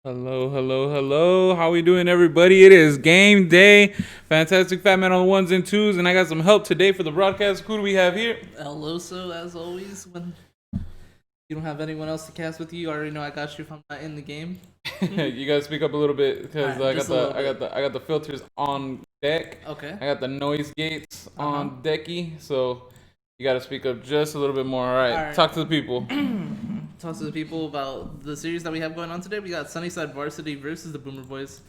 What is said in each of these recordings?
Hello, hello, hello. How we doing, everybody? It is game day. Fantastic Fat Man on the ones and twos, and I got some help today for the broadcast. Who do we have here? Eloso, as always, when you don't have anyone else to cast with you, you already know I got you if I'm not in the game. You gotta speak up a little bit because Alright, I got the filters on deck. Okay. I got the noise gates on decky, so you gotta speak up just a little bit more. All right. Talk to the people. Talk to the people about the series that we have going on today. We got Sunnyside Varsity versus the Boomer Boys.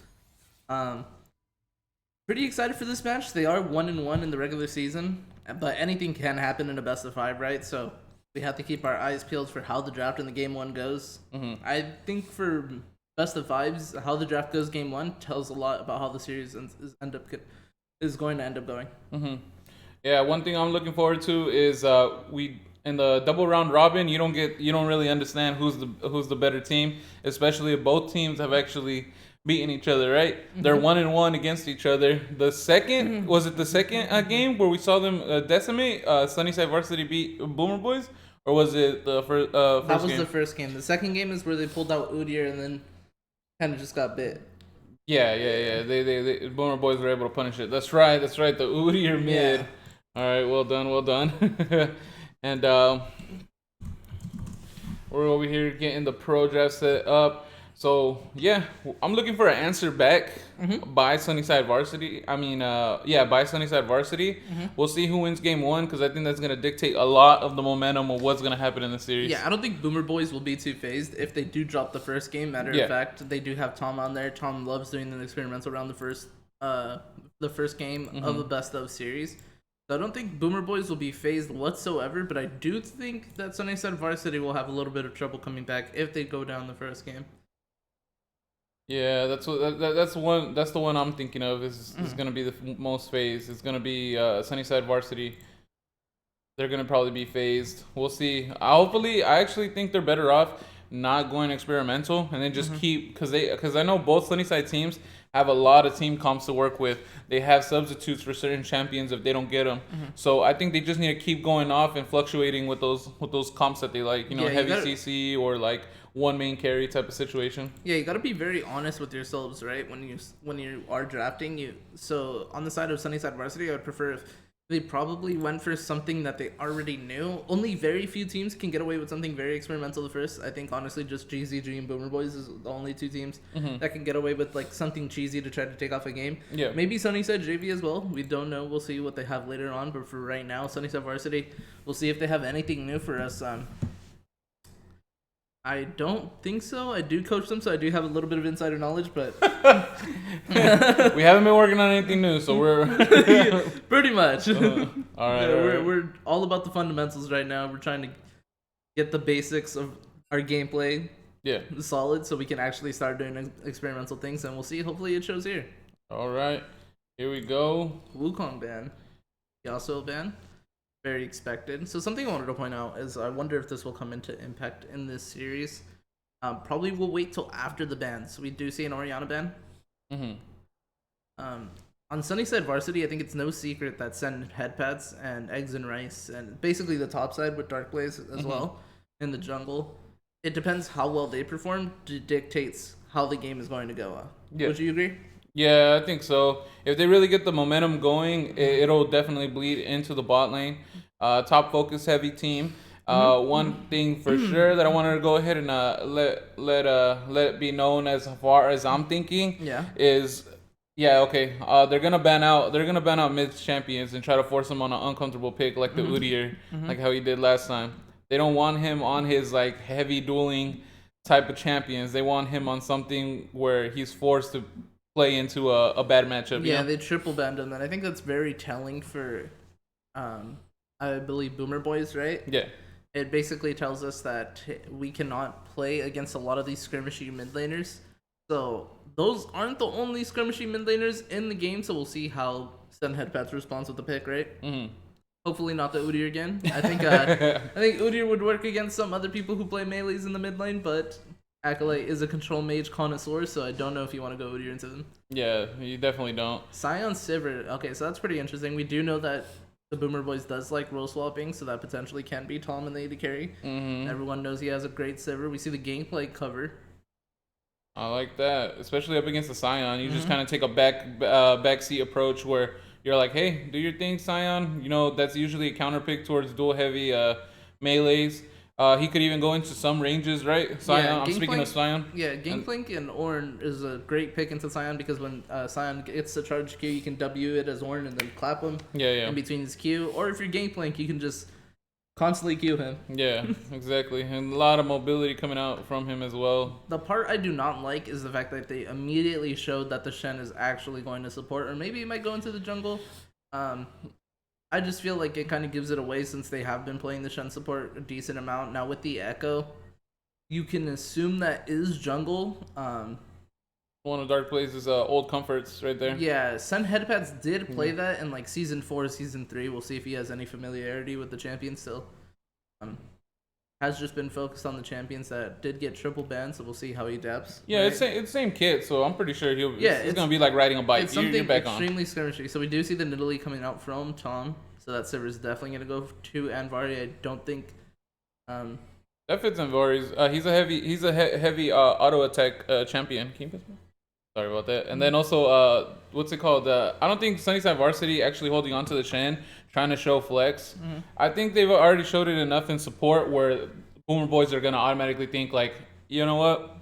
Pretty excited for this match. They are 1-1 in the regular season, but anything can happen in a best of 5, right? So we have to keep our eyes peeled for how the draft in the game 1 goes. I think for best of 5s, how the draft goes game 1 tells a lot about how the series is going to end up going. Yeah, one thing I'm looking forward to is we in the double round robin. You don't really understand who's the better team, especially if both teams have actually beaten each other. Right? They're 1-1 against each other. The second was it the second game where we saw them decimate Sunnyside Varsity beat Boomer Boys, or was it the first? That was game? the first game. The second game is where they pulled out Udyr and then kind of just got bit. Yeah. They Boomer Boys were able to punish it. That's right. The Udyr mid. Yeah. All right, well done. And we're over here getting the pro draft set up. So yeah, I'm looking for an answer back by Sunnyside Varsity. By Sunnyside Varsity. We'll see who wins game 1 because I think that's gonna dictate a lot of the momentum of what's gonna happen in the series. Yeah, I don't think Boomer Boys will be too phased if they do drop the first game. Matter of fact, they do have Tom on there. Tom loves doing an experimental round the first game of a best of series. So I don't think Boomer Boys will be phased whatsoever, but I do think that Sunnyside Varsity will have a little bit of trouble coming back if they go down the first game. Yeah, that's the one I'm thinking of is gonna be the most phased. It's gonna be Sunnyside Varsity. They're gonna probably be phased. We'll see. Hopefully, I actually think they're better off not going experimental and then just keep because I know both Sunnyside teams have a lot of team comps to work with. They have substitutes for certain champions if they don't get them. So I think they just need to keep going off and fluctuating with those comps that they like. Heavy CC or like one main carry type of situation. Yeah, you got to be very honest with yourselves, right? When you are drafting, so on the side of Sunnyside Varsity, I would prefer if they probably went for something that they already knew. Only very few teams can get away with something very experimental at first. I think honestly, just GZG and Boomer Boys is the only two teams that can get away with like something cheesy to try to take off a game. Yeah, maybe Sunnyside JV as well. We don't know. We'll see what they have later on. But for right now, Sunnyside Varsity, we'll see if they have anything new for us. I don't think so. I do coach them, so I do have a little bit of insider knowledge, but we haven't been working on anything new, so we're pretty much. All right, we're all about the fundamentals right now. We're trying to get the basics of our gameplay solid, so we can actually start doing experimental things, and we'll see. Hopefully, it shows here. All right, here we go. Wukong ban, Yasuo ban. Very expected. So something I wanted to point out is I wonder if this will come into impact in this series. Probably we'll wait till after the bans. We do see an Orianna ban. On Sunnyside Varsity, I think it's no secret that Sen headpads and eggs and rice and basically the top side with Dark Blaze as well in the jungle. It depends how well they perform dictates how the game is going to go. Would you agree? Yeah, I think so. If they really get the momentum going, it'll definitely bleed into the bot lane. Top focus heavy team. One thing for sure that I wanted to go ahead and let it be known as far as I'm thinking is they're gonna ban out mid champions and try to force him on an uncomfortable pick like the Udyr, like how he did last time. They don't want him on his like heavy dueling type of champions. They want him on something where he's forced to play into a bad matchup. Yeah, they triple banned him, and I think that's very telling for, I believe Boomer Boys, right? Yeah. It basically tells us that we cannot play against a lot of these skirmishy mid laners. So those aren't the only skirmishy mid laners in the game. So we'll see how Sen Headpads responds with the pick, right? Hopefully not the Udyr again. I think Udyr would work against some other people who play melees in the mid lane, but Acolyte is a control mage connoisseur, so I don't know if you want to go Udyr into them. Yeah, you definitely don't. Scion Sivir. Okay, so that's pretty interesting. We do know that the Boomer Boys does like role swapping, so that potentially can be Tom in the AD carry. Everyone knows he has a great Sivir. We see the gameplay cover. I like that, especially up against the Scion. You just kind of take a backseat approach where you're like, hey, do your thing, Scion. You know, that's usually a counter pick towards dual heavy melees. He could even go into some ranges, right? Scion. Yeah, I'm speaking of Scion. Yeah, Gangplank and Ornn is a great pick into Scion because when Scion gets the charge Q, you can W it as Ornn and then clap him in between his Q. Or if you're Gangplank, you can just constantly Q him. Yeah, exactly. And a lot of mobility coming out from him as well. The part I do not like is the fact that they immediately showed that the Shen is actually going to support, or maybe he might go into the jungle. I just feel like it kind of gives it away since they have been playing the Shen support a decent amount. Now with the Echo, you can assume that is jungle. One of Dark Blaze's old comforts right there. Yeah, Sun Headpads did play that in like season 4, season 3. We'll see if he has any familiarity with the champion still. Has just been focused on the champions that did get triple banned, so we'll see how he adapts. Yeah, right? it's same kit, so I'm pretty sure it's gonna be like riding a bike. It's something back extremely skirmishy. So we do see the Nidalee coming out from Tom, so that server is definitely gonna go to Anvari. I don't think. That fits Anvari's. He's a heavy auto attack champion. Can you pass me? Sorry about that. And then also, what's it called? I don't think Sunnyside Varsity actually holding on to the Shen, trying to show flex. I think they've already showed it enough in support where Boomer Boys are going to automatically think, like, you know what?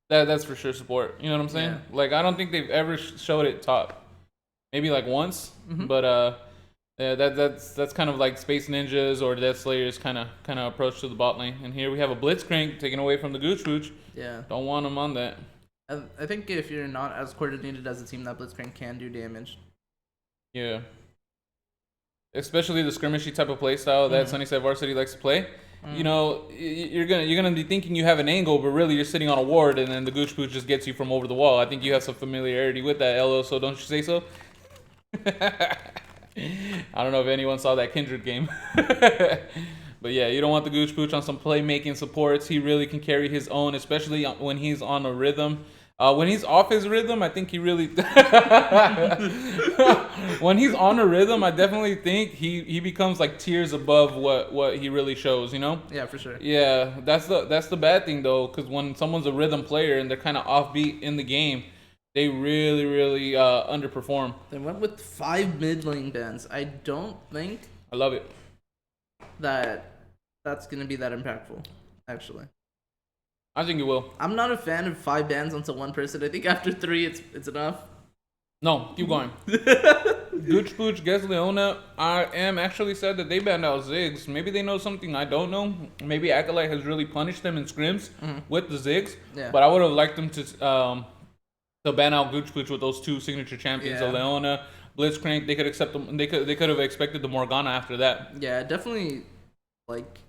That's for sure support. You know what I'm saying? Yeah. Like, I don't think they've ever showed it top. Maybe like once. But yeah, that's kind of like Space Ninjas or Death Slayer's kind of approach to the bot lane. And here we have a Blitzcrank taken away from the Gooch Pooch. Yeah. Don't want him on that. I think if you're not as coordinated as a team, that Blitzcrank can do damage. Yeah. Especially the skirmishy type of play style that Sunnyside Varsity likes to play. You know, you're gonna be thinking you have an angle, but really you're sitting on a ward, and then the Gooch Pooch just gets you from over the wall. I think you have some familiarity with that, Elo. So don't you say so? I don't know if anyone saw that Kindred game. But yeah, you don't want the Gooch Pooch on some playmaking supports. He really can carry his own, especially when he's on a rhythm. When he's off his rhythm, I think he really. When he's on a rhythm, I definitely think he becomes like tiers above what he really shows. You know? Yeah, for sure. Yeah, that's the bad thing though, because when someone's a rhythm player and they're kind of offbeat in the game, they really underperform. They went with 5 mid lane bans. I don't think I love it. that's gonna be that impactful, actually. I think it will. I'm not a fan of 5 bans onto one person. I think after 3, it's enough. No, keep going. Gooch Pooch, Gez Leona. I am actually sad that they banned out Ziggs. Maybe they know something I don't know. Maybe Acolyte has really punished them in scrims with the Ziggs. Yeah. But I would have liked them to ban out Gooch Pooch with those 2 signature champions, Yeah. Leona, Blitzcrank. They could accept them. They could have expected the Morgana after that. Yeah, definitely. Like,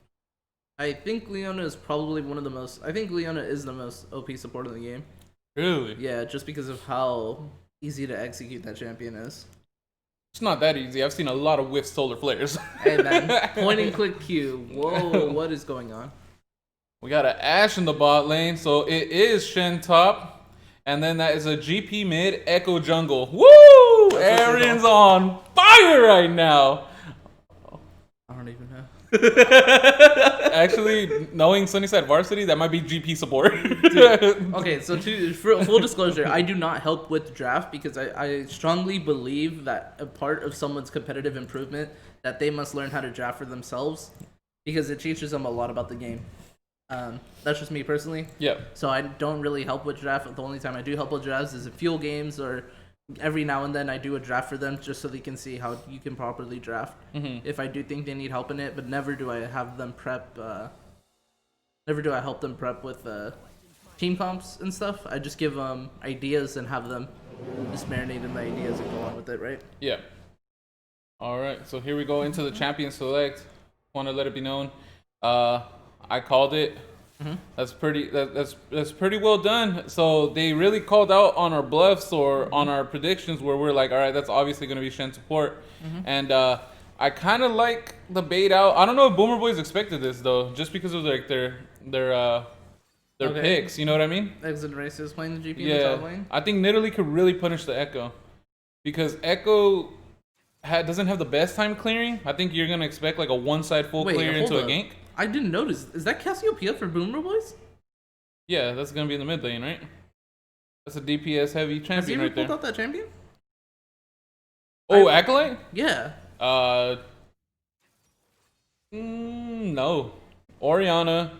I think Leona is probably one of the most. I think Leona is the most OP support in the game. Really? Yeah, just because of how easy to execute that champion is. It's not that easy. I've seen a lot of whiff solar flares. Hey man, point and click Q. Whoa, what is going on? We got an Ashe in the bot lane, so it is Shen top. And then that is a GP mid Echo jungle. Woo! Arian's on fire right now. I don't even know. Actually, knowing Sunnyside Varsity, that might be GP support. Okay, so for full disclosure, I do not help with draft because I strongly believe that a part of someone's competitive improvement that they must learn how to draft for themselves because it teaches them a lot about the game. That's just me personally. Yeah. So I don't really help with draft. The only time I do help with drafts is in fuel games or every now and then I do a draft for them just so they can see how you can properly draft. If I do think they need help in it, but never do I have them prep. Never do I help them prep with team comps and stuff. I just give them ideas and have them just marinate in the ideas and go on with it, right? Yeah. All right. So here we go into the champion select. Want to let it be known. I called it. That's pretty well done. So they really called out on our bluffs or on our predictions where we're like, all right, that's obviously going to be Shen support. And I kind of like the bait out. I don't know if Boomer Boys expected this though, just because of like their picks. You know what I mean? Exit Races playing the GP in the top lane. I think Nidalee could really punish the Echo because Echo doesn't have the best time clearing. I think you're gonna expect like a one-side full clear into a gank. I didn't notice. Is that Cassiopeia for Boomer Boys? Yeah, that's gonna be in the mid lane, right? That's a DPS heavy Has he champion ever right pulled there. out that champion? Oh, Acolyte? Yeah. No. Oriana,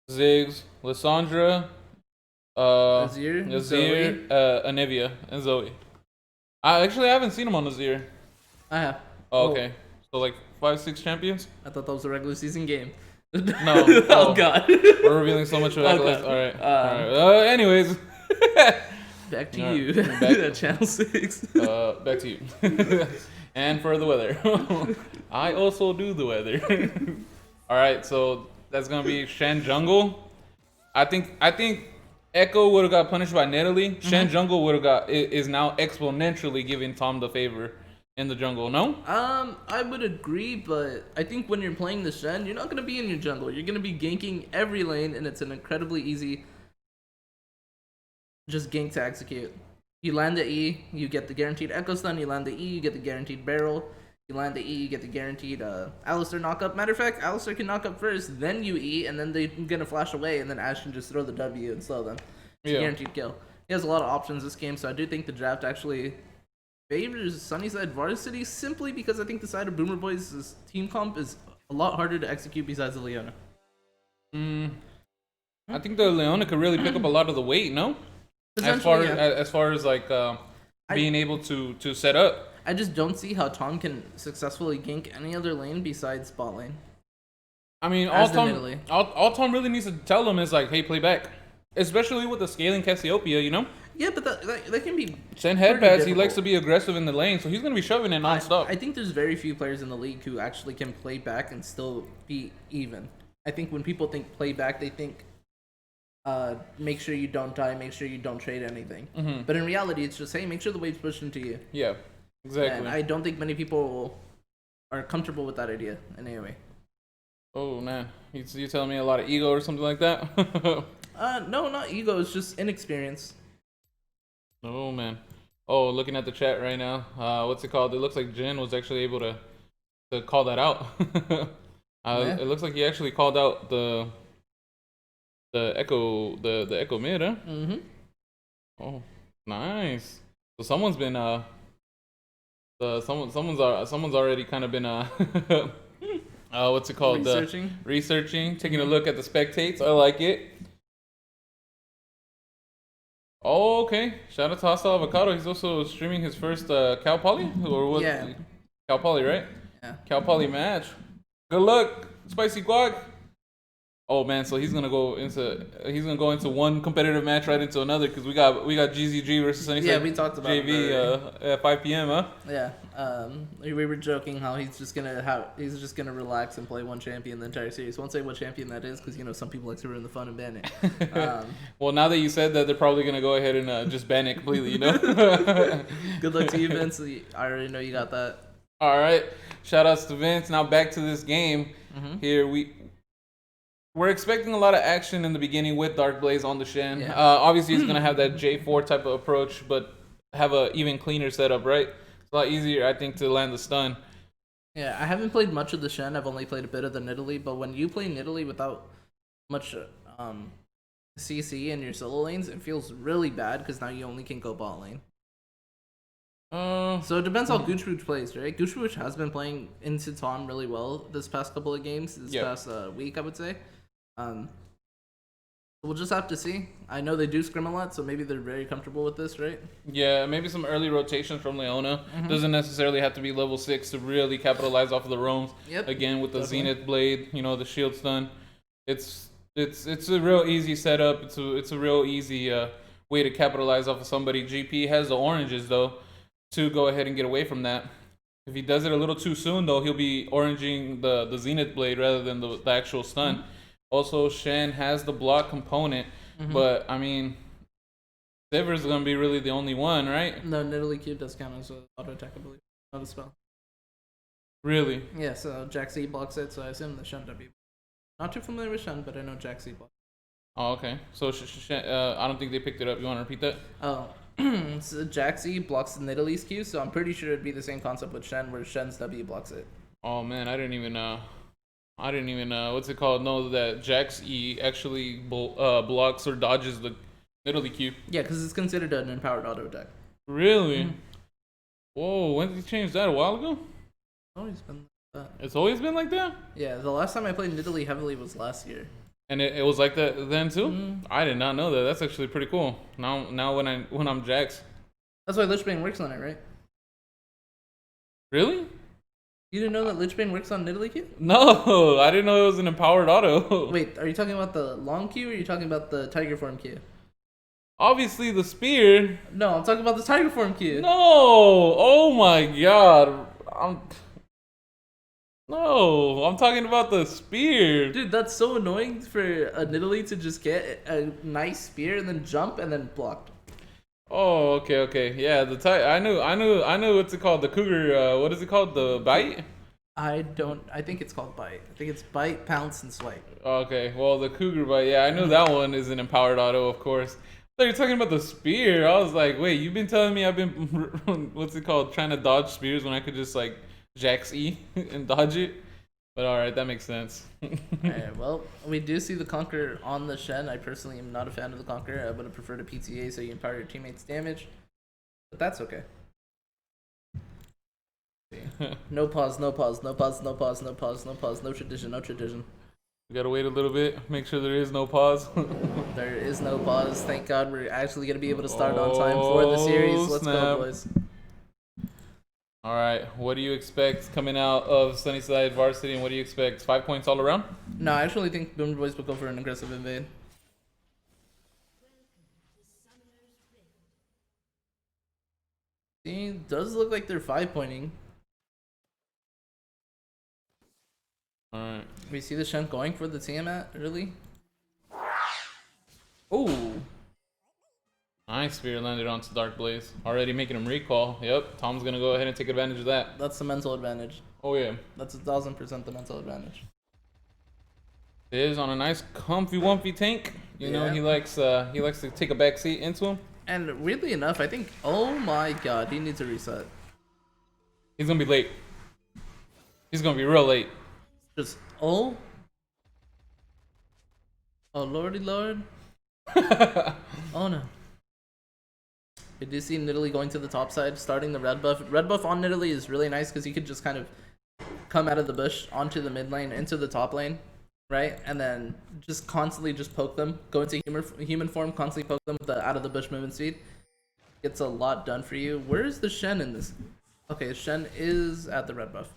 Ziggs, Lissandra, Azir, Zoe. Azir, Anivia, and Zoe. I haven't seen him on Azir. I have. Oh, okay. So like 5-6 champions? I thought that was a regular season game. No. Oh God. We're revealing so much of Oh, Acolytes. God. All right. All right. Anyways. Back to All right, you. back- Channel 6. Back to you. And for the weather. I also do the weather. All right, so that's gonna be Shen Jungle. I think Echo would have got punished by Nidalee. Shen Jungle would have is now exponentially giving Tom the favor in the jungle. No? I would agree, but I think when you're playing the Shen, you're not gonna be in your jungle. You're gonna be ganking every lane, and it's an incredibly easy just gank to execute. You land the E, you get the guaranteed Echo Stun. You land the E, you get the guaranteed Barrel. You land the E, you get the guaranteed Alistar knock up. Matter of fact, Alistar can knock up first, then you E, and then they're gonna flash away, and then Ash can just throw the W and slow them. It's a guaranteed kill. He has a lot of options this game, so I do think the draft actually favors Sunnyside Varsity simply because I think the side of Boomer Boys' team comp is a lot harder to execute besides the Leona. I think the Leona could really pick up a lot of the weight, no? As far as like being able to set up. I just don't see how Tom can successfully gank any other lane besides bot lane. I mean, As all Tom really needs to tell them is like, hey, play back. Especially with the scaling Cassiopeia, you know? Yeah, but that can be. Send head pads. He likes to be aggressive in the lane, so he's gonna be shoving it nonstop. I think there's very few players in the league who actually can play back and still be even. I think when people think play back, they think make sure you don't die, make sure you don't trade anything. But in reality, it's just, hey, make sure the wave's pushed into you. Yeah, exactly. And I don't think many people are comfortable with that idea in AOE. Oh man, you telling me a lot of ego or something like that? No, not ego. It's just inexperience. Oh man. Oh, looking at the chat right now. What's it called? It looks like Jin was actually able to call that out. Yeah. It looks like he actually called out the echo mid, huh? Oh, nice. So someone's been someone's already kind of been what's it called? Researching, taking a look at the spectates. I like it. Oh, okay. Shout out to Hostile Avocado. He's also streaming his first Cal Poly, or what? Yeah. Cal Poly, right? Yeah. Cal Poly match. Good luck, Spicy Guac. Oh man, so he's gonna go into one competitive match right into another because we got GZG versus Sunnyside. Yeah, we talked about JV at 5 p.m. Huh? Yeah. We were joking how he's just gonna relax and play one champion the entire series. Won't say what champion that is because some people like to ruin the fun and ban it. Well, now that you said that, they're probably gonna go ahead and just ban it completely. You know. Good luck to you, Vince. I already know you got that. All right. Shout outs to Vince. Now back to this game. Here we're expecting a lot of action in the beginning with Dark Blaze on the Shen. Yeah. Obviously, he's going to have that J4 type of approach, but have a even cleaner setup, right? It's a lot easier, I think, to land the stun. Yeah, I haven't played much of the Shen. I've only played a bit of the Nidalee, but when you play Nidalee without much CC in your solo lanes, it feels really bad because now you only can go bot lane. So it depends how Goochwooch plays, right? Goochwooch has been playing into Tom really well this past couple of games, past week, I would say. We'll just have to see. I know they do scrim a lot, so maybe they're very comfortable with this, right? Yeah, maybe some early rotations from Leona. Doesn't necessarily have to be level 6 to really capitalize off of the roams. Yep. Again, with the Zenith Blade, the shield stun. It's a real easy setup. It's a real easy way to capitalize off of somebody. GP has the oranges, though, to go ahead and get away from that. If he does it a little too soon, though, he'll be oranging the Zenith Blade rather than the actual stun. Also, Shen has the block component, but, I mean, Sivir's going to be really the only one, right? No, Nidalee Q does count as an auto attack, I believe. Not a spell. Really? Yeah, so Jack C blocks it, so I assume the Shen W. Not too familiar with Shen, but I know Jack C blocks. Oh, okay. So, I don't think they picked it up. You want to repeat that? Oh. So Jaxi blocks the Nidalee's Q, so I'm pretty sure it'd be the same concept with Shen, where Shen's W blocks it. Oh man, I didn't even what's it called? Know that Jax E actually blocks or dodges the Italy Q. Yeah, because it's considered an empowered auto attack. Really? Whoa, when did you change that? A while ago? Always been like that. It's always been like that? Yeah, the last time I played Italy heavily was last year. And it was like that then too? I did not know that. That's actually pretty cool. Now when I'm Jax. That's why Lichbane works on it, right? Really? You didn't know that Lichbane works on Italy Q? No, I didn't know it was an empowered auto. Wait, are you talking about the long Q or are you talking about the Tiger Form Q? Obviously the spear. No, I'm talking about the Tiger Form Q. No! Oh my god. I'm talking about the spear. Dude, that's so annoying for an Italy to just get a nice spear and then jump and then block. Oh, okay. Yeah, I knew what's it called? The cougar, what is it called? The bite? I think it's called bite. I think it's bite, pounce, and swipe. Okay, well the cougar bite, yeah, I knew that one is an empowered auto, of course. I thought you were talking about the spear. I was like, wait, you've been telling me I've been what's it called? Trying to dodge spears when I could just like Jax E and dodge it. But alright, that makes sense. Alright, well, we do see the Conqueror on the Shen. I personally am not a fan of the Conqueror. I would have preferred a PTA so you empower your teammates' damage. But that's okay. No pause, no tradition. We gotta wait a little bit, make sure there is no pause. There is no pause. Thank God we're actually gonna be able to start on time for the series. Let's go, boys. Alright, what do you expect coming out of Sunnyside Varsity, and what do you expect? 5 points all around? No, I actually think Boomer Boys will go for an aggressive invade. See, it does look like they're 5-pointing. Alright. We see the Shen going for the Tiamat early. Oh! Nice spear landed onto Dark Blaze. Already making him recall. Yep, Tom's gonna go ahead and take advantage of that. That's the mental advantage. Oh yeah. That's 1000% the mental advantage. It is on a nice comfy wumpy tank. You know, he likes to take a back seat into him. And weirdly enough, I think, oh my god, he needs a reset. He's gonna be late. He's gonna be real late. Just, oh lordy lord. Oh no. We do see Nidalee going to the top side, starting the red buff. Red buff on Nidalee is really nice because he could just kind of come out of the bush onto the mid lane, into the top lane, right? And then just constantly just poke them. Go into human form, constantly poke them with the out of the bush movement speed. Gets a lot done for you. Where's the Shen in this? Okay, Shen is at the red buff.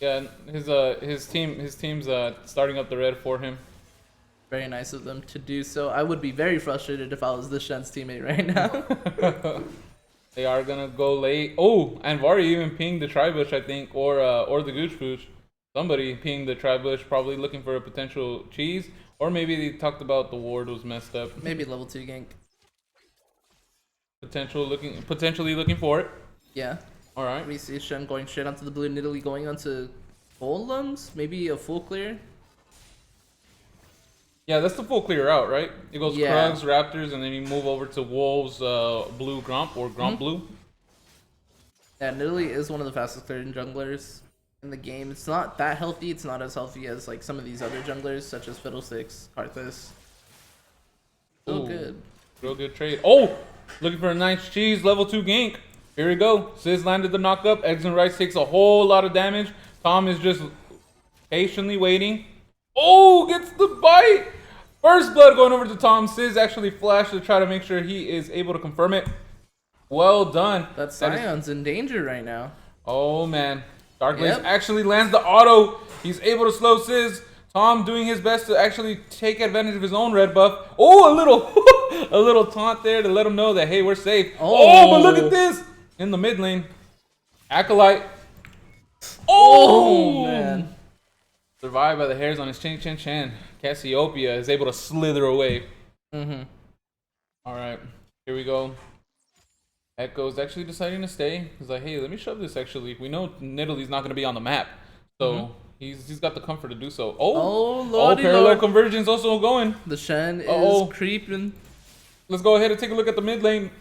Yeah, his team's starting up the red for him. Very nice of them to do so. I would be very frustrated if I was the Shen's teammate right now. They are gonna go late. Oh, and Vari even pinged the Tribush, I think, or the Gooch Pooch. Somebody pinged the Tribush, probably looking for a potential cheese, or maybe they talked about the ward was messed up. Maybe level 2 gank. Potentially looking for it. Yeah. All right. We see Shen going straight onto the blue, Nidalee going onto golems, maybe a full clear. Yeah, that's the full clear out, right? It goes Yeah. Krugs, Raptors, and then you move over to Wolves, Blue Gromp, or Gromp Blue. Yeah, Nidalee is one of the fastest clearing junglers in the game. It's not that healthy. It's not as healthy as like some of these other junglers, such as Fiddlesticks, Karthus. So good. Real good trade. Oh, looking for a nice cheese, level 2 gank. Here we go. Sizz landed the knockup. Eggs and Rice takes a whole lot of damage. Tom is just patiently waiting. Oh, gets the bite. First blood going over to Tom. Sizz actually flashed to try to make sure he is able to confirm it. Well done. That Scion's in danger right now. Oh man. Dark Blaze actually lands the auto. He's able to slow Sizz. Tom doing his best to actually take advantage of his own red buff. Oh, a little taunt there to let him know that, hey, we're safe. Oh, but look at this. In the mid lane. Acolyte. Oh, man. Survived by the hairs on his chin. Cassiopeia is able to slither away. All right, here we go. Echo's actually deciding to stay. He's like, hey, let me shove this actually. We know Nidalee's not going to be on the map. So he's got the comfort to do so. Lordy parallel Lord. conversion's also going. The Shen is creeping. Let's go ahead and take a look at the mid lane.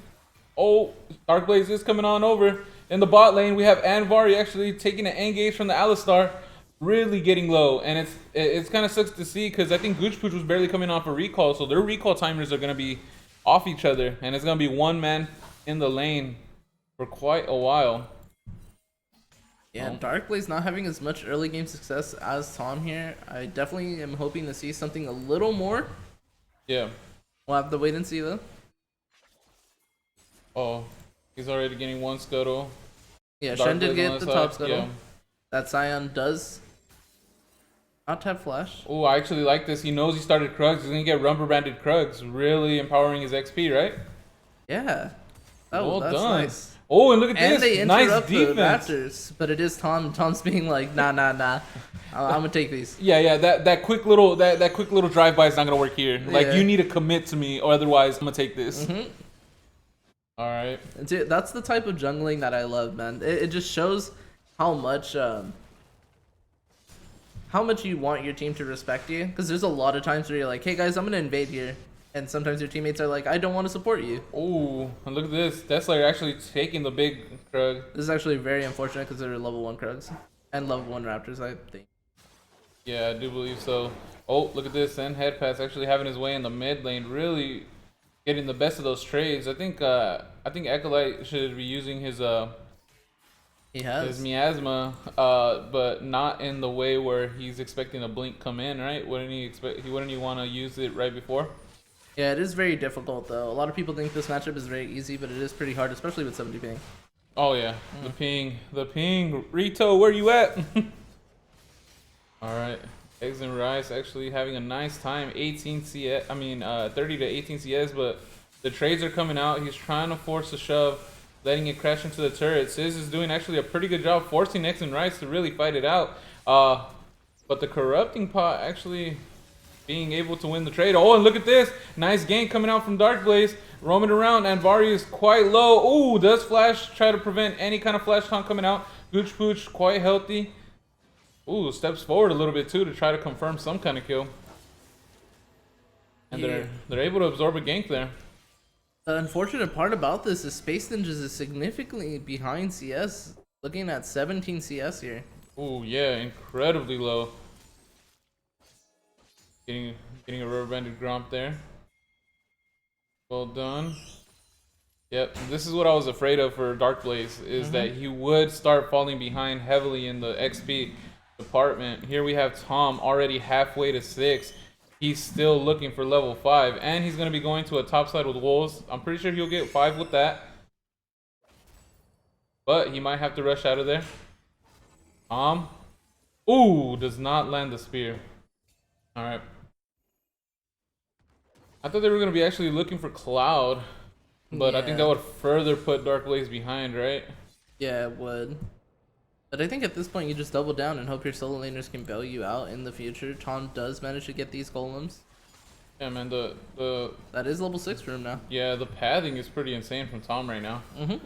Oh, Dark Blaze is coming on over. In the bot lane, we have Anvari actually taking an engage from the Alistar. Really getting low, and it's kind of sucks to see because I think Gooch Pooch was barely coming off a recall, so their recall timers are going to be off each other, and it's gonna be one man in the lane for quite a while. Yeah, Darkblaze not having as much early game success as Tom here. I definitely am hoping to see something a little more. Yeah. We'll have to wait and see though. Oh, he's already getting one scuttle. Yeah, Shen did get the top scuttle. Yeah. That Scion does not have flash. Oh, I actually like this. He knows he started Krugs. He's gonna get rubber banded Krugs, really empowering his XP, right? Yeah. Oh, well that's done. Nice. Oh, and look at And this. they Nice interrupt the defense. Raptors, but it is Tom. Tom's being like, nah. I'm gonna take these. Yeah. That quick little drive by is not gonna work here. Like Yeah. you need to commit to me, or otherwise I'm gonna take this. All right. Dude, that's the type of jungling that I love, man. It just shows how much you want your team to respect you. Because there's a lot of times where you're like, hey guys, I'm gonna invade here, and sometimes your teammates are like, I don't want to support you. Oh, and look at this. Deathslayer actually taking the big Krug. This is actually very unfortunate because they're level 1 Krugs and level 1 Raptors, I think. Yeah, I do believe so. Oh, look at this. And Headpass actually having his way in the mid lane, really getting the best of those trades. I think Acolyte should be using his He has. miasma, but not in the way where he's expecting a blink come in, right? Wouldn't he want to use it right before? Yeah, it is very difficult though. A lot of people think this matchup is very easy, but it is pretty hard, especially with 70 ping. Oh yeah, the ping, Rito, where you at? All right, Eggs and Rice actually having a nice time. 18 CS, 30 to 18 CS, but the trades are coming out. He's trying to force a shove, letting it crash into the turret. Sizz is doing actually a pretty good job forcing Eggs and Rice to really fight it out. But the corrupting pot actually being able to win the trade. Oh, and look at this. Nice gank coming out from Darkblaze. Roaming around, and Vari is quite low. Ooh, does Flash try to prevent any kind of Flash taunt coming out. Gooch Pooch quite healthy. Ooh, steps forward a little bit too to try to confirm some kind of kill. And they're able to absorb a gank there. The unfortunate part about this is Space Ninjas is significantly behind CS. Looking at 17 CS here. Ooh, yeah, incredibly low. Getting a rubber banded Gromp there. Well done. Yep, this is what I was afraid of for Darkblaze, is that he would start falling behind heavily in the XP department. Here we have Tom already halfway to 6. He's still looking for level 5, and he's going to be going to a top side with Wolves. I'm pretty sure he'll get 5 with that. But he might have to rush out of there. Ooh, does not land the spear. Alright. I thought they were going to be actually looking for Cloud, but I think that would further put Darkblaze behind, right? Yeah, it would. But I think at this point you just double down and hope your solo laners can bail you out in the future. Tom does manage to get these golems. Yeah, man, that is level 6 for him now. Yeah, the pathing is pretty insane from Tom right now. It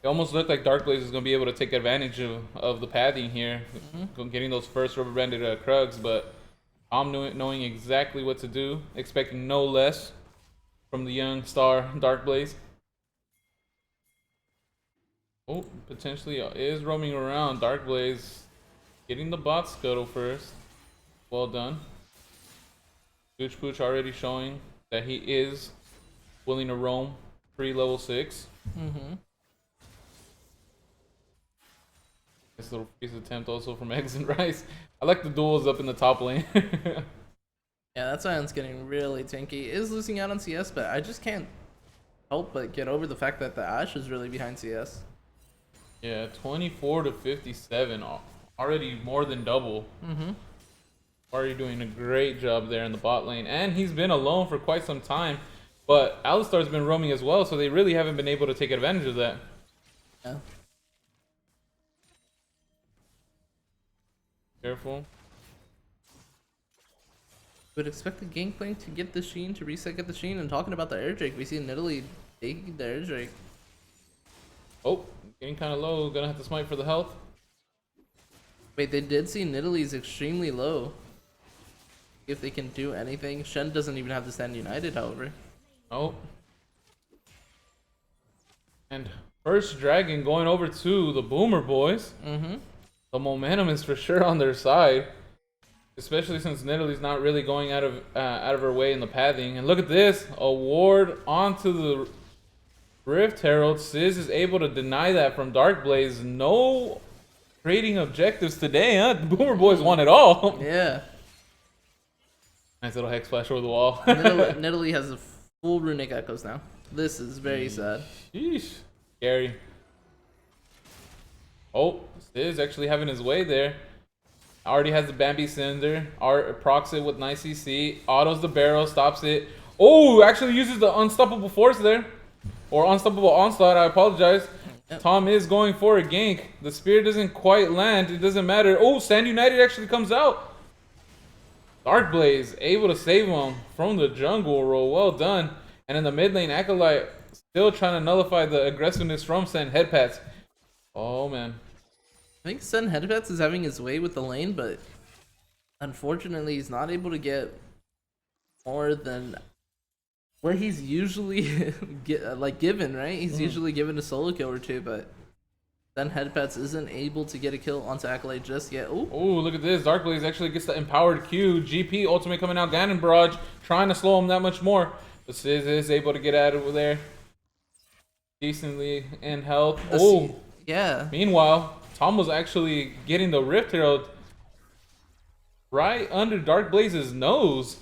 almost looked like Darkblaze is going to be able to take advantage of the pathing here, getting those first rubber banded Krugs, but Tom knowing exactly what to do, expecting no less from the young star Darkblaze. Oh, potentially is roaming around. Darkblaze getting the bot scuttle first. Well done. Gooch Pooch already showing that he is willing to roam pre-level 6. This little piece of attempt also from Eggs and Rice. I like the duels up in the top lane. Yeah, that Sion's getting really tanky. Is losing out on CS, but I just can't help but get over the fact that the Ashe is really behind CS. Yeah, 24 to 57. Already more than double. Already doing a great job there in the bot lane. And he's been alone for quite some time. But Alistar's been roaming as well, so they really haven't been able to take advantage of that. Yeah. Careful. Would expect the Gangplank to get the Sheen, to reset get the Sheen, and talking about the Air Drake, we see Nidalee taking the Air Drake. Oh, getting kind of low. Gonna have to smite for the health. Wait, they did see Nidalee's extremely low. If they can do anything. Shen doesn't even have to stand united, however. Oh. And first dragon going over to the Boomer boys. The momentum is for sure on their side. especially since Nidalee's not really going out of her way in the pathing. And look at this, a ward onto the Rift Herald. Sizz is able to deny that from Dark Blaze. No trading objectives today, huh? Boomer Boys won it all. Yeah. Nice little hex flash over the wall. Nidalee has a full runic echoes now. This is very sad. Sheesh. Scary. Oh, Sizz actually having his way there. Already has the Bambi Cinder. Procs it with nice CC. Autos the barrel, stops it. Oh, actually uses the Unstoppable Force there. Or Unstoppable Onslaught, I apologize. Yep. Tom is going for a gank. The spear doesn't quite land. It doesn't matter. Oh, Sand United actually comes out. Dark Blaze able to save him from the jungle roll. Well done. And in the mid lane, Acolyte still trying to nullify the aggressiveness from Sen Headpats. Oh, man. I think Sen Headpats is having his way with the lane, but unfortunately he's not able to get more than where he's usually given, right? He's usually given a solo kill or two, but Sen Headpats isn't able to get a kill onto Acolyte just yet. Oh, look at this. Dark Blaze actually gets the empowered Q. GP ultimate coming out. Ganon Barrage trying to slow him that much more. But Sizz is able to get out of there decently in health. yeah. Meanwhile, Tom was actually getting the Rift Herald right under Dark Blaze's nose.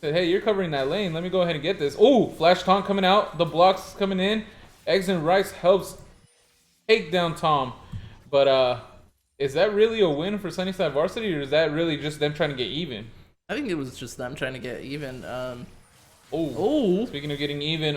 Said, hey, you're covering that lane. Let me go ahead and get this. Oh, Flash Taunt coming out. The blocks coming in. Eggs and Rice helps take down Tom. But is that really a win for Sunnyside Varsity, or is that really just them trying to get even? I think it was just them trying to get even. Oh. Speaking of getting even.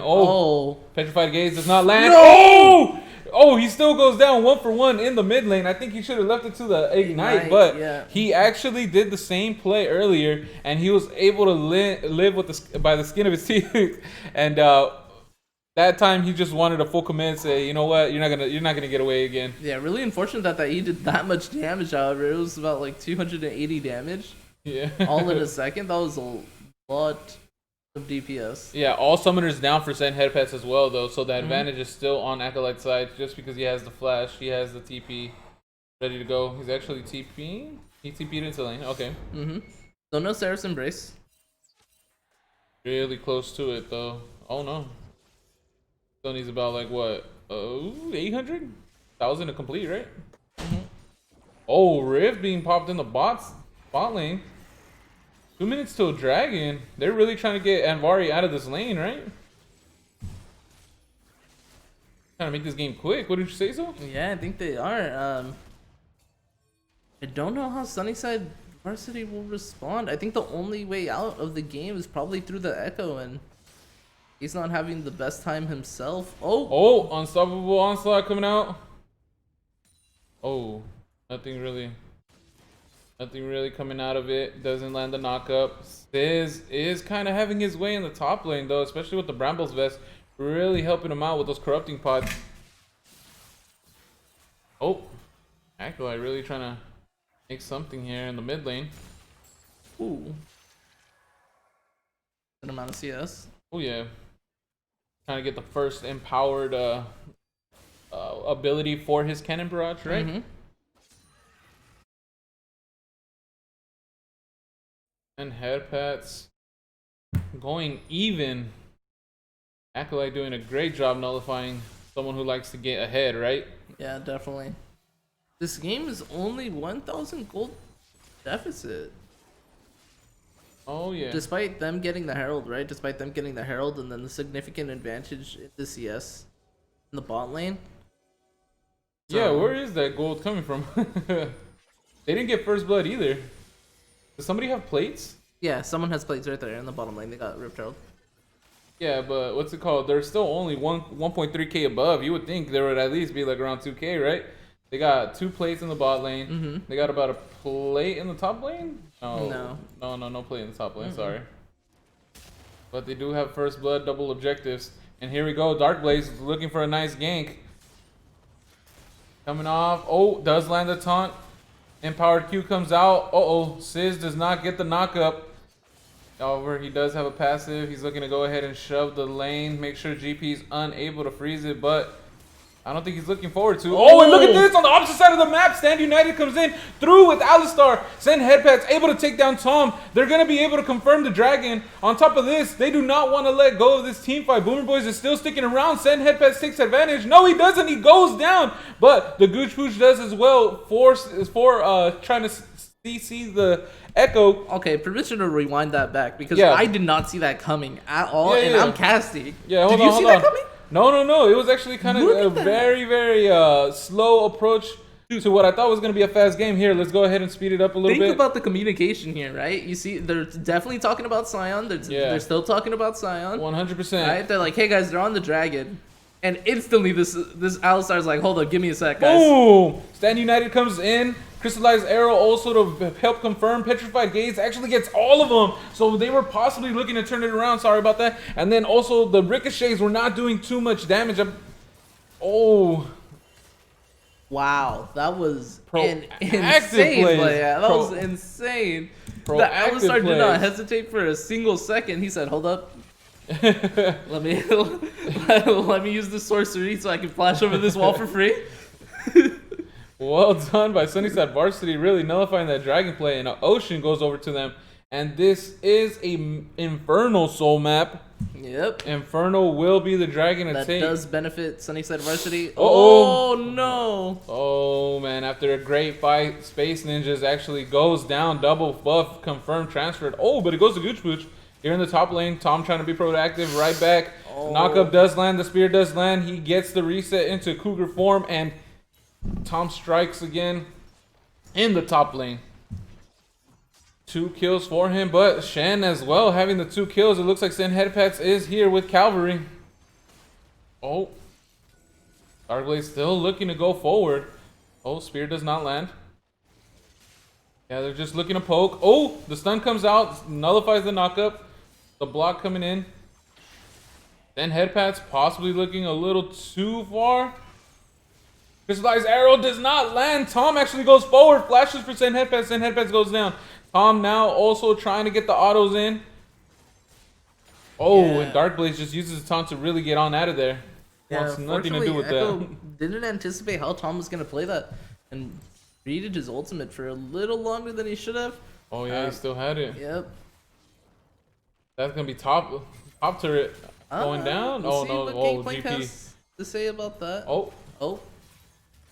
Petrified Gaze does not land. No! Oh, he still goes down 1-for-1 in the mid lane. I think he should have left it to the Ignite, but yeah. He actually did the same play earlier, and he was able to live with by the skin of his teeth. And that time he just wanted a full commit and say, you know what, you're not gonna get away again. Yeah, really unfortunate that he did that much damage. However, it was about like 280 damage. Yeah. All in a second. That was a lot of DPS. Yeah, all summoners down for Sen Headpats as well, though, so the advantage is still on Acolyte's side just because he has the flash, he has the TP ready to go. He's actually TPing. He TP'd into lane. Okay. So no Sarah's Embrace. Really close to it, though. Oh, no. Still needs about, like, what? 800,000 to complete, right? Oh, Rift being popped in the bot lane. 2 minutes till Dragon. They're really trying to get Anvari out of this lane, right? Trying to make this game quick. What did you say so? Yeah, I think they are. I don't know how Sunnyside Varsity will respond. I think the only way out of the game is probably through the Echo, and he's not having the best time himself. Oh, Unstoppable Onslaught coming out. Oh, nothing really coming out of it. Doesn't land the knockup. Sizz is kind of having his way in the top lane, though, especially with the Brambles Vest. Really helping him out with those corrupting pods. Oh, Acolyte really trying to make something here in the mid lane. Ooh. Good amount of CS. Oh, yeah. Trying to get the first empowered ability for his Cannon Barrage, right? And Headpats going even. Acolyte doing a great job nullifying someone who likes to get ahead, right? Yeah, definitely. This game is only 1,000 gold deficit. Oh, yeah. Despite them getting the Herald, right? Despite them getting the Herald and then the significant advantage in the CS in the bot lane. So, yeah, where is that gold coming from? They didn't get first blood either. Does somebody have plates? Yeah, someone has plates right there in the bottom lane. They got Rift Herald. Yeah, but what's it called? They're still only 1.3k above. You would think there would at least be like around 2k, right? They got 2 plates in the bot lane. They got about a plate in the top lane? No plate in the top lane, sorry. But they do have first blood, double objectives. And here we go, Dark Blaze looking for a nice gank. Coming off. Oh, does land the taunt. Empowered Q comes out. Sizz does not get the knockup. However, he does have a passive. He's looking to go ahead and shove the lane. Make sure GP is unable to freeze it, but I don't think he's looking forward to. Oh, and look at this on the opposite side of the map. Stand United comes in through with Alistar. Send Headpats able to take down Tom. They're going to be able to confirm the dragon. On top of this, they do not want to let go of this team fight. Boomer Boys is still sticking around. Send Headpats takes advantage. No, he doesn't. He goes down. But the Gooch Pooch does as well for trying to see the Echo. Okay, permission to rewind that back because I did not see that coming at all, and I'm casting. Yeah, did you see that coming? No. It was actually kind of a very, very slow approach to what I thought was going to be a fast game. Here, let's go ahead and speed it up a little bit. Think about the communication here, right? You see, they're definitely talking about Sion. They're still talking about Sion. 100%. Right? They're like, hey, guys, they're on the dragon. And instantly, this Alistar's like, hold up, give me a sec, guys. Boom! Stand United comes in. Crystallized Arrow also to help confirm. Petrified Gaze actually gets all of them. So they were possibly looking to turn it around. Sorry about that. And then also the ricochets were not doing too much damage. Wow, that was insane play. Yeah, that was insane. The Alistar did not hesitate for a single second. He said, hold up. let me use the sorcery so I can flash over this wall for free. Well done by Sunnyside Varsity, really nullifying that dragon play, and Ocean goes over to them. And this is a Infernal Soul map. Yep. Infernal will be the dragon to that take. That does benefit Sunnyside Varsity. Oh no. Oh man, after a great fight, Space Ninjas actually goes down, double buff, confirmed, transferred. Oh, but it goes to Gooch Pooch. Here in the top lane, Tom trying to be proactive, right back. Knockup does land, the spear does land. He gets the reset into Cougar form, and Tom strikes again in the top lane. 2 kills for him, but Shen as well having the 2 kills. It looks like Sen Headpats is here with Cavalry. Oh. Darkblade still looking to go forward. Oh, spear does not land. Yeah, they're just looking to poke. Oh, the stun comes out, nullifies the knockup. The block coming in. Then Headpats possibly looking a little too far. Crystallized Arrow does not land. Tom actually goes forward. Flashes for Sen Headpats. Sen Headpats goes down. Tom now also trying to get the autos in. Oh, and Darkblaze just uses the taunt to really get on out of there. Wants nothing to do with Echo that. Didn't anticipate how Tom was going to play that and readed his ultimate for a little longer than he should have. Oh, yeah, he still had it. Yep. That's going to be top turret going down. We'll see what GP. has to say about that. Oh.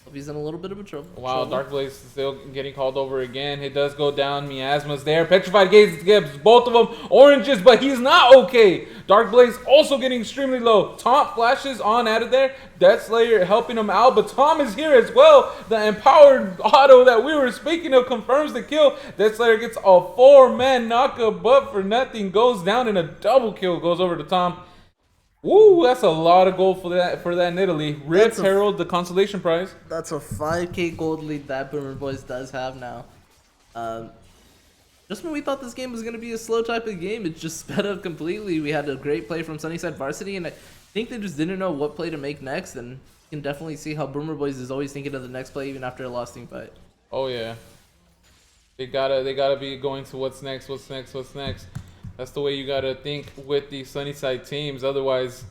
Hope he's in a little bit of a trouble. Wow, Darkblaze still getting called over again. It does go down. Miasma's there. Petrified Gaze gives both of them oranges, but he's not okay. Darkblaze also getting extremely low. Taunt flashes on out of there. Death Slayer helping him out, but Tom is here as well. The empowered auto that we were speaking of confirms the kill. Death Slayer gets a 4-man knockup, but for nothing. Goes down in a double kill. Goes over to Tom. Woo, that's a lot of gold for that in Italy. Rips Herald the consolation prize. That's a 5k gold lead that Boomer Boys does have now. Just when we thought this game was going to be a slow type of game, it just sped up completely. We had a great play from Sunnyside Varsity, and I think they just didn't know what play to make next, and you can definitely see how Boomer Boys is always thinking of the next play even after a lost team fight. Oh yeah. They gotta be going to what's next. That's the way you gotta think with the Sunnyside teams. Otherwise,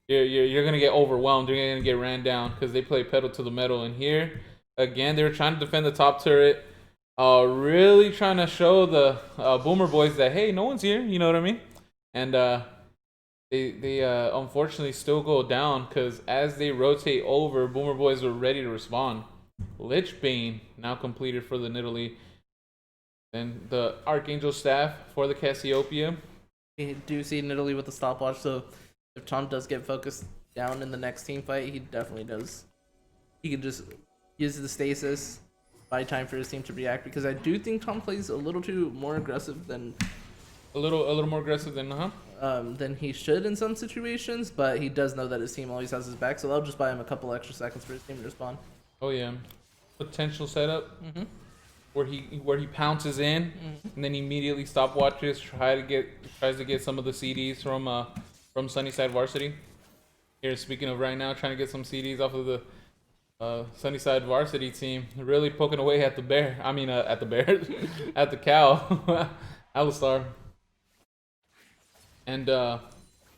you're gonna get overwhelmed. You're gonna get ran down because they play pedal to the metal. And here, again, they were trying to defend the top turret. Really trying to show the Boomer Boys that, hey, no one's here. You know what I mean? And they unfortunately still go down because as they rotate over, Boomer Boys were ready to respond. Lich Bane now completed for the Nidalee. And the Archangel staff for the Cassiopeia. We do see Nidalee with the stopwatch, so if Tom does get focused down in the next team fight, he definitely does. He can just use the stasis, buy time for his team to react, because I do think Tom plays a little too more aggressive than a little more aggressive than he should in some situations, but he does know that his team always has his back, so that'll just buy him a couple extra seconds for his team to respond. Oh yeah, potential setup. Where he pounces in and then immediately stopwatches, tries to get some of the CDs from Sunnyside Varsity. Here, speaking of right now, trying to get some CDs off of the Sunnyside Varsity team, really poking away at the bear. I mean, at the bear, at the cow, Alistar. And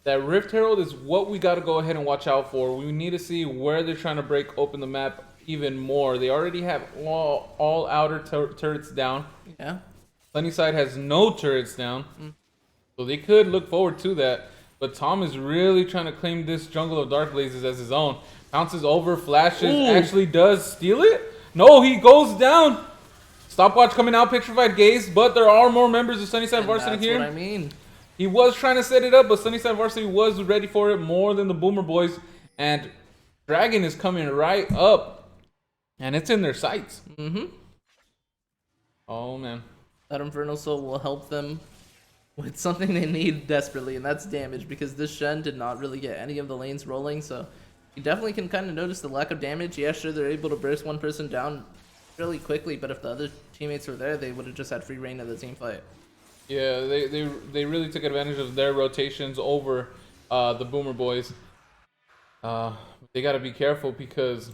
that Rift Herald is what we got to go ahead and watch out for. We need to see where they're trying to break open the map even more. They already have all outer turrets down. Yeah. Sunnyside has no turrets down. So they could look forward to that. But Tom is really trying to claim this jungle of Dark Blazes as his own. Bounces over, flashes, actually does steal it. No, he goes down. Stopwatch coming out, Petrified Gaze, but there are more members of Sunnyside Varsity that's here. What I mean. He was trying to set it up, but Sunnyside Varsity was ready for it more than the Boomer Boys. And Dragon is coming right up. And it's in their sights. Oh, man. That Infernal Soul will help them with something they need desperately, and that's damage, because this Shen did not really get any of the lanes rolling, so you definitely can kind of notice the lack of damage. Yeah, sure, they're able to burst one person down really quickly, but if the other teammates were there, they would have just had free reign of the team fight. Yeah, they really took advantage of their rotations over the Boomer Boys. They got to be careful, because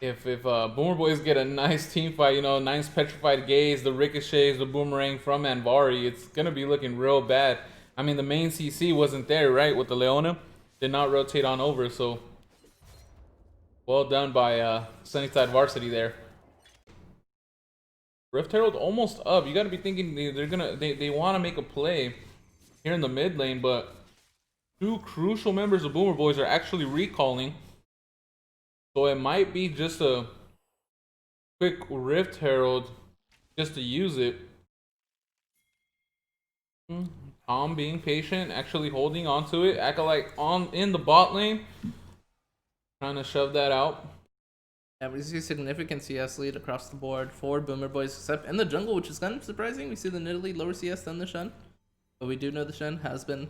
if Boomer Boys get a nice team fight, you know, nice Petrified Gaze, the ricochets, the boomerang from Anvari, it's gonna be looking real bad. I mean, the main CC wasn't there, right, with the Leona. Did not rotate on over, so well done by Sunnyside Varsity there. Rift Herald almost up. You got to be thinking they want to make a play here in the mid lane, but two crucial members of Boomer Boys are actually recalling. So it might be just a quick Rift Herald just to use it. Tom being patient, actually holding onto it. Acolyte in the bot lane, trying to shove that out. Yeah, we see significant CS lead across the board for Boomer Boys, except in the jungle, which is kind of surprising. We see the Nidalee lower CS than the Shen, but we do know the Shen has been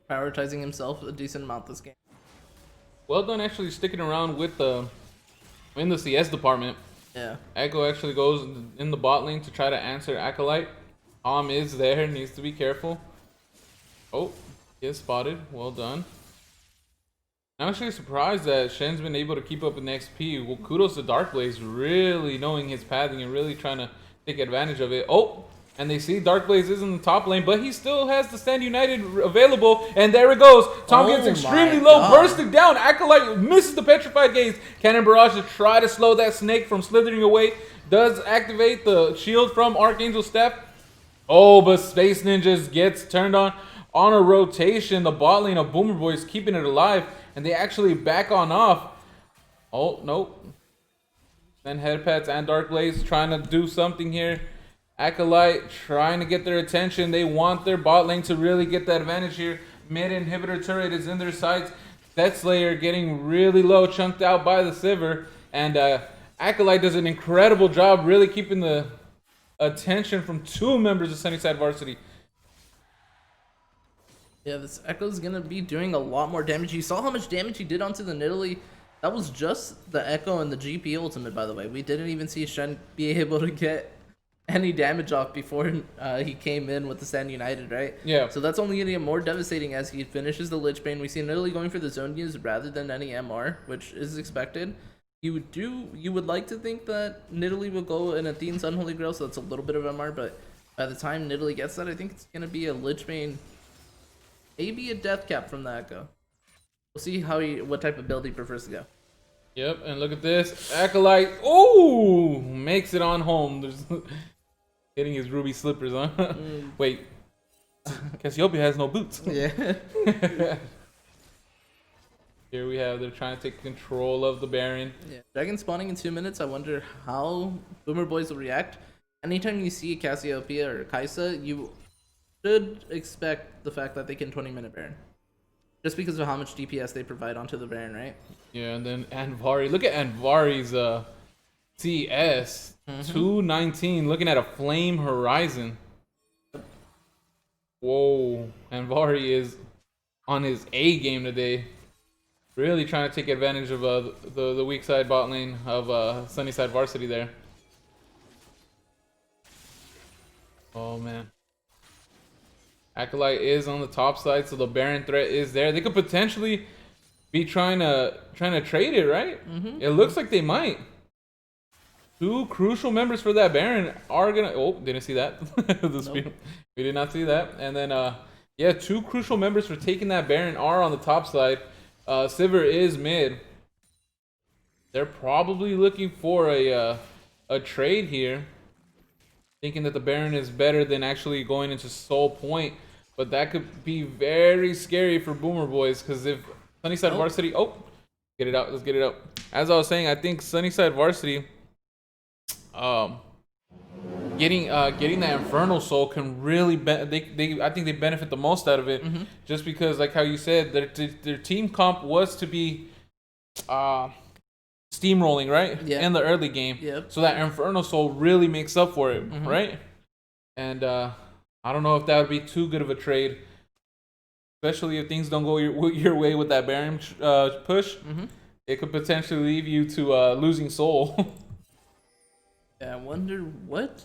prioritizing himself a decent amount this game. Well done, actually sticking around with in the CS department. Yeah. Echo actually goes in the bot lane to try to answer Acolyte. Tom is there, needs to be careful. Oh, he is spotted. Well done. I'm actually surprised that Shen's been able to keep up with the XP. Well, kudos to Darkblaze, really knowing his pathing and really trying to take advantage of it. Oh, and they see Darkblaze is in the top lane, but he still has the Stand United available. And there it goes. Tom gets extremely low, bursting down. Acolyte misses the Petrified Gaze. Cannon Barrage to try to slow that snake from slithering away. Does activate the shield from Archangel Step. Oh, but Space Ninjas gets turned on a rotation. The bot lane of Boomer Boys keeping it alive, and they actually back on off. Oh, nope. Then Headpats and Darkblaze trying to do something here. Acolyte trying to get their attention. They want their bot lane to really get the advantage here. Mid inhibitor turret is in their sights. Death Slayer getting really low, chunked out by the Sivir. And Acolyte does an incredible job really keeping the attention from two members of Sunnyside Varsity. Yeah, this Echo's gonna be doing a lot more damage. You saw how much damage he did onto the Nidalee. That was just the Echo and the GP ultimate, by the way. We didn't even see Shen be able to get any damage off before he came in with the Stand United, right? Yeah. So that's only gonna get more devastating as he finishes the Lich Bane. We see Nidalee going for the zone use rather than any MR, which is expected. You would like to think that Nidalee will go in Athene's Unholy Grail, so that's a little bit of MR, but by the time Nidalee gets that, I think it's gonna be a Lich Bane, maybe a Death Cap from the Echo. We'll see what type of build he prefers to go. Yep, and look at this. Acolyte, ooh, makes it on home. There's hitting his ruby slippers, huh? Wait, Cassiopeia has no boots. Yeah. Here we have, they're trying to take control of the Baron. Yeah. Dragon spawning in 2 minutes. I wonder how Boomer Boys will react. Anytime you see Cassiopeia or Kaisa, you should expect the fact that they can 20-minute Baron. Just because of how much DPS they provide onto the Baron, right? Yeah, and then Anvari. Look at Anvari's CS. 219, looking at a Flame Horizon. Whoa, Anvari is on his A game today. Really trying to take advantage of the weak side bot lane of Sunnyside Varsity there. Oh man. Acolyte is on the top side, so the Baron threat is there. They could potentially be trying to trade it, right? It looks like they might. Two crucial members for that Baron are gonna. Oh, didn't see that. We did not see that. And then Yeah, two crucial members for taking that Baron are on the top side. Sivir is mid. They're probably looking for a trade here, thinking that the Baron is better than actually going into Soul Point. But that could be very scary for Boomer Boys, because if Sunnyside Varsity, get it out, let's get it out. As I was saying, I think Sunnyside Varsity, getting that Infernal Soul can really I think they benefit the most out of it, just because, like how you said, their team comp was to be steamrolling, right? Yeah. In the early game. Yep. So that Infernal Soul really makes up for it, right? And I don't know if that would be too good of a trade, especially if things don't go your way with that Baron push. It could potentially leave you to losing soul. Yeah, I wonder what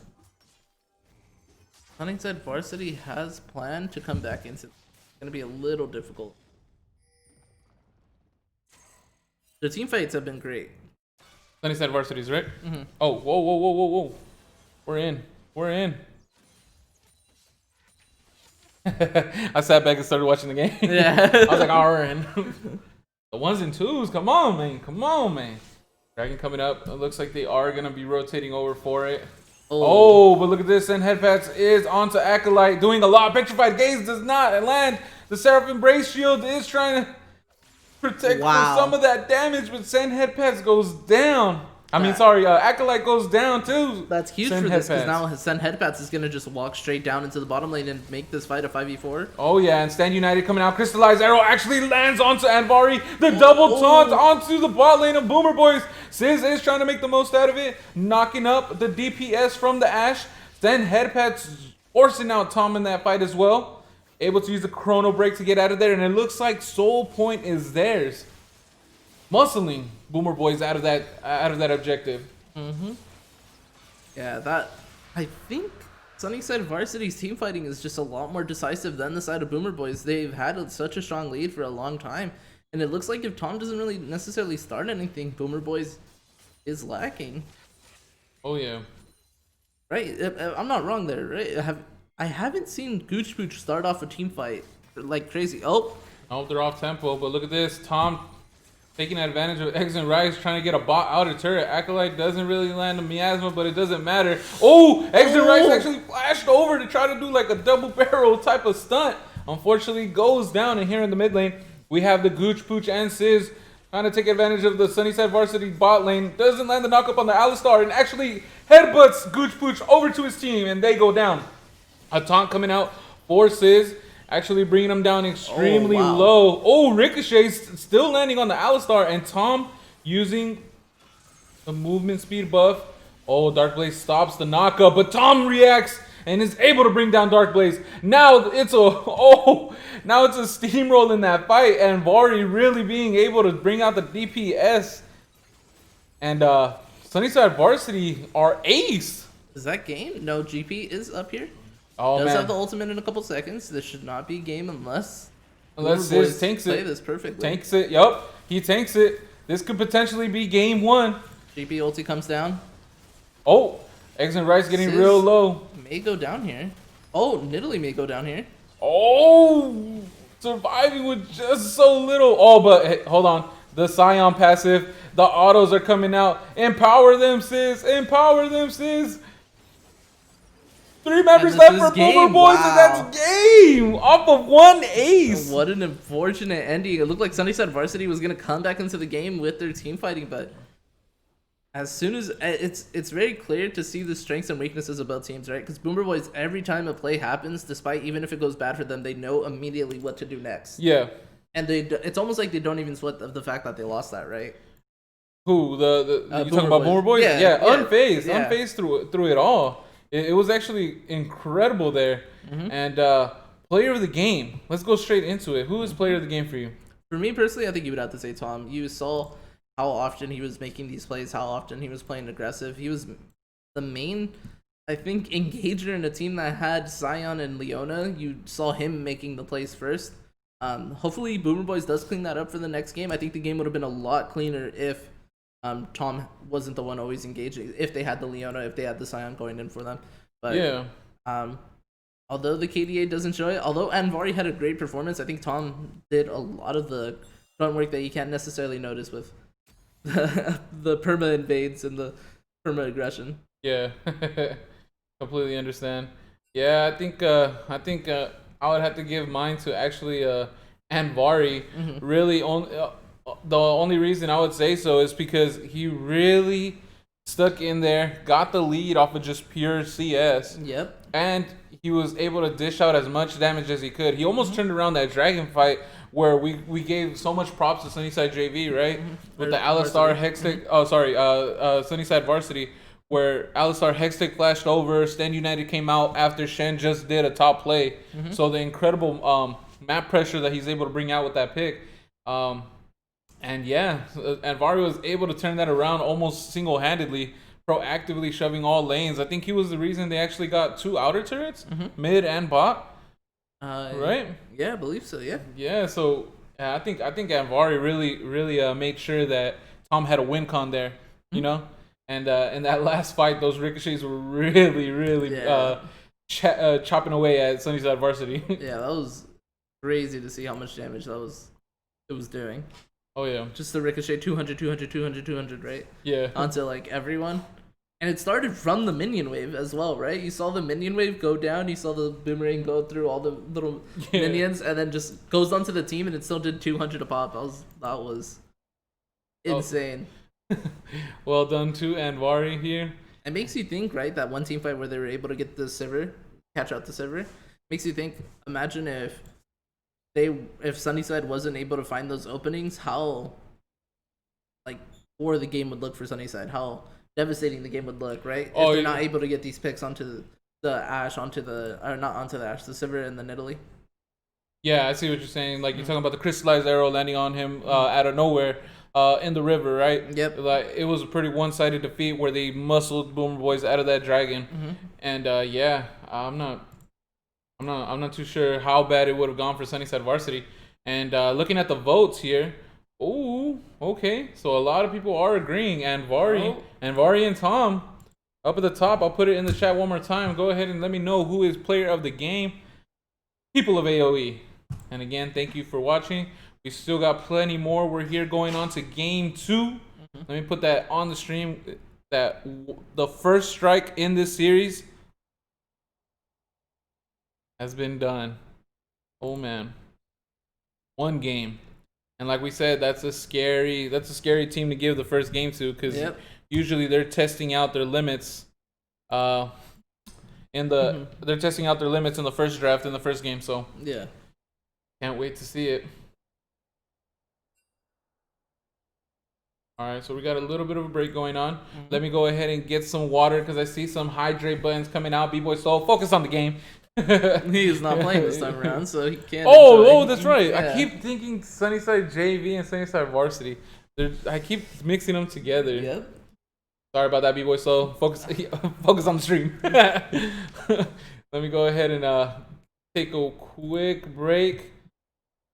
Sunnyside Varsity has planned to come back into. It's gonna be a little difficult. The team fights have been great. Sunnyside Varsities, right? Oh, whoa. We're in. I sat back and started watching the game. Yeah. I was like, oh, we're in. The ones and twos, come on, man. Dragon coming up. It looks like they are going to be rotating over for it. Oh, but look at this. And Headpats is onto Acolyte, doing a lot. Petrified Gaze does not land. The Seraph Embrace Shield is trying to protect for some of that damage, but Send Headpats goes down. Acolyte goes down too. That's huge for this, because now Send Headpats is going to just walk straight down into the bottom lane and make this fight a 5v4. Oh yeah, and Stand United coming out. Crystallized Arrow actually lands onto Anvari. The double taunt onto the bot lane of Boomer Boys. Sizz is trying to make the most out of it, knocking up the DPS from the Ashe. Send Headpats forcing out Tom in that fight as well. Able to use the Chrono Break to get out of there, and it looks like Soul Point is theirs. Muscling Boomer Boys out of that objective. Yeah, I think Sunnyside Varsity's team fighting is just a lot more decisive than the side of Boomer Boys. They've had such a strong lead for a long time, and it looks like if Tom doesn't really necessarily start anything, Boomer Boys is lacking. Oh yeah, right. I'm not wrong there, right? I haven't seen Gooch Pooch start off a team fight like crazy. Oh, they're off tempo, but look at this. Tom taking advantage of Eggs and Rice, trying to get a bot out of turret. Acolyte doesn't really land a miasma, but it doesn't matter. Oh, Eggs and Rice actually flashed over to try to do like a double barrel type of stunt. Unfortunately, goes down. And here in the mid lane, we have the Gooch Pooch and Sizz trying to take advantage of the Sunnyside Varsity bot lane. Doesn't land the knockup on the Alistar, and actually headbutts Gooch Pooch over to his team, and they go down. A taunt coming out for Sizz, actually bringing him down extremely low. Oh, Ricochet's still landing on the Alistar, and Tom using the movement speed buff. Oh, Dark Blaze stops the knockup, but Tom reacts and is able to bring down Dark Blaze. Now it's a steamroll in that fight, and Vari really being able to bring out the DPS. And Sunnyside Varsity are ace. Is that game? No, GP is up here. Oh, does man. have the ultimate in a couple seconds. This should not be game unless Sizz tanks it. Play this perfectly. Tanks it. Yup, he tanks it. This could potentially be game one. GP ulti comes down. Oh, Eggs and Rice getting real low. May go down here. Oh, Nidalee may go down here. Oh, surviving with just so little. Oh, but hey, hold on. The Scion passive. The autos are coming out. Empower them, Sizz. Empower them, Sizz. 3 members left for Boomer Boys, and that's game off of one ace. What an unfortunate ending. It looked like Sunnyside Varsity was going to come back into the game with their team fighting, but as soon as it's very clear to see the strengths and weaknesses of both teams, right? Because Boomer Boys, every time a play happens, despite even if it goes bad for them, they know immediately what to do next. Yeah. And it's almost like they don't even sweat the fact that they lost that, right? Who? You talking about Boomer Boys? Yeah, unfazed. Unfazed through it all. It was actually incredible there. And player of the game. Let's go straight into it. Who is player of the game for you? For me personally, I think you would have to say Tom. You saw how often he was making these plays, how often he was playing aggressive. He was the main, I think, engager in a team that had Scion and Leona. You saw him making the plays first. Hopefully Boomer Boys does clean that up for the next game. I think the game would have been a lot cleaner if Tom wasn't the one always engaging. If they had the Leona, if they had the Scion going in for them. But yeah. although the KDA doesn't show it, although Anvari had a great performance, I think Tom did a lot of the front work that you can't necessarily notice with the perma invades and the perma aggression. Yeah, completely understand. Yeah, I think I would have to give mine to actually Anvari. Hmm. Really, the only reason I would say so is because he really stuck in there, got the lead off of just pure CS, Yep. and he was able to dish out as much damage as he could. He almost Hmm. turned around that dragon fight where we gave so much props to Sunnyside JV, right? Hmm. With the Varsity. Alistar Hmm. Hextech. Oh, sorry, Sunnyside Varsity, where Alistar Hextech flashed over. Stand United came out after Shen just did a top play. Hmm. So the incredible map pressure that he's able to bring out with that pick. Um, and yeah, and Vari was able to turn that around almost single handedly, proactively shoving all lanes. I think he was the reason they actually got two outer turrets, Hmm. mid and bot, Uh, right? yeah, I believe so. Yeah. Yeah, so yeah, I think Anvari really made sure that Tom had a win con there, you Mhm. know, and in that last fight, those ricochets were really Yeah. chopping away at Sunnyside Varsity. Yeah, that was crazy to see how much damage it was doing. Oh yeah, Just the ricochet 200, 200, 200, 200, right? yeah, Onto like everyone. And it started from the minion wave as well, right? You saw the minion wave go down, you saw the boomerang go through all the little yeah. minions, and then just goes onto the team and it still did 200 a pop. That was Oh, insane. well done to Anvari here. It makes you think, right? That one team fight where they were able to get the Sivir, catch out the Sivir, makes you think. Imagine if Sunnyside wasn't able to find those openings, how like poor the game would look for Sunnyside, how devastating the game would look, right? If Oh, they're not able to get these picks onto the Ash, onto the or not onto the Ash, the Sivir and the Nidalee. yeah, I see what you're saying. Like you're Mm-hmm. talking about the crystallized arrow landing on him out of nowhere in the river, right? Yep. Like it was a pretty one-sided defeat where they muscled Boomer Boys out of that dragon, Mm-hmm. and yeah, I'm not too sure how bad it would have gone for Sunnyside Varsity. And looking at the votes here, ooh, okay, so a lot of people are agreeing, Oh. And Vari and Tom up at the top. I'll put it in the chat one more time. Go ahead and let me know who is player of the game. People of AOE. And again, thank you for watching. We still got plenty more. We're here going on to game 2. Let me put that on the stream. The first strike in this series has been done. Oh man, one game, and like we said, that's a scary team to give the first game to because Yep. usually they're testing out their limits. Uh, Mm-hmm. they're testing out their limits in the first draft in the first game. So Yeah. can't wait to see it. All right, so we got a little bit of a break going on. Mm-hmm. Let me go ahead and get some water because I see some hydrate buttons coming out. B-Boy Soul, focus on the game. He is not playing this time around, so he can't. Oh, Enjoy. that's right. I Yeah. keep thinking Sunnyside JV and Sunnyside Varsity. I keep mixing them together. Yep. Sorry about that, B-Boy Soul. Focus, focus on the stream. Let me go ahead and take a quick break.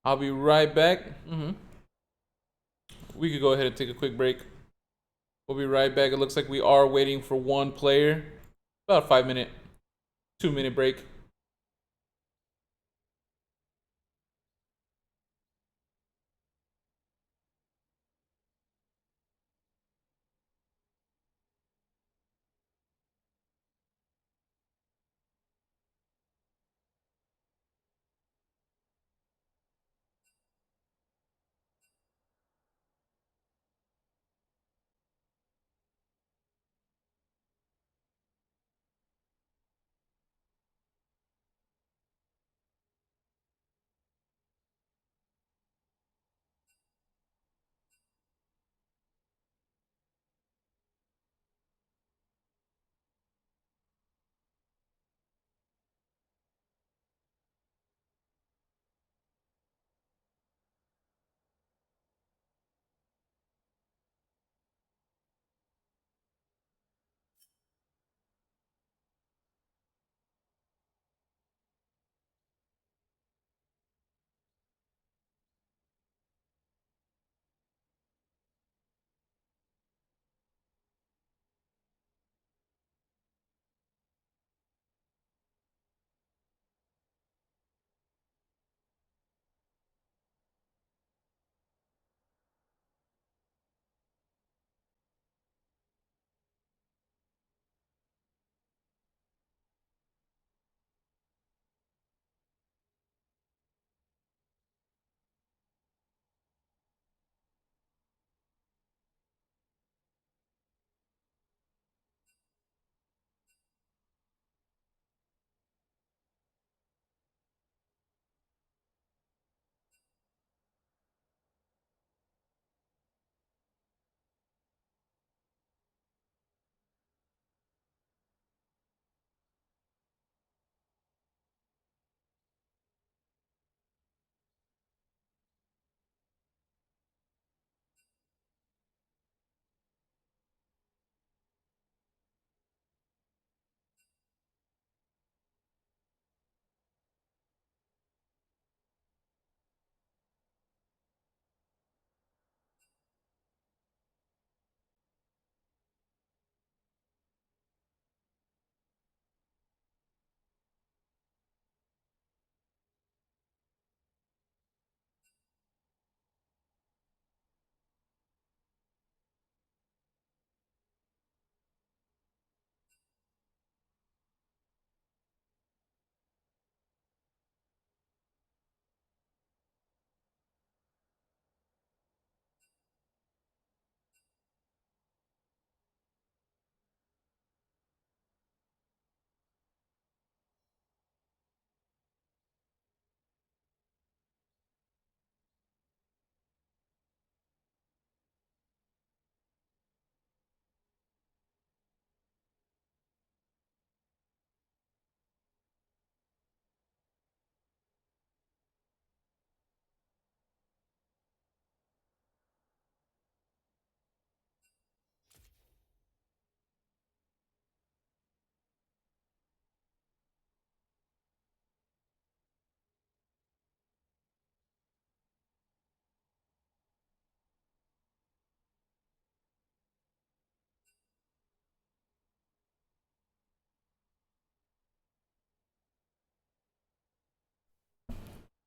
I'll be right back. Mm-hmm. We could go ahead and take a quick break. We'll be right back. It looks like we are waiting for one player. About a 5 minute, 2 minute break.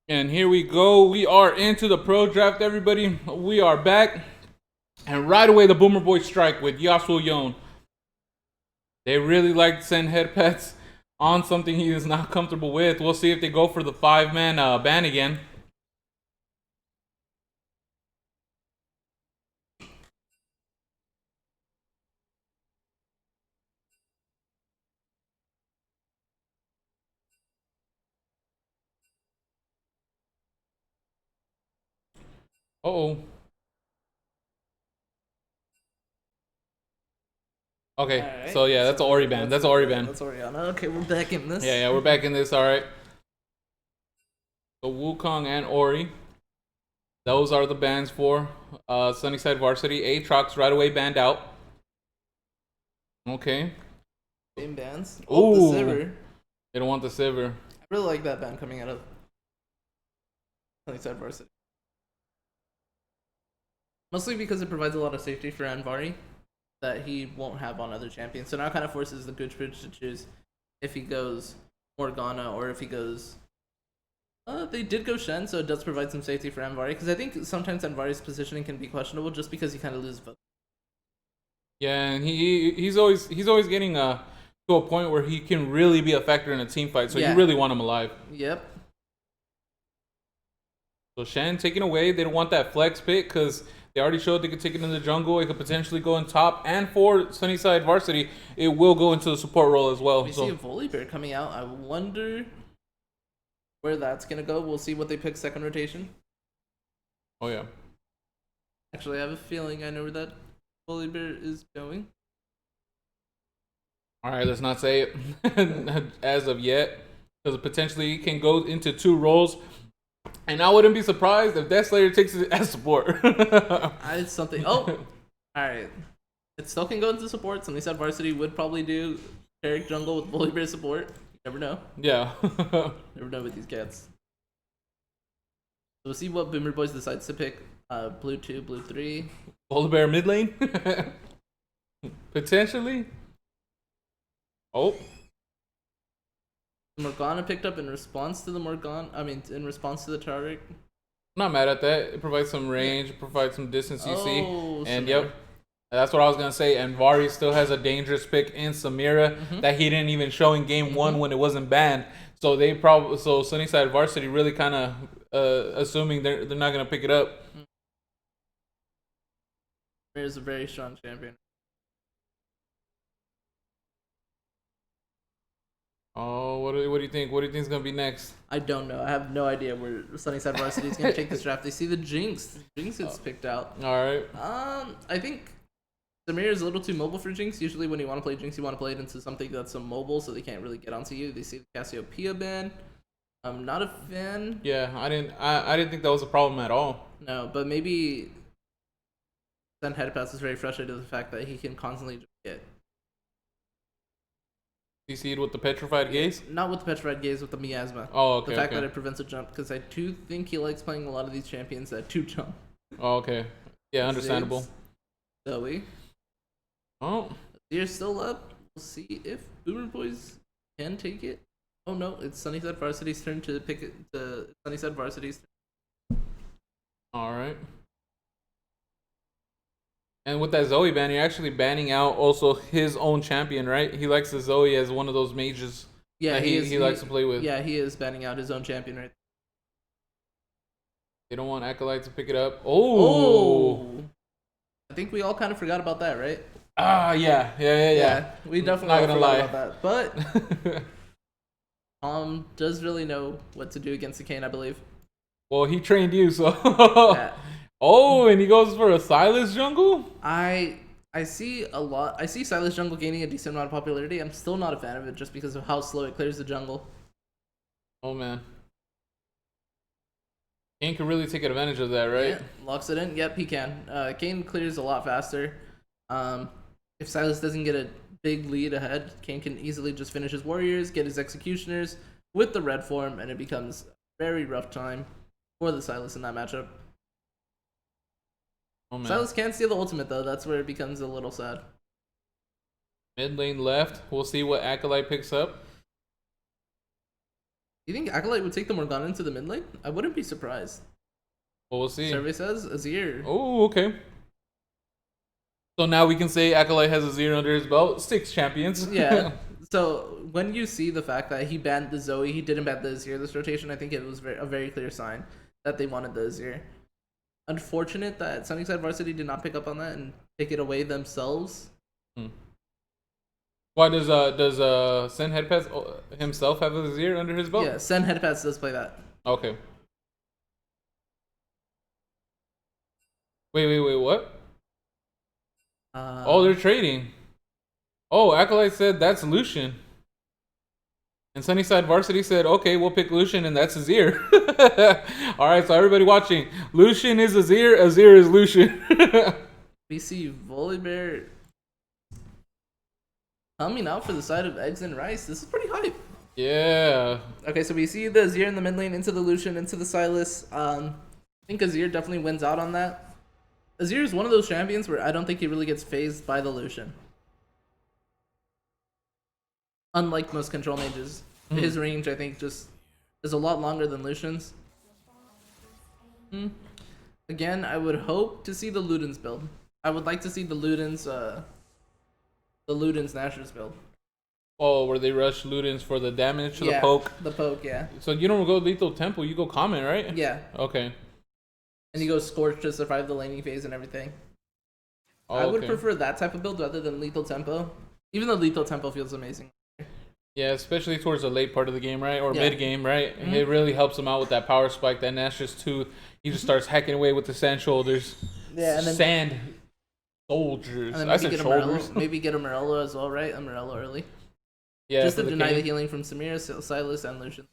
And here we go. We are into the pro draft, everybody. We are back. And right away, the Boomer Boys strike with Yasuo Yon. They really like to send head pets on something he is not comfortable with. We'll see if they go for the 5-man ban again. Uh-oh. Okay, Right, so yeah, that's an Ori ban. That's an Ori ban. That's Oriana. Okay, we're back in this. Yeah, we're back in this. All right. So Wukong and Ori. Those are the bans for Sunnyside Varsity. Aatrox right away banned out. Okay. Same bans. Oh, the Sivir. They don't want the Sivir. I really like that ban coming out of Sunnyside Varsity. Mostly because it provides a lot of safety for Anvari that he won't have on other champions. So now it kind of forces the good bridge to choose if he goes Morgana or if he goes. They did go Shen, so it does provide some safety for Anvari. Because I think sometimes Anvari's positioning can be questionable just because he kind of loses votes. Yeah, and he's always getting to a point where he can really be a factor in a team fight. So you really want him alive. Yep. So Shen taken away. They don't want that flex pick because they already showed they could take it in the jungle. It could potentially go in top. And for Sunnyside Varsity, it will go into the support role as well. We see a Volibear coming out. I wonder where that's going to go. We'll see what they pick second rotation. Oh, yeah. Actually, I have a feeling I know where that Volibear is going. All right, let's not say it as of yet because potentially it can go into 2 roles. And I wouldn't be surprised if Death Slayer takes it as support. It's something. Oh, alright. It still can go into support. Somebody said Varsity would probably do Carrick Jungle with Volibear support. You never know. Yeah. Never know with these cats. So we'll see what Boomer Boys decides to pick. Blue 2, Blue 3. Volibear mid lane? Potentially. Oh. Morgana picked up in response to the in response to the Taric. Not mad at that. It provides some range, it provides some distance Oh, CC. And Samira. yep, that's what I was going to say. And Vari still has a dangerous pick in Samira that he didn't even show in game 1 when it wasn't banned. So so Sunnyside Varsity really kind of assuming they're not going to pick it up. Samira's a very strong champion. Oh, what do you think? What do you think is going to be next? I don't know. I have no idea where Sunnyside Varsity is going to take this draft. They see the Jinx. Jinx is picked out. All right. I think Samir is a little too mobile for Jinx. Usually when you want to play Jinx, you want to play it into something that's mobile so they can't really get onto you. They see the Cassiopeia ban. I'm not a fan. Yeah, I didn't think that was a problem at all. No, but maybe Sen Headpass is very frustrated with the fact that he can constantly just get CC'd with the Petrified Gaze? Not with the Petrified Gaze, with the Miasma. Oh, okay. The fact that it prevents a jump, because I do think he likes playing a lot of these champions that do jump. Oh, okay. Yeah, understandable. Zoe. Oh. You're still up. We'll see if Boomer Boys can take it. Oh no, it's Sunnyside Varsity's turn to pick it. Sunnyside Varsity's turn. All right. And with that Zoe ban, you're actually banning out also his own champion, right? He likes the Zoe as one of those mages that he likes to play with. Yeah, he is banning out his own champion, right? They don't want Acolyte to pick it up. Oh! I think we all kind of forgot about that, right? Yeah. We definitely forgot about that. But Tom does really know what to do against the Kane, I believe. Well, he trained you, so... Yeah. Oh, and he goes for a Silas jungle? I see a lot. I see Silas jungle gaining a decent amount of popularity. I'm still not a fan of it just because of how slow it clears the jungle. Oh, man. Kane can really take advantage of that, right? Yeah, locks it in. Yep, he can. Kane clears a lot faster. If Silas doesn't get a big lead ahead, Kane can easily just finish his warriors, get his executioners with the red form, and it becomes a very rough time for the Silas in that matchup. Oh, Silas can steal the ultimate, though. That's where it becomes a little sad. Mid lane left. We'll see what Acolyte picks up. You think Acolyte would take the Morgana into the mid lane? I wouldn't be surprised. Well, we'll see. Survey says Azir. Oh, okay. So now we can say Acolyte has Azir under his belt. 6 champions. Yeah. So when you see the fact that he banned the Zoe, he didn't ban the Azir this rotation, I think it was a very clear sign that they wanted the Azir. Unfortunate that Sunnyside Varsity did not pick up on that and take it away themselves. Why does Sen Headpass himself have Azir under his belt? Yeah, Sen Headpass does play that. Okay. Wait, what? Oh, they're trading. Oh, Acolyte said that's Lucian. And Sunnyside Varsity said, okay, we'll pick Lucian, and that's Azir. Alright, so everybody watching. Lucian is Azir, Azir is Lucian. We see Volibear coming out for the side of Eggs and Rice. This is pretty hype. Yeah. Okay, so we see the Azir in the mid lane, into the Lucian, into the Sylas. I think Azir definitely wins out on that. Azir is one of those champions where I don't think he really gets phased by the Lucian. Unlike most control mages, his range I think just is a lot longer than Lucian's. Again, I would hope to see the Ludens build. I would like to see the Ludens Nashers build. Oh, where they rush Ludens for the damage to Yeah, the poke. The poke, yeah. So you don't go Lethal Temple, you go Common, right? Yeah. Okay. And you go Scorch to survive the laning phase and everything. Oh, I would okay. prefer that type of build rather than Lethal Tempo. Even though Lethal Tempo feels amazing. Yeah, especially towards the late part of the game, right? Or Yeah. mid game, right? It really helps him out with that power spike. That Nash's 2, he just starts hacking away with the sand shoulders. Yeah, and then Sand soldiers. and then I maybe said get a shoulders. Morello, maybe get a Morello as well, right? A Morello early. Yeah, Just for to the deny the king. healing from Samira, Sylas, and Lucian.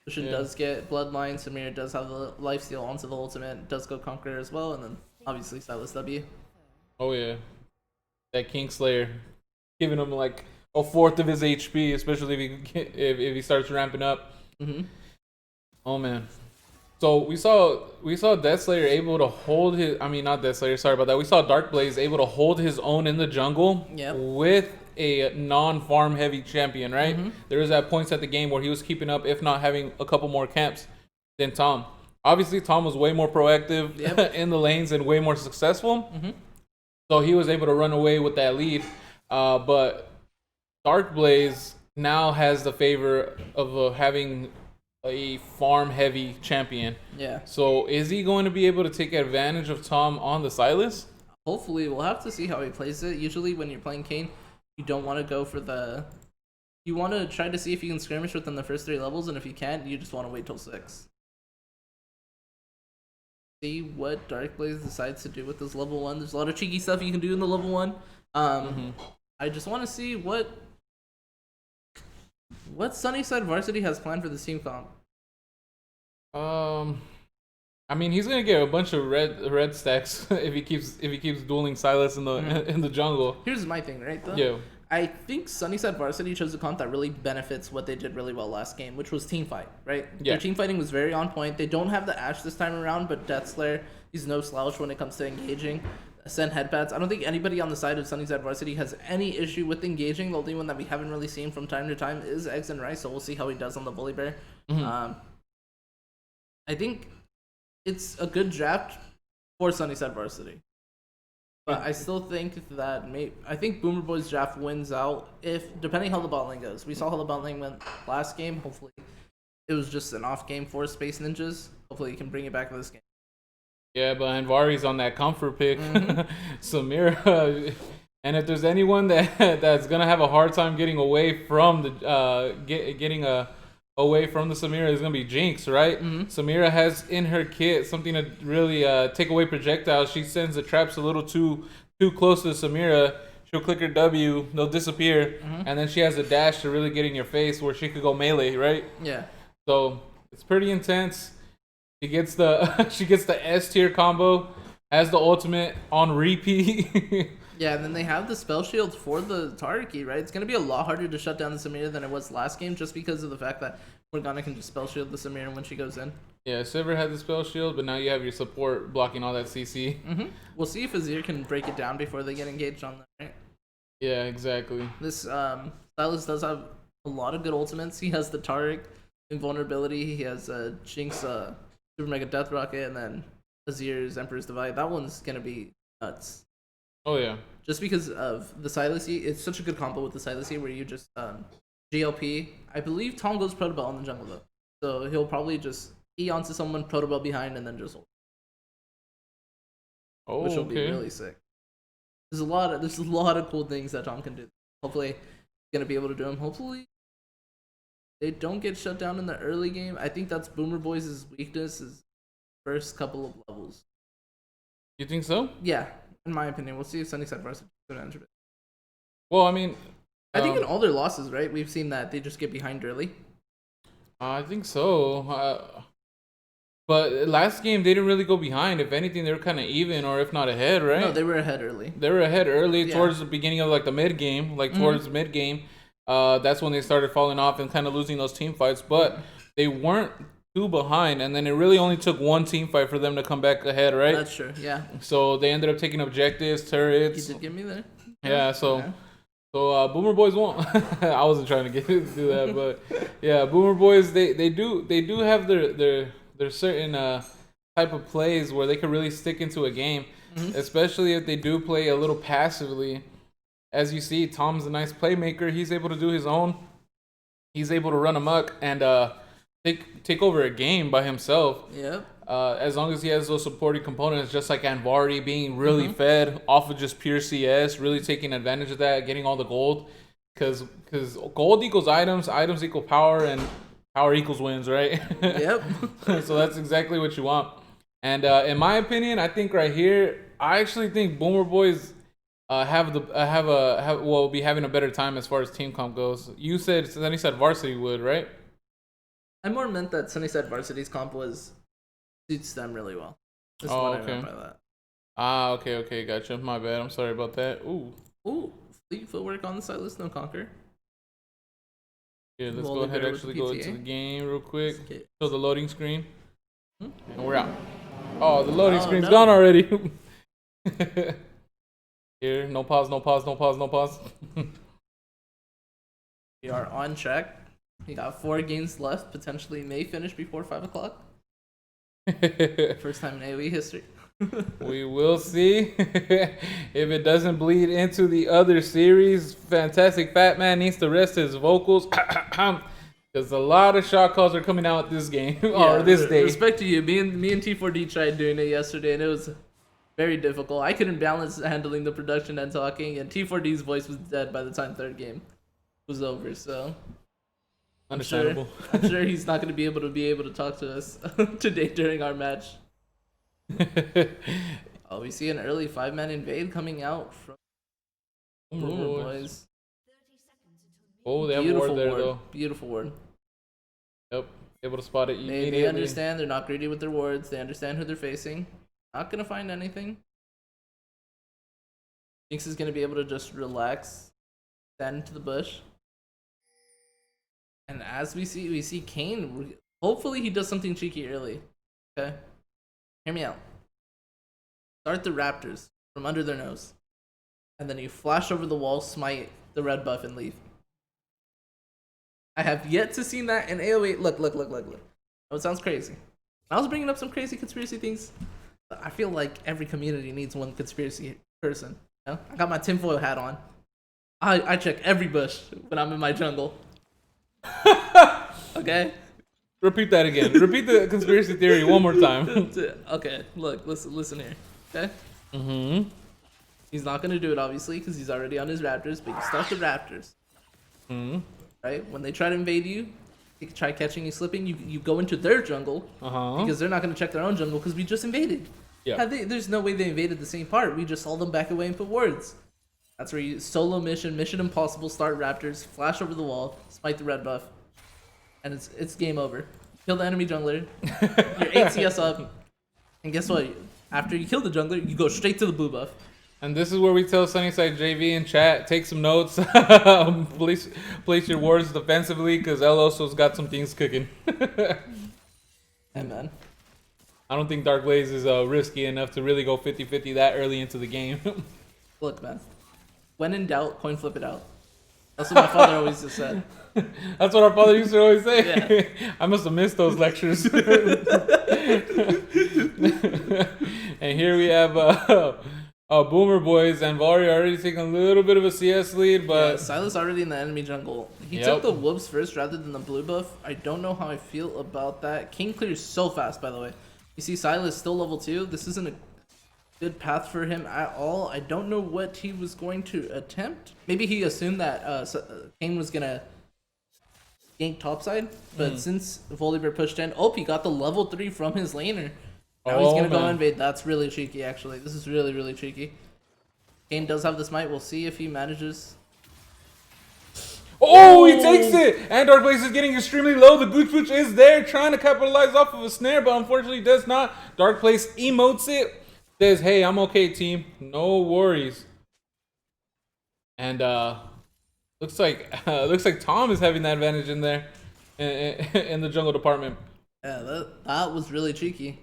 Lucian Yeah. does get Bloodline, Samira does have the lifesteal onto the ultimate, does go Conqueror as well, and then obviously Sylas W. Oh yeah, that Kingslayer, giving him like a fourth of his HP, especially if he starts ramping up. Oh man. So we saw Deathslayer able to hold his. I mean, not Deathslayer. Sorry about that. We saw Darkblaze able to hold his own in the jungle with a non-farm heavy champion. Right. There was at points at the game where he was keeping up, if not having a couple more camps than Tom. Obviously, Tom was way more proactive in the lanes and way more successful. So he was able to run away with that lead. But Darkblaze now has the favor of having a farm heavy champion. Yeah. So is he going to be able to take advantage of Tom on the Sylas? Hopefully, we'll have to see how he plays it. Usually, when you're playing Kayn, you don't want to go for the. You want to try to see if you can skirmish within the first 3 levels, and if you can't, you just want to wait till 6. See what Darkblaze decides to do with this level 1. There's a lot of cheeky stuff you can do in the level 1. I just want to see what Sunnyside Varsity has planned for this team comp. I mean, he's gonna get a bunch of red stacks if he keeps dueling Sylas in the jungle. Here's my thing, right? Though. Yeah. I think Sunnyside Varsity chose a comp that really benefits what they did really well last game, which was teamfight, right? Yeah. Their team fighting was very on point. They don't have the Ashe this time around, but Deathslayer, he's no slouch when it comes to engaging. Send headpads. I don't think anybody on the side of Sunnyside Varsity has any issue with engaging. The only one that we haven't really seen from time to time is Eggs and Rice, so we'll see how he does on the Bully Bear. I think it's a good draft for Sunnyside Varsity. But I still think that I think Boomer Boy's draft wins out if depending how the bot lane goes. We saw how the bot lane went last game. Hopefully it was just an off game for Space Ninjas. Hopefully you can bring it back to this game. Yeah, but Anvari's on that comfort pick. Samira, and if there's anyone that's gonna have a hard time getting away from the away from the Samira, is gonna be Jinx, right? Samira has in her kit something to really take away projectiles. She sends the traps a little too close to Samira. She'll click her W, they'll disappear, and then she has a dash to really get in your face where she could go melee, right? Yeah. So it's pretty intense. She gets the S tier combo, has the ultimate on repeat. Yeah, and then they have the spell shield for the Tariki, right? It's going to be a lot harder to shut down the Samira than it was last game just because of the fact that Morgana can just spell shield the Samira when she goes in. Yeah, Sivir had the spell shield, but now you have your support blocking all that CC. We'll see if Azir can break it down before they get engaged on that, right? Yeah, exactly. This Sylas does have a lot of good ultimates. He has the Taric, invulnerability. He has Jinx, Super Mega Death Rocket, and then Azir's Emperor's Divide. That one's gonna be nuts. Oh yeah. Just because of the Silencey, it's such a good combo with the Silencey where you just GLP. I believe Tom goes Protobell in the jungle though, so he'll probably just E onto someone, Protobell behind, and then just hold. Oh, Which will okay. be really sick. There's a lot of cool things that Tom can do. Hopefully, he's gonna be able to do them. Hopefully, they don't get shut down in the early game. I think that's Boomer Boys' weakness is first couple of levels. You think so? Yeah, in my opinion. We'll see if Sunnyside Varsity can enter it. Well, I mean, I think in all their losses, right, we've seen that they just get behind early. I think so. But last game they didn't really go behind. If anything, they were kind of even, or if not ahead, right? No, they were ahead early. They were ahead early towards the beginning of like the mid game, towards mid game. That's when they started falling off and kind of losing those team fights. But they weren't too behind, and then it really only took one team fight for them to come back ahead, right? That's true. Yeah. So they ended up taking objectives, turrets. He did get me there. Yeah. So Boomer Boys won't. I wasn't trying to do that, but yeah, Boomer Boys they do have their certain type of plays where they can really stick into a game, especially if they do play a little passively. As you see, Tom's a nice playmaker. He's able to do his own. He's able to run amok and take over a game by himself. Yep. As long as he has those supporting components, just like Anvardi being really fed off of just pure CS, really taking advantage of that, getting all the gold. Because gold equals items equal power, and power equals wins, right? Yep. So that's exactly what you want. And in my opinion, I think right here, I actually think Boomer Boys will be having a better time as far as team comp goes. You said Sunnyside Varsity would, right? I more meant that Sunnyside Varsity's comp suits them really well. That's what I meant by that. Okay, gotcha. My bad. I'm sorry about that. Ooh, fleet footwork on the side. Let's no conquer. Yeah, let's go ahead and actually go into the game real quick. Show the loading screen. And we're out. Oh, the loading screen's gone already. Here, no pause. We are on track. We got 4 games left. Potentially may finish before 5 o'clock. First time in AOE history. We will see if it doesn't bleed into the other series. Fantastic Fat Man needs to rest his vocals because a lot of shot calls are coming out this game or this day. Respect to you. Me and T4D tried doing it yesterday, and it was very difficult. I couldn't balance handling the production and talking, and T4D's voice was dead by the time third game was over. So understandable. I'm sure he's not going to be able to talk to us today during our match. Oh, we see an early 5-man invade coming out from Boomer Boys. Oh, they have a ward there though. Beautiful ward. Yep, able to spot it immediately. They understand. They're not greedy with their wards. They understand who they're facing. Not gonna find anything. Jinx is gonna be able to just relax, stand into the bush. And as we see Kane. Hopefully he does something cheeky early. Okay, hear me out. Start the Raptors from under their nose, and then you flash over the wall, smite the red buff, and leave. I have yet to see that in AOE. Look. Oh, it sounds crazy. I was bringing up some crazy conspiracy things. But I feel like every community needs one conspiracy person. You know? I got my tinfoil hat on. I check every bush when I'm in my jungle. Okay? Repeat that again. Repeat the conspiracy theory one more time. Okay, look, listen here. Okay? Mm-hmm. He's not going to do it, obviously, because he's already on his Raptors, but you start the Raptors. Mm-hmm. Right? When they try to invade you, they try catching you slipping, you go into their jungle, because they're not going to check their own jungle, because we just invaded. Yeah. There's no way they invaded the same part. We just saw them back away and put wards. That's where you solo mission impossible, start Raptors, flash over the wall, smite the red buff, and it's game over. Kill the enemy jungler, your ATS up, and guess what? After you kill the jungler, you go straight to the blue buff. And this is where we tell SunnysideJV in chat, take some notes, place your wards defensively, because El Oso's got some things cooking. Hey, man. I don't think Dark Blaze is risky enough to really go 50-50 that early into the game. Look, man. When in doubt, coin flip it out. That's what my father always just said. That's what our father used to always say. Yeah. I must have missed those lectures. And here we have Boomer Boys and Vari already taking a little bit of a CS lead, but Yeah, Silas already in the enemy jungle. He took the whoops first rather than the blue buff. I don't know how I feel about that. King clears so fast, by the way. You see Silas still level 2. This isn't a good path for him at all. I don't know what he was going to attempt. Maybe he assumed that King was going to gank topside, but since Volibear pushed in, he got the level 3 from his laner. Now he's gonna go invade. That's really cheeky, actually. This is really, really cheeky. Kane does have the smite. We'll see if he manages. Oh, he takes it! And Dark Blaze is getting extremely low. The Gooch Booch is there trying to capitalize off of a snare, but unfortunately does not. Dark Blaze emotes it. Says, hey, I'm okay, team. No worries. And looks like Tom is having the advantage in there in the jungle department. Yeah, that was really cheeky.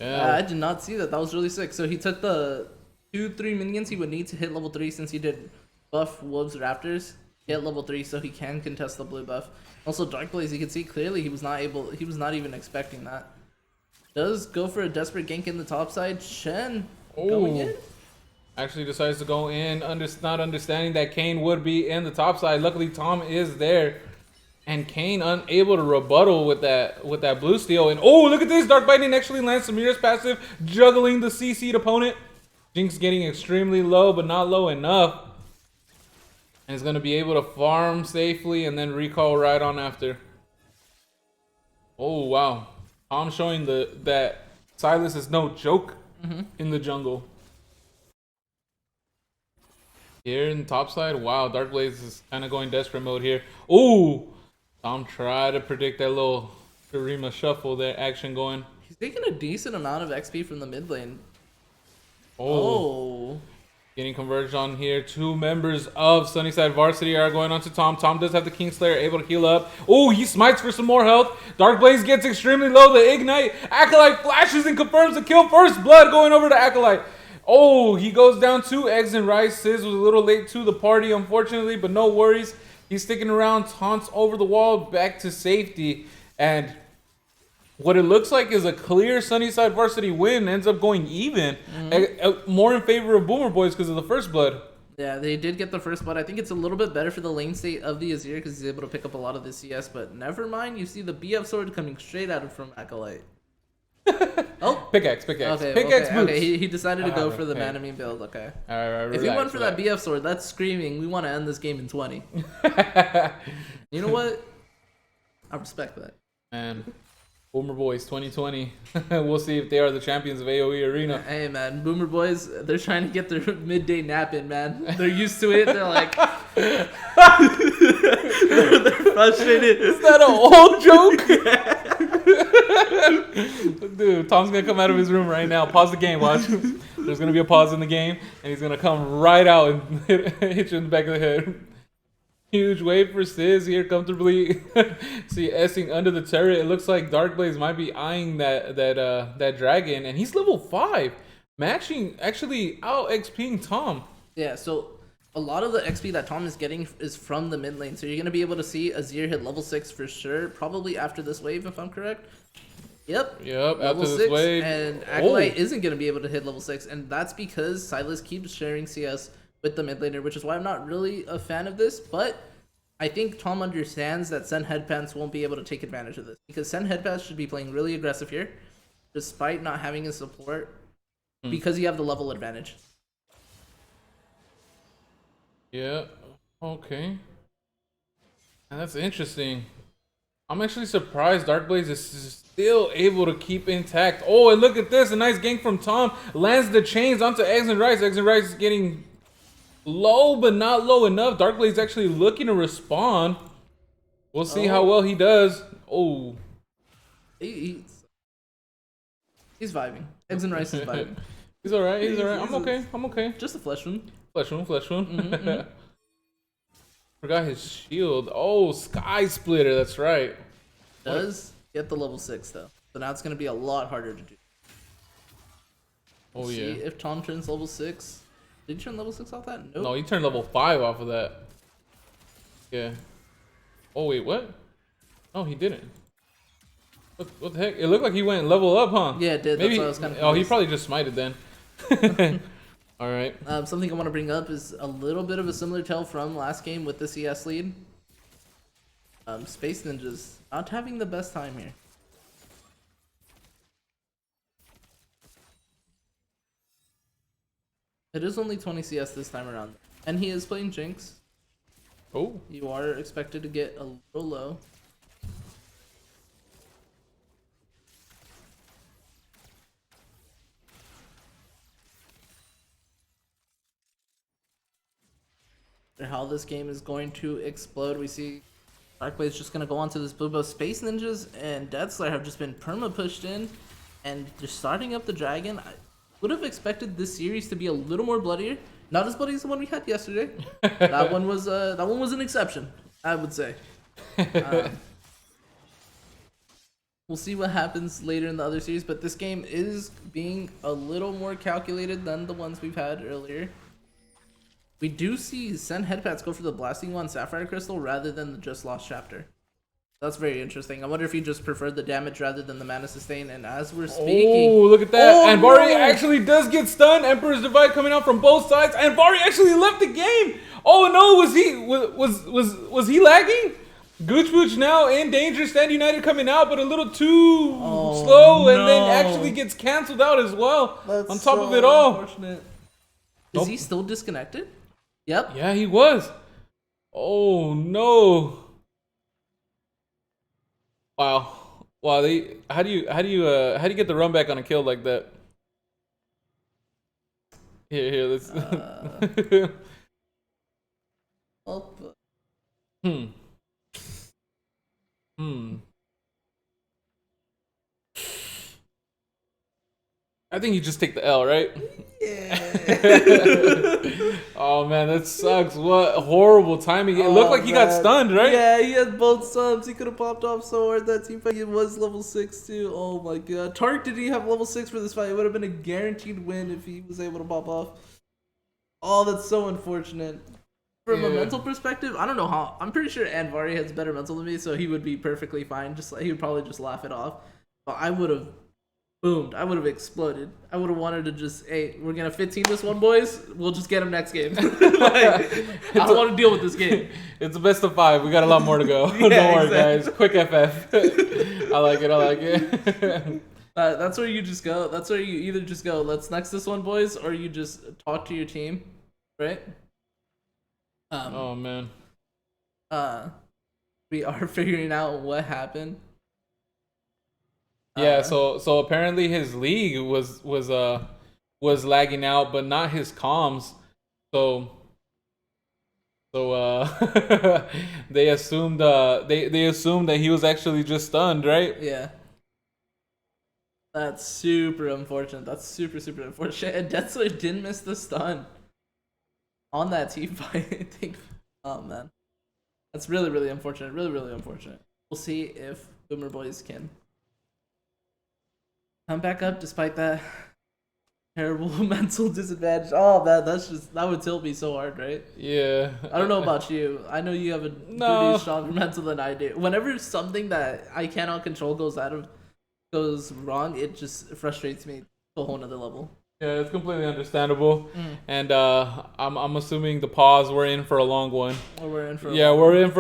Yeah. I did not see that. That was really sick. So he took the 2-3 minions he would need to hit level 3 since he did buff Wolves Raptors. Get level 3 so he can contest the blue buff. Also Dark Blaze, you can see clearly he was not even expecting that. Does go for a desperate gank in the top side. Shen going in. Actually decides to go in, not understanding that Kane would be in the top side. Luckily Tom is there. And Kane unable to rebuttal with that blue steel. And oh, look at this! Dark Binding actually lands Samira's passive, juggling the CC'd opponent. Jinx getting extremely low, but not low enough. And is going to be able to farm safely and then recall right on after. Oh, wow. Tom showing that Silas is no joke in the jungle. Here in the top side, wow, Dark Blaze is kind of going desperate mode here. Oh! Tom tried to predict that little Karima shuffle there, action going. He's taking a decent amount of XP from the mid lane. Oh. Getting converged on here. 2 members of Sunnyside Varsity are going on to Tom. Tom does have the Kingslayer, able to heal up. Oh, he smites for some more health. Dark Blaze gets extremely low. The Ignite. Acolyte flashes and confirms the kill. First blood going over to Acolyte. Oh, he goes down 2 eggs and rice. Sizz was a little late to the party, unfortunately, but no worries. He's sticking around, taunts over the wall, back to safety. And what it looks like is a clear Sunnyside Varsity win. Ends up going even. More in favor of Boomer Boys because of the first blood. Yeah, they did get the first blood. I think it's a little bit better for the lane state of the Azir because he's able to pick up a lot of the CS. But never mind, you see the BF sword coming straight out from Acolyte. Oh, pickaxe. Okay, Pickaxe boots. Okay, he decided to go for the Manamine build. Okay. All right, if he went for that BF sword, that's screaming. We want to end this game in 20. You know what? I respect that. Man, Boomer Boys 2020. We'll see if they are the champions of AOE Arena. Hey man, Boomer Boys, they're trying to get their midday nap in, man. They're used to it. They're like, they're frustrated. Is that an old joke? Dude, Tom's gonna come out of his room right now. Pause the game, watch. There's gonna be a pause in the game, and he's gonna come right out and hit you in the back of the head. Huge wave for Sizz here, comfortably. See, Essing under the turret. It looks like Dark Blaze might be eyeing that dragon, and he's level 5, matching actually out XPing Tom. Yeah, so a lot of the XP that Tom is getting is from the mid lane. So you're gonna be able to see Azir hit level 6 for sure, probably after this wave, if I'm correct. Yep, after this wave. And Acolyte isn't going to be able to hit level 6, and that's because Silas keeps sharing CS with the mid laner, which is why I'm not really a fan of this, but I think Tom understands that Sen Headpants won't be able to take advantage of this, because Sen Headpants should be playing really aggressive here, despite not having his support, because you have the level advantage. Yeah, okay. And that's interesting. I'm actually surprised Dark Blaze is still able to keep intact. Oh, and look at this. A nice gank from Tom. Lands the chains onto Eggs and Rice. Eggs and Rice is getting low, but not low enough. Dark Blaze actually looking to respond. We'll see how well he does. Oh. He's vibing. Eggs and Rice is vibing. He's alright. He's alright. I'm okay. Just a flesh wound. Flesh wound. Forgot his shield. Oh, Sky Splitter. That's right. Does get the level 6 though, so now it's gonna be a lot harder to do. Oh See yeah. if Tom turns level 6. Did he turn level 6 off that? Nope. No, he turned level 5 off of that. Yeah. Oh wait, what? No, he didn't. What the heck? It looked like he went level up, huh? Yeah, it did. Maybe. That's why I was kind of Oh, he confused. probably just smited then. All right. Something I want to bring up is a little bit of a similar tale from last game with the CS lead. Space Ninjas not having the best time here. It is only 20 CS this time around, and he is playing Jinx. Oh. You are expected to get a little low. How this game is going to explode. We see Darkblade is just going to go onto this blue buff. Space Ninjas and Deathslayer have just been perma pushed in, and they're starting up the dragon. I would have expected this series to be a little more bloodier. Not as bloody as the one we had yesterday. That one was an exception, I would say. We'll see what happens later in the other series, but this game is being a little more calculated than the ones we've had earlier. We do see Sen Headpats go for the Blasting One Sapphire Crystal rather than the Just Lost Chapter. That's very interesting. I wonder if he just preferred the damage rather than the mana sustain. And as we're speaking, Oh, look at that! Oh, And Vari no! actually does get stunned. Emperor's Divide coming out from both sides, and Vari actually left the game. Oh no, was he lagging? Gooch Booch now in danger. Stand United coming out, but a little too slow, and then no. actually gets canceled out as well. That's on top so of it all, unfortunate. Nope. Is he still disconnected? Yep. Yeah, he was. Oh no! Wow. Wow. How do you get the run back on a kill like that? Here, let's. Hmm. I think you just take the L, right? Yeah. Oh man, that sucks. What horrible timing. It looked like he got stunned, right? Yeah, he had both subs. He could have popped off so hard. That team fight, it was level 6 too. Oh my god. Tark didn't have level 6 for this fight. It would have been a guaranteed win if he was able to pop off. Oh, that's so unfortunate. From a mental perspective, I don't know how. I'm pretty sure Anvari has better mental than me, so he would be perfectly fine. Just like he would probably just laugh it off. But I would have boomed. I would have exploded. I would have wanted to just, hey, we're gonna 15 this one, boys. We'll just get him next game. Like, I don't want to deal with this game. It's the best of 5. We got a lot more to go. Yeah, Don't worry, exactly. guys. Quick FF. I like it. That's where you just go. That's where you either just go, let's next this one, boys, or you just talk to your team, right? Oh man. We are figuring out what happened. Yeah, so apparently his league was lagging out, but not his comms. So they assumed they assumed that he was actually just stunned, right? Yeah. That's super unfortunate. That's super unfortunate. And Deathslayer didn't miss the stun on that team fight. I think. Oh man, that's really unfortunate. Really unfortunate. We'll see if Boomer Boys can come back up despite that terrible mental disadvantage. Oh man, that would tilt me so hard, right? Yeah. I don't know about you. I know you have a pretty stronger mental than I do. Whenever something that I cannot control goes wrong, it just frustrates me to a whole nother level. Yeah, it's completely understandable. And I'm assuming the pause we're in for a long one. We're in for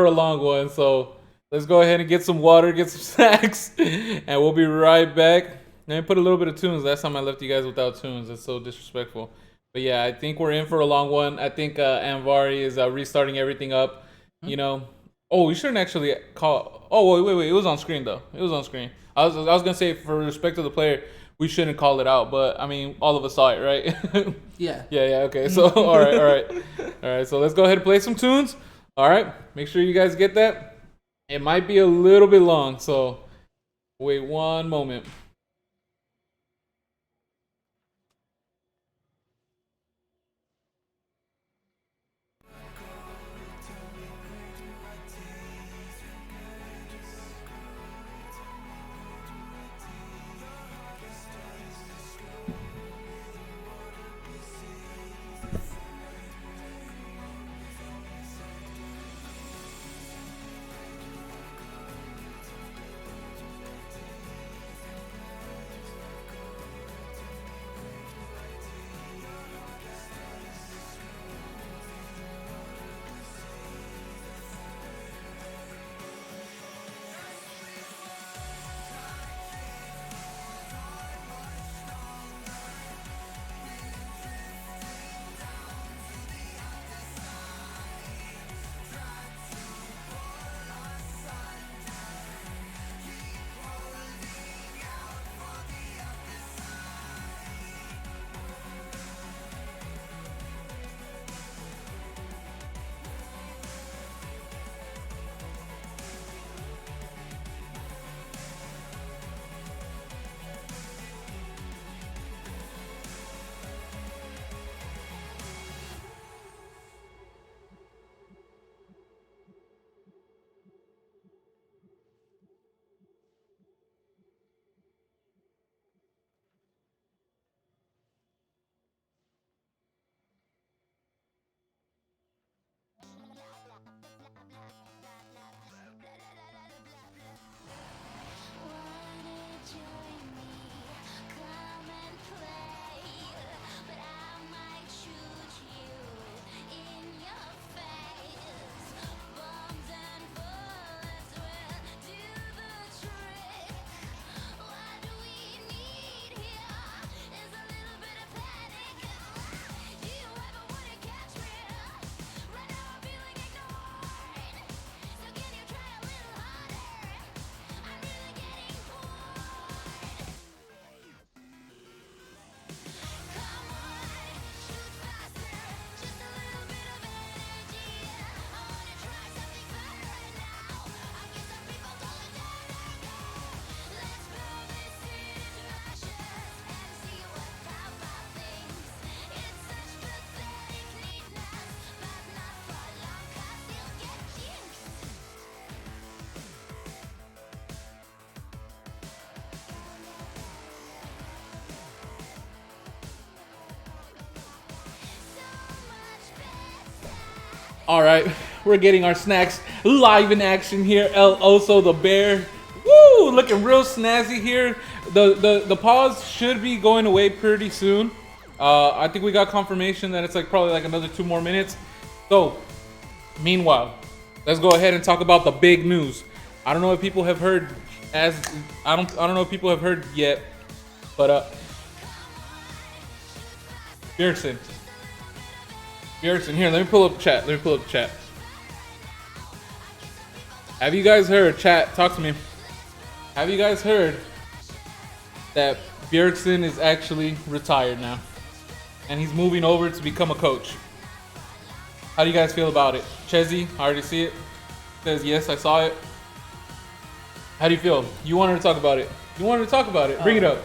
a long one. So let's go ahead and get some water, get some snacks, and we'll be right back. Let me put a little bit of tunes. Last time I left you guys without tunes. That's so disrespectful. But yeah, I think we're in for a long one. I think Anvari is restarting everything up. You know. Oh, we shouldn't actually call. Oh wait. It was on screen though. It was on screen. I was gonna say for respect to the player, we shouldn't call it out. But I mean, all of us saw it, right? Yeah. Yeah. Okay. So all right. So let's go ahead and play some tunes. All right. Make sure you guys get that. It might be a little bit long, so wait one moment. All right, we're getting our snacks live in action here. El Oso the bear, woo, looking real snazzy here. The pause should be going away pretty soon. I think we got confirmation that it's like probably like another 2 more minutes. So, meanwhile, let's go ahead and talk about the big news. I don't know if people have heard I don't know if people have heard yet, but Bjergsen, here, let me pull up chat. Have you guys heard, chat, talk to me. Have you guys heard that Bjergsen is actually retired now? And he's moving over to become a coach. How do you guys feel about it? Chezzy, I already see it. Says, yes, I saw it. How do you feel? You wanted to talk about it. Bring it up.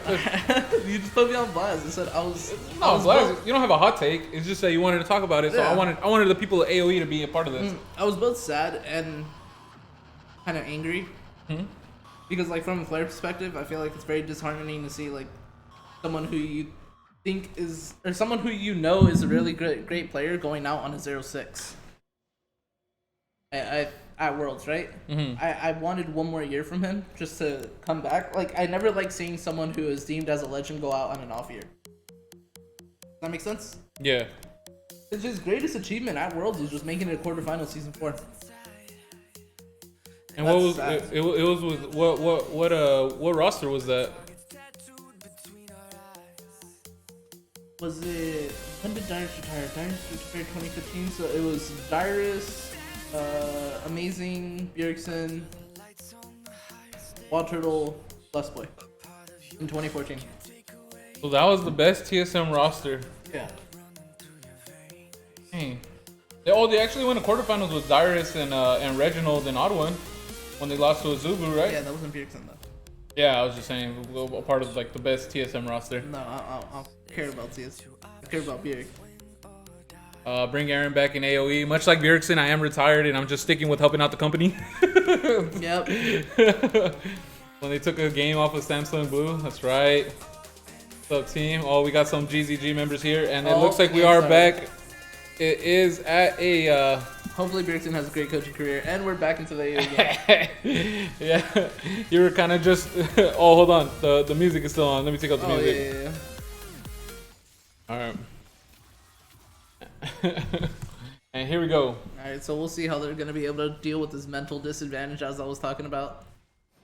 You just put me on blast. I said I was. Blast. You don't have a hot take. It's just that you wanted to talk about it. So Yeah. I wanted the people at AOE to be a part of this. I was both sad and kind of angry. Because, like, from a player perspective, I feel like it's very disheartening to see, like, someone who you think is, or someone who you know is a really great player going out on a 0-6. At Worlds, right? I wanted 1 more year from him just to come back. Like, I never like seeing someone who is deemed as a legend go out on an off year. Does that make sense? Yeah. It's his greatest achievement at Worlds was just making it a quarterfinal season 4. And what was it was with what roster was that? Was it, when did Dyrus retire? Dyrus retired 2015, so it was Dyrus, Amazing, Bjergsen, Wild Turtle, Blessed Boy in 2014. So that was the best TSM roster. Yeah. Dang. They actually went to quarterfinals with Dyrus and Reginald and Ottawa when they lost to Azubu, right? Yeah, that wasn't Bjergsen though. Yeah, I was just saying, a part of like the best TSM roster. No, I care about TS. I care about Bjerg. Bring Aaron back in AOE. Much like Bjergsen, I am retired and I'm just sticking with helping out the company. Yep. When they took a game off of Samsung Blue, that's right. What's up, team? Oh, we got some GZG members here, and it looks like we are back. It is at a. Hopefully, Bjergsen has a great coaching career, and we're back into the AOE game. Yeah, you were kind of just. Oh, hold on. The music is still on. Let me take out the music. Yeah. All right. And here we go. All right, so we'll see how they're gonna be able to deal with this mental disadvantage, as I was talking about.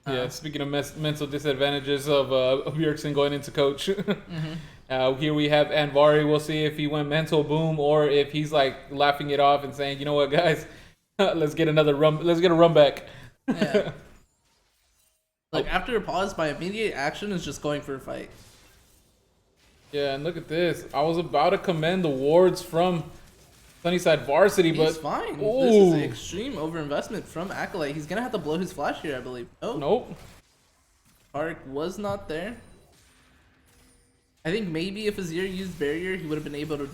Yeah, speaking of mental disadvantages of Bjergsen going into coach. Here we have Anvari. We'll see if he went mental boom or if he's like laughing it off and saying, you know what, guys, let's get another run. Let's get a run back. Yeah. Like after a pause, my immediate action is just going for a fight. Yeah, and look at this. I was about to commend the wards from Sunnyside Varsity, but he's fine. Ooh. This is extreme overinvestment from Acolyte. He's gonna have to blow his flash here, I believe. Oh, nope. Park was not there. I think maybe if Azir used barrier, he would have been able to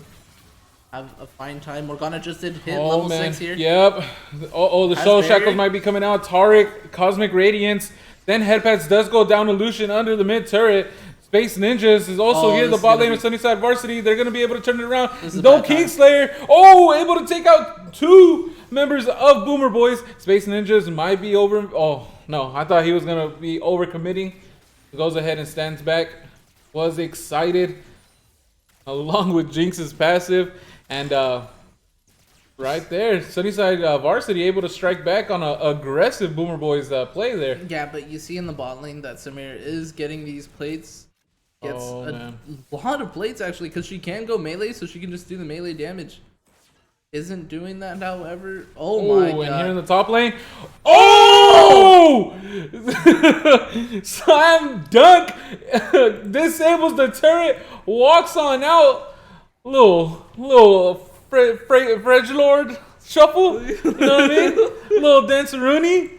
have a fine time. Morgana just did hit level 6 here. Yep. The soul shackles might be coming out. Taric, Cosmic Radiance. Then Headpads does go down to Lucian under the mid turret. Space Ninjas is also here. The bot lane of Sunnyside Varsity. They're going to be able to turn it around. No Kingslayer. Oh, able to take out 2 members of Boomer Boys. Space Ninjas might be over. Oh, no. I thought he was going to be overcommitting. He goes ahead and stands back. Was excited. Along with Jinx's passive. And right there, Sunnyside Varsity able to strike back on an aggressive Boomer Boys play there. Yeah, but you see in the bot lane that Samir is getting these plates. Gets a lot of plates actually, because she can go melee, so she can just do the melee damage. Isn't doing that, however. Oh my god. And here in the top lane. Oh! Slam dunk! Disables the turret, walks on out. Little Fredgelord shuffle. You know what I mean? Little Danceroonie.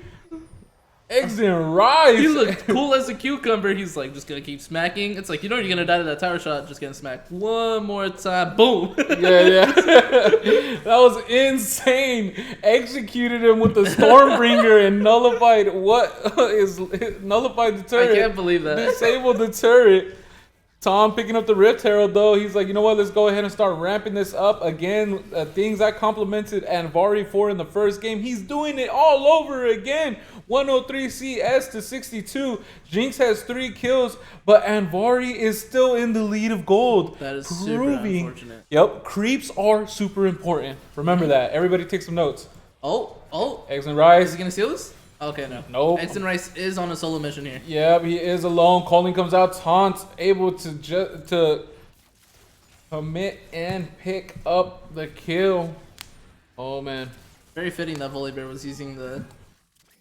Eggs and rice. He looked cool as a cucumber. He's like, just gonna keep smacking. It's like, you know you're gonna die to that tower shot. Just gonna smack one more time. Boom. Yeah. That was insane. Executed him with the Stormbringer and nullified nullified the turret. I can't believe that. Disabled the turret. Tom picking up the Rift Herald, though. He's like, you know what? Let's go ahead and start ramping this up again. Things I complimented Anvari for in the first game. He's doing it all over again. 103 CS to 62. Jinx has 3 kills, but Anvari is still in the lead of gold. That is super unfortunate. Yep, creeps are super important. Remember that. Everybody take some notes. Oh. Eggs and Rice. Is he going to steal this? Okay, no. Nope. Eggs and Rice is on a solo mission here. Yep, he is alone. Calling comes out. Taunt able to commit and pick up the kill. Oh, man. Very fitting that Volibear was using the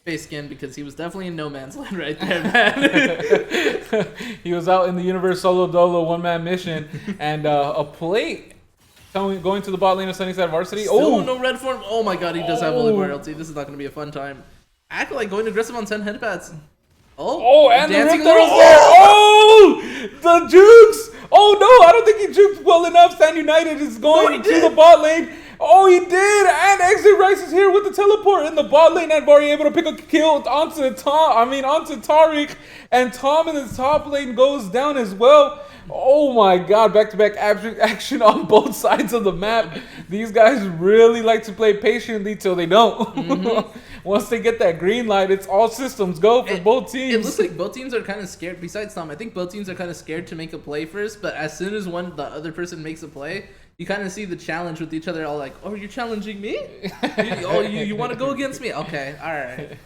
face skin because he was definitely in no man's land right there, man. He was out in the universe solo dolo one-man mission and a plate going to the bot lane of Sunnyside Varsity. Still no red form. Oh my god, he does have Volibear LT. This is not going to be a fun time. Acolyte going aggressive on 10 headpads. And dancing the Rift there. Oh, the jukes. Oh no, I don't think he juked well enough. Stand United is going to the bot lane. Oh, he did. And Exit Rice is here with the teleport in the bot lane. And Vari able to pick a kill onto Tariq. And Tom in the top lane goes down as well. Oh my god, back-to-back action on both sides of the map. These guys really like to play patiently till they don't. Once they get that green light, it's all systems go for both teams. It looks like both teams are kind of scared. Besides Tom, I think both teams are kind of scared to make a play first. But as soon as the other person makes a play, you kind of see the challenge with each other. All like, oh, you're challenging me? you want to go against me? Okay, all right.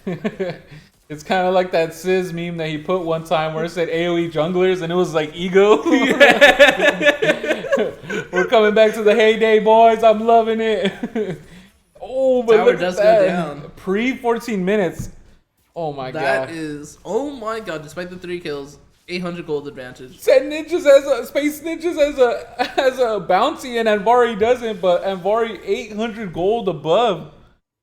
It's kind of like that Sizz meme that he put one time where it said AOE junglers and it was like ego. We're coming back to the heyday, boys. I'm loving it. Oh, but Tower does go down. Pre 14 minutes. Oh my god. That is, oh my god, despite the 3 kills, 800 gold advantage. Said Ninjas Space Ninjas as a bounty and Anvari doesn't, but Anvari 800 gold above.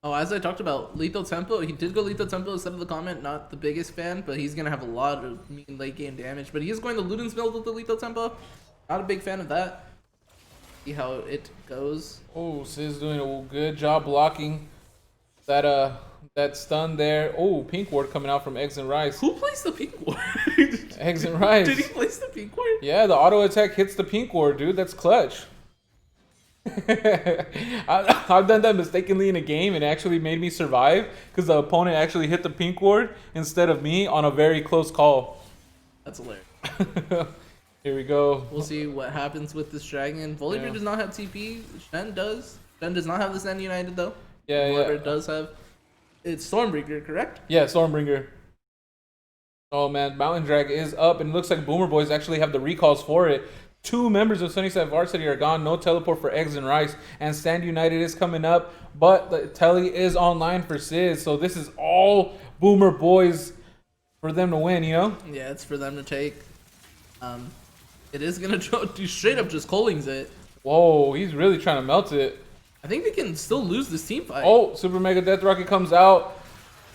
Oh, as I talked about, Lethal Tempo, he did go Lethal Tempo instead of the comment. Not the biggest fan, but he's going to have a lot of mean late game damage. But he is going to Luden's build with the Lethal Tempo. Not a big fan of that. See how it goes. Oh, Sizz doing a good job blocking that stun there. Oh, Pink Ward coming out from Eggs and Rice. Who placed the Pink Ward? Eggs and Rice. Did he place the Pink Ward? Yeah, the auto attack hits the Pink Ward, dude. That's clutch. I've done that mistakenly in a game and it actually made me survive because the opponent actually hit the Pink Ward instead of me on a very close call. That's hilarious. Here we go. We'll see what happens with this dragon. Volibear does not have TP. Shen does. Shen does not have the Stand United though. Yeah, Volibear does have. It's Stormbreaker, correct? Yeah, Stormbringer. Oh man, Mountain Drag is up and it looks like Boomer Boys actually have the recalls for it. 2 members of Sunnyside Varsity are gone. No teleport for Eggs and Rice. And Stand United is coming up. But the telly is online for Sizz. So this is all Boomer Boys for them to win, you know? Yeah, it's for them to take. It is going to do straight up just Collings it. Whoa, he's really trying to melt it. I think they can still lose this team fight. Oh, Super Mega Death Rocket comes out.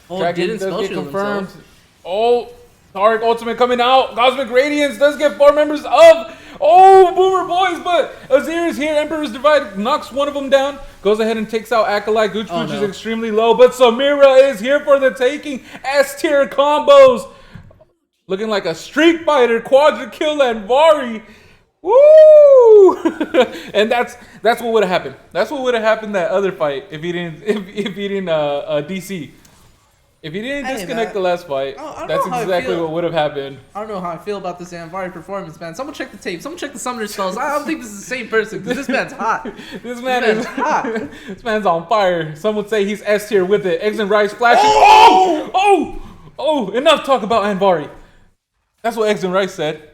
Oh, Dragon didn't does spell get shield confirmed. himself. Oh, Tariq Ultimate coming out. Cosmic Radiance does get 4 members of. Oh, Boomer Boys, but Azir is here. Emperor's Divide knocks one of them down. Goes ahead and takes out Acolyte. Gooch Gooch is extremely low, but Samira is here for the taking. S-tier combos. Looking like a Street Fighter, Quadra Kill and Vari. Woo! And that's what would have happened. That's what would have happened that other fight if he didn't DC. If he didn't disconnect the last fight, that's exactly what would have happened. I don't know how I feel about this Anvari performance, man. Someone check the tape. Someone check the summoner spells. I don't think this is the same person because this man's hot. This man is hot. This man's on fire. Some would say he's S tier with it. Eggs and Rice flashing. Oh! Enough talk about Anvari. That's what Eggs and Rice said.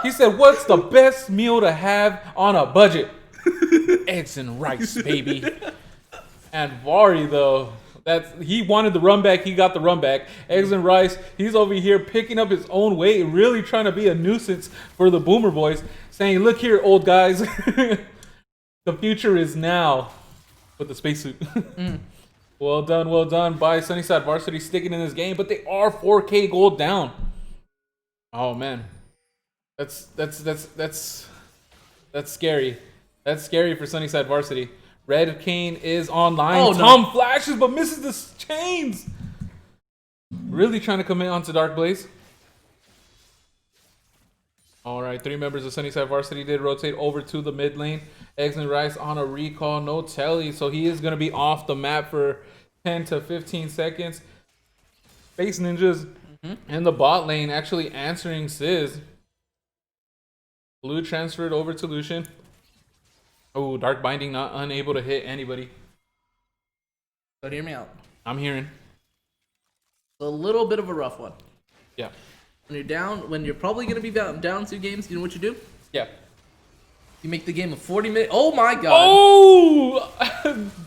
He said, "What's the best meal to have on a budget?" Eggs and Rice, baby. Anvari though. He wanted the run back. He got the run back. Eggs and Rice. He's over here picking up his own weight, really trying to be a nuisance for the Boomer Boys, saying, "Look here, old guys, the future is now." With the spacesuit. Well done by Sunnyside Varsity sticking in this game, but they are 4K gold down. Oh man, that's scary. That's scary for Sunnyside Varsity. Red Cane is online. Tom flashes but misses the chains. Really trying to commit onto Dark Blaze. All right, 3 members of Sunnyside Varsity did rotate over to the mid lane. Eggs and Rice on a recall, no telly, so he is going to be off the map for 10 to 15 seconds. Space Ninjas in the bot lane actually answering Sizz. Blue transferred over to Lucian. Oh, Dark Binding not unable to hit anybody. So hear me out. I'm hearing. A little bit of a rough one. Yeah. When you're down, when you're probably going to be down 2 games, you know what you do? Yeah. You make the game a 40-minute. Oh my god. Oh!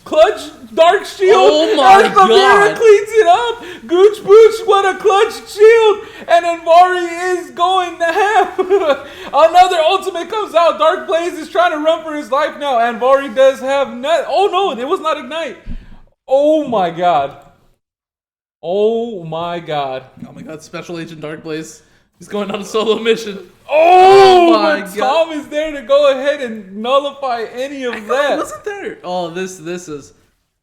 Clutch Dark Shield. Oh my as Samira god. cleans it up. Gooch Booch, what a clutch shield. And Anvari is going to have another ultimate comes out. Dark Blaze is trying to run for his life now. Anvari does have nut. Oh no, it was not Ignite. Oh my god. Oh my god. Oh my god, Special Agent Dark Blaze. He's going on a solo mission. Oh my but god. Tom is there to go ahead and nullify any of that. Wasn't there? Oh, this is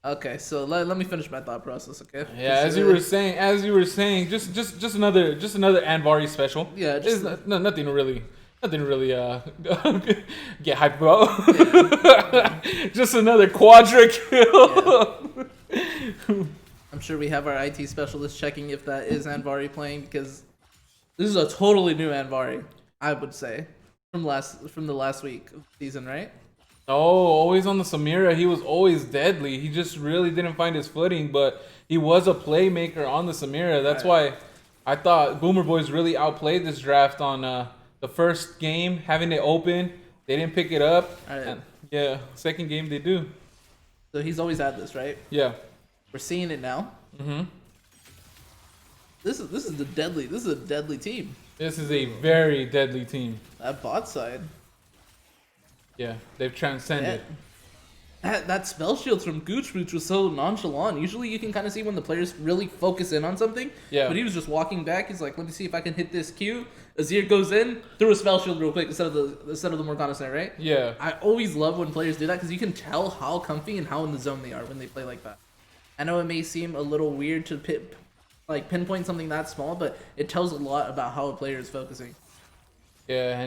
okay. So let me finish my thought process, okay? Yeah, as you were saying, just another Anvari special. Yeah, It's nothing to really get hyped about. Just another quadra kill. Yeah. I'm sure we have our IT specialist checking if that is Anvari playing, because this is a totally new Anvari, I would say, from the last week of the season, right? Oh, always on the Samira. He was always deadly. He just really didn't find his footing, but he was a playmaker on the Samira. That's why I thought Boomer Boys really outplayed this draft on the first game, having it open. They didn't pick it up. And, yeah, second game they do. So he's always had this, right? Yeah. We're seeing it now. Mm-hmm. This is a deadly team. This is a very deadly team. That bot side. Yeah, they've transcended. That spell shield from Gooch Booch was so nonchalant. Usually you can kind of see when the players really focus in on something. Yeah. But he was just walking back. He's like, let me see if I can hit this Q. Azir goes in, threw a spell shield real quick instead of the Morgana Snare, right? Yeah. I always love when players do that because you can tell how comfy and how in the zone they are when they play like that. I know it may seem a little weird to pinpoint something that small, but it tells a lot about how a player is focusing. Yeah,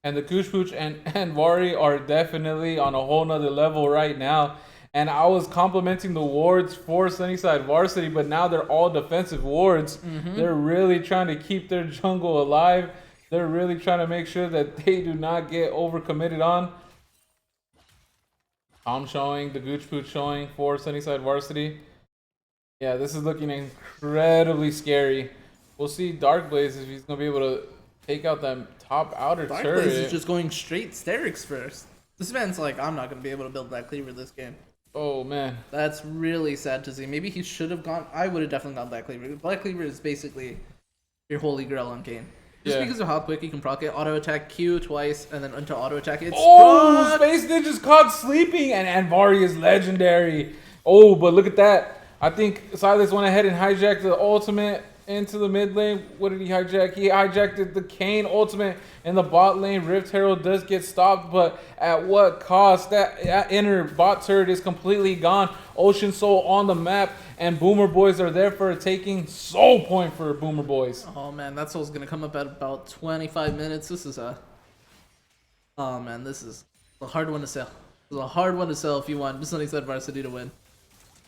and the Gooch Pooch and Vari are definitely on a whole nother level right now. And I was complimenting the wards for Sunnyside Varsity, but now they're all defensive wards. Mm-hmm. They're really trying to keep their jungle alive. They're really trying to make sure that they do not get overcommitted on. Tom showing, the Gooch Pooch showing for Sunnyside Varsity. Yeah, this is looking incredibly scary. We'll see Dark Blaze if he's going to be able to take out that top outer Dark turret. Blaze is just going straight Sterix first. This man's like, I'm not going to be able to build that cleaver this game. Oh, man. That's really sad to see. Maybe he should have gone. I would have definitely gone Black Cleaver. Black Cleaver is basically your holy grail on Kayn. Just because of how quick you can proc it. Auto attack Q twice and then into auto attack it. Oh, Space Ninja's caught sleeping and Anvari is legendary. Oh, but look at that. I think Silas went ahead and hijacked the ultimate into the mid lane. What did he hijack? He hijacked the Kayn ultimate in the bot lane. Rift Herald does get stopped, but at what cost? That inner bot turret is completely gone. Ocean Soul on the map, and Boomer Boys are there for a taking. Soul point for Boomer Boys. Oh man, that soul's gonna come up at about 25 minutes. This is a... Oh man, this is a hard one to sell. This is a hard one to sell if you want Sunnyside Varsity to win.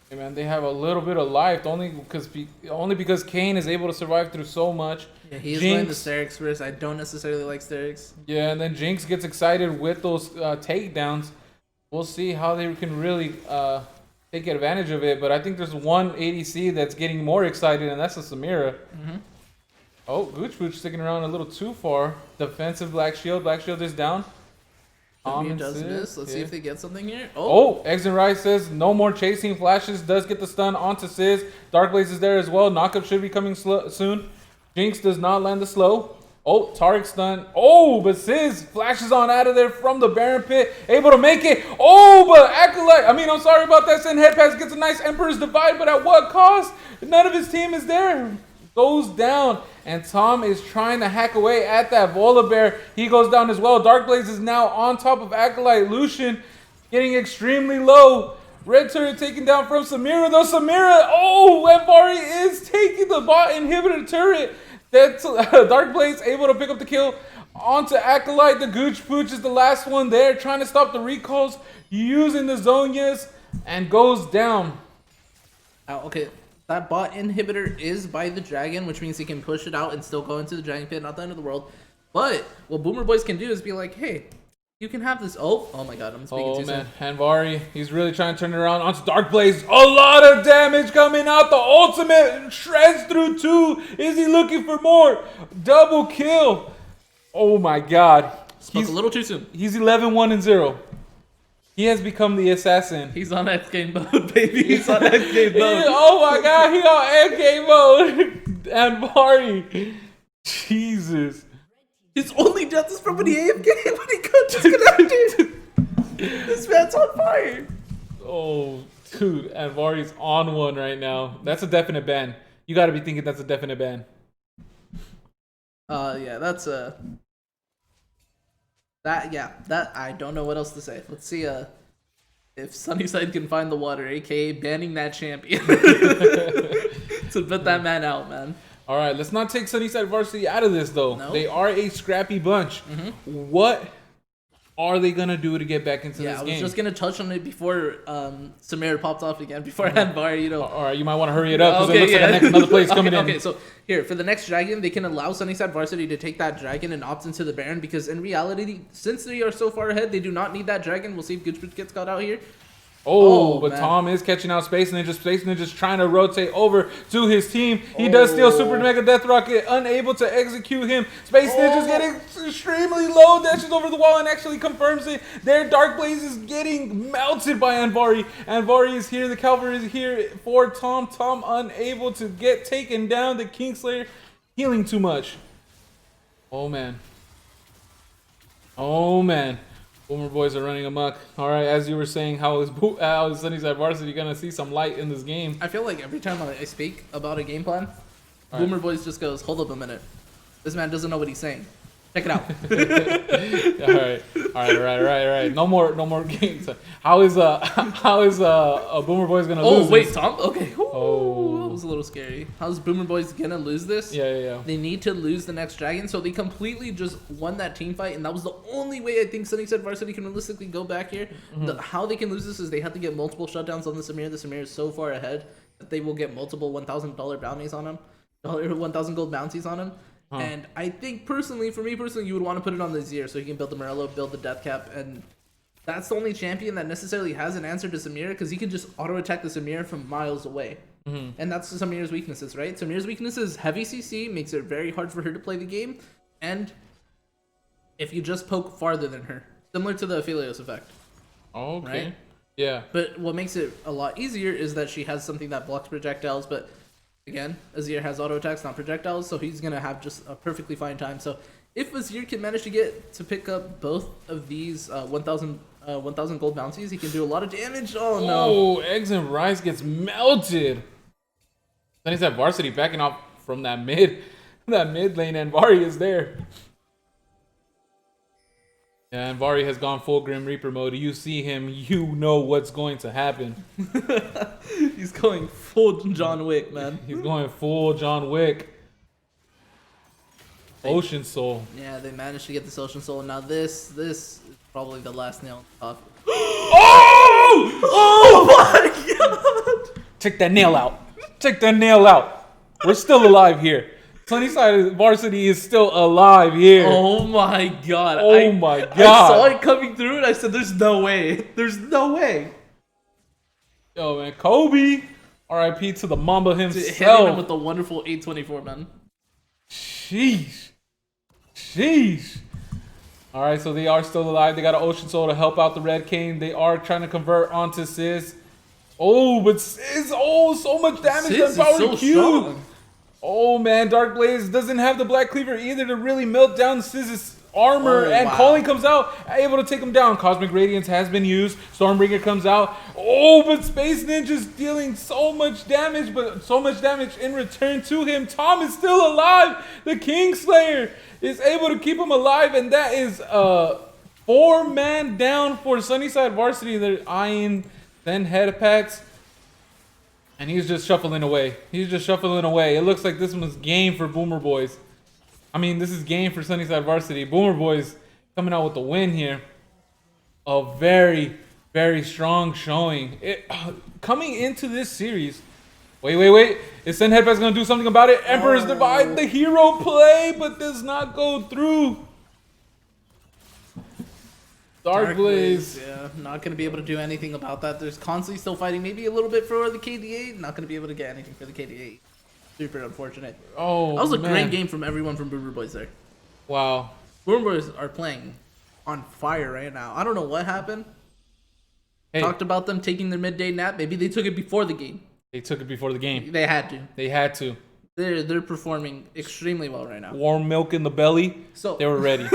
Hey man, they have a little bit of life only because Kayn is able to survive through so much. Yeah, he is playing the Sterix first. I don't necessarily like Sterix. Yeah, and then Jinx gets excited with those takedowns. We'll see how they can really take advantage of it. But I think there's one ADC that's getting more excited, and that's the Samira. Mm-hmm. Oh, Gooch Pooch sticking around a little too far. Defensive Black Shield. Black Shield is down. Does miss. Let's see if they get something here. Oh, Eggs and Rice says no more chasing. Flashes does get the stun onto Sizz. Dark Blaze is there as well. Knockup should be coming soon. Jinx does not land the slow. Oh, Tariq stun. Oh, but Sizz flashes on out of there from the Baron Pit. Able to make it. Oh, but Acolyte. I'm sorry about that. Send Head Pass gets a nice Emperor's Divide, but at what cost? None of his team is there. Goes down, and Tom is trying to hack away at that Volibear. He goes down as well. Dark Blaze is now on top of Acolyte. Lucian getting extremely low. Red turret taken down from Samira, though. Samira, Anvari is taking the bot inhibitor turret. That's Dark Blaze able to pick up the kill onto Acolyte. The Gooch Pooch is the last one there, trying to stop the recalls, using the Zonias, and goes down. Okay, that bot inhibitor is by the dragon, which means he can push it out and still go into the dragon pit. Not the end of the world. But what Boomer Boys can do is be like, hey, you can have this. Oh my god, I'm speaking too soon. Hanvari, he's really trying to turn it around onto Dark Blaze. A lot of damage coming out. The ultimate shreds through 2. Is he looking for more? Double kill. Oh my god. Spoke a little too soon. He's 11-1-0. He has become the assassin. He's on X game mode, baby. He's on X game mode. Oh my god, he on X game mode. Hanvari. Jesus. His only death is from when he AFK when he got disconnected. This man's on fire. Oh, dude, Anvari's on one right now. That's a definite ban. You got to be thinking that's a definite ban. Yeah, that's that I don't know what else to say. Let's see if Sunnyside can find the water, aka banning that champion to put that man out, man. All right, let's not take Sunnyside Varsity out of this, though. No. They are a scrappy bunch. Mm-hmm. What are they going to do to get back into this game? I was just going to touch on it before Samir popped off again, before Hanvar, you know. All right, you might want to hurry it up, because it looks like another play's coming in. Okay, so here, for the next dragon, they can allow Sunnyside Varsity to take that dragon and opt into the Baron, because in reality, since they are so far ahead, they do not need that dragon. We'll see if Gooch gets caught out here. But man. Tom is catching out Space Ninja. Space Ninja's trying to rotate over to his team. He does steal Super Mega Death Rocket, unable to execute him. Space Ninja's getting extremely low, dashes over the wall and actually confirms it. Their Dark Blaze is getting melted by Anvari. Anvari is here, the Cavalry is here for Tom. Tom unable to get taken down. The Kingslayer healing too much. Oh man. Boomer Boys are running amok. All right, as you were saying, how is Sunnyside Varsity gonna see some light in this game? I feel like every time I speak about a game plan, Boomer Boys just goes, "Hold up a minute, this man doesn't know what he's saying. Check it out." All right. No more games. How is Boomer Boys gonna lose? Oh wait, Tom. Okay. That was a little scary. How's Boomer Boys gonna lose this? Yeah. They need to lose the next dragon, so they completely just won that team fight, and that was the only way I think Sunnyside Varsity can realistically go back here. Mm-hmm. How they can lose this is they have to get multiple shutdowns on the Samir. The Samir is so far ahead that they will get multiple $1,000 bounties on him, 1,000 gold bounties on him. And I think for me personally, you would want to put it on the Zir so he can build the Morello, build the Death Cap, and that's the only champion that necessarily has an answer to Samir, because he can just auto attack the Samir from miles away. Mm-hmm. And that's Samir's weaknesses, right? Samir's weakness is heavy CC, makes it very hard for her to play the game, and if you just poke farther than her, similar to the Aphelios effect. Okay. Right? Yeah. But what makes it a lot easier is that she has something that blocks projectiles, but again, Azir has auto attacks, not projectiles, so he's gonna have just a perfectly fine time. So if Azir can manage to pick up both of these 1,000 gold bounties, he can do a lot of damage. Oh no! Oh, Eggs and Rice gets melted. Sunnyside Varsity backing off from that mid lane, and Vari is there. Yeah, and Vari has gone full Grim Reaper mode. You see him, you know what's going to happen. He's going full John Wick, man. He's going full John Wick. Ocean Soul. Yeah, they managed to get this Ocean Soul. Now this is probably the last nail on top. Oh my god! Take that nail out. We're still alive here. Sunnyside Varsity is still alive here. Oh my god. My god. I saw it coming through and I said, there's no way. There's no way. Yo, man. Kobe. RIP to the Mamba himself. Hitting him with the wonderful 824, man. Sheesh. All right, so they are still alive. They got an Ocean Soul to help out the Red King. They are trying to convert onto Sis. But Sis, so much damage Sis on Power so Q. Strong. Oh man, Dark Blaze doesn't have the Black Cleaver either to really melt down Siz's armor, and wow. Calling comes out, able to take him down. Cosmic Radiance has been used. Stormbringer comes out. But Space Ninja's dealing so much damage, in return to him. Tom is still alive. The Kingslayer is able to keep him alive, and that is 4-man down for Sunnyside Varsity. They're eyeing 10 head packs. And he's just shuffling away. It looks like this was game for Boomer Boys. I mean, this is game for Sunnyside Varsity. Boomer Boys coming out with the win here. A very, very strong showing. Coming into this series. Wait. Is Sen Headpass going to do something about it? Emperor's Divide, the hero play, but does not go through. Dark Blaze. Yeah, not going to be able to do anything about that. There's constantly still fighting maybe a little bit for the KDA. Not going to be able to get anything for the KDA. Super unfortunate. Oh, that was a great game from everyone from Boomer Boys there. Wow. Boomer Boys are playing on fire right now. I don't know what happened. Hey. Talked about them taking their midday nap. Maybe they took it before the game. They took it before the game. They had to. They had to. They're performing extremely well right now. Warm milk in the belly. So they were ready.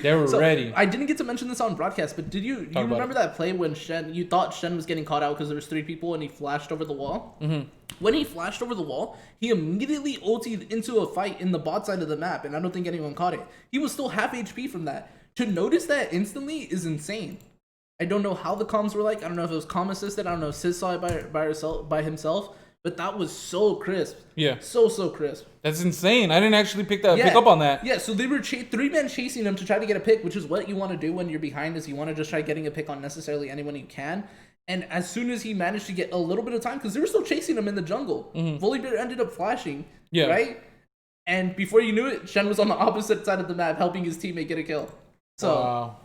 They were ready. I didn't get to mention this on broadcast, but did you remember that play when you thought Shen was getting caught out because there was 3 people and he flashed over the wall? Mm-hmm. When he flashed over the wall, he immediately ultied into a fight in the bot side of the map, and I don't think anyone caught it. He was still half HP from that. To notice that instantly is insane. I don't know how the comms were like. I don't know if it was comm assisted. I don't know if Sis saw it by himself. But that was so crisp. Yeah. So crisp. That's insane. I didn't actually pick up on that. Yeah, so they were 3 men chasing him to try to get a pick, which is what you want to do when you're behind, is you want to just try getting a pick on necessarily anyone you can. And as soon as he managed to get a little bit of time, because they were still chasing him in the jungle, Volibear ended up flashing, right? And before you knew it, Shen was on the opposite side of the map helping his teammate get a kill. So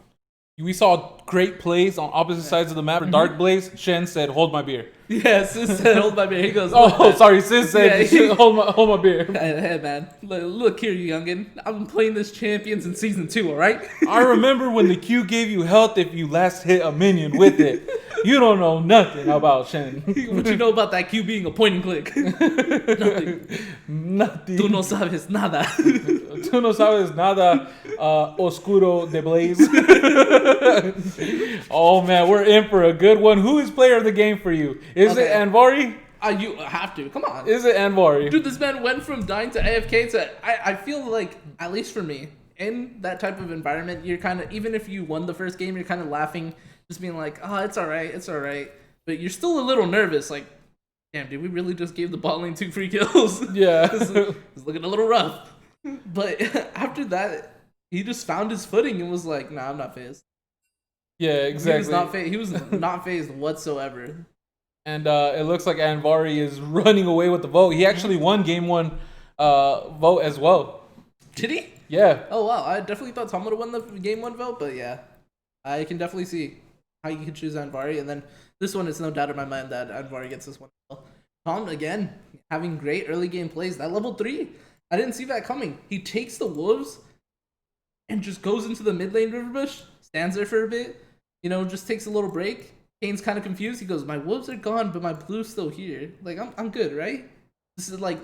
we saw great plays on opposite sides of the map. For Dark Blaze, Shen said, "Hold my beer." Yeah, Sis said, "Hold my beer." He goes, sorry, Sis said, hold my beer." Hey man, look here, you youngin. I'm playing this champions in season 2, all right? I remember when the Q gave you health if you last hit a minion with it. You don't know nothing about Shen. What you know about that Q being a point and click? Nothing. Tú no sabes nada. Tú no sabes nada, oscuro de Blaze. Oh man, we're in for a good one. Who is player of the game for you? Is it Anvari? You have to. Come on. Is it Anvari? Dude, this man went from dying to AFK to... I feel like, at least for me, in that type of environment, you're kind of... Even if you won the first game, you're kind of laughing, just being like, it's alright. But you're still a little nervous, like, damn, did we really just give the bot lane 2 free kills? Yeah. It's looking a little rough. But after that, he just found his footing and was like, nah, I'm not phased. Yeah, exactly. He was not phased whatsoever. And it looks like Anvari is running away with the vote. He actually won game 1 vote as well. Did he? Yeah. Oh, wow. I definitely thought Tom would have won the game 1 vote, but yeah. I can definitely see how you could choose Anvari. And then this one, it's no doubt in my mind that Anvari gets this one. Tom, again, having great early game plays. That level 3, I didn't see that coming. He takes the wolves and just goes into the mid lane river bush, stands there for a bit, just takes a little break. Kane's kind of confused. He goes, my wolves are gone, but my blue's still here. Like, I'm good, right? This is like,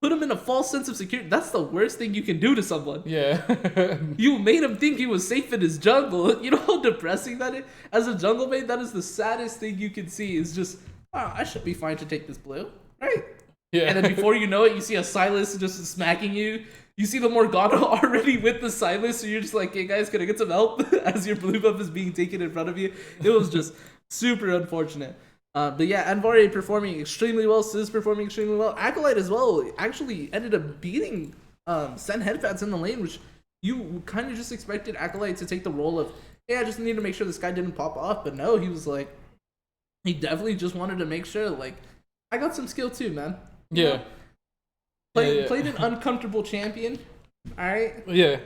put him in a false sense of security. That's the worst thing you can do to someone. Yeah. You made him think he was safe in his jungle. You know how depressing that is? As a jungle mate, that is the saddest thing you can see, is just, I should be fine to take this blue, right? Yeah. And then before you know it, you see a Silas just smacking you. You see the Morgana already with the Silas, so you're just like, hey guys, can I get some help? As your blue buff is being taken in front of you. It was just super unfortunate. But yeah, Anvari performing extremely well. Sis performing extremely well. Acolyte as well actually ended up beating Sen Headfats in the lane, which you kind of just expected Acolyte to take the role of, hey, I just need to make sure this guy didn't pop off. But no, he was like, he definitely just wanted to make sure, like, I got some skill too, man. Yeah. Played an uncomfortable champion. Alright? Yeah.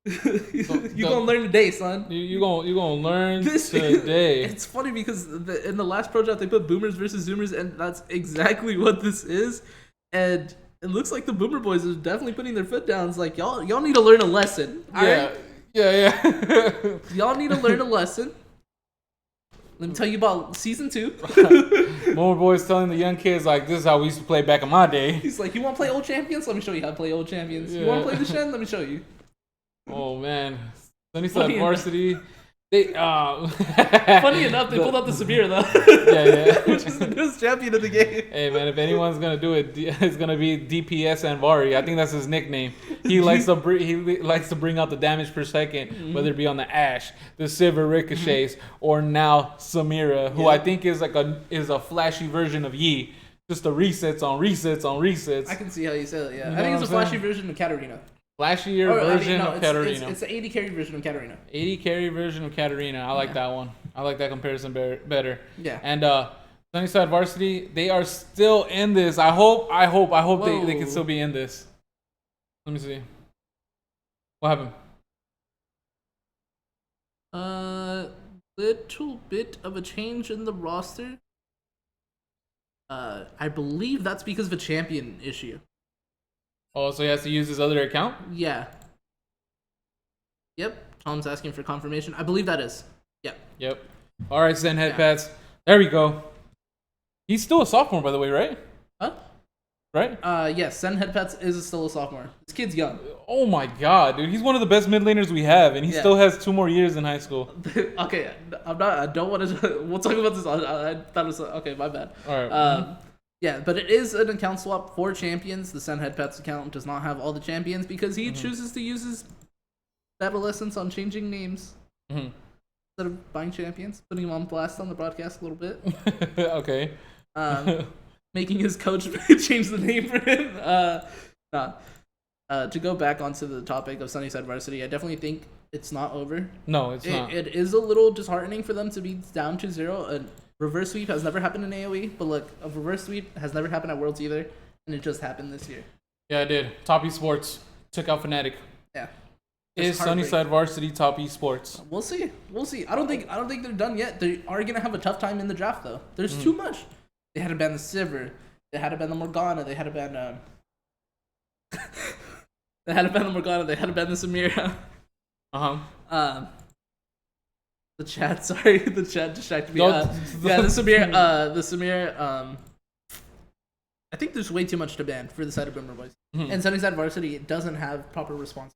You gonna learn today, son. You gonna learn today. It's funny because in the last pro draft they put boomers versus zoomers, and that's exactly what this is. And it looks like the Boomer Boys are definitely putting their foot down. It's like, y'all need to learn a lesson. Yeah. Right? Yeah. Y'all need to learn a lesson. Let me tell you about season 2. More boys telling the young kids, like, this is how we used to play back in my day. He's like, you want to play old champions? Let me show you how to play old champions. Yeah. You want to play the Shen? Let me show you. Oh man, Sunnyside Varsity. They funny enough, they pulled out the Samir though. Yeah. Which is the newest champion of the game. Hey man, if anyone's gonna do it, it's gonna be DPS Anvari. I think that's his nickname. He likes to bring out the damage per second, whether it be on the Ashe, the Silver Ricochets, or now Samira, who I think is like a flashy version of Yi. just the resets on resets on resets. I can see how you say it. Yeah, You I think know it's a what I'm flashy version of Katarina. Flashier version of Katarina. It's the 80 carry version of Katarina. 80 carry version of Katarina. I like that one. I like that comparison better. Yeah. And Sunnyside Varsity, they are still in this. I hope they can still be in this. Let me see. What happened? Little bit of a change in the roster. I believe that's because of a champion issue. Oh, so he has to use his other account? Yeah. Yep. Tom's asking for confirmation. I believe that is. Yep. Yep. All right, Zen Headpads. There we go. He's still a sophomore, by the way, right? Huh? Right? Yes. Sen Headpats is still a sophomore. This kid's young. Oh my god, dude. He's one of the best mid laners we have, and he still has 2 more years in high school. Okay, I don't want to. We'll talk about this. I thought it was okay. My bad. All right. Yeah, but it is an account swap for champions. The Sen Headpats account does not have all the champions because he chooses to use his adolescence on changing names instead of buying champions, putting him on blast on the broadcast a little bit. Okay. Making his coach change the name for him. To go back onto the topic of Sunnyside Varsity, I definitely think it's not over. No, it's not. It is a little disheartening for them to be down 2-0. A reverse sweep has never happened in AOE, but look, a reverse sweep has never happened at Worlds either, and it just happened this year. Yeah, it did. Top Esports took out Fnatic. Yeah. Is Sunnyside Varsity top Esports? We'll see. I don't think they're done yet. They are gonna have a tough time in the draft though. There's too much. They had to ban the Sivir. They had to ban the Morgana. They had to ban They had to ban the Morgana. They had to ban the Samira. The chat. Sorry, the chat distracted me. The Samira. I think there's way too much to ban for the side of Boomer Boys. And Sunnyside Varsity doesn't have proper response.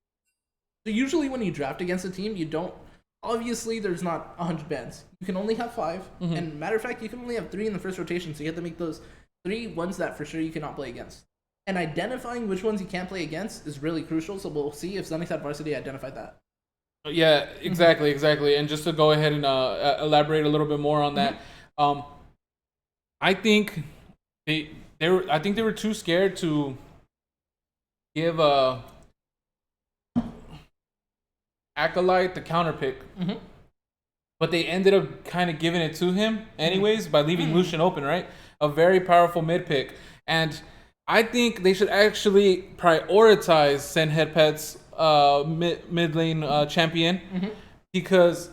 So usually when you draft against a team, you don't. Obviously, there's not 100 bans. You can only have 5. And matter of fact, you can only have 3 in the first rotation. So you have to make those 3 ones that for sure you cannot play against. And identifying which ones you can't play against is really crucial. So we'll see if Sunnyside Varsity identified that. Yeah, exactly. And just to go ahead and elaborate a little bit more on that, I think they were too scared to give Acolyte the counter pick, but they ended up kind of giving it to him anyways by leaving Lucian open, right? A very powerful mid pick, and I think they should actually prioritize Sen Headpet's mid lane champion, because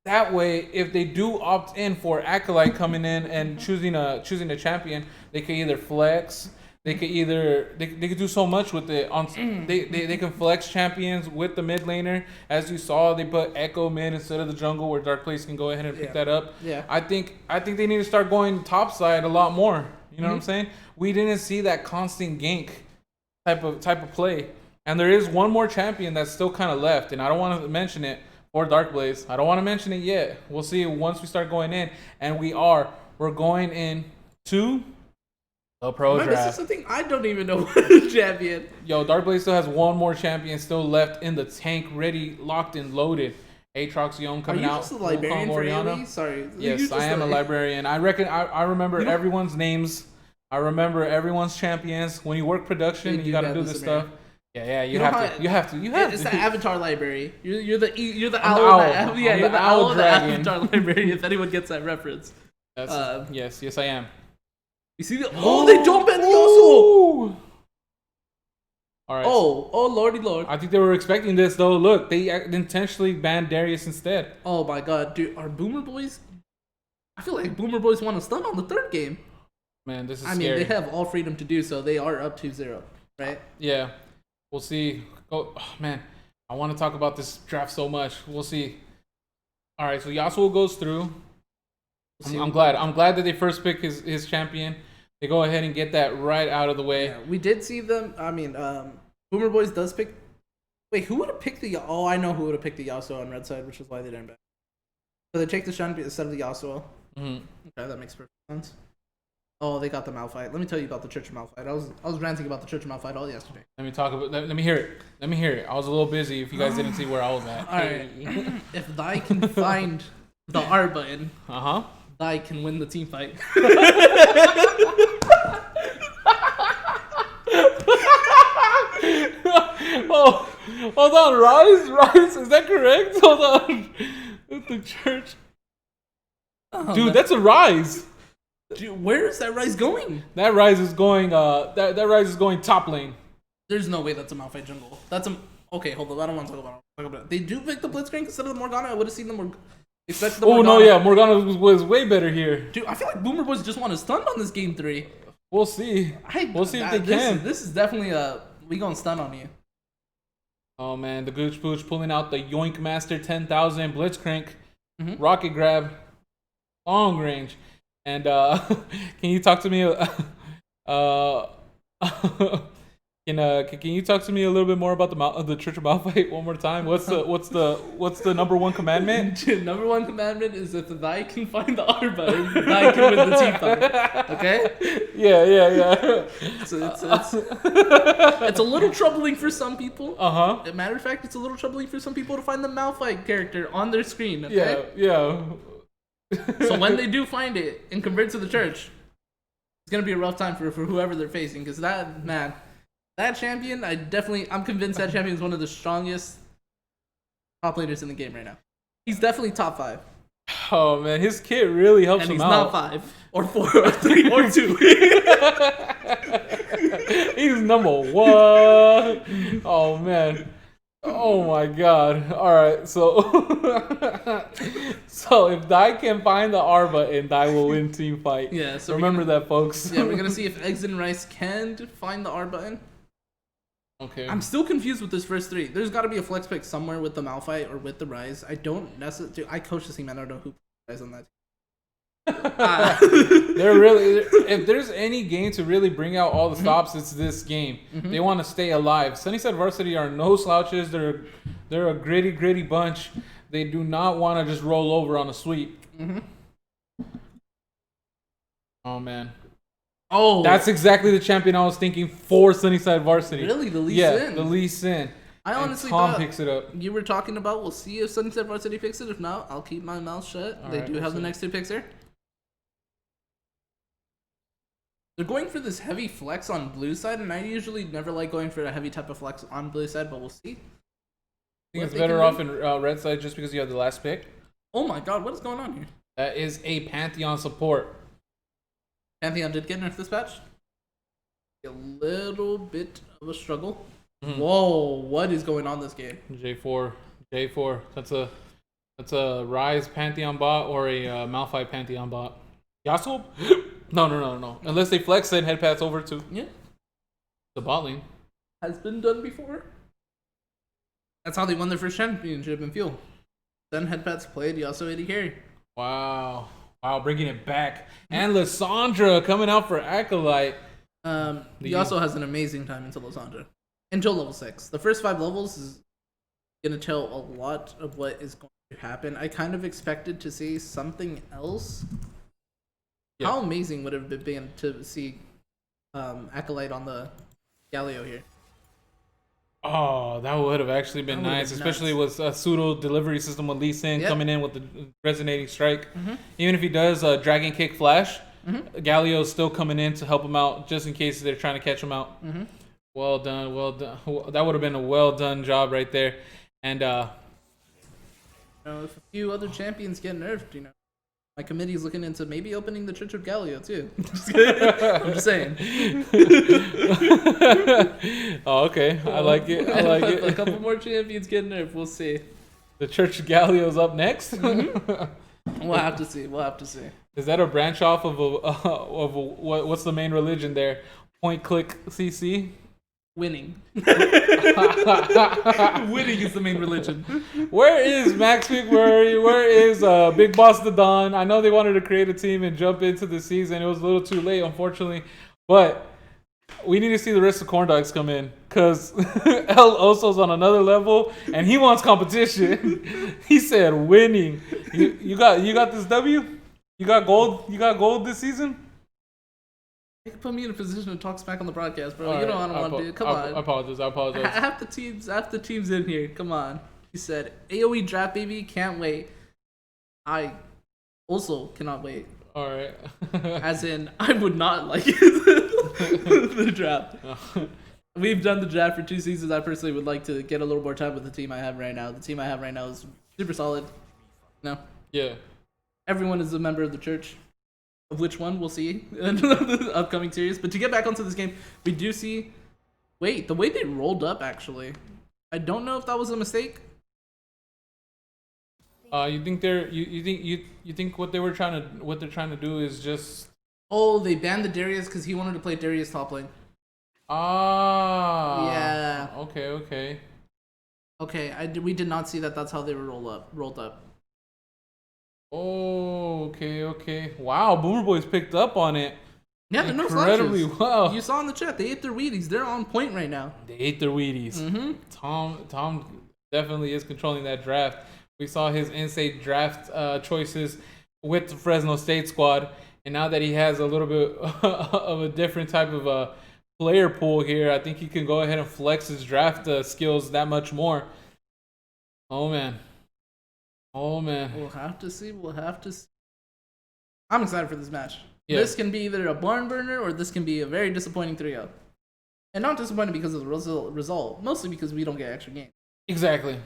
that way, if they do opt in for Acolyte coming in and choosing a champion, they can either flex. They could they could do so much with it. They can flex champions with the mid laner. As you saw, they put Echo mid instead of the jungle, where Dark Place can go ahead and pick that up. Yeah. I think they need to start going top side a lot more. You know what I'm saying? We didn't see that constant gank type of play. And there is one more champion that's still kind of left, and I don't want to mention it, or Dark Blaze. I don't want to mention it yet. We'll see once we start going in, and we're going in to the pro draft. This is something I don't even know what a champion. Yo, Dark Blaze still has one more champion still left in the tank, ready, locked, and loaded. Aatrox Yone coming out. Are you just a librarian for AOE? Sorry. Yes, I am a librarian. I remember everyone's names. I remember everyone's champions. When you work production, you got to do this stuff. Yeah, you have to. It's the Avatar library. You're the owl. You're the owl of the Avatar library. If anyone gets that reference. Yes, I am. You see they don't ban the Yasuo. All right. Oh, lordy lord. I think they were expecting this though. Look, they intentionally banned Darius instead. Oh my god, dude, are Boomer Boys? I feel like Boomer Boys want to stun on the third game. Man, this is scary. I mean, they have all freedom to do so. They are up 2-0, right? Yeah. We'll see. Oh, man, I want to talk about this draft so much. We'll see. All right, so Yasuo goes through. I'm glad that they first pick his champion. They go ahead and get that right out of the way. Yeah, we did see them. I mean, Boomer Boys does pick. Wait, who would have picked the? Oh, I know who would have picked the Yasuo on red side, which is why they didn't back. So they take the Shen instead of the Yasuo. Okay, that makes perfect sense. Oh, they got the Malphite. Let me tell you about the Church of Malphite. I was ranting about the Church of Malphite all yesterday. Let me hear it. I was a little busy if you guys didn't see where I was at. All right. If Thy can find the R button, Thy can win the team fight. Hold on, Rise, is that correct? Hold on. The church. Oh, Dude, that's a Rise. Dude, where is that Rise going? That Rise is going. That Rise is going top lane. There's no way that's a Malphite jungle. That's a. Okay, hold on. I don't want to talk about it. They do pick the Blitzcrank instead of the Morgana. I would have seen them more. Oh no, yeah, Morgana was way better here. Dude, I feel like Boomer Boys just want to stun on this game 3. We'll see. We'll see if they can. This is definitely we gonna stun on you. Oh man, the Gooch Pooch pulling out the Yoink Master 10,000 Blitzcrank, rocket grab, long range, and can you talk to me? Can you talk to me a little bit more about the Church of Malphite one more time? What's the number one commandment? Dude, number one commandment is if thy can find the R button, thy can win the team fight. Okay? Yeah. It's a little troubling for some people. As a matter of fact, it's a little troubling for some people to find the Malphite character on their screen. Okay? Yeah. So when they do find it and convert to the church, it's gonna be a rough time for whoever they're facing, because that champion, I'm convinced that champion is one of the strongest top laners in the game right now. He's definitely top 5. Oh man, his kit really helps him out. And he's not 5 or 4 or 3 or 2. He's number 1. Oh man. Oh my god. Alright, so if Dai can find the R button, Dai will win team fight. Yeah, so remember that, folks. Yeah, we're gonna see if Eggs and Rice can find the R button. Okay. I'm still confused with this first 3. There's got to be a flex pick somewhere with the Malphite or with the Rise. I don't necessarily. I coach this team. I don't know who plays on that team. They're really. If there's any game to really bring out all the stops, it's this game. They want to stay alive. Sunnyside Varsity are no slouches. They're a gritty bunch. They do not want to just roll over on a sweep. Oh man. Oh, that's exactly the champion I was thinking for Sunnyside Varsity. Really, the Lee Sin? Yeah, the Lee Sin. I honestly thought picks it up. You were talking about. We'll see if Sunnyside Varsity picks it. If not, I'll keep my mouth shut. They do have the next 2 picks here. They're going for this heavy flex on blue side, and I usually never like going for a heavy type of flex on blue side, but we'll see. I think it's better off in red side just because you have the last pick. Oh my god, what is going on here? That is a Pantheon support. Pantheon did get nerfed this patch. A little bit of a struggle. Whoa, what is going on this game? J4. That's a Rise Pantheon bot or a Malphite Pantheon bot. Yasuo? No. Unless they flex and head paths over to the bot lane. Has been done before. That's how they won their first championship in Fuel. Then head paths played Yasuo AD carry. Wow, bringing it back. And Lissandra coming out for Acolyte. Yasuo has an amazing time until Lissandra. Until level 6. The first 5 levels is going to tell a lot of what is going to happen. I kind of expected to see something else. Yep. How amazing would it have been to see Acolyte on the Galio here? Oh, that would have actually been nice, especially with a pseudo delivery system with Lee Sin coming in with the resonating strike. Even if he does Dragon Kick Flash, Galio's still coming in to help him out just in case they're trying to catch him out. Well done. That would have been a well done job right there. And if a few other champions get nerfed, my committee is looking into maybe opening the Church of Galio too. I'm just saying. Oh, okay. I like it. A couple more champions get nerfed. We'll see. The Church of Galio's up next. We'll have to see. Is that a branch off of what's the main religion there? Point click CC. Winning. Winning is the main religion. Where is Max McMurray? Where is Big Boss the Don? I know they wanted to create a team and jump into the season. It was a little too late, unfortunately. But we need to see the rest of Corn Dogs come in, because El Oso's on another level and he wants competition. He said winning. You got this W? You got gold? You got gold this season? You can put me in a position to talk smack on the broadcast, bro. I don't want to do it. Come on. I apologize. Half the teams in here. Come on. He said, AOE draft, baby. Can't wait. I also cannot wait. All right. As in, I would not like the draft. We've done the draft for 2 seasons. I personally would like to get a little more time with the team I have right now. The team I have right now is super solid. No, Yeah. everyone is a member of the church. Of which one we'll see in the upcoming series. But to get back onto this game, we do see. Wait, the way they rolled up actually, I don't know if that was a mistake. You think you think what they're trying to do is just Oh, they banned the Darius because he wanted to play Darius top lane. Yeah. Okay. Okay, we did not see that. That's how they were rolled up. Oh, okay. Wow, Boomer Boys picked up on it. Yeah, they're no incredibly slouches. well. You saw in the chat, they ate their Wheaties. They're on point right now. They ate their Wheaties. Mm-hmm. Tom definitely is controlling that draft. We saw his insane draft choices with the Fresno State squad, and now that he has a little bit of a different type of player pool here, I think he can go ahead and flex his draft skills that much more. Oh man. We'll have to see. I'm excited for this match. Yeah. This can be either a barn burner or this can be a very disappointing 3-0. And not disappointing because of the result, mostly because we don't get extra games. Exactly.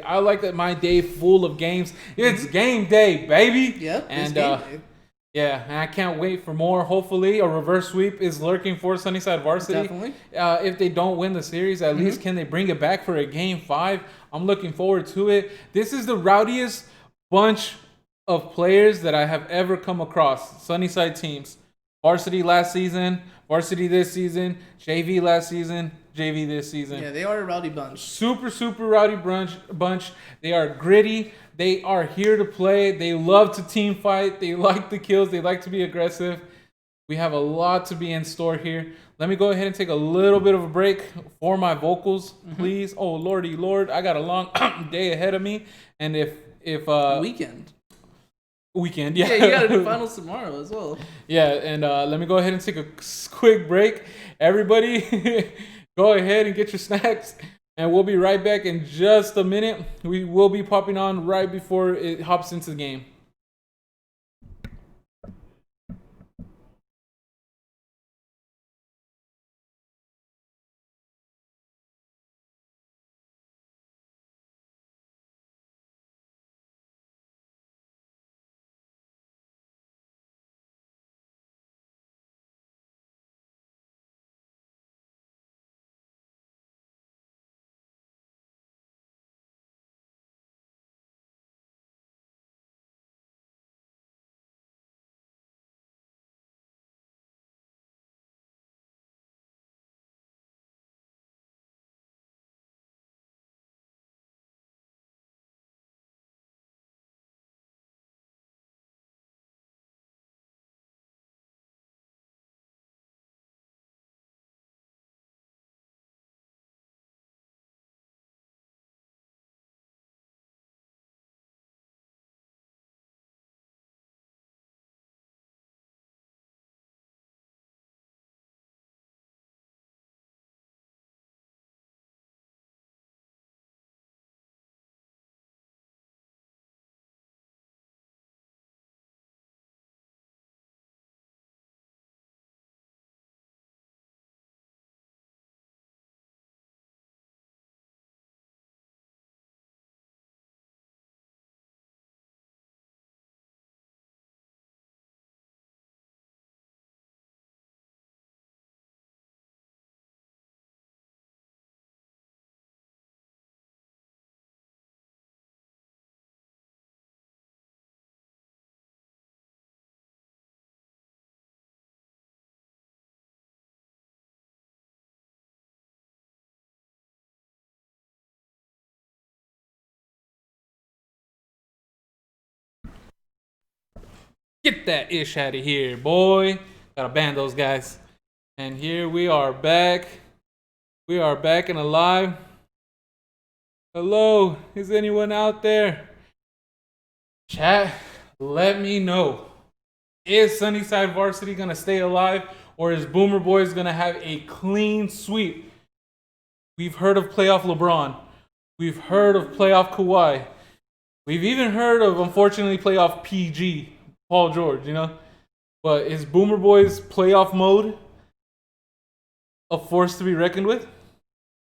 I like that my day full of games. It's game day, baby. Yep. And game day. yeah, and I can't wait for more. Hopefully, a reverse sweep is lurking for Sunnyside Varsity. Definitely. If they don't win the series, at least can they bring it back for a game 5? I'm looking forward to it. This is the rowdiest bunch of players that I have ever come across. Sunnyside teams. Varsity last season, varsity this season, JV last season, JV this season. Yeah, they are a rowdy bunch. Super rowdy bunch. They are gritty. They are here to play. They love to team fight. They like the kills. They like to be aggressive. We have a lot to be in store here. Let me go ahead and take a little bit of a break for my vocals, please. Oh, lordy lord, I got a long day ahead of me. And if Weekend, yeah. Yeah, you gotta do finals tomorrow as well. Yeah, and let me go ahead and take a quick break. Everybody, go ahead and get your snacks, and we'll be right back in just a minute. We will be popping on right before it hops into the game. Get that ish out of here, boy. Gotta ban those guys. And here we are back. We are back and alive. Hello, is anyone out there? Chat, let me know. Is Sunnyside Varsity gonna stay alive, or is Boomer Boys gonna have a clean sweep? We've heard of playoff LeBron. We've heard of playoff Kawhi. We've even heard of, unfortunately, playoff PG, Paul George, you know? But is Boomer Boys playoff mode? a force to be reckoned with?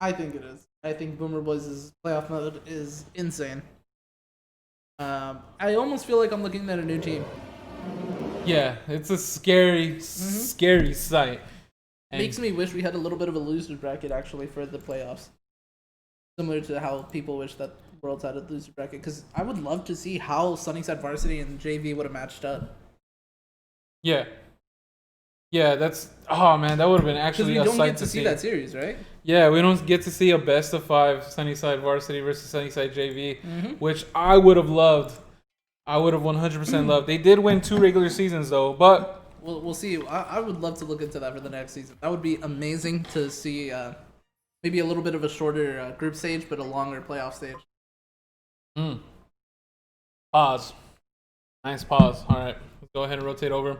I think it is. I think Boomer Boys' playoff mode is insane. I almost feel like I'm looking at a new team. Yeah, it's a scary, scary sight. And Makes me wish we had a little bit of a loser bracket actually for the playoffs. Similar to how people wish that Worlds had a loser bracket. Because I would love to see how Sunnyside Varsity and JV would have matched up. yeah. Yeah, that's oh man, that would have been Because actually we a don't sight get to see that series, right? Yeah, we don't get to see a best of 5 Sunnyside Varsity versus Sunnyside JV, which I would have loved. I would have 100% loved. They did win 2 regular seasons though, but We'll see. I would love to look into that for the next season. That would be amazing to see. Maybe a little bit of a shorter group stage, but a longer playoff stage. Pause. Nice pause. All right, let's go ahead and rotate over.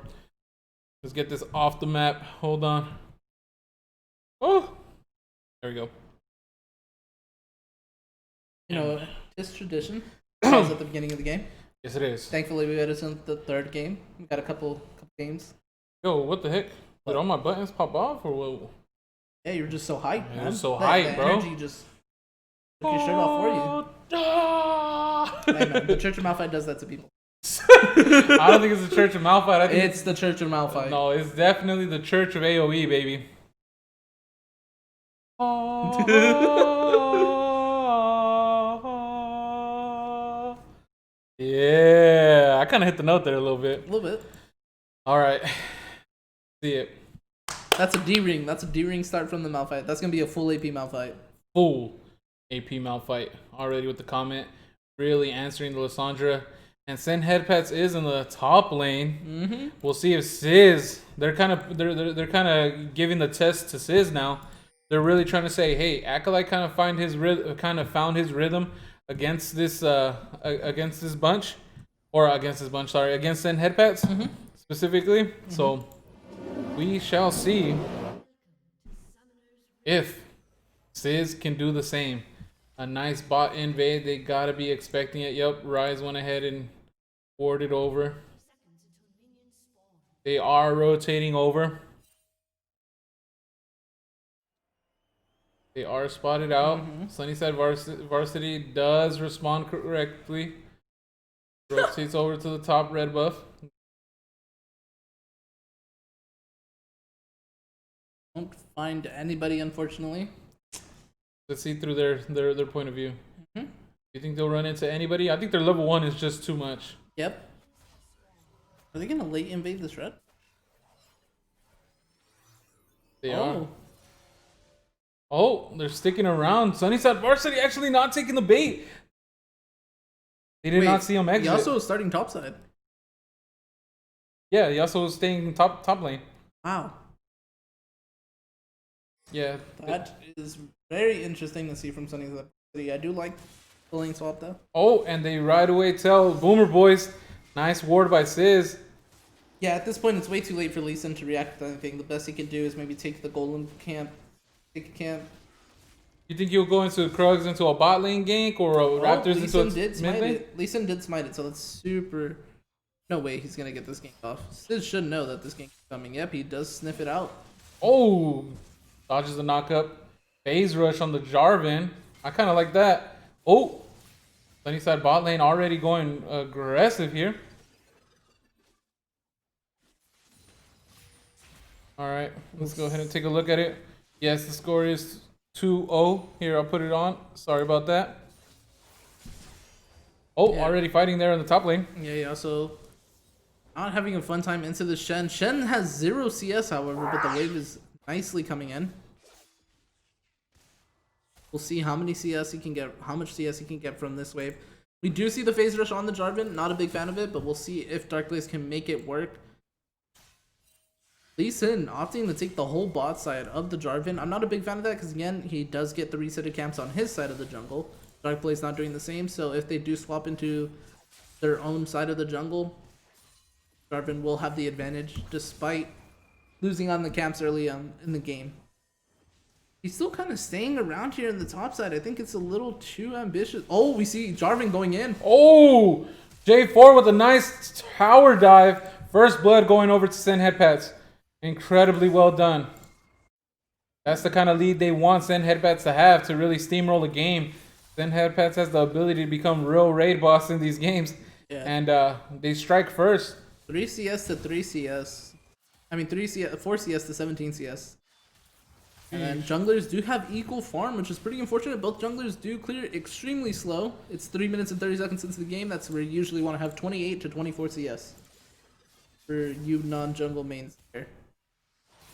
Let's get this off the map. Hold on. Oh, there we go. You know, it's tradition. Pause at the beginning of the game. Yes, it is. Thankfully, we got us in the third game. We got a couple games. Yo, what the heck? Did all my buttons pop off or what? Yeah, you're just so hyped, man. You're so That hyped, bro. Energy just took your shirt off for you. Hey, man, the Church of Malphite does that to people. I don't think it's the Church of Malphite. I think It's the Church of Malphite. No, it's definitely the Church of AOE, baby. Yeah, I kind of hit the note there a little bit. A little bit. All right, see it. That's a D ring. That's a D ring start from the Malphite. That's gonna be a full AP Malphite. Full AP Malphite already with the comment. Really answering the Lysandra. And Sen Headpats is in the top lane. We'll see if Sizz. They're kind of giving the test to Sizz now. They're really trying to say, hey, Acolyte kind of found his rhythm against this bunch, against Sen Headpats specifically. So we shall see if Sizz can do the same. A nice bot invade. They gotta be expecting it. Yep, Rise went ahead and warded over. They are rotating over. They are spotted out. Sunnyside Varsity does respond correctly. Rotates over to the top red buff. Don't find anybody, unfortunately. Let's see through their point of view. You think they'll run into anybody? I think their level 1 is just too much. Yep. Are they gonna late invade this red? They are. Oh, they're sticking around. Sunnyside Varsity actually not taking the bait. They did not see him exit. Yasuo is starting topside. Yeah, Yasuo was staying top lane. Wow. Yeah. That is very interesting to see from Sunnyside City. I do like the lane swap though. Oh, and they right away tell Boomer Boys. Nice ward by Sizz. Yeah, at this point it's way too late for Lee Sin to react to anything. The best he can do is maybe take the golem camp. Take a camp. You think you'll go into Krugs into a bot lane gank or a Raptors into a mid lane? Lee Sin did smite it, so that's super. No way he's gonna get this gank off. Sizz should know that this gank is coming. Yep, he does sniff it out. Oh, dodges the knockup. Phase rush on the Jarvan. I kind of like that. Oh, Sunnyside bot lane already going aggressive here. All right, let's go ahead and take a look at it. Yes, the score is 2-0. Here, I'll put it on. Sorry about that. Oh, Yeah. already fighting there in the top lane. Yeah. So not having a fun time into the Shen. Shen has 0 CS, however, but the wave is nicely coming in. We'll see how many CS he can get, how much CS he can get from this wave. We do see the phase rush on the Jarvan. Not a big fan of it, but we'll see if Dark Blaze can make it work. Lee Sin opting to take the whole bot side of the Jarvan. I'm not a big fan of that because, again, he does get the resetted camps on his side of the jungle. Dark Blaze not doing the same, so if they do swap into their own side of the jungle, Jarvan will have the advantage despite losing on the camps early on in the game. He's still kind of staying around here in the top side. I think it's a little too ambitious. Oh, we see Jarvan going in. Oh, J4 with a nice tower dive. First blood going over to Sen Headpats. Incredibly well done. That's the kind of lead they want Zen Headbats to have to really steamroll the game. Zen Headbats has the ability to become real raid boss in these games. Yeah. And they strike first. 3 CS to 3 CS. I mean, 4 CS to 17 CS. And then junglers do have equal farm, which is pretty unfortunate. Both junglers do clear extremely slow. It's 3 minutes and 30 seconds into the game. That's where you usually want to have 28 to 24 CS. For you non-jungle mains there.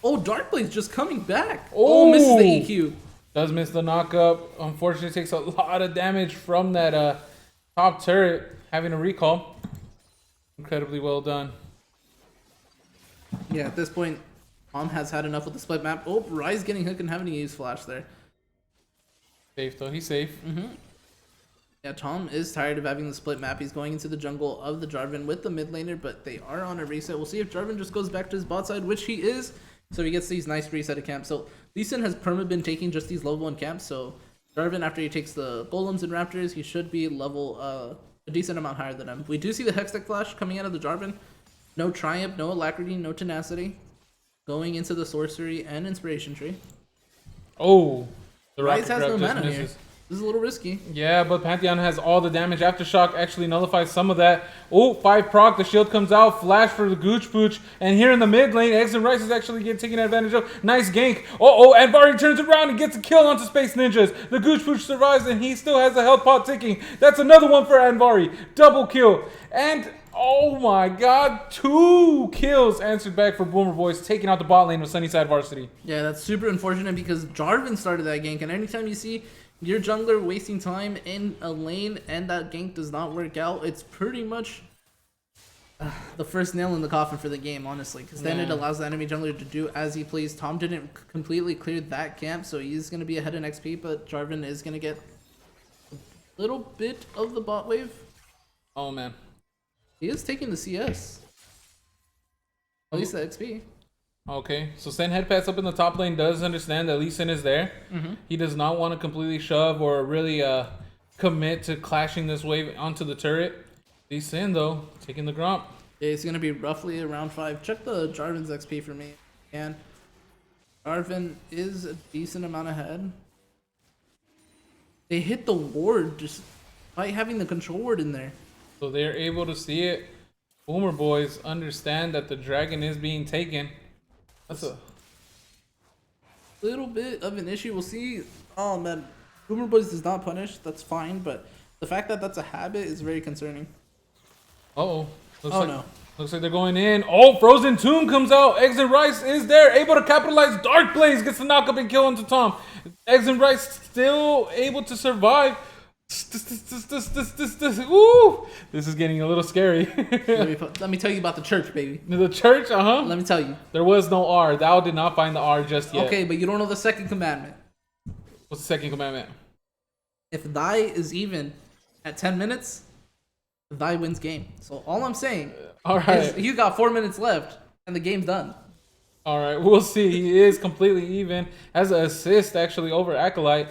Oh, Darkblade's just coming back. Oh, misses the EQ. Does miss the knockup. Unfortunately, takes a lot of damage from that top turret. Having a recall. Incredibly well done. Yeah, at this point, Tom has had enough with the split map. Oh, Rise getting hooked and having to use flash there. Safe though, he's safe. Yeah, Tom is tired of having the split map. He's going into the jungle of the Jarvan with the mid laner, but they are on a reset. We'll see if Jarvan just goes back to his bot side, which he is. So he gets these nice reset of camps. So Lee Sin has been taking just these level 1 camps. So Jarvan, after he takes the golems and raptors, he should be level a decent amount higher than him. We do see the Hextech Flash coming out of the Jarvan. No Triumph, no Alacrity, no Tenacity. Going into the Sorcery and Inspiration Tree. Oh, the Rise rocket has grab no just mana misses. here. This is a little risky. Yeah, but Pantheon has all the damage. Aftershock actually nullifies some of that. Oh, 5 proc. The shield comes out. Flash for the Gooch Pooch. And here in the mid lane, Eggs and Rice is actually taking advantage of. Nice gank. And Vari turns around and gets a kill onto Space Ninjas. The Gooch Pooch survives and he still has a health pot ticking. That's another one for Anvari. Double kill. And oh my god, 2 kills answered back for Boomer Boys, taking out the bot lane with Sunnyside Varsity. Yeah, that's super unfortunate because Jarvan started that gank, and anytime you see your jungler wasting time in a lane and that gank does not work out, it's pretty much the first nail in the coffin for the game, honestly, because then it allows the enemy jungler to do as he please. Tom didn't completely clear that camp, so he's going to be ahead in XP, but Jarvan is going to get a little bit of the bot wave. Oh man. He is taking the CS. At least the XP. Okay, so Sen Headpats up in the top lane does understand that Lee Sin is there. He does not want to completely shove or really commit to clashing this wave onto the turret. Lee Sin, though, taking the Gromp. Yeah, it's going to be roughly around 5. Check the Jarvan's XP for me. And Jarvan is a decent amount ahead. They hit the ward just by having the control ward in there. So they're able to see it. Boomer Boys understand that the dragon is being taken. That's a little bit of an issue. We'll see. Oh man, Boomer Boys does not punish. That's fine, but the fact that that's a habit is very concerning. Uh-oh. No. Looks like they're going in. Oh, Frozen Tomb comes out. Eggs and Rice is there, able to capitalize. Dark Blaze gets the knock up and kill onto Tom. Eggs and Rice still able to survive. Ooh, this is getting a little scary. Let me tell you about the church, baby. The church, Let me tell you. There was no R. Thou did not find the R just yet. Okay, but you don't know the second commandment. What's the second commandment? If thy is even at 10 minutes, thy wins game. So all I'm saying is you got 4 minutes left and the game's done. All right, we'll see. He is completely even. Has an assist actually over Acolyte.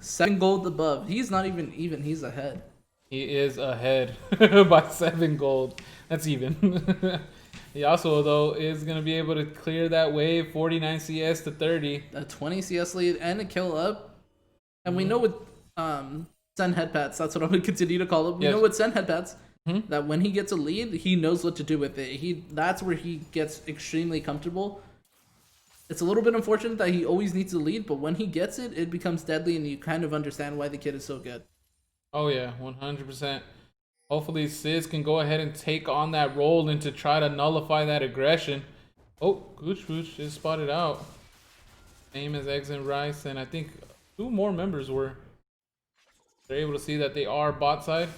7 gold above. He's not even, he's ahead. He is ahead by 7 gold. That's even. He also, though, is going to be able to clear that wave, 49 CS to 30. A 20 CS lead and a kill up. And we know with Sen Headpats, that's what I'm going to continue to call it. We know with Sen Headpats that when he gets a lead, he knows what to do with it. That's where he gets extremely comfortable. It's a little bit unfortunate that he always needs to lead, but when he gets it, it becomes deadly, and you kind of understand why the kid is so good. Oh, yeah, 100%. Hopefully, Sis can go ahead and take on that role and to try to nullify that aggression. Oh, Gooch Pooch is spotted out. Same as Eggs and Rice, and I think 2 more members were. They're able to see that they are bot side.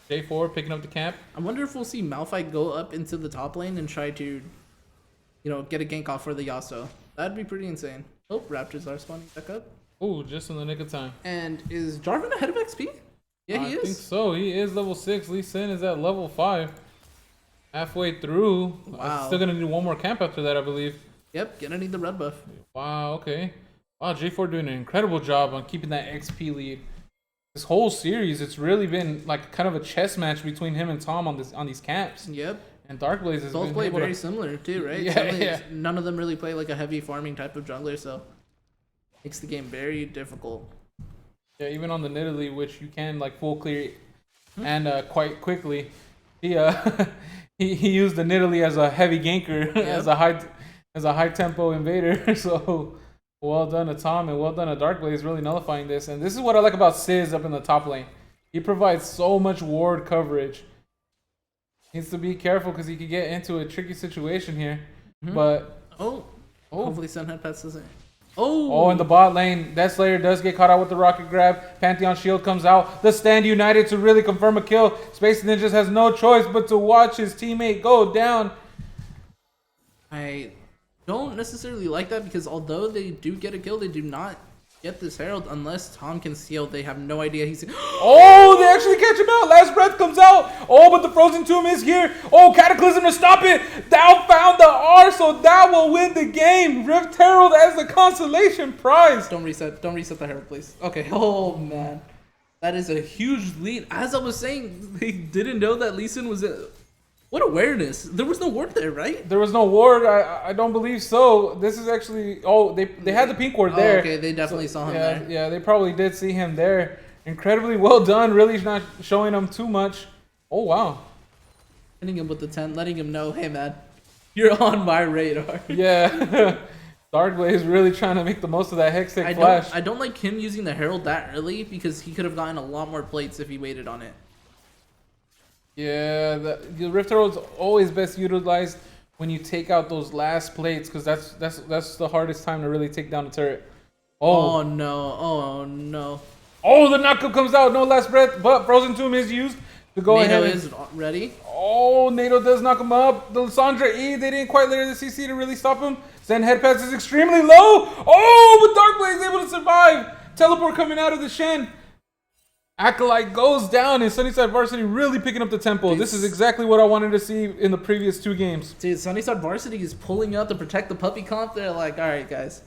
J4 picking up the camp. I wonder if we'll see Malphite go up into the top lane and try to, get a gank off for the Yasuo. That'd be pretty insane. Oh, Raptors are spawning back up. Oh, just in the nick of time. And is Jarvan ahead of XP? Yeah, he is. I think so. He is level 6. Lee Sin is at level 5. Halfway through. Wow. Still going to do 1 more camp after that, I believe. Yep, gonna need the red buff. Wow, okay. Wow, J4 doing an incredible job on keeping that XP lead. This whole series, it's really been like kind of a chess match between him and Tom on these camps. Yep. And Darkblaze has both play very similar too, right? Yeah. None of them really play like a heavy farming type of jungler, so Makes the game very difficult. Yeah, even on the Nidalee, which you can like full clear and quite quickly. He he used the Nidalee as a heavy ganker, as a high tempo invader. So well done to Tom and well done to Darkblaze really nullifying this. And this is what I like about Sizz up in the top lane. He provides so much ward coverage. Needs to be careful because he could get into a tricky situation here. But hopefully Sunhead Pets doesn't. Oh, in the bot lane, Death Slayer does get caught out with the rocket grab. Pantheon shield comes out. The stand united to really confirm a kill. Space Ninjas has no choice but to watch his teammate go down. I don't necessarily like that because although they do get a kill, they do not get this Herald unless Tom can seal. They have no idea he's. Oh, they actually catch him out. Last breath comes out. Oh, but the Frozen Tomb is here. Oh, Cataclysm to stop it. Thou found the R, so that will win the game. Rift Herald as the consolation prize. Don't reset the Herald, please. Okay. Oh man, that is a huge lead. As I was saying, they didn't know that Lee Sin was. What awareness? There was no ward there, right? There was no ward. I don't believe so. This is actually. Oh, they had the pink ward there. Okay, they definitely saw him there. Yeah, they probably did see him there. Incredibly well done. Really not showing him too much. Oh wow. Hitting him with the 10, letting him know, hey man, you're on my radar. Yeah. Darkblade is really trying to make the most of that Hextech flash. I don't like him using the Herald that early because he could have gotten a lot more plates if he waited on it. Yeah, the Rift Herald's always best utilized when you take out those last plates because that's the hardest time to really take down a turret. Oh no! Oh no! Oh, the knockup comes out. No last breath, but Frozen Tomb is used to go ahead. NATO is ready. Oh, NATO does knock him up. The Lissandra E, they didn't quite layer the CC to really stop him. Zen head pass is extremely low. Oh, but Darkblade is able to survive. Teleport coming out of the Shen. Acolyte goes down and Sunnyside Varsity really picking up the tempo. This is exactly what I wanted to see in the previous 2 games. Dude, Sunnyside Varsity is pulling out to protect the puppy comp. They're like, all right, guys,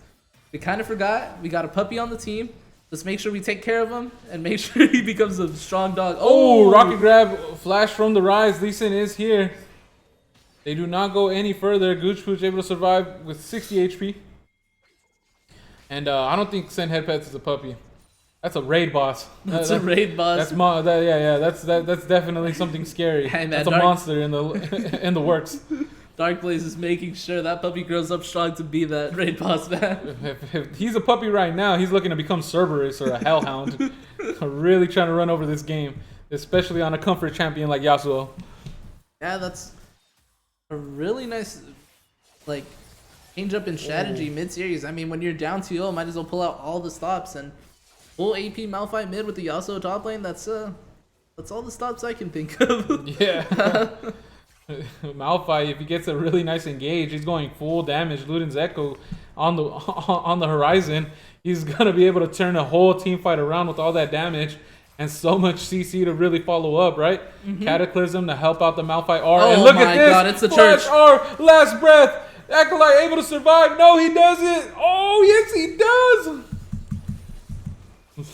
we kind of forgot. We got a puppy on the team. Let's make sure we take care of him and make sure he becomes a strong dog. Oh, rocket grab, flash from the Rise. Lee Sin is here. They do not go any further. Gooch Pooch able to survive with 60 HP. And I don't think Sen Headpets is a puppy. That's a raid boss. That's a raid boss. That's definitely something scary. Hey, man, that's a monster in the in the works. Darkblaze is making sure that puppy grows up strong to be that raid boss, man. If he's a puppy right now, he's looking to become Cerberus or a Hellhound. Really trying to run over this game, especially on a comfort champion like Yasuo. Yeah, that's a really nice, like, change up in strategy mid-series. I mean, when you're down 2-0, might as well pull out all the stops and full AP Malphite mid with the Yasuo top lane. That's all the stops I can think of. Yeah. Malphite, if he gets a really nice engage, he's going full damage. Luden's Echo on the horizon. He's gonna be able to turn a whole team fight around with all that damage and so much CC to really follow up, right? Cataclysm to help out the Malphite R. Oh, and look my at this! God, it's the Flash church. R, last breath. Acolyte able to survive. No, he doesn't. Oh, yes, he does.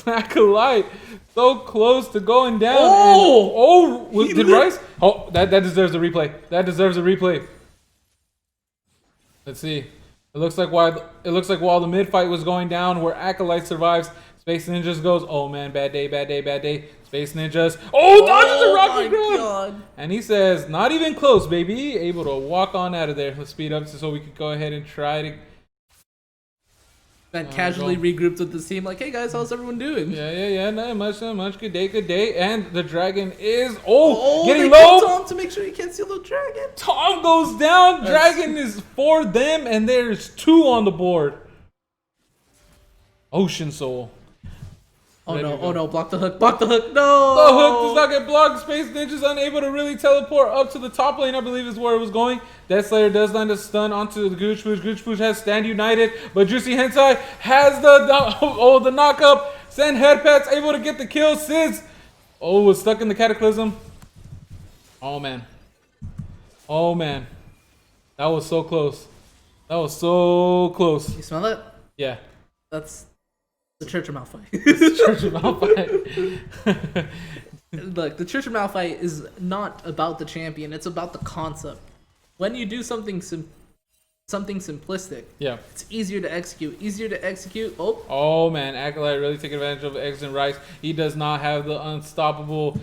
Acolyte so close to going down. Did Rice? Oh, that deserves a replay. That deserves a replay. Let's see. It looks like while the mid fight was going down, where Acolyte survives, Space Ninjas goes, oh man, bad day, bad day, bad day. Space Ninjas, dodges the rocket grab, and he says, not even close, baby. Able to walk on out of there. Let's speed up so we could go ahead and try to. And casually regrouped with the team, like, hey guys, how's everyone doing? Yeah, not much. Good day. And the dragon is getting they low. Tom to make sure he can't steal the dragon. Tom goes down. Dragon is for them, and there's 2 on the board. Ocean Soul. Oh no, block the hook, no! The hook does not get blocked. Space Ninja's unable to really teleport up to the top lane, I believe is where it was going. Death Slayer does land a stun onto the Gooch Pooch. Gooch Pooch has Stand United, but Juicy Hensai has the knock up. Send Headpats able to get the kill. Sizz was stuck in the Cataclysm. Oh man. That was so close. You smell it? Yeah. That's the Church of Malphite. Church of Malphite. Look, the Church of Malphite is not about the champion. It's about the concept. When you do something something simplistic. Yeah. It's easier to execute. Oh man, Acolyte really taking advantage of Eggs and Rice. He does not have the unstoppable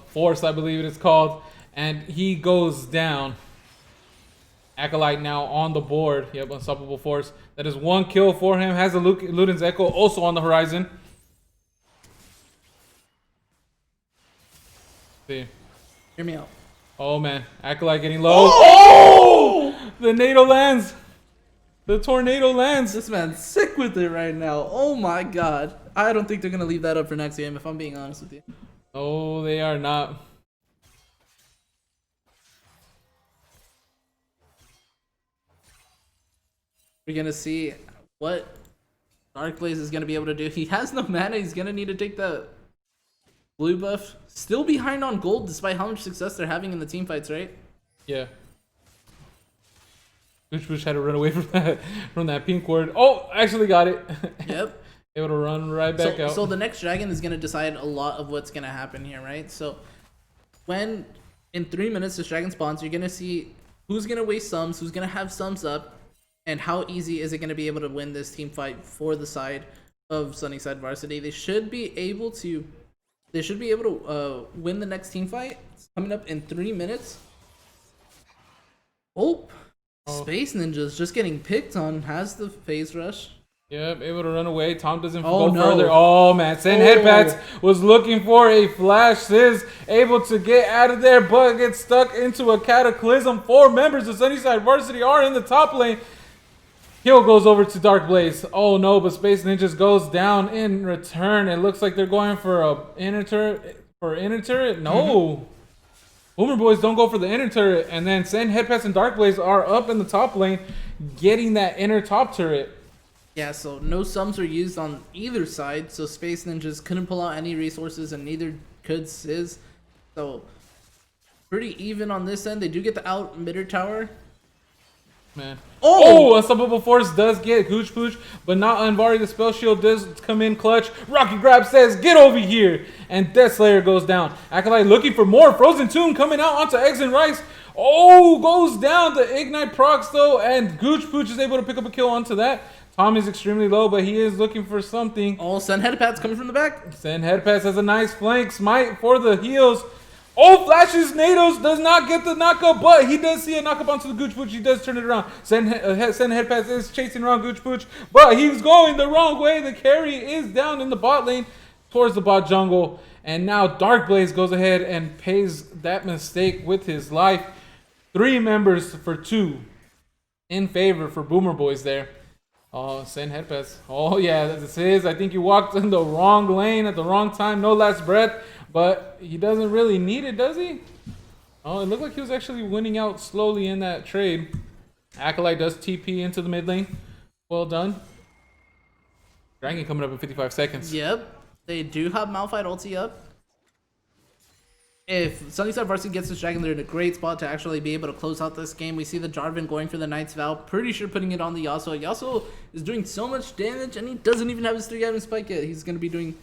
force, I believe it is called, and he goes down. Acolyte now on the board. Yep, unstoppable force. That is 1 kill for him. Has a Luden's Echo also on the horizon. See. Hear me out. Oh man, Acolyte getting low. Oh! The NATO lands. The tornado lands. This man's sick with it right now. Oh my god. I don't think they're gonna leave that up for next game, if I'm being honest with you. Oh, they are not. We're gonna see what Dark Blaze is gonna be able to do. He has no mana. He's gonna need to take the blue buff. Still behind on gold, despite how much success they're having in the team fights, right? Yeah. Bush had to run away from that pink ward. Oh, actually got it. Yep. Able to run right back out. So the next dragon is gonna decide a lot of what's gonna happen here, right? So when in 3 minutes this dragon spawns, you're gonna see who's gonna waste sums, who's gonna have sums up, and how easy is it gonna be able to win this team fight for the side of Sunnyside Varsity. They should be able to win the next team fight. It's coming up in 3 minutes. Space Ninjas just getting picked on, has the phase rush. Yep, able to run away. Tom doesn't Oh, go no. further. Oh man, Sen Headpats was looking for a flash. Sizz able to get out of there, but gets stuck into a cataclysm. 4 members of Sunnyside Varsity are in the top lane. Kill goes over to Dark Blaze. Oh no, but Space Ninjas goes down in return. It looks like they're going for a inner turret. No. Boomer Boys don't go for the inner turret, and then Sen Headpats and Dark Blaze are up in the top lane, getting that inner top turret. Yeah, so no sums are used on either side, so Space Ninjas couldn't pull out any resources, and neither could Sizz. So pretty even on this end. They do get the out emitter tower. Man. Oh, Unstoppable Force does get Gooch Pooch, but not Unvari. The spell shield does come in clutch. Rocky Grab says, get over here. And Death Slayer goes down. Acolyte looking for more. Frozen Tomb coming out onto Eggs and Rice. Oh, goes down. The Ignite procs though, and Gooch Pooch is able to pick up a kill onto that. Tom is extremely low, but he is looking for something. Oh, Sen Headpats coming from the back. Sen Headpass has a nice flank. Smite for the heals. Oh, flashes Nados, does not get the knockup, but he does see a knockup onto the Gooch Pooch. He does turn it around. Sen Headpass is chasing around Gooch Pooch, but he's going the wrong way. The carry is down in the bot lane towards the bot jungle. And now Dark Blaze goes ahead and pays that mistake with his life. 3 members for 2 in favor for Boomer Boys there. Oh, Sen Headpass. Oh, yeah, this is. I think he walked in the wrong lane at the wrong time. No last breath. But he doesn't really need it, does he? Oh, it looked like he was actually winning out slowly in that trade. Acolyte does TP into the mid lane. Well done. Dragon coming up in 55 seconds. Yep. They do have Malphite ulti up. If Sunnyside Varsity gets this dragon, they're in a great spot to actually be able to close out this game. We see the Jarvan going for the Knight's Vow. Pretty sure putting it on the Yasuo. Yasuo is doing so much damage, and he doesn't even have his 3-item spike yet. He's going to be doing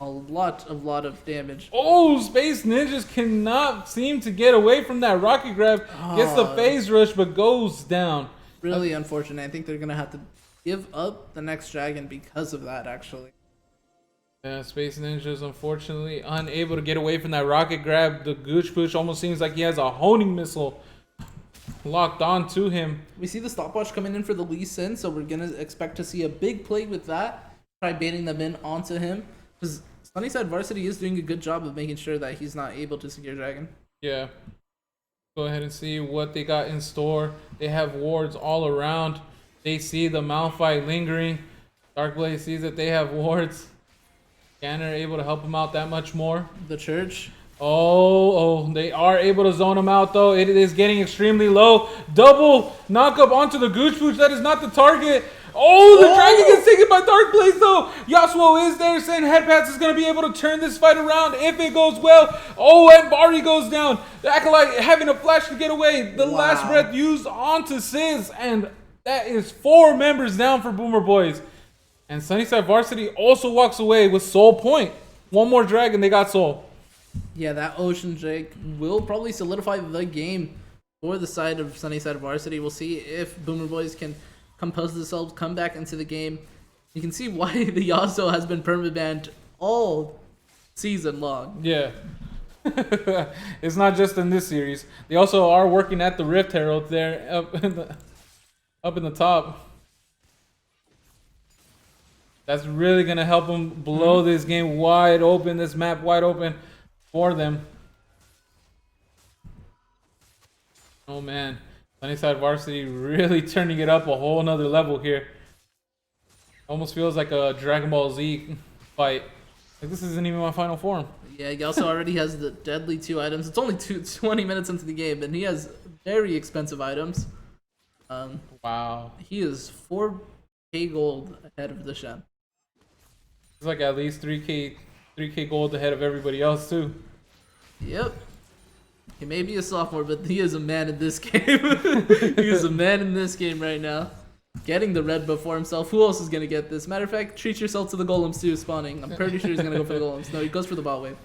a lot of damage. Oh, Space Ninjas cannot seem to get away from that Rocky Grab. Gets the phase rush, but goes down. Really unfortunate. I think they're going to have to give up the next dragon because of that, actually. Yeah, Space Ninjas unfortunately unable to get away from that rocket grab. The Gooch Pooch almost seems like he has a honing missile locked on to him. We see the stopwatch coming in for the Lee Sin, so we're going to expect to see a big play with that. Try baiting them in onto him. Because Sunnyside Varsity is doing a good job of making sure that he's not able to secure dragon. Yeah. Go ahead and see what they got in store. They have wards all around. They see the Malphite lingering. Darkblade sees that they have wards. Scanner able to help him out that much more. The church. Oh, they are able to zone him out though. It is getting extremely low. Double knockup onto the Gooch Pooch. That is not the target. Oh, the dragon gets taken by Dark Blaze though. Yasuo is there. Saying Headpats is going to be able to turn this fight around if it goes well. Oh, and Bari goes down. The Acolyte having a flash to get away. The last breath used onto Sizz. And that is 4 members down for Boomer Boys. And Sunnyside Varsity also walks away with Soul Point. One more dragon, they got Soul. Yeah, that Ocean Drake will probably solidify the game for the side of Sunnyside Varsity. We'll see if Boomer Boys can compose themselves, come back into the game. You can see why the Yasuo has been permabanned all season long. Yeah. It's not just in this series. They also are working at the Rift Herald there up in the top. That's really gonna help them blow this game wide open, this map wide open for them. Oh man, Sunnyside Varsity really turning it up a whole nother level here. Almost feels like a Dragon Ball Z fight. Like this isn't even my final form. Yeah, he also already has the deadly 2 items. It's only 20 minutes into the game, and he has very expensive items. Wow. He is 4k gold ahead of the Shen. It's like at least 3k gold ahead of everybody else too. Yep. He may be a sophomore, but he is a man in this game. He is a man in this game right now. Getting the red buff for himself. Who else is going to get this? Matter of fact, treat yourself to the golems too spawning. I'm pretty sure he's going to go for the golems. No, he goes for the bot wave.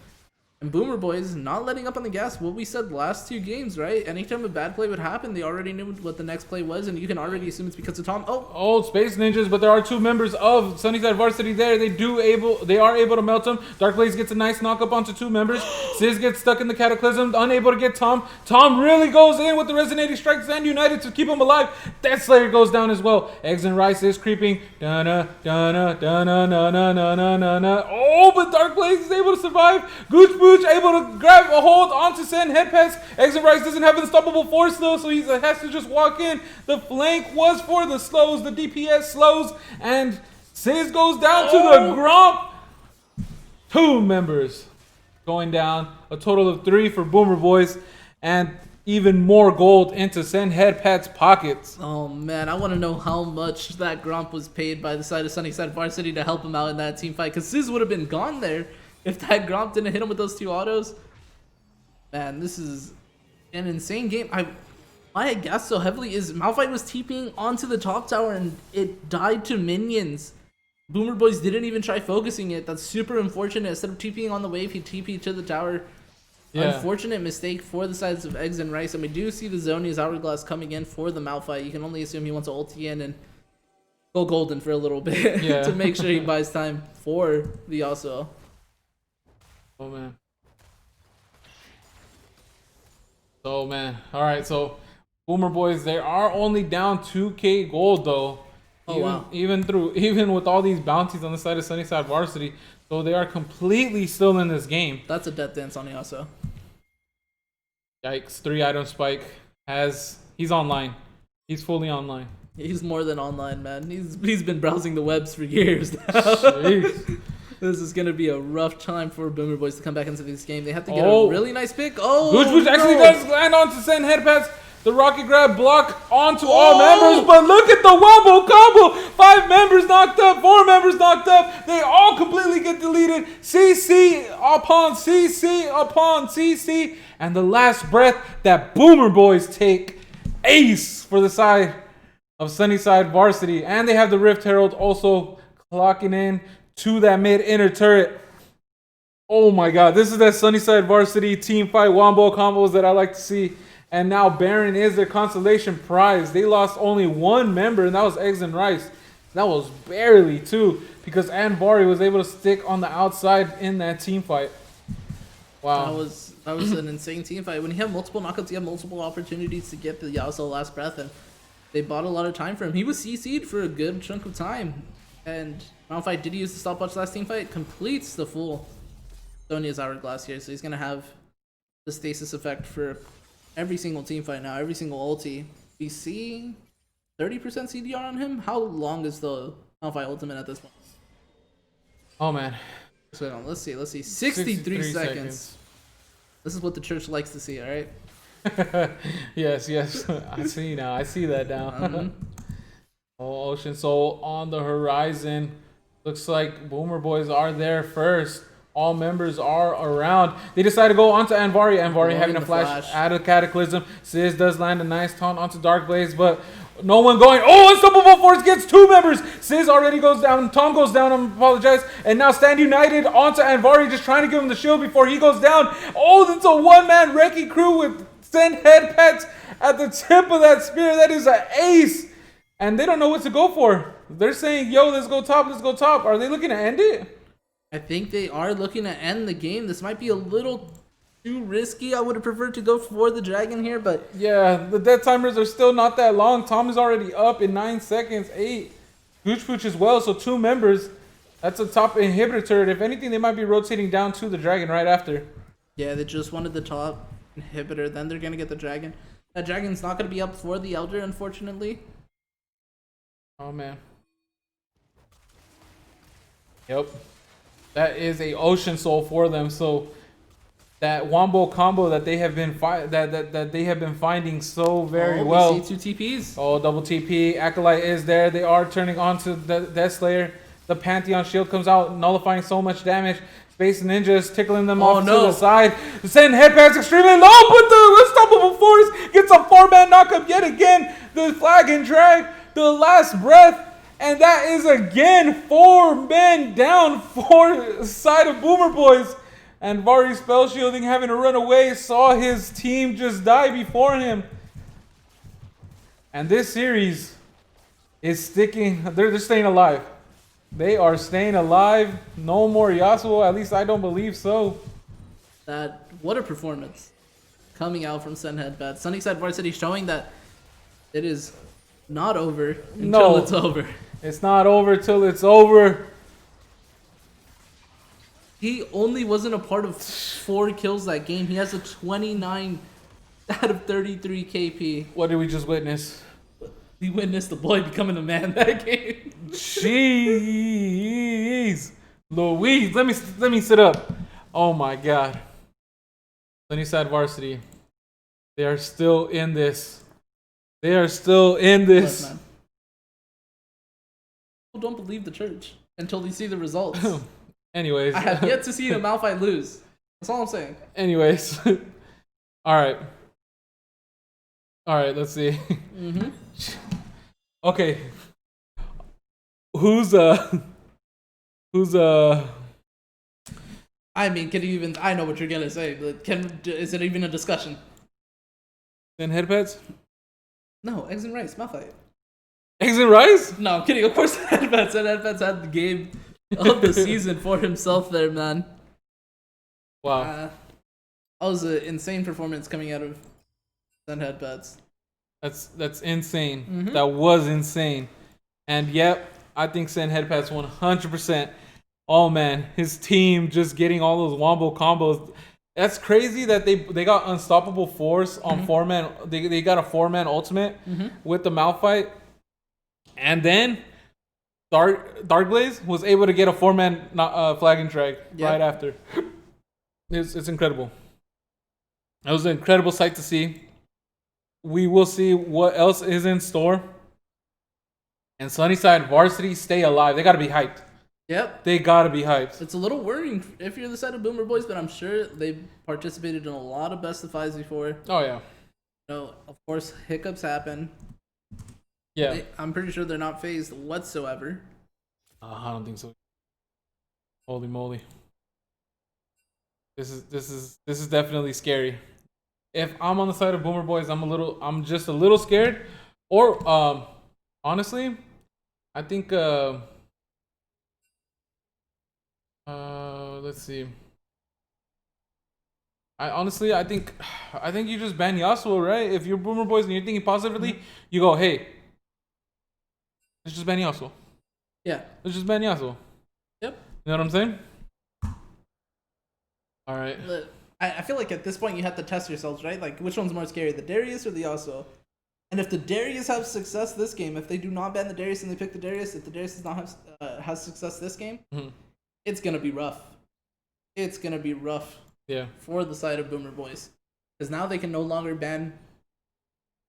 And Boomer Boys not letting up on the gas. What we said last 2 games, right? Anytime a bad play would happen, they already knew what the next play was, and you can already assume it's because of Tom. Oh, Space Ninjas, but there are 2 members of Sunnyside Varsity there. They are able to melt him. Dark Blaze gets a nice knock up onto 2 members. Sizz gets stuck in the Cataclysm, unable to get Tom. Tom really goes in with the Resonating Strikes and United to keep him alive. Death Slayer goes down as well. Eggs and Rice is creeping. Dun-na, dun-na, dun-na, dun-na, dun-na, dun-na. Oh, but Dark Blaze is able to survive. Gooch Booch able to grab a hold onto Sen Head Pass. Eggs and Rice doesn't have unstoppable force though, so he has to just walk in. The flank was for the slows, the DPS slows, and Sizz goes down to the Gromp. 2 members going down. A total of 3 for Boomer Boys, and even more gold into Sen Head Pat's pockets. Oh man, I want to know how much that Gromp was paid by the side of Sunnyside Varsity to help him out in that team fight, because Sizz would have been gone there if that Gromp didn't hit him with those 2 autos. Man, this is an insane game. Why I gassed so heavily is Malphite was TPing onto the top tower and it died to minions. Boomer Boys didn't even try focusing it. That's super unfortunate. Instead of TPing on the wave, he TP'd to the tower. Yeah. Unfortunate mistake for the sides of Eggs and Rice. And we do see the Zonia's Hourglass coming in for the Malphite. You can only assume he wants to ulti in and go golden for a little bit to make sure he buys time for the Yasuo. Oh man. So man. Alright, so Boomer Boys, they are only down 2k gold though. Oh wow. Even with all these bounties on the side of Sunnyside Varsity. So they are completely still in this game. That's a death dance on Yasuo. Yikes, 3 item spike. He's online. He's fully online. He's more than online, man. He's been browsing the webs for years now. Jeez. This is going to be a rough time for Boomer Boys to come back into this game. They have to get a really nice pick. Gooch actually does land onto Sen Head Pass. The rocket grab block onto all members, but look at the wombo combo. 5 members knocked up, 4 members knocked up. They all completely get deleted. CC upon CC upon CC. And the last breath that Boomer Boys take. Ace for the side of Sunnyside Varsity. And they have the Rift Herald also clocking in to that mid inner turret. Oh my god, this is that Sunnyside Varsity team fight wombo combos that I like to see. And now Baron is their consolation prize. They lost only 1 member, and that was Eggs and Rice. That was barely 2, because Anvari was able to stick on the outside in that team fight. Wow. That was an insane team fight. When you have multiple knockouts, you have multiple opportunities to get the Yasuo last breath, and they bought a lot of time for him. He was CC'd for a good chunk of time. And Malphite did use the stopwatch last team fight, completes the full Zonia's Hourglass here, so he's going to have the stasis effect for every single team fight now, every single ulti. We see 30% CDR on him. How long is the Malphite ultimate at this point? Oh man. So let's see. 63 seconds. This is what the church likes to see, alright? yes. I see now. I see that now. Oh, Ocean Soul on the horizon. Looks like Boomer Boys are there first. All members are around. They decide to go onto Anvari. Anvari having a flash out of Cataclysm. Sizz does land a nice taunt onto Dark Blaze, but no one going. Oh, Unstoppable Force gets 2 members. Sizz already goes down. Tom goes down. I apologize. And now Stand United onto Anvari, just trying to give him the shield before he goes down. Oh, that's a 1-man wrecking crew with Send head pats at the tip of that spear. That is an ace. And they don't know what to go for. They're saying, yo, let's go top, let's go top. Are they looking to end it? I think they are looking to end the game. This might be a little too risky. I would have preferred to go for the dragon here, but yeah, the dead timers are still not that long. Tom is already up in 9 seconds, 8. Gooch Pooch as well, so 2 members. That's a top inhibitor turret. If anything, they might be rotating down to the dragon right after. Yeah, they just wanted the top inhibitor, then they're going to get the dragon. That dragon's not going to be up for the Elder, unfortunately. Oh, man. Yep. That is a Ocean Soul for them, so that wombo combo that they have been that they have been finding so very well. We see 2 TPs. Oh, double TP. Acolyte is there. They are turning on to the Death Slayer. The Pantheon shield comes out, nullifying so much damage. Space Ninjas tickling them off to the side. Send headpads extremely low, but the Unstoppable Force gets a 4-man knockup yet again. The flag and drag, the last breath. And that is again 4 men down for side of Boomer Boys. And Vari spell shielding, having to run away, saw his team just die before him. And this series is sticking. They're staying alive. They are staying alive. No more Yasuo. At least I don't believe so. What a performance coming out from Sen Headbad. Sunnyside Varsity showing that it is not over until it's over. It's not over till it's over. He only wasn't a part of 4 kills that game. He has a 29 out of 33 KP. What did we just witness? We witnessed the boy becoming a man that game. Jeez. Louise, let me sit up. Oh my god. Sunnyside Varsity. They are still in this. They are still in this. Look, man. People don't believe the church until they see the results. Anyways. I have yet to see the Malphite lose. That's all I'm saying. Anyways. Alright, let's see. Mm-hmm. Okay. Who's I mean, can you even? I know what you're gonna say, but is it even a discussion? Then headpads? No, eggs and rice, Malphite. Eggs and rice? No, I'm kidding. Of course, Headpads. And Headpads had the game of the season for himself there, man. Wow. That was an insane performance coming out of Sen Headpads. That's insane. Mm-hmm. That was insane. And yep, I think Sen Headpads 100%. Oh man, his team just getting all those wombo combos. That's crazy that they got Unstoppable Force on 4-man. They got a 4-man ultimate with the Malphite. And then Darkblaze was able to get a 4-man flag and drag right after. It's incredible. It was an incredible sight to see. We will see what else is in store. And Sunnyside Varsity stay alive. They got to be hyped. Yep. They got to be hyped. It's a little worrying if you're the side of Boomer Boys, but I'm sure they've participated in a lot of best of fives before. Oh, yeah. Of course, hiccups happen. Yeah. I'm pretty sure they're not phased whatsoever. I don't think so. Holy moly. This is definitely scary. If I'm on the side of Boomer Boys, I'm just a little scared. Or honestly, I think let's see. I think you just ban Yasuo, right? If you're Boomer Boys and you're thinking positively, you go, hey, let's just ban Yasuo. Yeah. Let's just ban Yasuo. Yep. You know what I'm saying? All right. I feel like at this point you have to test yourselves, right? Like, which one's more scary, the Darius or the Yasuo? And if the Darius have success this game, if they do not ban the Darius and they pick the Darius, if the Darius does not have has success this game, it's gonna be rough. It's gonna be rough. Yeah. For the side of Boomer Boys, because now they can no longer ban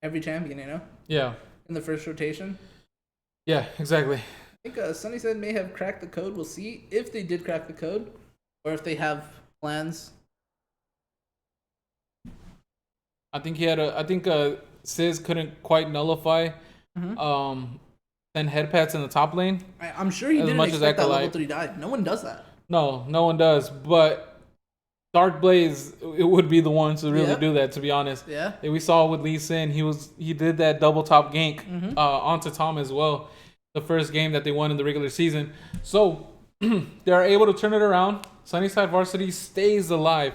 every champion, you know? Yeah. In the first rotation. Yeah, exactly. I think Sunnyside may have cracked the code. We'll see if they did crack the code, or if they have plans. I think Sizz couldn't quite nullify send headpads in the top lane. I'm sure he didn't expect that level 3 dive. No one does that. No one does. But Dark Blaze, it would be the one to really Yep. do that. To be honest, Yeah. And we saw with Lee Sin, he did that double top gank onto Tom as well. The first game that they won in the regular season, so they are able to turn it around. Sunnyside Varsity stays alive.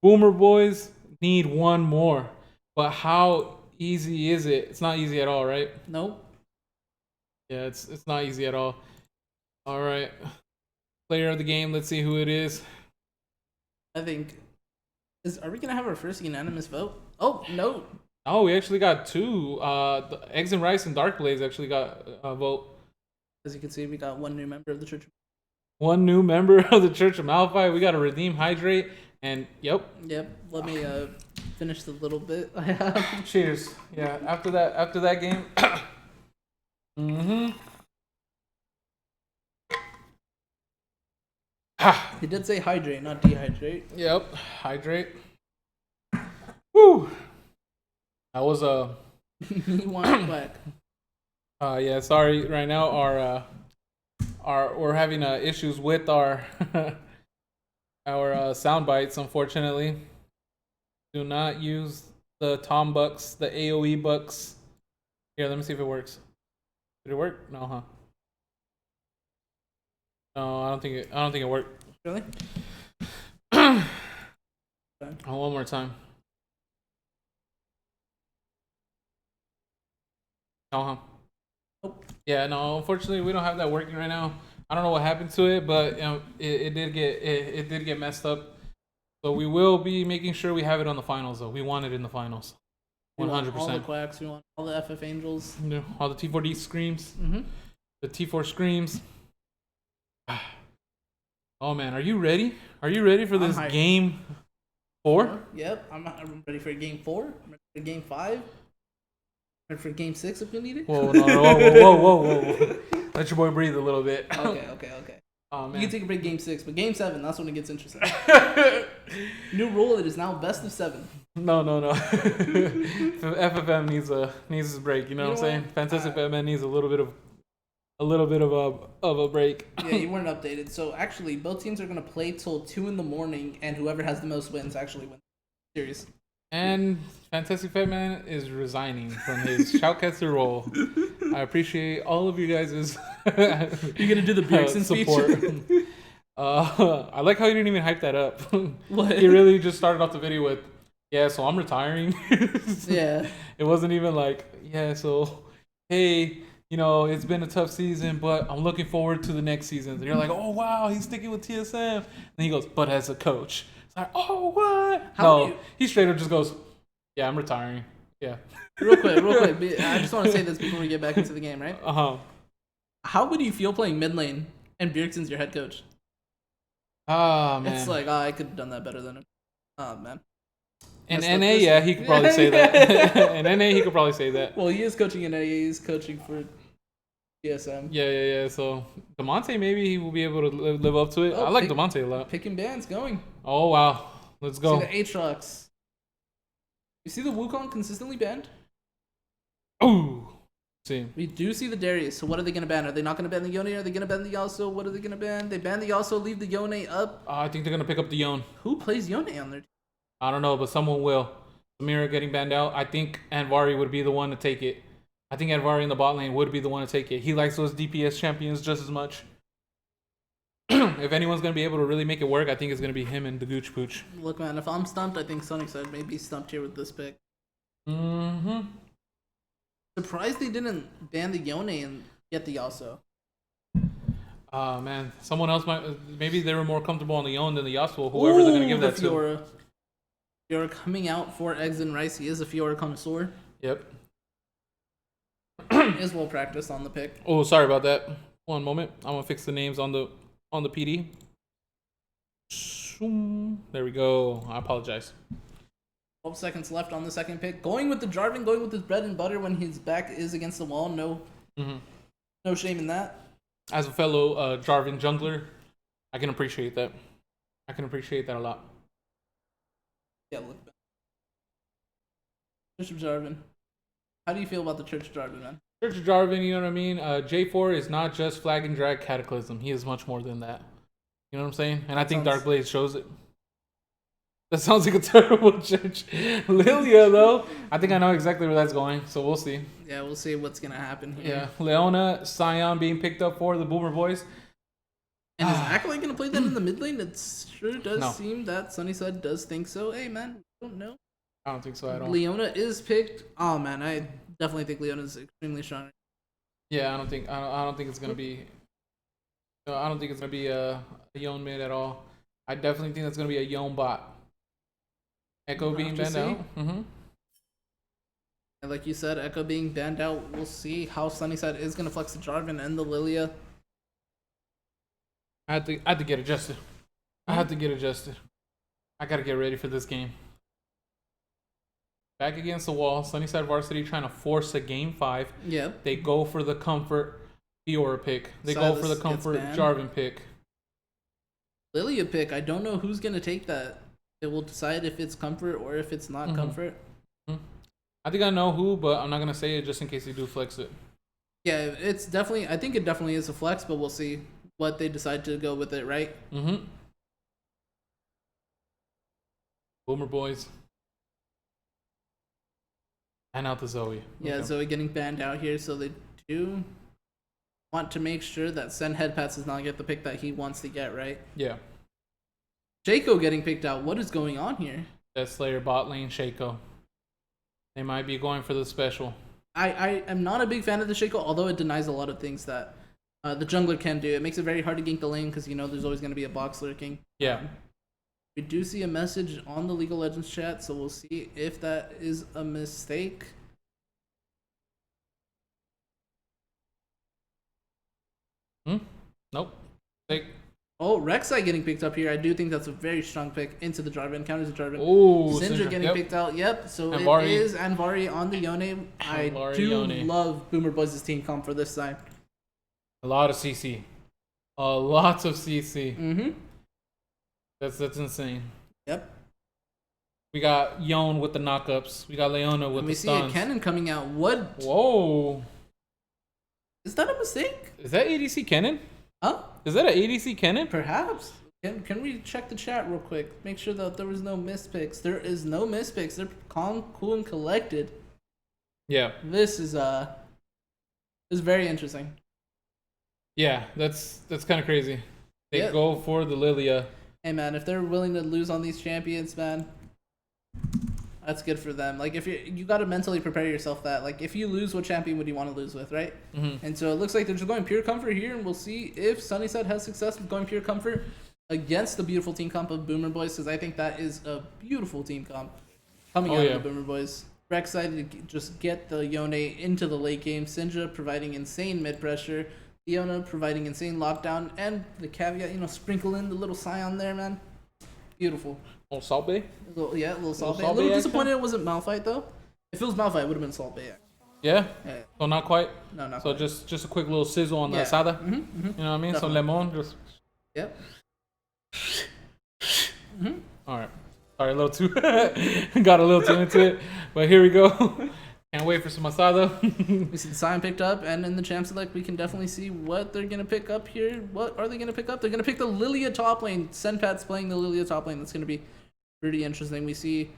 Boomer Boys need one more, but how easy is it? It's not easy at all, right? Nope. Yeah, it's not easy at all. All right, player of the game. Let's see who it is. I think. Are we gonna have our first unanimous vote? Oh no. Oh, we actually got two. The Eggs and Rice and Dark Blaze actually got a vote. As you can see, we got one new member of the church. One new member of the Church of Malphite. We got to redeem Hydrate, and yep. Let me finish the little bit I have. Cheers. Yeah. After that game. He did say hydrate, not dehydrate. Yep. Hydrate. Woo. That was a. You want it back. Yeah. Sorry. Right now, we're having issues with our our sound bites. Unfortunately, do not use the Tom Bucks, the AOE Bucks. Here, let me see if it works. Did it work? No, huh? No, I don't think it worked. Really? Oh, one more time. No, huh? Nope. Yeah, no. Unfortunately, we don't have that working right now. I don't know what happened to it, but it did get messed up. So we will be making sure we have it on the finals, though. We want it in the finals. 100%. All the quacks. We want all the FF Angels. All the T4D screams. Mm-hmm. The T4 screams. Oh man, are you ready? Are you ready for this game 4? Yep, I'm ready for game 4. I'm ready for game 5. Ready for game 6 if we need it. Whoa, whoa. Let your boy breathe a little bit. Okay. Oh man. You can take a break game 6, but game 7, that's when it gets interesting. New rule, it is now best of 7. No. FFM needs a break. You know what I'm saying? Fantastic FFM needs a little bit of a break. Yeah, you weren't updated. So actually, both teams are gonna play till 2 in the morning, and whoever has the most wins actually wins. Series. And Fantastic Fatman is resigning from his Shoutcaster role. I appreciate all of you guys' You're gonna do the Brixton support. speech? I like how you didn't even hype that up. What? He really just started off the video with, "Yeah, so I'm retiring." Yeah. It wasn't even like, "Yeah, so hey, you know, it's been a tough season, but I'm looking forward to the next season." And you're like, "Oh wow, he's sticking with TSM." And he goes, "But as a coach." It's like, "Oh what?" He straight up just goes, "Yeah, I'm retiring." Yeah. Real quick. I just want to say this before we get back into the game, right? How would you feel playing mid lane and Bjergsen's your head coach? Oh man. It's like, I could have done that better than him. Oh man. In NA, yeah, he could probably say that. In NA, he could probably say that. Well, he is coaching in NA. He's coaching for TSM. Yeah. So Demonte, maybe he will be able to live up to it. I like Demonte a lot. Picking bands going. Oh wow, let's go. See the Aatrox. You see the Wukong consistently banned? Ooh. See. We do see the Darius. So what are they gonna ban? Are they not gonna ban the Yone? Are they gonna ban the Yasuo? What are they gonna ban? They ban the Yasuo, leave the Yone up. I think they're gonna pick up the Yone. Who plays Yone on their team? I don't know, but someone will. Samira getting banned out. I think Anvari would be the one to take it. I think Anvari in the bot lane would be the one to take it. He likes those DPS champions just as much. If anyone's going to be able to really make it work, I think it's going to be him and the Gooch Pooch. Look, man, if I'm stumped, I think Sunnyside may be stumped here with this pick. Mm-hmm. Surprised they didn't ban the Yone and get the Yasuo. Oh, man. Someone else might... Maybe they were more comfortable on the Yone than the Yasuo. Whoever they're going to give that Fiora. Fiora coming out for Eggs and Rice. He is a Fiora connoisseur. Yep. He is well practiced on the pick. Oh, sorry about that. One moment. I'm going to fix the names on the PD. There we go. I apologize. 12 seconds left on the second pick. Going with the Jarvan, going with his bread and butter when his back is against the wall. No shame in that. As a fellow Jarvan jungler, I can appreciate that. I can appreciate that a lot. Yeah, look back. Church of Jarvan. How do you feel about the Church of Jarvan, man? Church of Jarvan, you know what I mean? J4 is not just flag and drag Cataclysm. He is much more than that. You know what I'm saying? And I think Dark Blaze shows it. That sounds like a terrible judge. Lilia, though, I think I know exactly where that's going, so we'll see. Yeah, we'll see what's gonna happen here. Yeah, Leona, Sion being picked up for the Boomer Boys. And is Acolyte gonna play that in the mid lane? It sure does No. seem that Sunnyside does think so. Hey man, I don't know. I don't think so at all. Leona is picked. Oh man, I definitely think Leona is extremely strong. Yeah, I don't think it's gonna be. I don't think it's gonna be a Yone mid at all. I definitely think that's gonna be a Yone bot. Echo We'll being have to banned see. out. Mm-hmm. And like you said, Echo being banned out. We'll see how Sunnyside is gonna flex the Jarvan and the Lilia. I had to get adjusted. I had to get adjusted. I gotta get ready for this game. Back against the wall, Sunnyside Varsity trying to force a game 5. Yep. They go for the comfort Fiora pick. They go for the Silas comfort gets banned. Jarvan pick. Lilia pick. I don't know who's gonna take that. It will decide if it's comfort or if it's not comfort. I think I know who, but I'm not gonna say it just in case they do flex it. Yeah, it's definitely. I think it definitely is a flex, but we'll see what they decide to go with it. Right? Mm-hmm. Boomer Boys. And out the Zoe. Yeah, Okay. Zoe getting banned out here, so they do want to make sure that Sen Headpats does not get the pick that he wants to get. Right? Yeah. Jaco getting picked out. What is going on here? Death Slayer bot lane Shaco. They might be going for the special. I am not a big fan of the Shaco, although it denies a lot of things that the jungler can do. It makes it very hard to gank the lane because there's always going to be a box lurking. Yeah. We do see a message on the League of Legends chat, so we'll see if that is a mistake. Nope. Take. Oh, Rek'Sai getting picked up here. I do think that's a very strong pick into the Jarvan. Counters the Jarvan. Oh, Syndra getting yep. picked out. Yep. So Anvari. it is Anvari on the Yone. I Anvari, do Yone. love Boomer Boys' team comp for this side. A lot of CC. Lots of CC. Mm-hmm. That's insane. Yep. We got Yone with the knockups. We got Leona with And the we see a stuns. cannon coming out. What? Whoa. Is that a mistake? Is that ADC Kennen? Huh? Is that an ADC Kennen? Perhaps. Can we check the chat real quick? Make sure that there was no mispicks. There is no mispicks. They're calm, cool, and collected. Yeah. This is very interesting. Yeah, that's kind of crazy. They Yep. go for the Lilia. Hey man, if they're willing to lose on these champions, man, that's good for them. Like if you got to mentally prepare yourself that like if you lose, what champion would you want to lose with, right? Mm-hmm. And so it looks like they're just going pure comfort here, and we'll see if Sunnyside has success with going pure comfort against the beautiful team comp of Boomer Boys, because I think that is a beautiful team comp coming out of the Boomer Boys. Rek'Sai to just get the Yone into the late game. Syndra providing insane mid pressure. Fiona providing insane lockdown, and the caveat, sprinkle in the little Scion there, man. Beautiful. Oh, Salt Bay? A little Salt Bay. A Salt little Bay disappointed it wasn't Malphite though. If it was Malphite, it would have been Salt Bay. Yeah? Yeah. So not quite? No, not So quite. just a quick little sizzle on the Yeah. asada? Mm-hmm, mm-hmm. You know what I mean? Definitely. So lemon, just... Yep. Alright. Sorry, a little too... got a little too into it. But here we go. Can't wait for some asada. We see the Scion picked up, and in the champ select, we can definitely see what they're gonna pick up here. What are they gonna pick up? They're gonna pick the Lilia top lane. Senpat's playing the Lilia top lane. That's gonna be pretty interesting. We see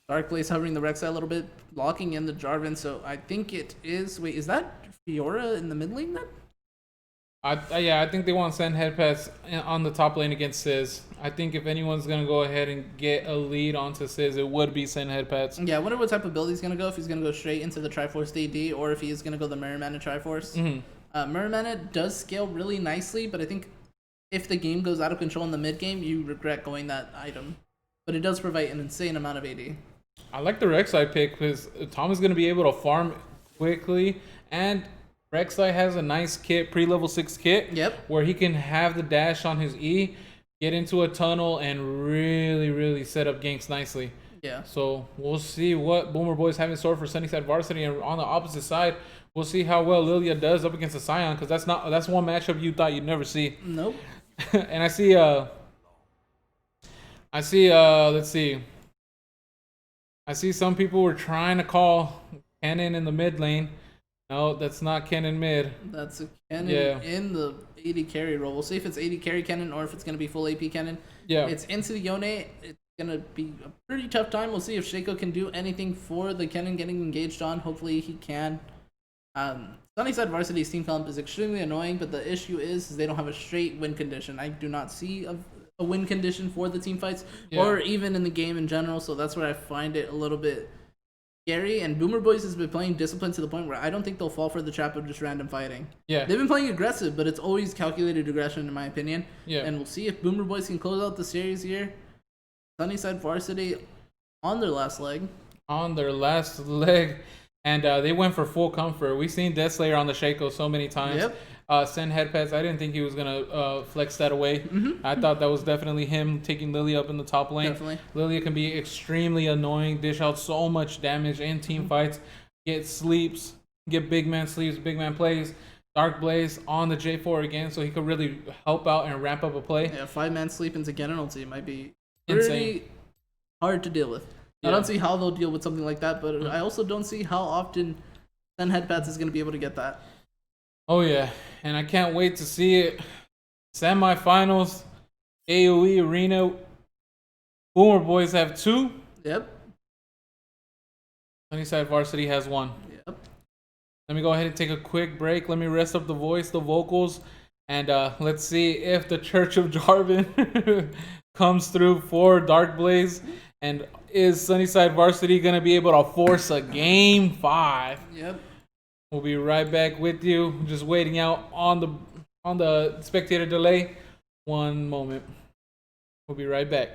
Dark Blaze hovering the Rek'Sai a little bit, locking in the Jarvan. So I think it is. Wait, is that Fiora in the mid lane then? I think they want to send headpass on the top lane against Sizz. I think if anyone's going to go ahead and get a lead onto Sizz, it would be send headpass. Yeah, I wonder what type of build he's gonna go. If he's gonna go straight into the Triforce DD, or if he is gonna go the Mirror Mana Triforce. Mm-hmm. Mirror Mana does scale really nicely, but I think if the game goes out of control in the mid game, you regret going that item. But it does provide an insane amount of AD. I like the Rek'Sai pick because Tom is going to be able to farm quickly, and Rek'Sai has a nice kit, pre-level 6 kit, Yep. where he can have the dash on his E, get into a tunnel, and really, really set up ganks nicely. Yeah. So we'll see what Boomer Boys have in store for Sunnyside Varsity, and on the opposite side, we'll see how well Lilia does up against the Scion, because that's one matchup you thought you'd never see. Nope. And I see let's see. I see some people were trying to call Kennen in the mid lane. No, that's not Kennen mid. That's a Kennen Yeah. in the AD carry role. We'll see if it's AD carry Kennen or if it's gonna be full AP Kennen. Yeah. It's into the Yone. It's gonna be a pretty tough time. We'll see if Shaco can do anything for the Kennen getting engaged on. Hopefully he can. Sunnyside Varsity's team comp is extremely annoying, but the issue is they don't have a straight win condition. I do not see a win condition for the team fights or even in the game in general, so that's where I find it a little bit scary. And Boomer Boys has been playing disciplined to the point where I don't think they'll fall for the trap of just random fighting. Yeah. They've been playing aggressive, but it's always calculated aggression in my opinion. Yeah. And we'll see if Boomer Boys can close out the series here. Sunnyside Varsity on their last leg. And they went for full comfort. We've seen Death Slayer on the Shaco so many times. Yep. Send headpads. I didn't think he was going to flex that away. I thought that was definitely him taking Lilia up in the top lane. Definitely. Lilia can be extremely annoying, dish out so much damage in team fights, get sleeps, get big man sleeps, big man plays. Dark Blaze on the J4 again, so he could really help out and ramp up a play. Yeah, 5-man sleep into Genin ulti might be Insane. pretty hard to deal with. I don't see how they'll deal with something like that, but I also don't see how often Sen Headpads is going to be able to get that. Oh, yeah. And I can't wait to see it. Semifinals, AOE Arena. Boomer Boys have 2. Yep. Sunnyside Varsity has 1. Yep. Let me go ahead and take a quick break. Let me rest up the voice, the vocals, and let's see if the Church of Jarvan comes through for Dark Blaze. And is Sunnyside Varsity going to be able to force a game 5? Yep. We'll be right back with you. Just waiting out on the spectator delay. One moment. We'll be right back.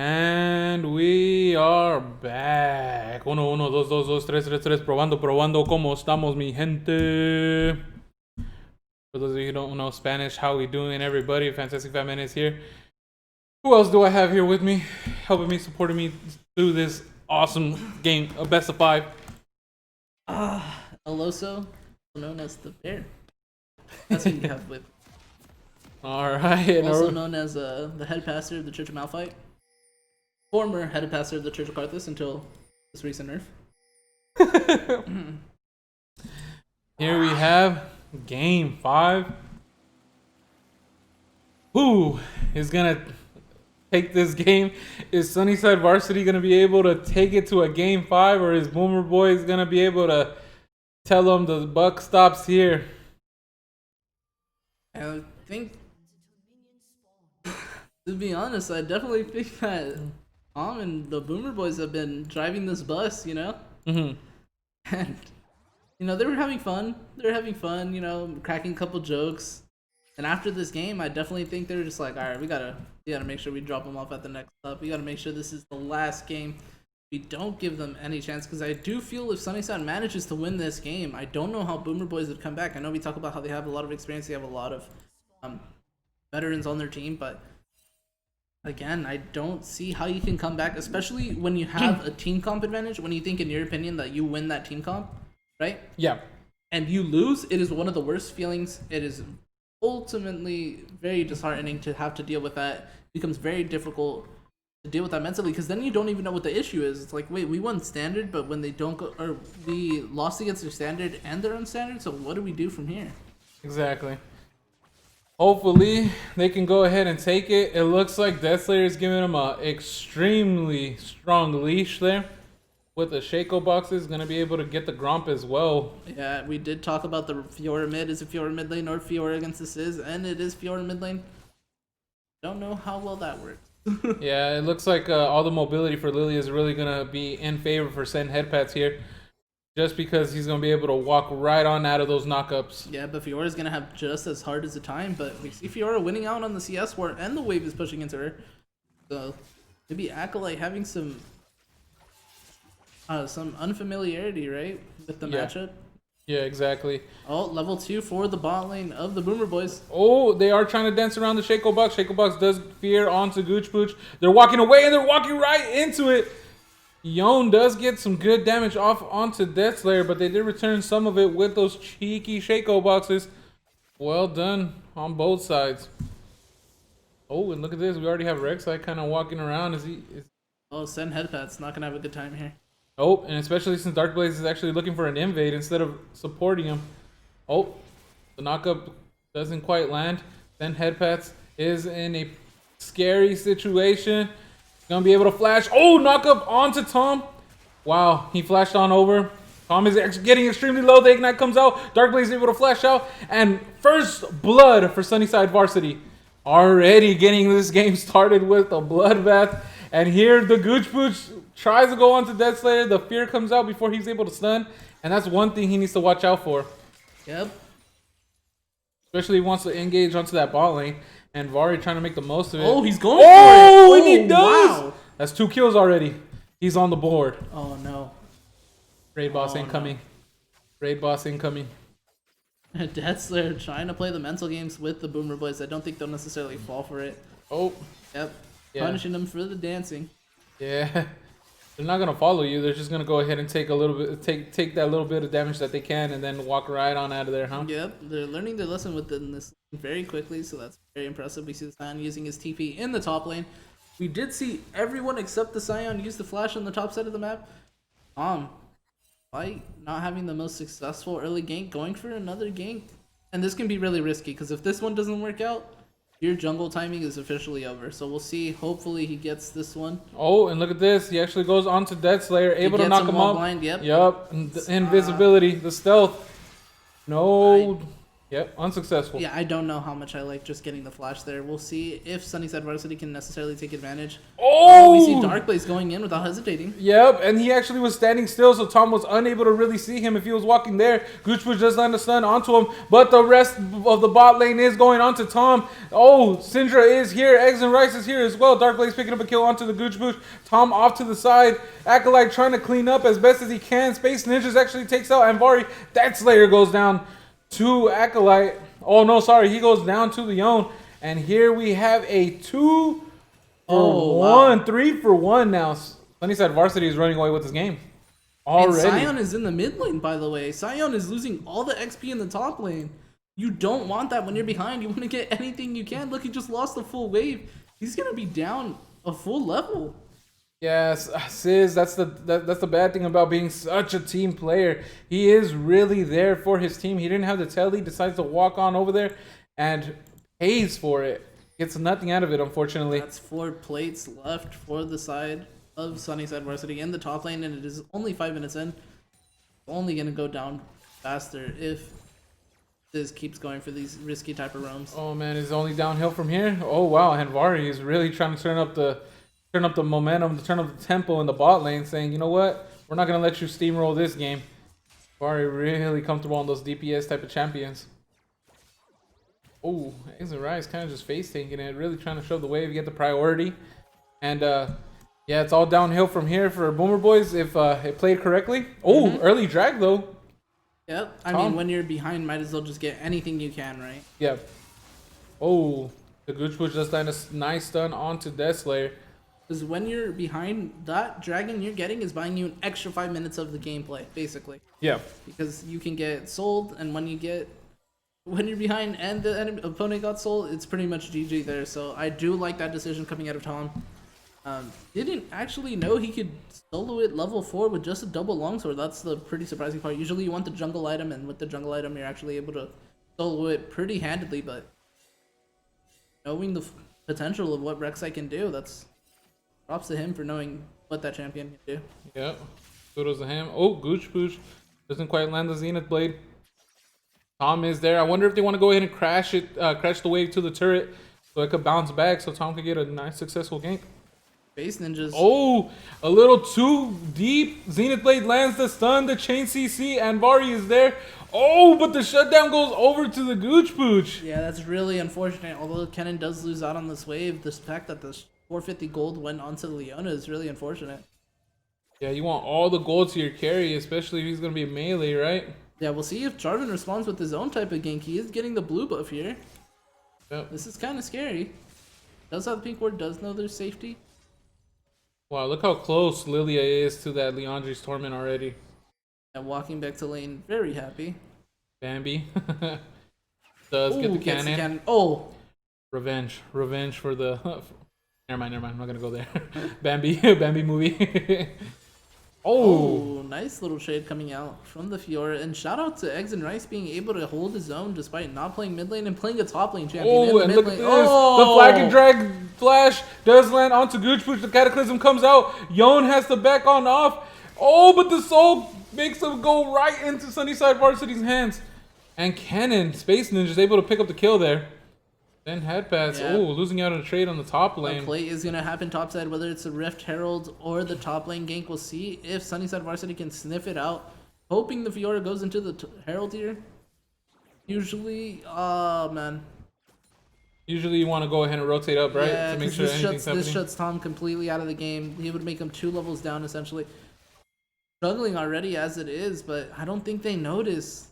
And we are back. Uno, uno, dos, dos, dos, tres, tres, tres. Probando, probando. ¿Cómo estamos, mi gente? For those of you who don't know Spanish, how we doing, everybody? Fantastic 5 Minutes here. Who else do I have here with me? Helping me, supporting me through this awesome game, a best of 5. Aloso, known as the Bear. That's who you have with. Alright. Also known as the head pastor of the Church of Malphite. Former head pastor of the Church of Carthus until this recent nerf. Here we have game 5. Who is gonna take this game? Is Sunnyside Varsity gonna be able to take it to a game 5, or is Boomer Boys gonna be able to tell them the buck stops here? I think, to be honest, I definitely think that Tom and the Boomer Boys have been driving this bus, you know? Mm-hmm. And, you know, they were having fun. You know, cracking a couple jokes. And after this game, I definitely think they were just like, all right, we gotta make sure we drop them off at the next stop. We gotta make sure this is the last game. We don't give them any chance, because I do feel if Sunnyside manages to win this game, I don't know how Boomer Boys would come back. I know we talk about how they have a lot of experience, they have a lot of veterans on their team, but again, I don't see how you can come back, especially when you have a team comp advantage, when you think, in your opinion, that you win that team comp, right? Yeah. And you lose, it is one of the worst feelings. It is ultimately very disheartening to have to deal with that. It becomes very difficult to deal with that mentally, because then you don't even know what the issue is. It's like, wait, we won standard, but when they don't go, or we lost against their standard and their own standard, so what do we do from here? Exactly. Hopefully, they can go ahead and take it. It looks like Deathslayer is giving them a extremely strong leash there. With the Shaco boxes, going to be able to get the Gromp as well. Yeah, we did talk about the Fiora mid. Is it Fiora mid lane or Fiora against this is? And it is Fiora mid lane. Don't know how well that works. Yeah, it looks like all the mobility for Lily is really going to be in favor for Sen Headpats here. Just because he's going to be able to walk right on out of those knockups. Yeah, but Fiora's going to have just as hard as a time. But we see Fiora winning out on the CS war, and the wave is pushing into her. So maybe Acolyte having some unfamiliarity, right, with the matchup. Yeah, exactly. Oh, level 2 for the bot lane of the Boomer Boys. Oh, they are trying to dance around the Shaco box. Shaco box does fear onto Gooch Pooch. They're walking away, and they're walking right into it. Yon does get some good damage off onto Deathslayer, but they did return some of it with those cheeky Shaco boxes. Well done on both sides. Oh, and look at this. We already have Rek'Sai kind of walking around. Oh, Sen Headpat's not going to have a good time here. Oh, and especially since Dark Blaze is actually looking for an invade instead of supporting him. Oh, the knockup doesn't quite land. Then Headpats is in a scary situation. Gonna be able to flash. Oh, knockup onto Tom. Wow, he flashed on over. Tom is getting extremely low. The Ignite comes out. Dark Blaze is able to flash out. And first blood for Sunnyside Varsity. Already getting this game started with a bloodbath. And here the Gooch Pooch tries to go onto Deathslayer. The fear comes out before he's able to stun. And that's one thing he needs to watch out for. Yep. Especially if he wants to engage onto that bot lane. And Vari trying to make the most of it. Oh, he's going for it. Oh, and he does. Wow. That's 2 kills already. He's on the board. Oh, no. Raid boss incoming. Raid boss incoming. Deathslayer trying to play the mental games with the Boomer Boys. I don't think they'll necessarily fall for it. Oh. Yep. Yeah. Punishing them for the dancing. Yeah. They're not gonna follow you. They're just gonna go ahead and take a little bit, take that little bit of damage that they can, and then walk right on out of there, huh? Yep, they're learning their lesson within this very quickly, so that's very impressive. We see the Scion using his TP in the top lane. We did see everyone except the Scion use the flash on the top side of the map. Fight not having the most successful early gank, going for another gank, and this can be really risky because if this one doesn't work out, your jungle timing is officially over. So we'll see. Hopefully he gets this one. Oh, and look at this. He actually goes onto Deathslayer, able to knock him up. Blind, yep. Yep. Invisibility, the stealth. No. Yep, unsuccessful. Yeah, I don't know how much I like just getting the flash there. We'll see if Sunnyside Varsity can necessarily take advantage. Oh! We see Darkblaze going in without hesitating. Yep, and he actually was standing still, so Tom was unable to really see him if he was walking there. Gooch was just letting the stun onto him, but the rest of the bot lane is going onto Tom. Oh, Syndra is here. Eggs and Rice is here as well. Darkblaze picking up a kill onto the Gooch Boosh. Tom off to the side. Acolyte trying to clean up as best as he can. Space Ninjas actually takes out Anvari. That Slayer goes down to Acolyte. Oh, no, sorry. He goes down to Leon. And here we have a 2 for 1. 3 for 1 now. Sunnyside Varsity is running away with this game. Already. And Sion is in the mid lane, by the way. Sion is losing all the XP in the top lane. You don't want that when you're behind. You want to get anything you can. Look, he just lost the full wave. He's going to be down a full level. Yes, Sis, that's the bad thing about being such a team player. He is really there for his team. He didn't have the telly, decides to walk on over there and pays for it. Gets nothing out of it, unfortunately. That's 4 plates left for the side of Sunnyside Varsity in the top lane, and it is only 5 minutes in. Only going to go down faster if this keeps going for these risky type of roams. Oh man, it's only downhill from here. Oh wow, Hanvari is really trying to turn up the momentum, to turn up the tempo in the bot lane, saying, you know what, we're not gonna let you steamroll this game. Hanvari really comfortable on those DPS type of champions. Oh, Eggs and Rice kind of just face taking it, really trying to show the wave, get the priority, and yeah, it's all downhill from here for Boomer Boys if it played correctly. Oh, early drag though. Yep. I mean, when you're behind, might as well just get anything you can, right? Yep. Oh, the Gooch Push just done a nice stun onto Death Slayer. Because when you're behind, that dragon you're getting is buying you an extra 5 minutes of the gameplay, basically. Yeah. Because you can get sold, and when you're behind and the opponent got sold, it's pretty much GG there. So I do like that decision coming out of Tom. Didn't actually know he could solo it level 4 with just a double longsword. That's the pretty surprising part. Usually you want the jungle item, and with the jungle item you're actually able to solo it pretty handedly, but knowing the potential of what Rek'Sai can do, that's props to him for knowing what that champion can do. Yeah. Kudos to him. Oh, Gooch Pooch doesn't quite land the Zenith Blade. Tom is there. I wonder if they want to go ahead and crash the wave to the turret so it could bounce back so Tom could get a nice successful gank. Base Ninjas. Oh, a little too deep. Zenith Blade lands the stun, the chain CC, and Vari is there. Oh, but the shutdown goes over to the Gooch Pooch. Yeah, that's really unfortunate. Although Kennen does lose out on this wave, the fact that the 450 gold went onto Leona is really unfortunate. Yeah, you want all the gold to your carry, especially if he's going to be a melee, right? Yeah, we'll see if Jarvan responds with his own type of gank. He is getting the blue buff here. Yep. This is kind of scary. Does have the pink ward, does know there's safety. Wow, look how close Lilia is to that Leandri's Torment already. And walking back to lane, very happy. Bambi does get the cannon. Oh! Revenge for the... Never mind, I'm not gonna go there. Bambi movie. Oh, nice little trade coming out from the Fiora. And shout out to Eggs and Rice being able to hold his own despite not playing mid lane and playing a top lane champion. Oh, and look at this. The flag and drag flash does land onto Gooch Push. The Cataclysm comes out. Yon has to back on off. Oh, but the soul makes him go right into Sunnyside Varsity's hands. And Cannon, Space Ninja, is able to pick up the kill there. Then head pass. Yeah. Oh, losing out on a trade on the top lane. A play is going to happen topside, whether it's a Rift Herald or the top lane gank. We'll see if Sunnyside Varsity can sniff it out. Hoping the Fiora goes into the Herald here. Usually, man. Usually you want to go ahead and rotate up, right? Yeah, to make sure this shuts Tom completely out of the game. He would make him 2 levels down, essentially. Struggling already as it is, but I don't think they notice.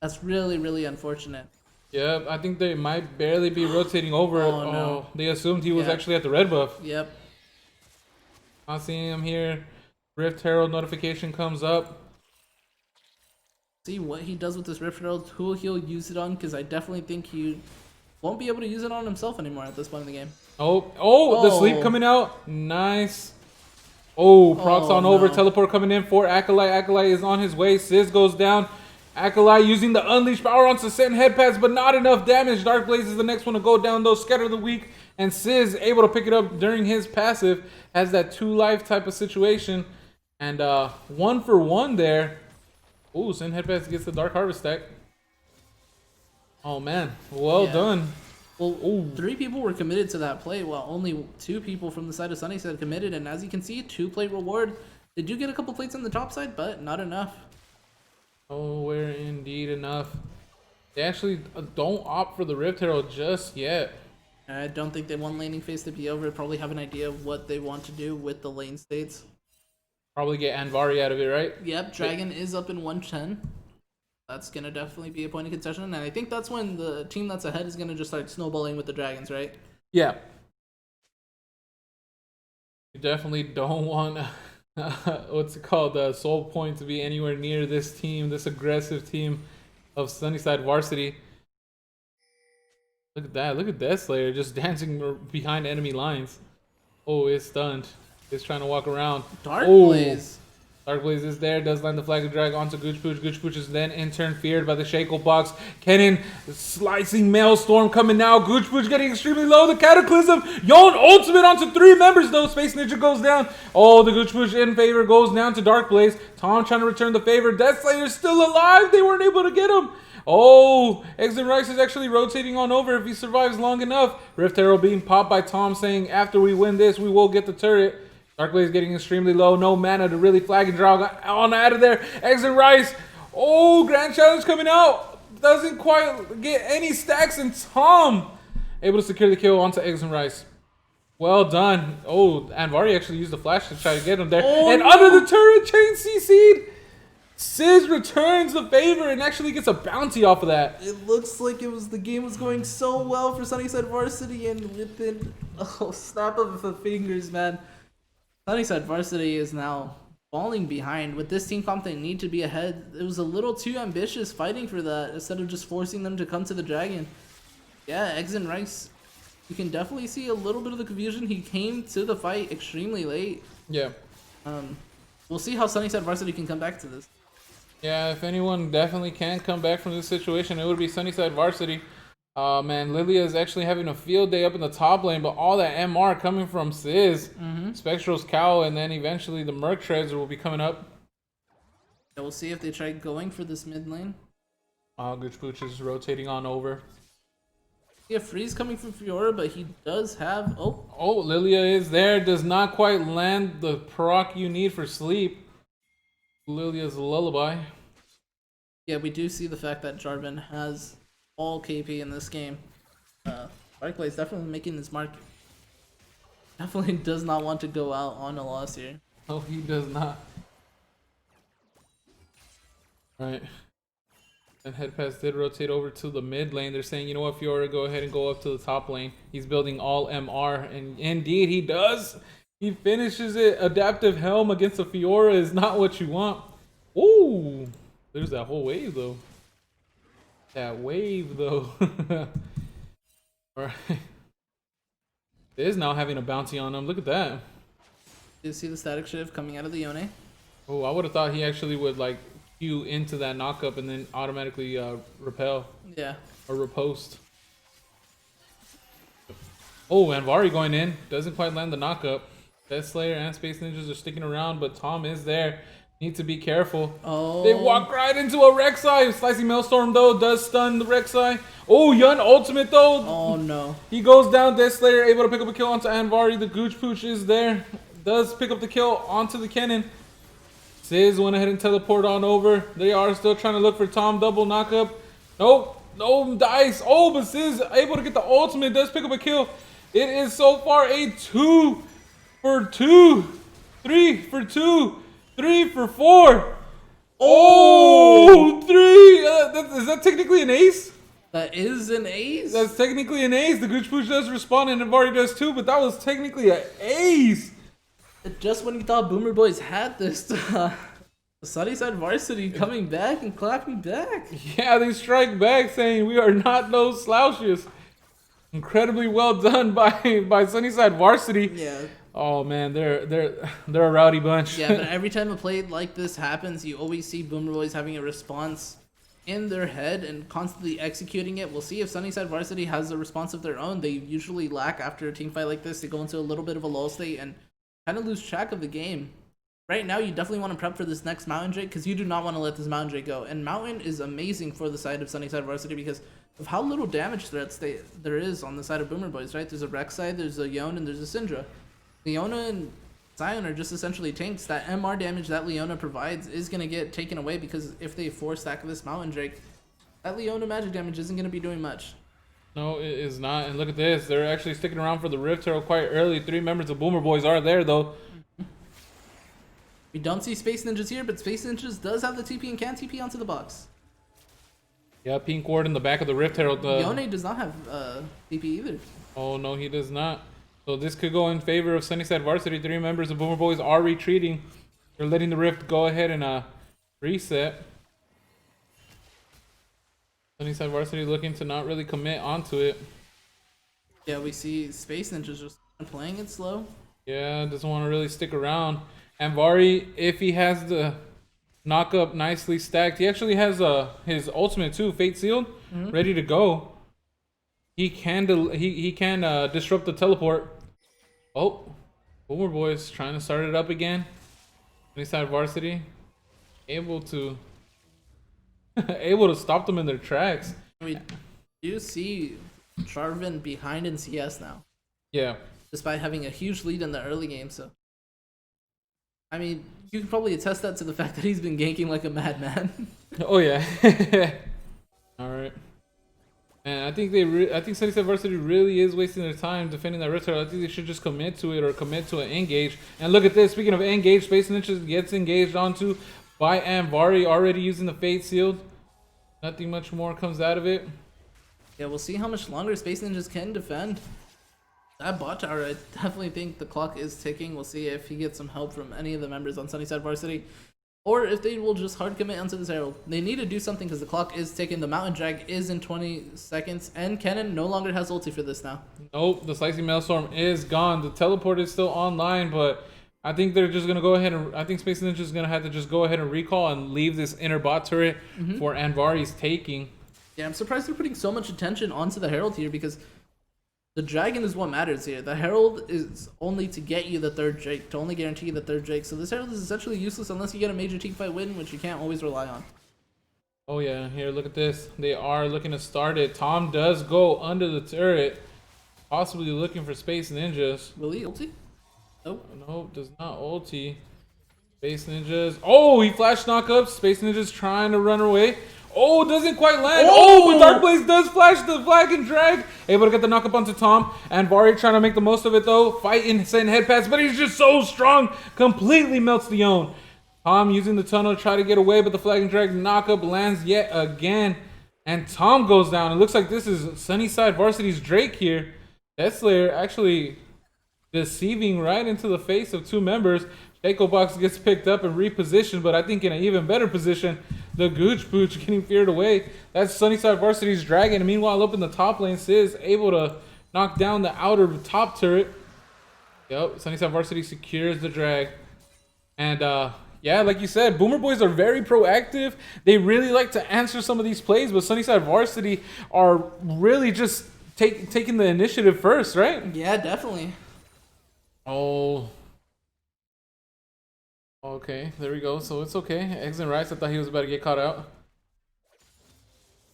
That's really, really unfortunate. Yeah, I think they might barely be rotating over. Oh, no. They assumed he was actually at the red buff. Yep. Not seeing him here. Rift Herald notification comes up. See what he does with this Rift Herald, who he'll use it on, because I definitely think he won't be able to use it on himself anymore at this point in the game. Oh, the sleep coming out. Nice. Oh, procs on over. No. Teleport coming in for Acolyte. Acolyte is on his way. Sis goes down. Acolyte using the Unleash power onto Sent head pads, but not enough damage. Dark Blaze is the next one to go down, though. Scatter the Weak, and Sis able to pick it up during his passive. Has that 2 life type of situation. And 1 for 1 there. Oh, Sent head pads gets the Dark Harvest stack. Oh man, well Yeah. done. Well, Ooh. 3 people were committed to that play, while only 2 people from the side of Sunnyside committed. And as you can see, 2-plate reward. They do get a couple plates on the top side, but not enough. Nowhere indeed enough. They actually don't opt for the Rift Herald just yet. I don't think they want laning phase to be over. Probably have an idea of what they want to do with the lane states. Probably get Anvari out of it, right? Yep, Dragon is up in 110. That's gonna definitely be a point of contention, and I think that's when the team that's ahead is gonna just start snowballing with the Dragons, right? Yeah. You definitely don't want what's it called, Soul Point to be anywhere near this team, this aggressive team of Sunnyside Varsity. Look at that. Look at Death Slayer just dancing behind enemy lines. Oh, it's stunned. It's trying to walk around. Dark Oh. Blaze. Dark Blaze is there, does land the flag of drag onto Gooch Pooch. Gooch Pooch is then in turn feared by the Shackle Box. Kennen slicing Maelstrom coming now. Gooch Pooch getting extremely low. The Cataclysm. Yon ultimate onto 3 members though. Space Ninja goes down. Oh, the Gooch Pooch in favor goes down to Dark Blaze. Tom trying to return the favor. Death Slayer's still alive. They weren't able to get him. Oh, Exit Rice is actually rotating on over if he survives long enough. Rift Herald being popped by Tom saying after we win this, we will get the turret. Dark Blaze getting extremely low. No mana to really flag and draw on out of there. Exit Rice. Oh, Grand Challenge coming out. Doesn't quite get any stacks. And Tom able to secure the kill onto Exit Rice. Well done. Oh, Anvari actually used the flash to try to get him there. Oh, and no. under the turret, chain CC'd. Sizz returns the favor and actually gets a bounty off of that. It looks like the game was going so well for Sunnyside Varsity, and within a snap of the fingers, man, Sunnyside Varsity is now falling behind. With this team comp, they need to be ahead. It was a little too ambitious fighting for that instead of just forcing them to come to the Dragon. Yeah, Exit Rice, you can definitely see a little bit of the confusion. He came to the fight extremely late. Yeah. We'll see how Sunnyside Varsity can come back to this. Yeah, if anyone definitely can come back from this situation, it would be Sunnyside Varsity. Man, Lilia is actually having a field day up in the top lane, but all that MR coming from Sizz, Spectral's Cowl, and then eventually the Merc Treads will be coming up. Yeah, we'll see if they try going for this mid lane. Gooch Pooch is rotating on over. Yeah, Freeze coming from Fiora, but he does have... Oh, Lilia is there. Does not quite land the proc you need for sleep. Lilia's lullaby. Yeah, we do see the fact that Jarvan has all KP in this game. Barclay is definitely making his mark. Definitely does not want to go out on a loss here. Oh, he does not. Right. And Headpass did rotate over to the mid lane. They're saying, you know what, Fiora, go ahead and go up to the top lane. He's building all MR, and indeed he does. He finishes it. Adaptive Helm against a Fiora is not what you want. Ooh, there's that whole wave though. That wave though. Alright. It is now having a bounty on him. Look at that. You see the static shift coming out of the Yone. Oh, I would have thought he actually would like queue into that knockup and then automatically repel Yeah. or riposte. Oh, Anvari going in. Doesn't quite land the knockup. Death Slayer and Space Ninjas are sticking around, but Tom is there. Need to be careful. Oh. They walk right into a Rek'Sai. Slicing Maelstrom though does stun the Rek'Sai. Oh, Yun ultimate though. Oh no. He goes down. Death Slayer able to pick up a kill onto Anvari. The Gooch Pooch is there. Does pick up the kill onto the Kennen. Sizz went ahead and teleport on over. They are still trying to look for Tom double knockup. Nope. No dice. Oh, but Sizz able to get the ultimate. Does pick up a kill. It is so far a 2 for 2. 3 for 2. 3 for 4. Oh, 3. Is that technically an ace? That is an ace? That's technically an ace. The Gooch Pooch does respond and Anvari does too, but that was technically an ace. Just when you thought Boomer Boys had this, Sunnyside Varsity coming back and clapping back. Yeah, they strike back saying we are not no slouches. Incredibly well done by Sunnyside Varsity. Yeah. Oh man, they're a rowdy bunch. Yeah, but every time a play like this happens, you always see Boomer Boys having a response in their head and constantly executing it. We'll see if Sunnyside Varsity has a response of their own. They usually lack after a team fight like this. They go into a little bit of a lull state and kind of lose track of the game. right now you definitely want to prep for this next Mountain Drake because you do not want to let this Mountain Drake go. And Mountain is amazing for the side of Sunnyside Varsity because of how little damage threats there is on the side of Boomer Boys, right? There's a Rek'Sai, there's a Yone, and there's a Syndra. Leona and Zion are just essentially tanks. That MR damage that Leona provides is going to get taken away because if they force stack this Mountain Drake, that Leona magic damage isn't going to be doing much. No, it is not. And look at this. They're actually sticking around for the Rift Herald quite early. 3 members of Boomer Boys are there, though. We don't see Space Ninjas here, but Space Ninjas does have the TP and can TP onto the box. Yeah, Pink Ward in the back of the Rift Herald. Yone does not have TP either. Oh, no, he does not. So this could go in favor of Sunnyside Varsity. 3 members of Boomer Boys are retreating. They're letting the Rift go ahead and reset. Sunnyside Varsity looking to not really commit onto it. Yeah, we see Space Ninjas just playing it slow. Yeah, doesn't want to really stick around. And Vari, if he has the knock up nicely stacked, he actually has his ultimate too, Fate Sealed, ready to go. He can disrupt the teleport. Oh, Boomer Boys trying to start it up again. Sunnyside Varsity able to stop them in their tracks. We do see Charvin behind in CS now. Yeah. Despite having a huge lead in the early game, so I mean, you can probably attest that to the fact that he's been ganking like a madman. Oh yeah. All right. And I think I think Sunnyside Varsity really is wasting their time defending that Rift Herald. I think they should just commit to it or commit to an engage. And look at this. Speaking of engage, Space Ninjas gets engaged onto by Vari, already using the Fate Sealed. Nothing much more comes out of it. Yeah, we'll see how much longer Space Ninjas can defend. That bot tower, I definitely think the clock is ticking. We'll see if he gets some help from any of the members on Sunnyside Varsity. Or if they will just hard commit onto this Herald. They need to do something because the clock is ticking. The Mountain Drag is in 20 seconds. And Kennen no longer has ulti for this now. Nope, the Slicing Maelstrom is gone. The teleport is still online, but I think they're just going to go ahead and... I think Space Ninja is going to have to just go ahead and recall and leave this inner bot turret for Anvari's taking. Yeah, I'm surprised they're putting so much attention onto the Herald here because the Dragon is what matters here. The Herald is only to get you the 3rd Drake, to only guarantee you the 3rd Drake. So this Herald is essentially useless unless you get a major teamfight win, which you can't always rely on. Oh yeah, here, look at this. They are looking to start it. Tom does go under the turret, possibly looking for Space Ninjas. Will he ulti? Nope. Nope, does not ulti. Space Ninjas. Oh, he flash knock up. Space Ninjas trying to run away. Oh, doesn't quite land. Oh, but Dark Blaze does flash the flag and drag. Able to get the knock up onto Tom. And Vari trying to make the most of it though. Fighting, send head pass, but he's just so strong. Completely melts the Yone. Tom using the tunnel to try to get away, but the flag and drag knock up lands yet again. And Tom goes down. It looks like this is Sunnyside Varsity's Drake here. Death Slayer actually deceiving right into the face of 2 members. Shaco Box gets picked up and repositioned, but I think in an even better position. The Gooch Pooch getting feared away. That's Sunnyside Varsity's Dragon. And meanwhile, up in the top lane, Sizz able to knock down the outer top turret. Yep, Sunnyside Varsity secures the drag. And yeah, like you said, Boomer Boys are very proactive. They really like to answer some of these plays, but Sunnyside Varsity are really just taking the initiative first, right? Yeah, definitely. Oh. Okay, there we go. So it's okay. Eggs and rice. I thought he was about to get caught out.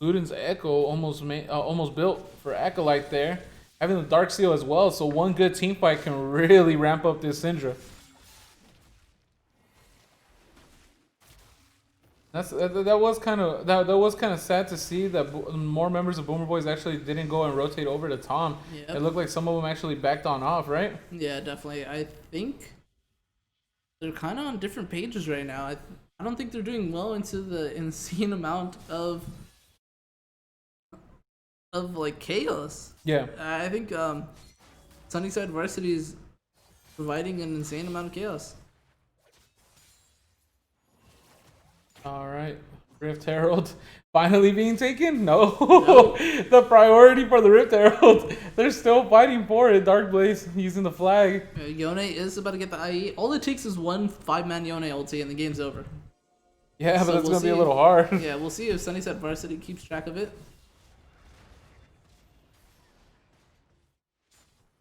Luden's Echo almost built for Acolyte there. Having the Dark Seal as well, so one good team fight can really ramp up this Syndra. That was kind of sad to see that more members of Boomer Boys actually didn't go and rotate over to Tom. Yep. It looked like some of them actually backed on off, right? Yeah, definitely. I think they're kind of on different pages right now. I don't think they're doing well into the insane amount of like chaos. Yeah. I think Sunnyside Varsity is providing an insane amount of chaos. All right, Rift Herald finally being taken? No. The priority for the Rift Herald. They're still fighting for it. Dark Blaze using the flag. Yone is about to get the IE. All it takes is one 5-man Yone ulti and the game's over. Yeah, so but that's going to be a little hard. Yeah, we'll see if Sunnyside Varsity keeps track of it.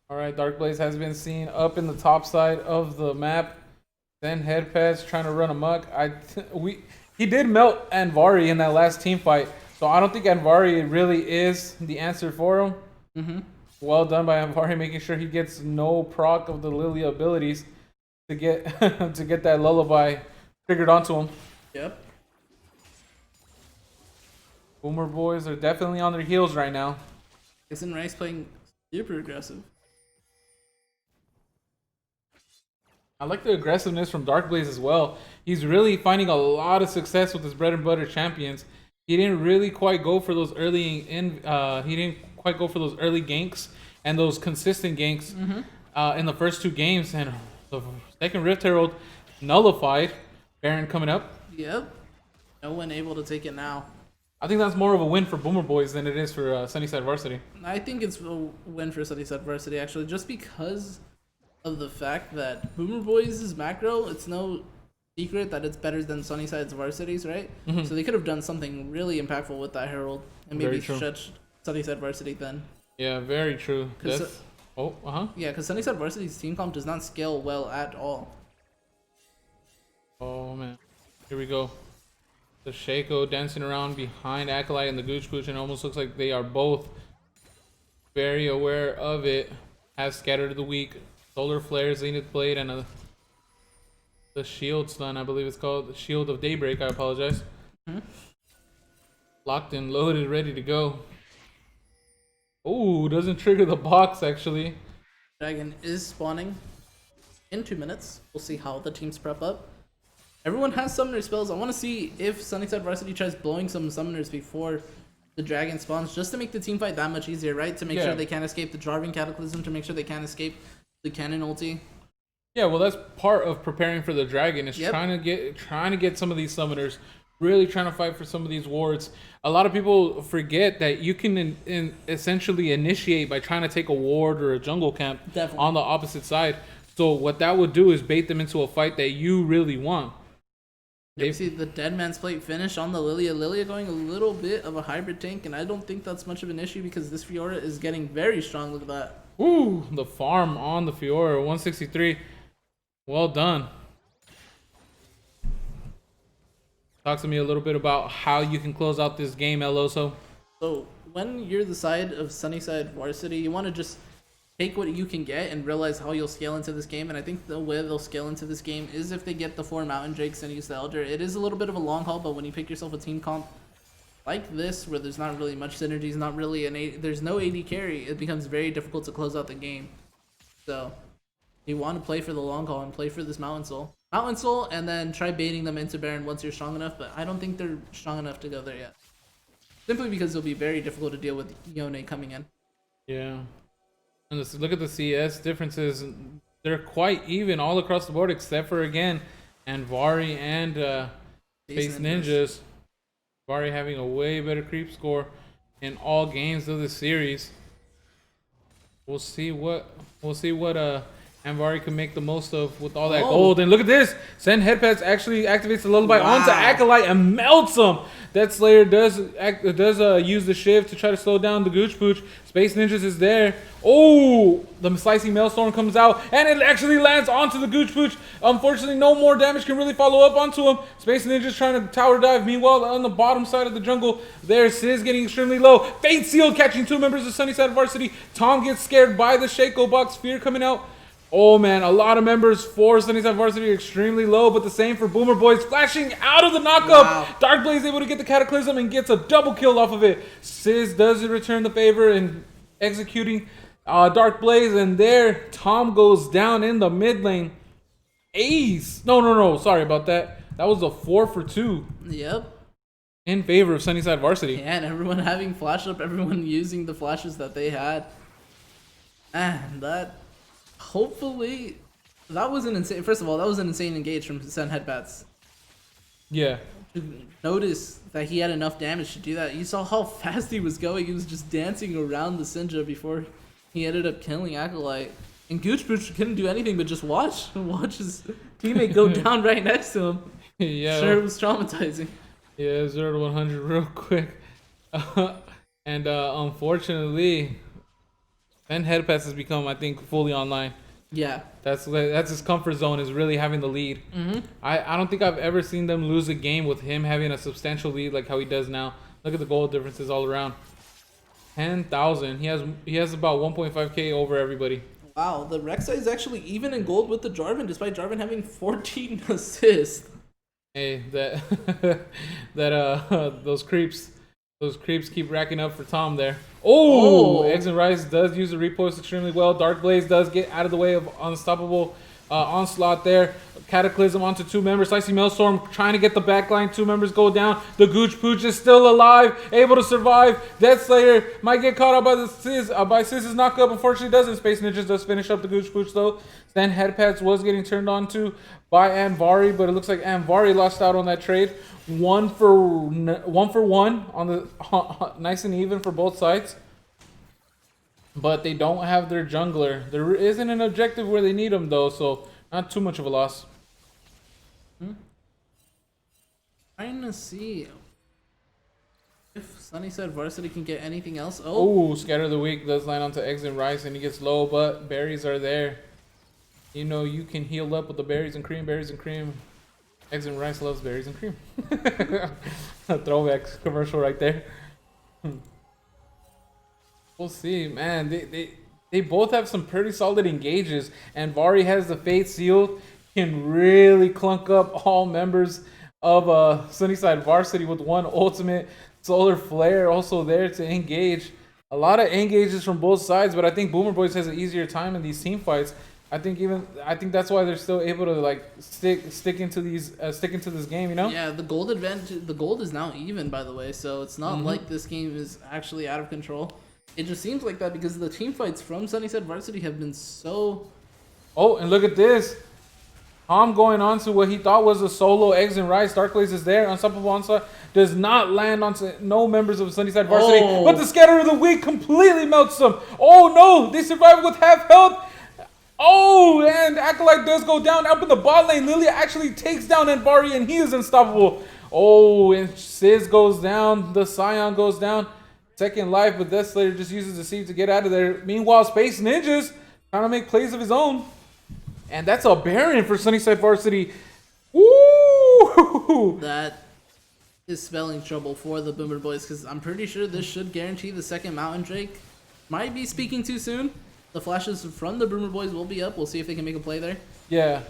All right, Dark Blaze has been seen up in the top side of the map. Then Headpads trying to run amok. He did melt Anvari in that last team fight, so I don't think Anvari really is the answer for him. Mm-hmm. Well done by Anvari, making sure he gets no proc of the Lilia abilities to get to get that lullaby triggered onto him. Yep. Boomer boys are definitely on their heels right now. Isn't Rice playing super aggressive? I like the aggressiveness from Darkblaze as well. He's really finding a lot of success with his bread and butter champions. He didn't really quite go for those early ganks and those consistent ganks in the first 2 games, and the second Rift Herald nullified. Baron coming up. Yep. No one able to take it now. I think that's more of a win for Boomer Boys than it is for Sunnyside Varsity. I think it's a win for Sunnyside Varsity, actually, just because of the fact that Boomer Boys' macro, it's no secret that it's better than Sunnyside's Varsity's, right? Mm-hmm. So they could have done something really impactful with that Herald and maybe stretched Sunnyside Varsity then. Yeah, very true. Yeah, because Sunnyside Varsity's team comp does not scale well at all. Oh, man. Here we go. The Shaco dancing around behind Acolyte and the Gooch Pooch, and it almost looks like they are both very aware of it. Has Scattered the Weak, Solar Flare, Zenith Blade, and the Shield Stun, I believe it's called. The Shield of Daybreak, I apologize. Mm-hmm. Locked and loaded, ready to go. Oh, doesn't trigger the box, actually. Dragon is spawning in 2 minutes. We'll see how the teams prep up. Everyone has summoner spells. I want to see if Sunnyside Varsity tries blowing some summoners before the dragon spawns, just to make the team fight that much easier, right? To make sure they can't escape the Jarvan Cataclysm, to make sure they can't escape the Cannon ulti. Yeah, well, that's part of preparing for the dragon. Is trying to get some of these summoners, really trying to fight for some of these wards. A lot of people forget that you can essentially initiate by trying to take a ward or a jungle camp on the opposite side. So what that would do is bait them into a fight that you really want. You see the Dead Man's Plate finish on the Lilia. Lilia going a little bit of a hybrid tank, and I don't think that's much of an issue because this Fiora is getting very strong. Look at that. Ooh, the farm on the Fiora, 163. Well done. Talk to me a little bit about how you can close out this game, Eloso. So when you're the side of Sunnyside Varsity, you want to just take what you can get and realize how you'll scale into this game. And I think the way they'll scale into this game is if they get the 4 Mountain Drakes and use the Elder. It is a little bit of a long haul, but when you pick yourself a team comp like this, where there's not really much synergies, not really there's no AD carry, it becomes very difficult to close out the game. So you want to play for the long haul and play for this Mountain Soul, and then try baiting them into Baron once you're strong enough. But I don't think they're strong enough to go there yet, simply because it'll be very difficult to deal with Yone coming in. Yeah. And look at the CS differences. They're quite even all across the board, except for, again, Anvari and Space Ninjas. Anvari having a way better creep score in all games of the series. We'll see what Anvari can make the most of with all that gold. And look at this. Send Headpads actually activates the lullaby onto Acolyte and melts him. That Slayer does use the shiv to try to slow down the Gooch Pooch. Space Ninjas is there. Oh, the slicing Maelstrom comes out and it actually lands onto the Gooch Pooch. Unfortunately, no more damage can really follow up onto him. Space Ninjas trying to tower dive. Meanwhile, on the bottom side of the jungle, there's Sizz getting extremely low. Fate Seal catching 2 members of Sunnyside Varsity. Tom gets scared by the Shaco box. Fear coming out. Oh man, a lot of members for Sunnyside Varsity are extremely low, but the same for Boomer Boys, flashing out of the knockup. Wow. Darkblaze able to get the Cataclysm and gets a double kill off of it. Sizz does return the favor in executing Darkblaze, and there Tom goes down in the mid lane. Ace. No, sorry about that. That was a 4 for 2. Yep. In favor of Sunnyside Varsity. Yeah, and everyone having flash up, everyone using the flashes that they had. And that... Hopefully, that was an insane. First of all, that was an insane engage from Sen Headbats. Yeah. Notice that he had enough damage to do that. You saw how fast he was going. He was just dancing around the Sinja before he ended up killing Acolyte. And Gooch Pooch couldn't do anything but just watch his teammate go down right next to him. Yeah. Sure, it was traumatizing. Yeah, 0 to 100 real quick. And unfortunately, Sen Headpass has become, I think, fully online. Yeah. That's his comfort zone, is really having the lead. Mm-hmm. I don't think I've ever seen them lose a game with him having a substantial lead like how he does now. Look at the goal differences all around. 10,000. He has about 1.5k over everybody. Wow, the Rek'Sai is actually even in gold with the Jarvan, despite Jarvan having 14 assists. Hey, those creeps keep racking up for Tom there. Oh, Eggs and Rice does use the repost extremely well. Dark Blaze does get out of the way of unstoppable onslaught there. Cataclysm onto 2 members. Slicey Maelstrom trying to get the backline. 2 members go down. The Gooch Pooch is still alive, able to survive. Death Slayer might get caught up by the Siz's knockup. Unfortunately, doesn't. Space Ninjas does finish up the Gooch Pooch though. Then Headpads was getting turned on to by Anvari, but it looks like Anvari lost out on that trade. 1 for 1 on the nice and even for both sides. But they don't have their jungler. There isn't an objective where they need him though, so not too much of a loss. Trying to see if Sunnyside Varsity can get anything else. Oh, Scatter of the Week does land onto Eggs and Rice, and he gets low, but berries are there. You know you can heal up with the berries and cream. Eggs and Rice loves berries and cream. A throwback commercial right there. We'll see, man. They both have some pretty solid engages, and Vari has the Fate sealed, can really clunk up all members of Sunnyside Varsity with 1 ultimate. Solar Flare also there to engage. A lot of engages from both sides, but I think Boomer Boys has an easier time in these team fights. I think that's why they're still able to like stick into this game, you know? Yeah, the gold advantage. The gold is now even, by the way, so it's not like this game is actually out of control. It just seems like that because the team fights from Sunnyside Varsity have been so. Oh, and look at this. Tom going on to what he thought was a solo Eggs and Rice. Dark Blaze is there. Unstoppable Onslaught does not land onto no members of Sunnyside Varsity. But the Scatter of the Week completely melts them. Oh no, they survive with half health. Oh, and Acolyte does go down up in the bot lane. Lilia actually takes down Anvari, and he is unstoppable. Oh, and Sizz goes down. The Scion goes down. Second life, but Death Slayer just uses the seed to get out of there. Meanwhile, Space Ninjas trying to make plays of his own. And that's a Baron for Sunnyside Varsity. Woo! That is spelling trouble for the Boomer Boys because I'm pretty sure this should guarantee the second Mountain Drake. Might be speaking too soon. The flashes from the Boomer Boys will be up. We'll see if they can make a play there. Yeah.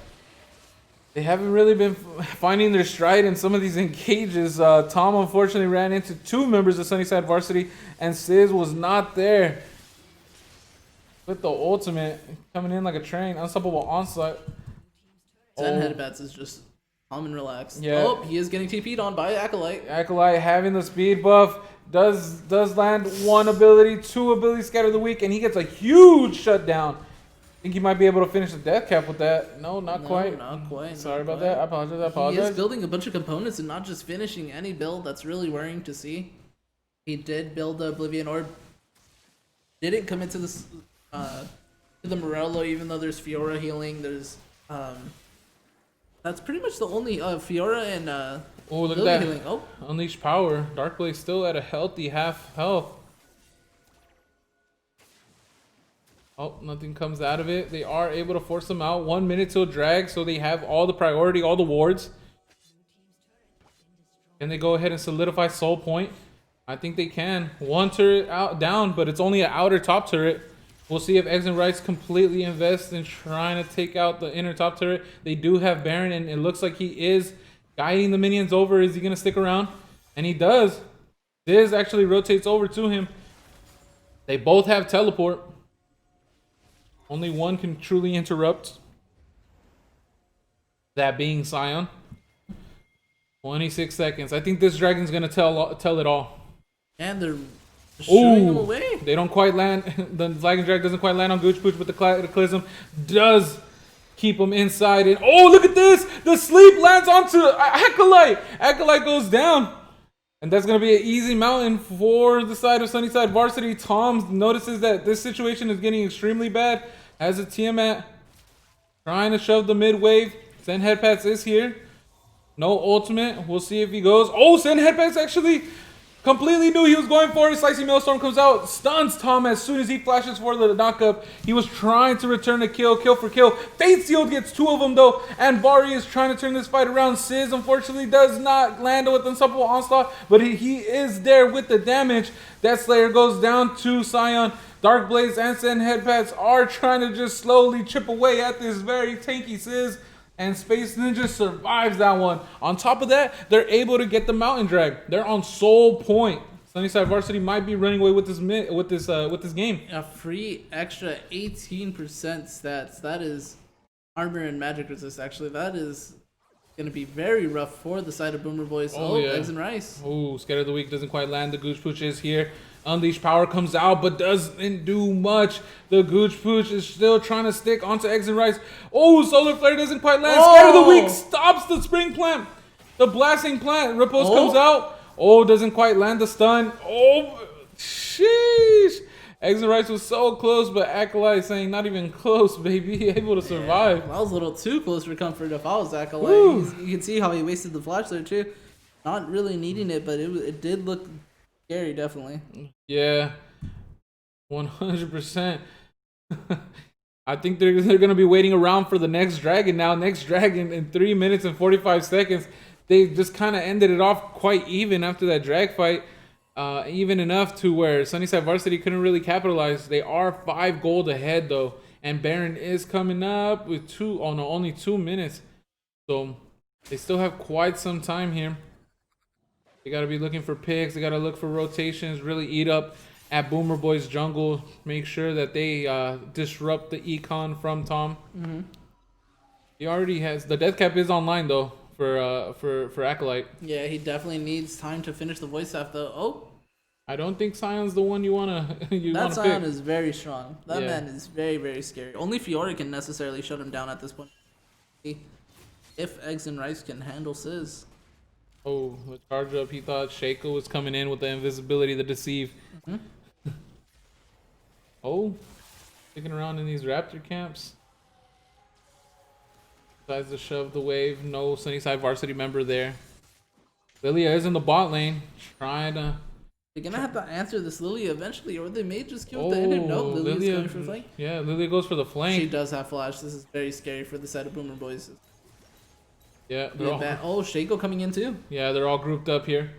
They haven't really been finding their stride in some of these engages. Tom unfortunately ran into 2 members of Sunnyside Varsity, and Sizz was not there. With the ultimate coming in like a train. Unstoppable Onslaught. Zen Headbats is just calm and relaxed. Yeah. Oh, he is getting TP'd on by Acolyte. Acolyte having the speed buff. Does land 1 ability, 2 ability Scatter of the Week, and he gets a huge shutdown. I think he might be able to finish the death cap with that. No, not quite. Not quite. Sorry about that. I apologize. He is building a bunch of components and not just finishing any build. That's really worrying to see. He did build the Oblivion Orb. Didn't commit to this to the Morello, even though there's Fiora healing. There's that's pretty much the only Fiora and oh, look Lily at that. healing. Oh, Unleash Power. Dark Blaze still at a healthy half health. Oh, nothing comes out of it. They are able to force them out. 1 minute till drag, so they have all the priority, all the wards. Can they go ahead and solidify Soul Point? I think they can. 1 turret out down, but it's only an outer top turret. We'll see if Eggs and Rice completely invest in trying to take out the inner top turret. They do have Baron, and it looks like he is guiding the minions over. Is he going to stick around? And he does. Diz actually rotates over to him. They both have teleport. Only one can truly interrupt. That being Scion. 26 seconds. I think this dragon's going to tell it all. And they're shooing him away. They don't quite land. The Dragon Drag doesn't quite land on Gooch Pooch, but the Cataclysm does keep him inside. And oh, look at this! The sleep lands onto Acolyte. Acolyte goes down. And that's going to be an easy mountain for the side of Sunnyside Varsity. Tom notices that this situation is getting extremely bad. Has a Tiamat trying to shove the mid wave. Zen Headpats is here. No ultimate. We'll see if he goes. Oh, Zen Headpats actually Completely knew he was going for it. Slicey Maelstrom comes out, stuns Tom as soon as he flashes for the knockup. He was trying to return the kill for kill. Fate Sealed gets 2 of them though, and Bari is trying to turn this fight around. Sizz unfortunately does not land with Unstoppable Onslaught, but he is there with the damage. Death Slayer goes down to Scion. Dark Blades and Sen Headpads are trying to just slowly chip away at this very tanky Sizz. And Space Ninja survives that one. On top of that, they're able to get the Mountain Drag. They're on sole point. Sunnyside Varsity might be running away with this game. A free extra 18% stats. That is armor and magic resist. Actually, that is gonna be very rough for the side of Boomer Boys. Oh, yeah. Eggs and Rice. Oh, Scatter of the Week doesn't quite land. The Gooch Pooch is here. Unleash Power comes out, but doesn't do much. The Gooch Pooch is still trying to stick onto Eggs and Rice. Oh, Solar Flare doesn't quite land. Scatter of the Week stops the Spring Plant. The Blasting Plant. Ripples comes out. Oh, doesn't quite land the stun. Oh, sheesh. Eggs and Rice was so close, but Acolyte saying not even close, baby. Able to survive. Yeah, that was a little too close for comfort if I was Acolyte. You can see how he wasted the flash there, too. Not really needing it, but it did look scary, definitely. Yeah, 100%. I think they're going to be waiting around for the next dragon now. Next dragon in 3 minutes and 45 seconds. They just kind of ended it off quite even after that drag fight. Even enough to where Sunnyside Varsity couldn't really capitalize. They are 5 gold ahead, though. And Baron is coming up with only 2 minutes. So they still have quite some time here. They got to be looking for picks. They got to look for rotations, really eat up at Boomer Boys jungle. Make sure that they disrupt the econ from Tom. Mm-hmm. He already has... The death cap is online, though, for Acolyte. Yeah, he definitely needs time to finish the voice staff, though. Oh! I don't think Sion's the one you want to pick. That Sion is very strong. That man is very, very scary. Only Fiora can necessarily shut him down at this point. If Eggs and Rice can handle Sizz. Oh, the charge up. He thought Shaco was coming in with the invisibility to deceive. Mm-hmm. Oh, sticking around in these Raptor camps. Decides to shove the wave. No Sunnyside Varsity member there. Lilia is in the bot lane, trying to... They're gonna have to answer this Lilia eventually, or they may just kill the end. No, Lilia's going for the flank. Yeah, Lilia goes for the flank. She does have flash. This is very scary for the side of Boomer Boys. Yeah, Shaco coming in too. Yeah, they're all grouped up here.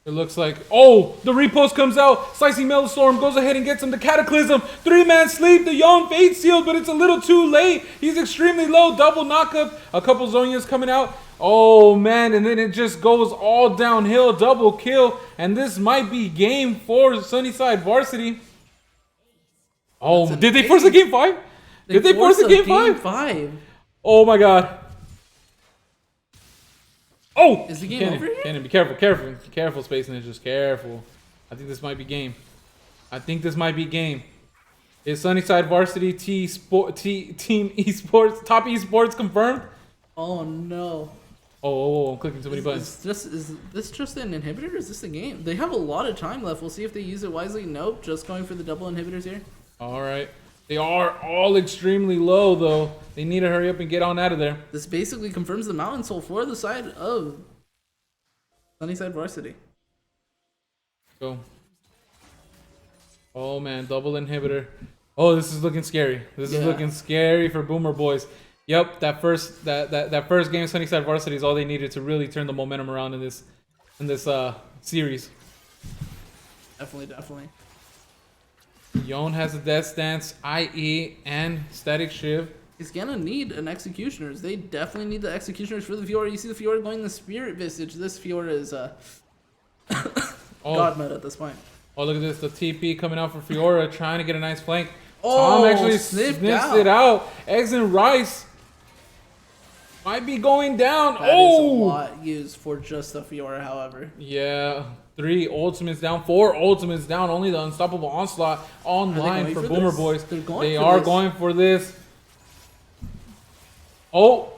It looks like... Oh, the repost comes out. Slicey Maelstrom goes ahead and gets him. The Cataclysm. 3-man sleep. The Yon Fate Sealed, but it's a little too late. He's extremely low. Double knockup. A couple Zonias coming out. Oh, man. And then it just goes all downhill. Double kill. And this might be game 4 Sunnyside Varsity. Oh, did they force a game 5? Did they force a game 5? Oh, my God. Oh! Is the game over here? Cannon, be careful, Space Ninjas, careful. I think this might be game. Is Sunnyside Varsity Team Esports, top Esports confirmed? Oh no. Oh, I'm clicking too many buttons. Is this just an inhibitor or is this a game? They have a lot of time left. We'll see if they use it wisely. Nope, just going for the double inhibitors here. Alright. They are all extremely low, though. They need to hurry up and get on out of there. This basically confirms the Mountain Soul for the side of Sunnyside Varsity. Go. Oh, man. Double inhibitor. Oh, this is looking scary. This is looking scary for Boomer Boys. Yep, that first game, Sunnyside Varsity, is all they needed to really turn the momentum around in this series. Definitely. Yon has a Death Stance, IE, and Static Shiv. He's gonna need an Executioners. They definitely need the Executioners for the Fiora. You see the Fiora going the Spirit Visage. This Fiora is God mode at this point. Oh, look at this. The TP coming out for Fiora, trying to get a nice flank. Oh, Tom actually sniffs it out. Eggs and Rice might be going down. That is a lot used for just the Fiora, however. Yeah. 3 ultimates down, 4 ultimates down. Only the Unstoppable Onslaught online for Boomer Boys. They are going for this. Oh,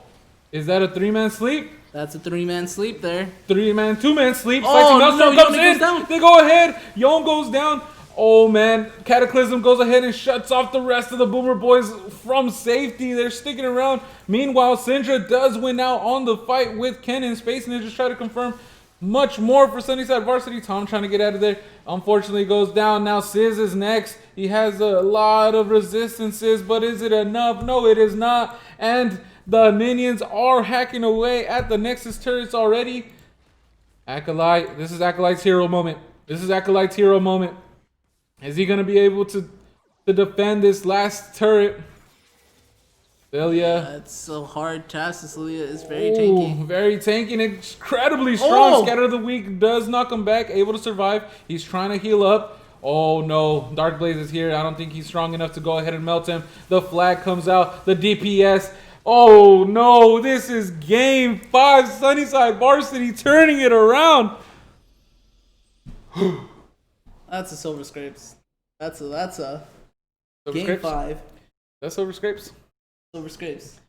is that a 3-man sleep? That's a 3-man sleep there. 2-man sleep. Oh, no, comes in. They go ahead. Yon goes down. Oh, man. Cataclysm goes ahead and shuts off the rest of the Boomer Boys from safety. They're sticking around. Meanwhile, Syndra does win out on the fight with Ken and Space Ninjas try to confirm. much more for Sunnyside Varsity. Tom trying to get out of there. Unfortunately, goes down. Now Sizz is next. He has a lot of resistances, but is it enough? No, it is not. And the minions are hacking away at the Nexus turrets already. Acolyte, this is Acolyte's hero moment. This is Acolyte's hero moment. Is he going to be able to defend this last turret? Celia. It's a hard task. Celia is very tanky. Very tanky and incredibly strong. Oh. Scatter of the Weak does knock him back, able to survive. He's trying to heal up. Oh no, Dark Blaze is here. I don't think he's strong enough to go ahead and melt him. The flag comes out, the DPS. Oh no, this is game 5. Sunnyside Varsity turning it around. That's a Silver Scrapes. That's a Silver game Scrapes? 5. That's Silver Scrapes? Silver Scrapes.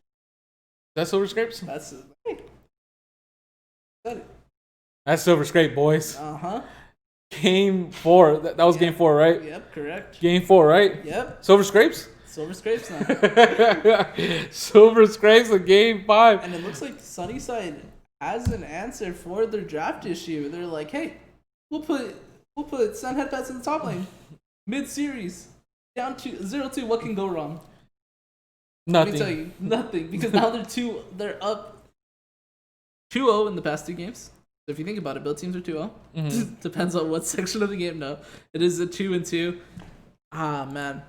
That's Silver Scrapes? That's hey. Said it. That's Silver Scrape, boys. Uh-huh. Game 4. That was game 4, right? Yep, correct. Game 4, right? Yep. Silver Scrapes? Silver Scrapes now. Silver Scrapes in game 5. And it looks like Sunnyside has an answer for their draft issue. They're like, hey, we'll put Sun Headpats in the top lane. Mid-series. Down to 0-2. What can go wrong? Nothing. Let me tell you, nothing. Because now they're up 2-0 in the past 2 games. So if you think about it, both teams are 2-0. Mm-hmm. Depends on what section of the game. No, it is a 2-2. Ah, man.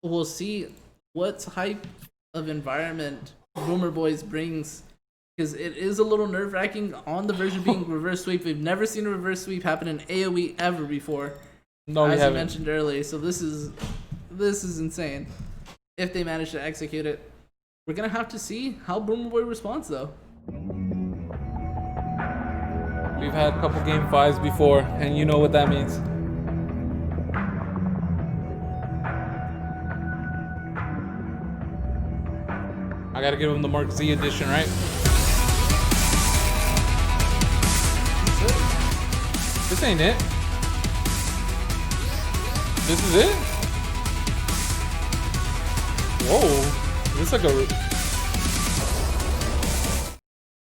We'll see what type of environment Boomer Boys brings. Because it is a little nerve-wracking on the verge of being reverse sweep. We've never seen a reverse sweep happen in AOE ever before. No, we as haven't. I mentioned earlier. So this is insane. If they manage to execute it, we're gonna have to see how Boomer Boy responds, though. We've had a couple game 5s before, and you know what that means. I gotta give him the Mark Z edition, right? This ain't it. This is it? Whoa. This like a...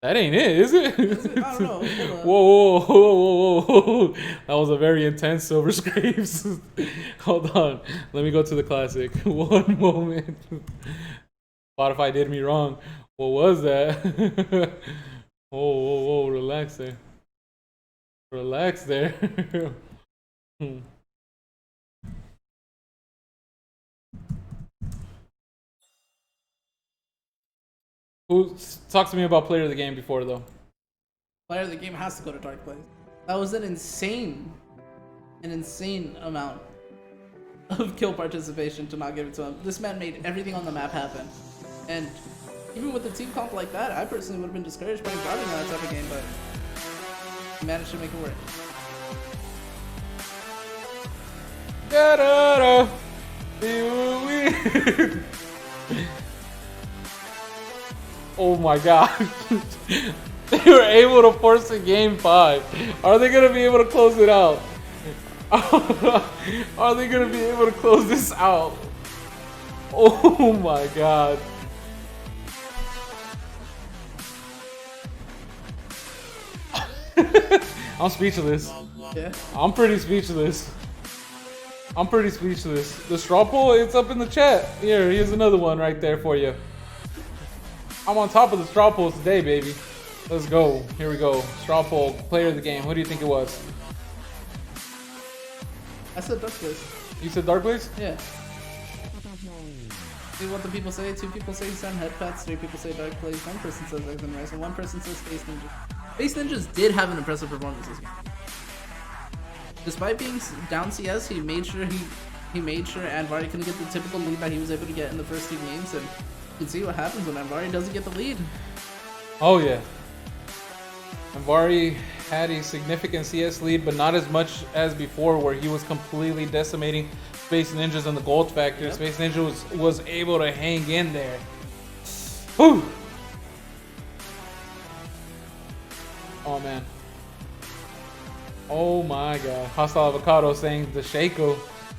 That ain't it, is it? Is it? I don't know. Whoa. That was a very intense Silver Scrapes. Hold on. Let me go to the classic. One moment. Spotify did me wrong. What was that? Whoa. Relax there. Relax there. Who talks to me about player of the game before though? Player of the game has to go to Dark Blaze. That was an insane amount of kill participation to not give it to him. This man made everything on the map happen. And even with a team comp like that, I personally would have been discouraged playing Guardian on that type of game, but he managed to make it work. Da-da-da. Oh my god. They were able to force a game 5. Are they going to be able to close it out? Are they going to be able to close this out? Oh my god. I'm speechless. Yeah. I'm pretty speechless. The straw poll, it's up in the chat. Here's another one right there for you. I'm on top of the straw polls today, baby. Let's go. Here we go. Straw poll, player of the game. Who do you think it was? I said Dark Blaze. You said Dark Blaze? Yeah. See what the people say? 2 people say Sun Headpats, 3 people say Dark Blaze, 1 person says X and Rice, and 1 person says Space Ninja. Space Ninjas did have an impressive performance this game. Despite being down CS, he made sure Anvari couldn't get the typical lead that he was able to get in the first 2 games, and you can see what happens when Anvari doesn't get the lead. Oh yeah. Anvari had a significant CS lead, but not as much as before, where he was completely decimating Space Ninjas and the gold factor. Yep. Space Ninja was able to hang in there. Whew. Oh man. Oh my god. Hostile Avocado saying the Shaco.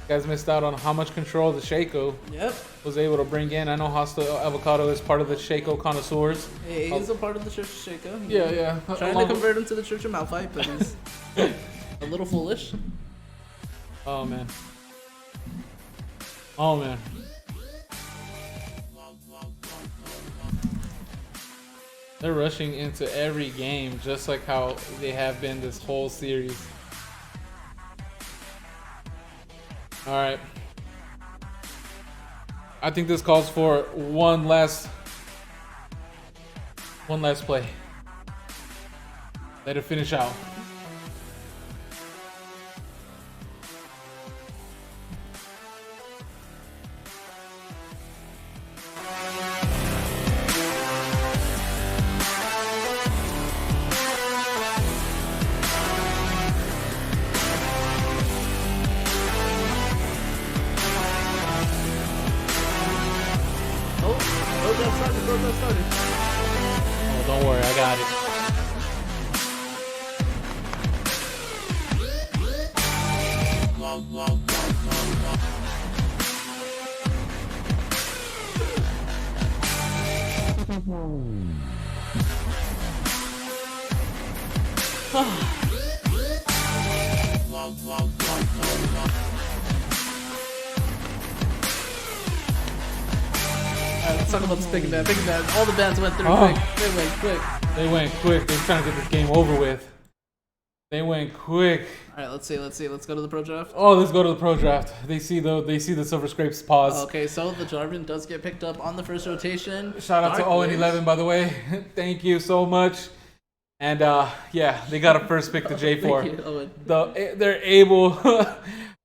guys missed out on how much control the Shaco Yep. was able to bring in. I know Hostile Avocado is part of the Shaco connoisseurs. He's a part of the Church of Shaco. Yeah. Trying to convert him to the Church of Malphite, but he's a little foolish. Oh man. They're rushing into every game just like how they have been this whole series. All right. I think this calls for one last play. Let it finish out. Started. Oh, don't worry, I got it. Let's talk about this picking ban. All the bans went through quick. They went quick. They're trying to get this game over with. They went quick. All right, let's see. Let's go to the pro draft. Oh, let's go to the pro draft. They see the Silver Scrapes pause. Okay, so the Jarvan does get picked up on the first rotation. Shout out to Owen 11, by the way. Thank you so much. And yeah, they got a first pick to J4. Thank you, Owen.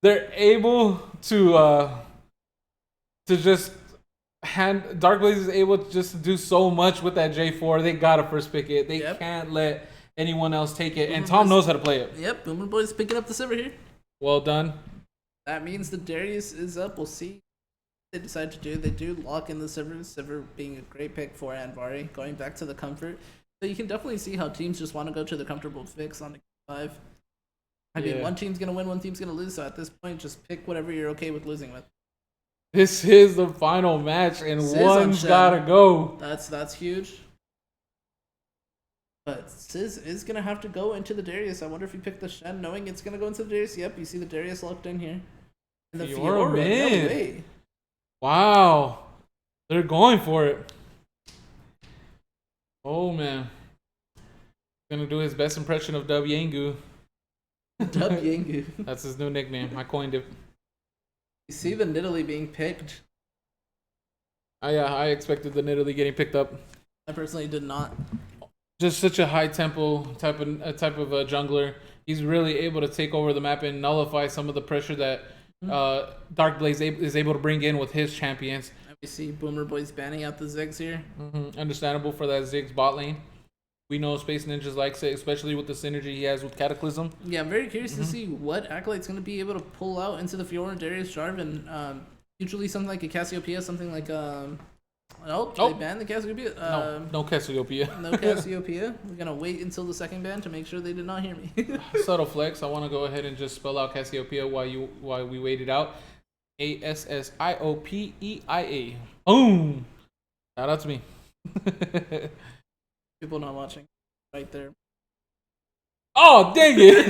They're able to just Dark Blaze is able to just do so much with that J4. They gotta first pick it. They can't let anyone else take it. And Tom knows how to play it. Yep, Boomer Boy's picking up the silver here. Well done. That means the Darius is up. We'll see what they decide to do. They do lock in the silver. Silver being a great pick for Anvari, going back to the comfort. So you can definitely see how teams just want to go to the comfortable fix on the 5. I mean, one team's gonna win, one team's gonna lose. So at this point, just pick whatever you're okay with losing with. This is the final match, and one's gotta go. That's huge. But Sizz is gonna have to go into the Darius. I wonder if he picked the Shen, knowing it's gonna go into the Darius. Yep, you see the Darius locked in here. And the Fiora, no way. Wow, they're going for it. Oh man, gonna do his best impression of Dub Yangu. Dub Yangu. That's his new nickname. I coined it. You see the Nidalee being picked. I expected the Nidalee getting picked up. I personally did not. Just such a high tempo type of jungler. He's really able to take over the map and nullify some of the pressure that Dark Blaze is able to bring in with his champions. We see Boomer Boy's banning out the Ziggs here. Understandable for that Ziggs bot lane. We know Space Ninjas likes it, especially with the synergy he has with Cataclysm. Yeah, I'm very curious to see what Acolyte's going to be able to pull out into the Fiora and Darius Jarvan. Usually something like a Cassiopeia, something like they banned the Cassiopeia. No Cassiopeia. No Cassiopeia. We're going to wait until the second ban to make sure they did not hear me. Subtle flex. I want to go ahead and just spell out Cassiopeia while we wait it out. Assiopeia. Boom. Shout out to me. People not watching right there. Oh, dang it.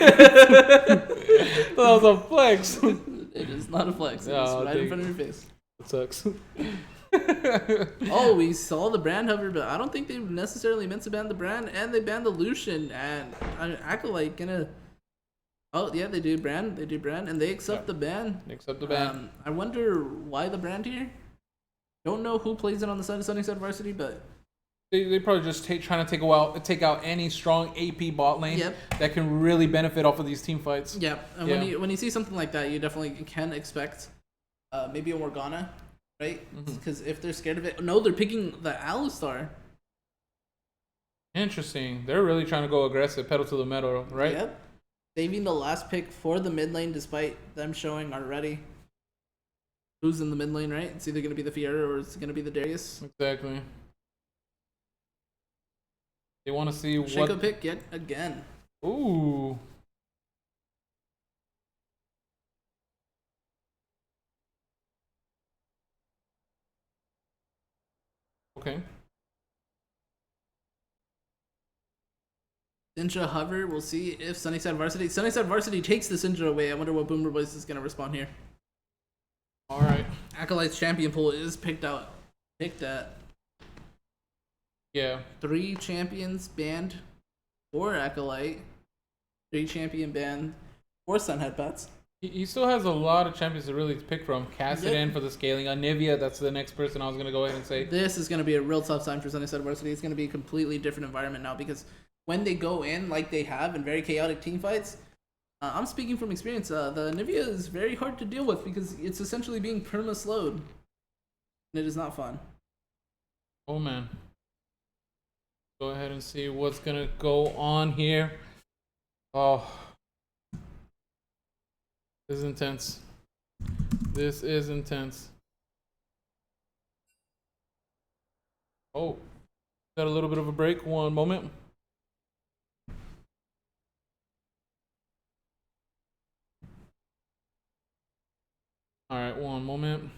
That was a flex. It is not a flex. It's right in front of your face. It sucks. Oh, we saw the brand hover, but I don't think they necessarily meant to ban the brand, and they banned the Lucian, and Acolyte gonna... Oh, yeah, they do brand, and they accept the ban. They accept the ban. I wonder why the brand here? Don't know who plays it on the side of Sunnyside Varsity, but... They probably just trying to take out any strong AP bot lane that can really benefit off of these team fights. Yeah, and when you see something like that, you definitely can expect maybe a Morgana, right? Because if they're scared of it... No, they're picking the Alistar. Interesting. They're really trying to go aggressive, pedal to the metal, right? Yep. Saving the last pick for the mid lane despite them showing already who's in the mid lane, right? It's either going to be the Fiora or it's going to be the Darius. Exactly. They want to see Shaco pick yet again. Ooh. Okay. Syndra hover. We'll see if Sunnyside Varsity takes the Syndra away. I wonder what Boomer Boys is gonna respond here. All right. Acolyte's champion pool is picked at Yeah. 3 champions banned for Acolyte, 3 champion banned for Sunhead Pets. He still has a lot of champions to really pick from. Cassidin for the scaling. Anivia, that's the next person I was going to go ahead and say. This is going to be a real tough time for Sunnyside Varsity. It's going to be a completely different environment now because when they go in like they have in very chaotic team fights, I'm speaking from experience, the Anivia is very hard to deal with because it's essentially being perma-slowed. And it is not fun. Oh, man. Go ahead and see what's going to go on here. Oh. This is intense. This is intense. Oh. Got a little bit of a break. One moment. All right, one moment.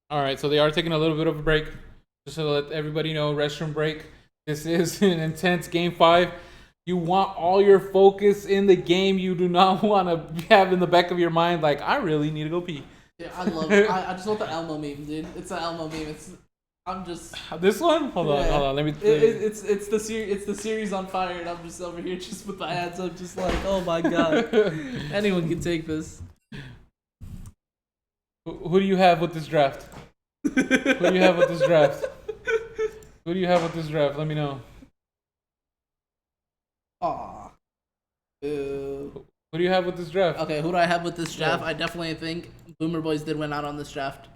All right, so they are taking a little bit of a break. Just to let everybody know, restroom break. This is an intense game 5. You want all your focus in the game. You do not want to have in the back of your mind, like, I really need to go pee. Yeah, I love it. I just love the Elmo meme, dude. It's an Elmo meme. I'm just this one. Hold on. Let me. It's the series on fire, and I'm just over here just with my hands up, just like, oh my god, anyone can take this. Who do you have with this draft? Who do you have with this draft? Who do you have with this draft? Let me know. Aw. Boo. Who do you have with this draft? Okay, who do I have with this draft? Yeah. I definitely think Boomer Boys did win out on this draft.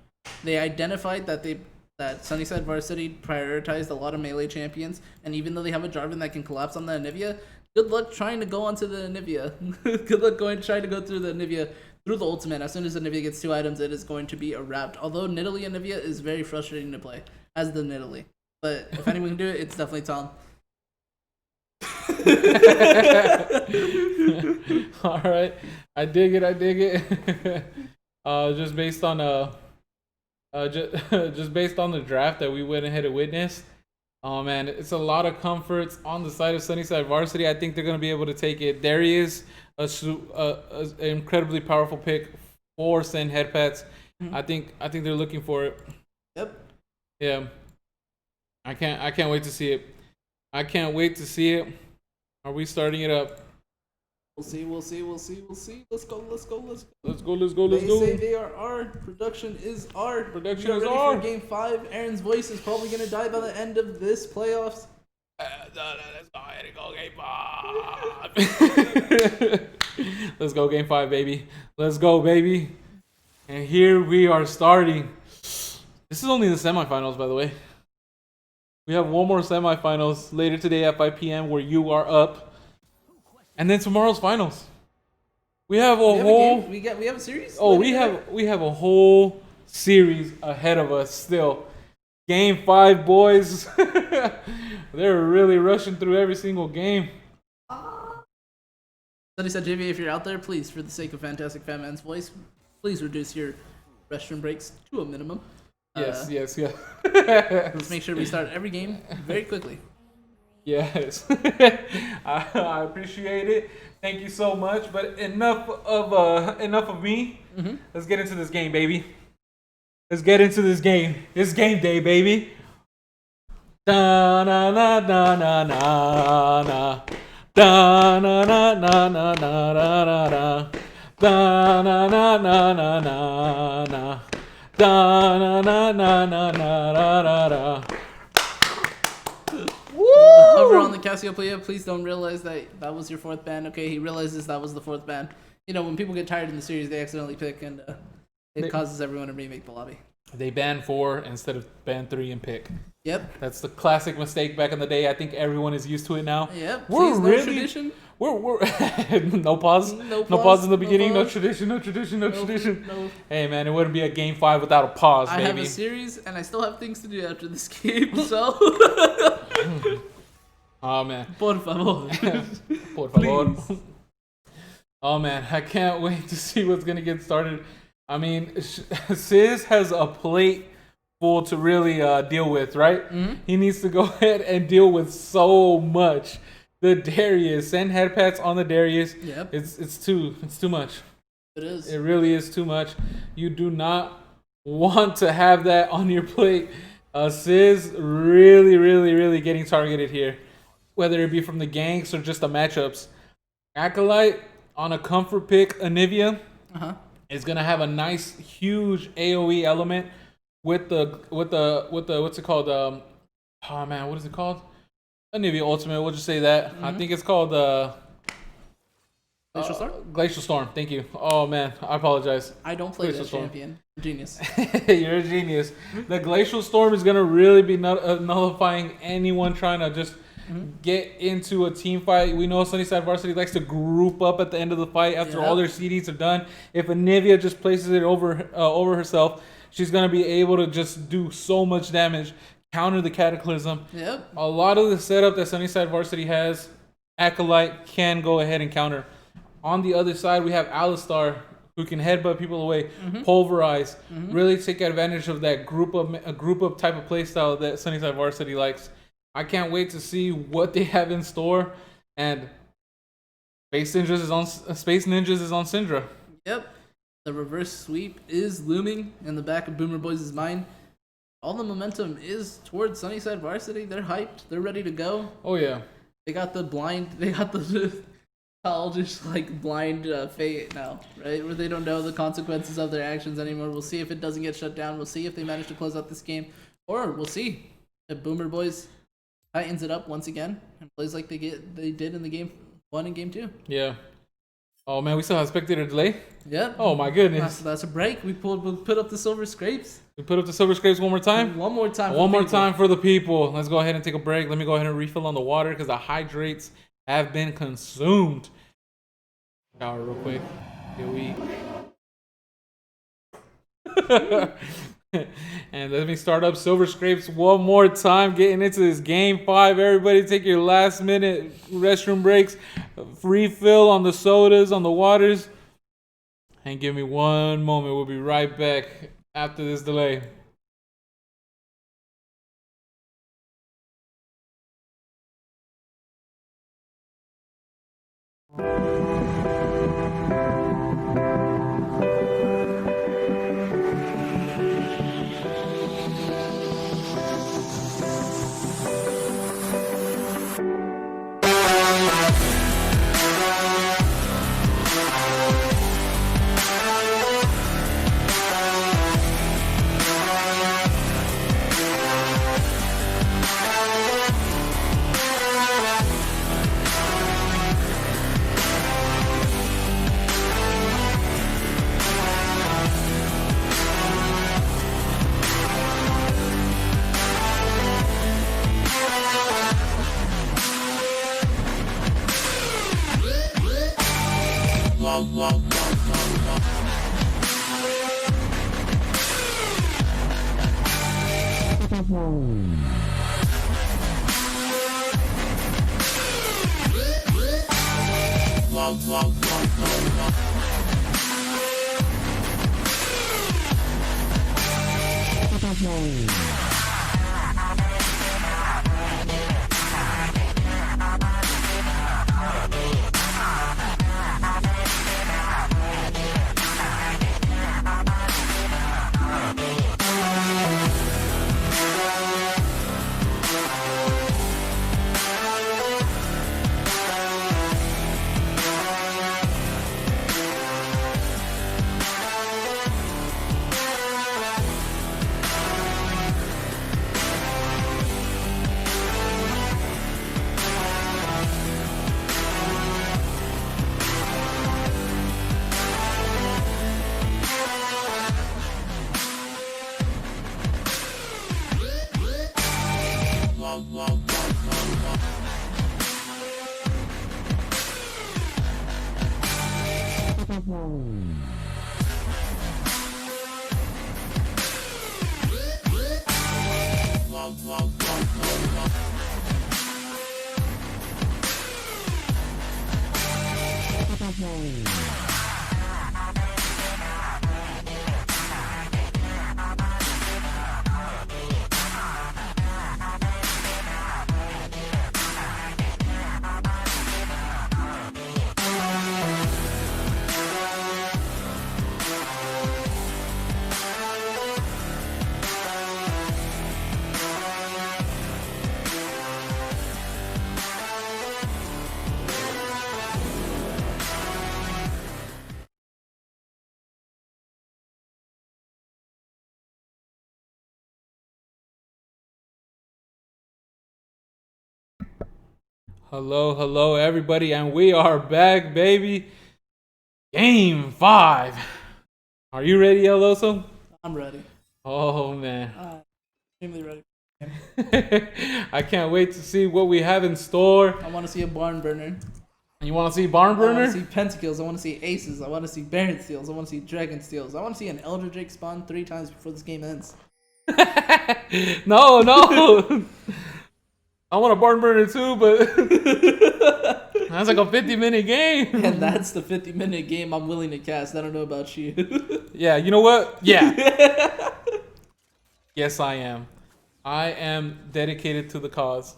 They identified that Sunnyside Varsity prioritized a lot of melee champions, and even though they have a Jarvan that can collapse on the Anivia, good luck trying to go onto the Anivia. Good luck trying to go through the Anivia through the ultimate. As soon as Anivia gets 2 items, it is going to be a wrap. Although Nidalee Anivia is very frustrating to play as the Nidalee. But if anyone can do it, it's definitely Tom. All right, I dig it. Just based on just based on the draft that we went ahead and witnessed, oh man, it's a lot of comforts on the side of Sunnyside Varsity. I think they're gonna be able to take it. There he is, an incredibly powerful pick for Sen Headpats. Mm-hmm. I think they're looking for it. Yep. Yeah. I can't wait to see it. I can't wait to see it. Are we starting it up? We'll see. Let's go. They say they are R. Production is R. Production is R. For game 5. Aaron's voice is probably going to die by the end of this playoffs. Let's go ahead and go game 5. Let's go game 5, baby. Let's go, baby. And here we are starting. This is only the semifinals, by the way. We have one more semifinals later today at 5 p.m. where you are up. And then tomorrow's finals. We have we have a series? Oh, we have a whole series ahead of us still. Game 5, boys. They're really rushing through every single game. SunnysideV, if you're out there, please, for the sake of Fantastic Fat Man's voice, please reduce your restroom breaks to a minimum. Yes. Let's make sure we start every game very quickly. Yes. I appreciate it. Thank you so much. But enough of me. Mm-hmm. Let's get into this game, baby. Let's get into this game. It's game day, baby. Da na na na na na na. Da na na na na na na na. Da na na na na na na. Da na na na na na na na. Woo! Hover on the Cassiopeia. Please don't realize that was your 4th ban. Okay, he realizes that was the 4th ban. You know, when people get tired in the series, they accidentally pick, and it causes everyone to remake the lobby. They ban 4 instead of ban 3 and pick. Yep. That's the classic mistake back in the day. I think everyone is used to it now. Yep. We're Please, really no tradition. We're no pause. No pause in the beginning. No tradition. No tradition. No tradition. No. Hey man, it wouldn't be a game 5 without a pause, baby. I have a series, and I still have things to do after this game. So. Oh man. Por favor. Por favor. Oh man, I can't wait to see what's gonna get started. I mean, Sis has a plate full to really deal with, right? Mm-hmm. He needs to go ahead and deal with so much. The Darius, send head pats on the Darius. Yep. It's too much. It is. It really is too much. You do not want to have that on your plate. Sis really getting targeted here, whether it be from the ganks or just the matchups. Acolyte on a comfort pick, Anivia. Is gonna have a nice, huge AOE element with the what's it called? Oh man, what is it called? Anivia Ultimate. We'll just say that. I think it's called Glacial Storm. Glacial Storm. Thank you. Oh man, I apologize. I don't play Glacial that Storm. champion. Genius. You're a genius. The Glacial Storm is gonna really be nullifying anyone trying to just get into a team fight. We know Sunnyside Varsity likes to group up at the end of the fight after all their CDs are done. If Anivia just places it over herself, she's gonna be able to just do so much damage, counter the Cataclysm. Yep. A lot of the setup that Sunnyside Varsity has, Acolyte can go ahead and counter. On the other side, we have Alistar, who can headbutt people away, pulverize, really take advantage of that group up type of playstyle that Sunnyside Varsity likes. I can't wait to see what they have in store. And Space Ninjas is on Syndra. Yep. The reverse sweep is looming in the back of Boomer Boys' mind. All the momentum is towards Sunnyside Varsity. They're hyped. They're ready to go. Oh yeah. They got the childish blind fate now, right? Where they don't know the consequences of their actions anymore. We'll see if it doesn't get shut down. We'll see if they manage to close out this game, or we'll see if Boomer Boys tightens it up once again and plays like they did in the game 1 and game 2. Yeah. Oh man, we still have spectator delay. Yep. Oh my goodness. That's a break. We put up the silver scrapes. We put up the silver scrapes one more time. One more time. One more time for the people. Let's go ahead and take a break. Let me go ahead and refill on the water because the hydrates have been consumed. Shower real quick. Here we. And let me start up Silver Scrapes one more time, getting into this game 5. Everybody take your last minute restroom breaks, refill on the sodas, on the waters, and give me one moment. We'll be right back after this delay. Hello, everybody, and we are back, baby. Game 5. Are you ready, Eloso? I'm ready. Oh, man. Extremely ready. I can't wait to see what we have in store. I want to see a barn burner. You want to see Barn I Burner? want to see pentakills. I want to see aces. I want to see Baron steals. I want to see dragon steals. I want to see an Elder Drake spawn 3 times before this game ends. No. I want a Barn Burner too, but that's like a 50-minute game. And that's the 50-minute game I'm willing to cast. I don't know about you. Yeah, you know what? Yeah. Yes, I am. I am dedicated to the cause.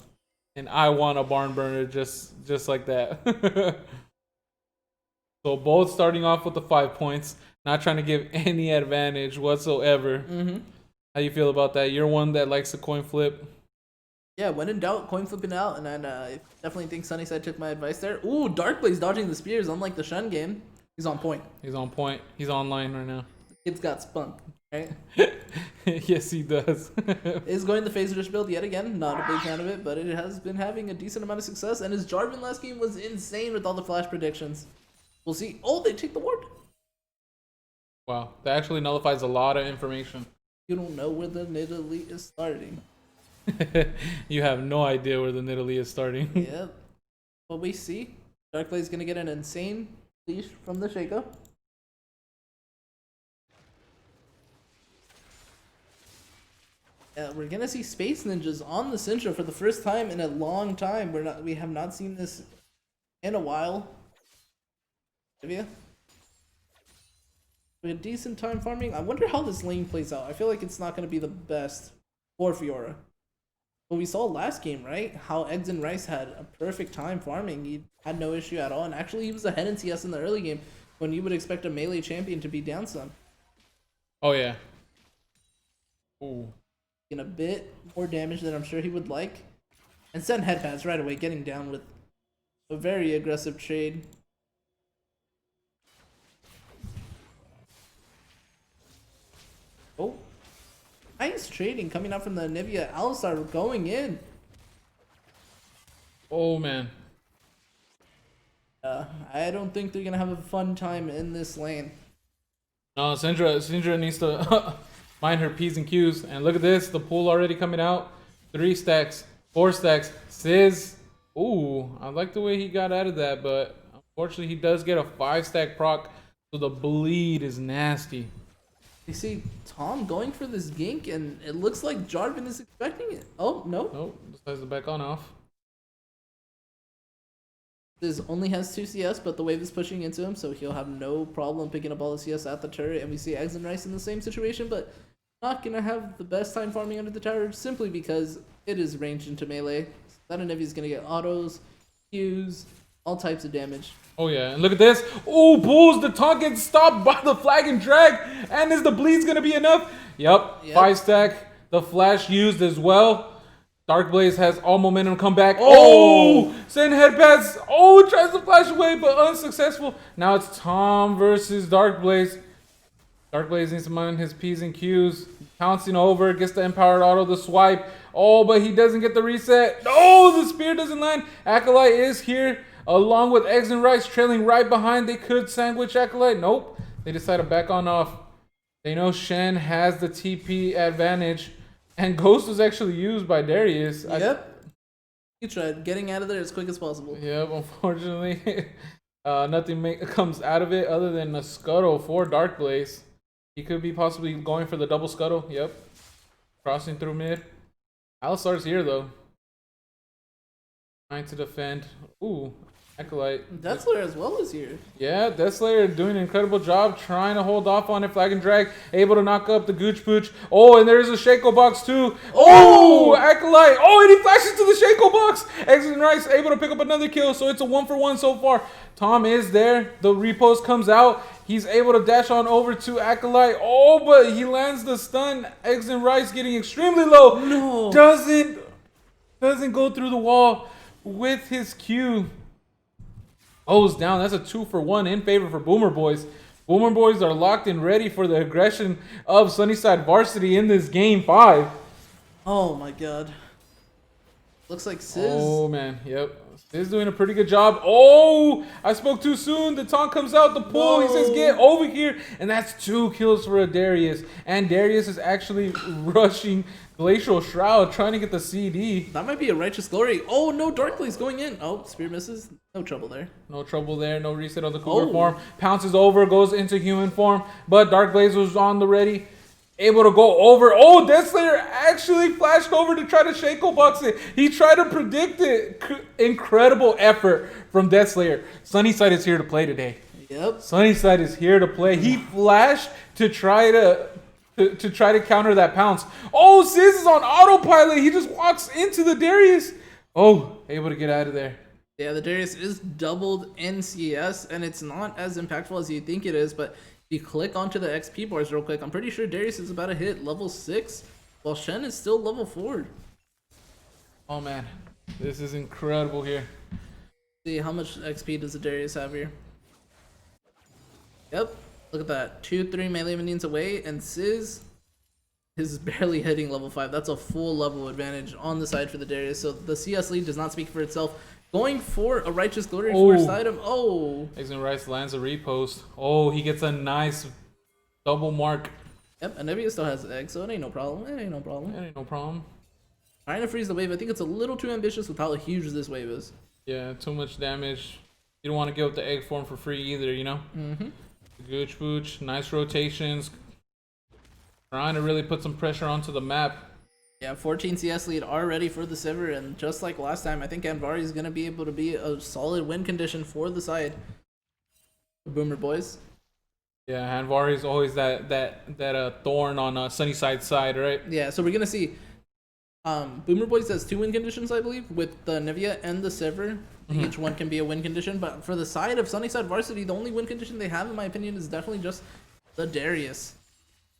And I want a Barn Burner just like that. So both starting off with the 5 points. Not trying to give any advantage whatsoever. Mm-hmm. How you feel about that? You're one that likes to coin flip. Yeah, when in doubt, coin flipping out, and I definitely think Sunnyside took my advice there. Ooh, Darkblaze dodging the spears, unlike the Shun game. He's on point. He's on point. He's online right now. The kid's got spunk, right? Yes, he does. Is going the Phase Rush build yet again. Not a big fan of it, but it has been having a decent amount of success, and his Jarvan last game was insane with all the flash predictions. We'll see. Oh, they take the ward. Wow, that actually nullifies a lot of information. You don't know where the Nidalee is starting. You have no idea where the Nidalee is starting. Yep. What we see, Darkblaze is going to get an insane leash from the Shaco. We're going to see Space Ninjas on the Syndra for the first time in a long time. We have not seen this in a while. Have you? We had decent time farming. I wonder how this lane plays out. I feel like it's not going to be the best for Fiora. But we saw last game, right? How Eggs and Rice had a perfect time farming. He had no issue at all. And actually, he was ahead in CS in the early game when you would expect a melee champion to be down some. Oh, yeah. Ooh. In a bit more damage than I'm sure he would like. And send headpads right away, getting down with a very aggressive trade. Oh. Nice trading coming out from the Nivea. Alistar going in. Oh, man. I don't think they're going to have a fun time in this lane. No, Syndra needs to mind her P's and Q's. And look at this. The pool already coming out. 3 stacks. 4 stacks. Sizz. Ooh, I like the way he got out of that. But unfortunately, he does get a 5-stack proc. So the bleed is nasty. You see Tom going for this gank, and it looks like Jarvan is expecting it. Oh, no. Nope, decides to back on off. This only has 2 CS, but the wave is pushing into him, so he'll have no problem picking up all the CS at the turret. And we see Eggs and Rice in the same situation, but not going to have the best time farming under the tower simply because it is ranged into melee. Sudden is going to get autos, Qs, all types of damage. Oh, yeah. And look at this. Oh, Bulls. The taunt gets stopped by the flag and drag. And is the bleed's going to be enough? Yep. 5-stack. The flash used as well. Darkblaze has all momentum come back. Oh! Send headpads. Oh, tries to flash away, but unsuccessful. Now it's Tom versus Darkblaze. Darkblaze needs to mind his P's and Q's. Pouncing over. Gets the empowered auto, the swipe. Oh, but he doesn't get the reset. No, the spear doesn't land. Acolyte is here. Along with Eggs and Rice trailing right behind. They could sandwich Acolyte. Nope. They decide to back on off. They know Shen has the TP advantage. And Ghost was actually used by Darius. Yep. He tried getting out of there as quick as possible. Yep, unfortunately, nothing comes out of it other than a scuttle for Dark Blaze. He could be possibly going for the double scuttle. Yep. Crossing through mid. Alistar's here, though. Trying to defend. Ooh, Acolyte. Death Slayer as well is here. Yeah, Death Slayer doing an incredible job trying to hold off on it. Flag and drag, able to knock up the Gooch Pooch. Oh, and there's a Shaco box too. Oh, Acolyte. Oh, and he flashes to the Shaco box. Exit and Rice able to pick up another kill, so it's a 1-for-1 so far. Tom is there. The repost comes out. He's able to dash on over to Acolyte. Oh, but he lands the stun. Exit and Rice getting extremely low. No. Doesn't go through the wall with his Q. O's down. That's a 2-for-1 in favor for Boomer Boys. Boomer Boys are locked and ready for the aggression of Sunnyside Varsity in this game 5. Oh my god. Looks like Sizz. Oh man, yep. Sizz doing a pretty good job. Oh, I spoke too soon. The taunt comes out, the pull. He says, get over here. And that's 2 kills for a Darius. And Darius is actually rushing Glacial Shroud, trying to get the CD. That might be a Righteous Glory. Oh no, Dark Blaze going in. Oh, Spear misses. No trouble there. No trouble there. No reset on the Cougar form. Pounces over, goes into human form. But Dark Blaze was on the ready. Able to go over. Oh, Death Slayer actually flashed over to try to Shaco box it. He tried to predict it. Incredible effort from Death Slayer. Sunnyside is here to play today. Yep. Sunnyside is here to play. He flashed to try to counter that pounce. Oh, Sizz is on autopilot. He just walks into the Darius. Oh, able to get out of there. Yeah, the Darius is doubled in CS, and it's not as impactful as you think it is, but if you click onto the XP bars real quick, I'm pretty sure Darius is about to hit level 6, while Shen is still level 4. Oh man, this is incredible here. See, how much XP does the Darius have here? Yep, look at that. 2-3 melee minions away, and Sizz is barely hitting level 5. That's a full level advantage on the side for the Darius, so the CS lead does not speak for itself. Going for a Righteous Glory for side of Exit Rice lands a repost. Oh, he gets a nice double mark. Yep, and Nevia still has egg, so it ain't no problem. It ain't no problem. It ain't no problem. Trying to freeze the wave. I think it's a little too ambitious with how huge this wave is. Yeah, too much damage. You don't want to give up the egg form for free either, you know? Mm-hmm. Gooch Pooch, nice rotations. Trying to really put some pressure onto the map. Yeah, 14 CS lead already for the Sivir, and just like last time, I think Anvari is going to be able to be a solid win condition for the side. Boomer Boys. Yeah, Anvari is always that thorn on Sunnyside's side, right? Yeah, so we're going to see Boomer Boys has 2 win conditions, I believe, with the Nivea and the Sivir. Each one can be a win condition, but for the side of Sunnyside Varsity, the only win condition they have, in my opinion, is definitely just the Darius.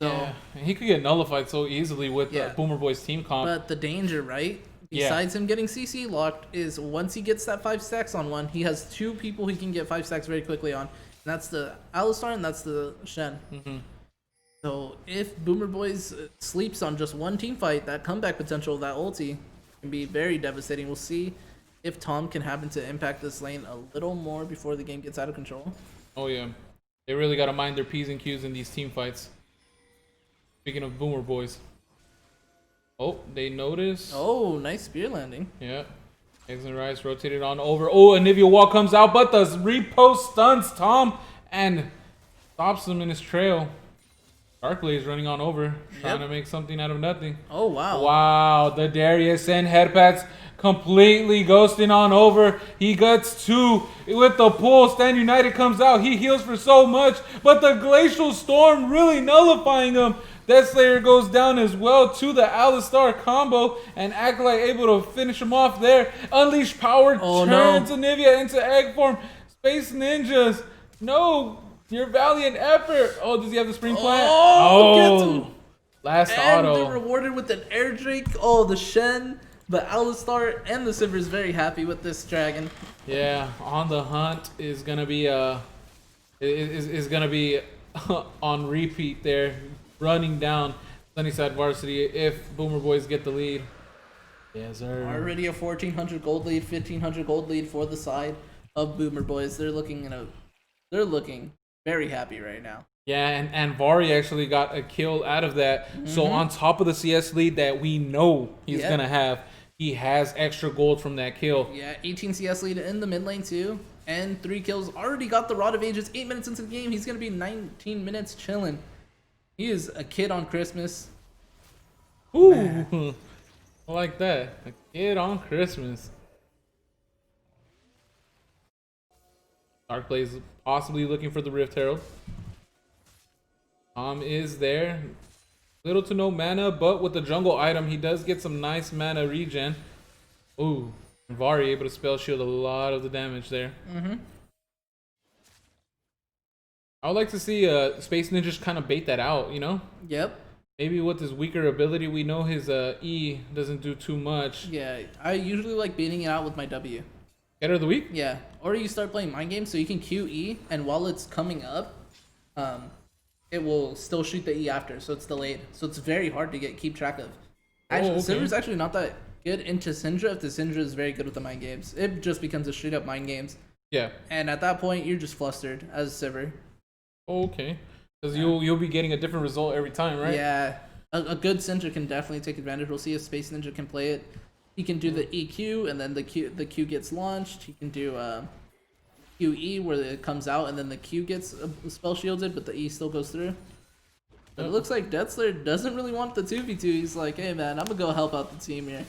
So, yeah, and he could get nullified so easily with the Boomer Boys team comp. But the danger, right? Besides him getting CC locked, is once he gets that 5 stacks on one, he has 2 people he can get 5 stacks very quickly on. And that's the Alistar and that's the Shen. So if Boomer Boys sleeps on just one team fight, that comeback potential of that ulti can be very devastating. We'll see if Tom can happen to impact this lane a little more before the game gets out of control. Oh yeah, they really got to mind their P's and Q's in these team fights. Speaking of Boomer Boys. Oh, they notice. Oh, nice spear landing. Yeah. Eggs and Rice rotated on over. Oh, Anivia wall comes out, but the repost stuns Tom and stops him in his trail. Darkblaze running on over, trying to make something out of nothing. Oh, wow. Wow, the Darius and Headpats completely ghosting on over. He gets 2 with the pull. Stand United comes out. He heals for so much, but the Glacial Storm really nullifying him. Death Slayer goes down as well to the Alistar combo, and Acolyte able to finish him off there. Unleash Power turns Anivia into egg form. Space Ninjas, no, your valiant effort. Oh, does he have the Spring Plant? Gets him. Last and auto. they're rewarded with an Air Drake. Oh, the Shen, the Alistar, and the Sivir is very happy with this dragon. Yeah, on the hunt is gonna be is gonna be on repeat there. Running down Sunnyside Varsity if Boomer Boys get the lead. Yes, sir. Already a 1,400 gold lead, 1,500 gold lead for the side of Boomer Boys. They're looking very happy right now. Yeah, and Vari actually got a kill out of that. So on top of the CS lead that we know he's gonna have, he has extra gold from that kill. Yeah, 18 CS lead in the mid lane too. And 3 kills. Already got the Rod of Ages. 8 minutes into the game. He's going to be 19 minutes chilling. He is a kid on Christmas. Ooh, Man. I like that. A kid on Christmas. Dark plays possibly looking for the Rift Herald. Tom is there. Little to no mana, but with the jungle item, he does get some nice mana regen. Ooh, Vari able to spell shield a lot of the damage there. I would like to see Space Ninja just kind of bait that out, you know? Yep. Maybe with his weaker ability, we know his E doesn't do too much. Yeah, I usually like baiting it out with my W. Getter of the week? Yeah, or you start playing mind games so you can QE, and while it's coming up, it will still shoot the E after, so it's delayed. So it's very hard to keep track of. Actually, Syndra's actually not that good into Syndra if the Syndra is very good with the mind games. It just becomes a straight up mind games. Yeah. And at that point, you're just flustered as Sivir. Okay. Because you'll be getting a different result every time, right? Yeah. A good Syndra can definitely take advantage. We'll see if Space Ninja can play it. He can do the EQ, and then the Q gets launched. He can do QE, where it comes out, and then the Q gets spell shielded, but the E still goes through. But it looks like Deathslayer doesn't really want the 2v2. He's like, hey man, I'm gonna go help out the team here.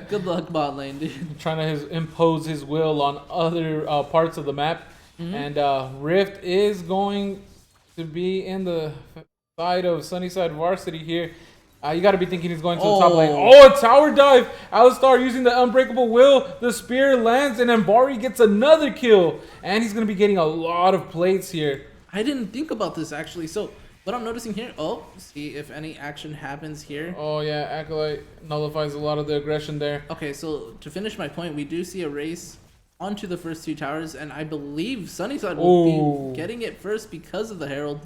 Good luck bot lane, dude. Trying to impose his will on other parts of the map. And Rift is going to be in the side of Sunnyside Varsity here. You got to be thinking he's going to the top lane. Oh, a tower dive. Alistar using the Unbreakable Will. The spear lands, and then Bari gets another kill. And he's going to be getting a lot of plates here. I didn't think about this, actually. So, what I'm noticing here... Oh, see if any action happens here. Oh, yeah. Acolyte nullifies a lot of the aggression there. Okay, so to finish my point, we do see a race onto the first 2 towers. And I believe Sunnyside will be getting it first because of the Herald.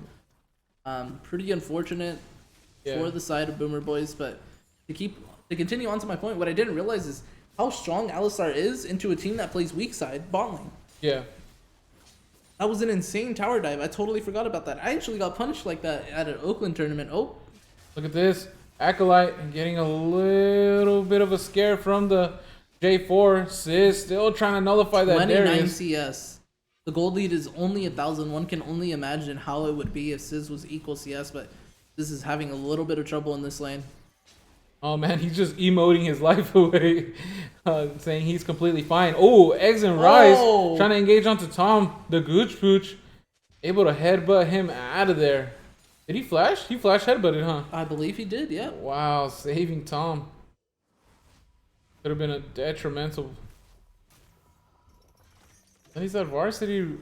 Pretty unfortunate. For the side of Boomer Boys, but to continue on to my point, what I didn't realize is how strong Alistar is into a team that plays weak side bot lane. Yeah. That was an insane tower dive. I totally forgot about that. I actually got punished like that at an Oakland tournament. Oh. Look at this. Acolyte getting a little bit of a scare from the J4. Sis still trying to nullify that 29 Darius. CS. The gold lead is only 1,000. One can only imagine how it would be if Sis was equal CS, but this is having a little bit of trouble in this lane. Oh man, he's just emoting his life away, saying he's completely fine. Oh, Eggs and Rice trying to engage onto Tom, the Gooch Pooch, able to headbutt him out of there. Did he flash? He flash headbutted, huh? I believe he did, yeah. Wow, saving Tom. Could have been a detrimental. And he's at Varsity.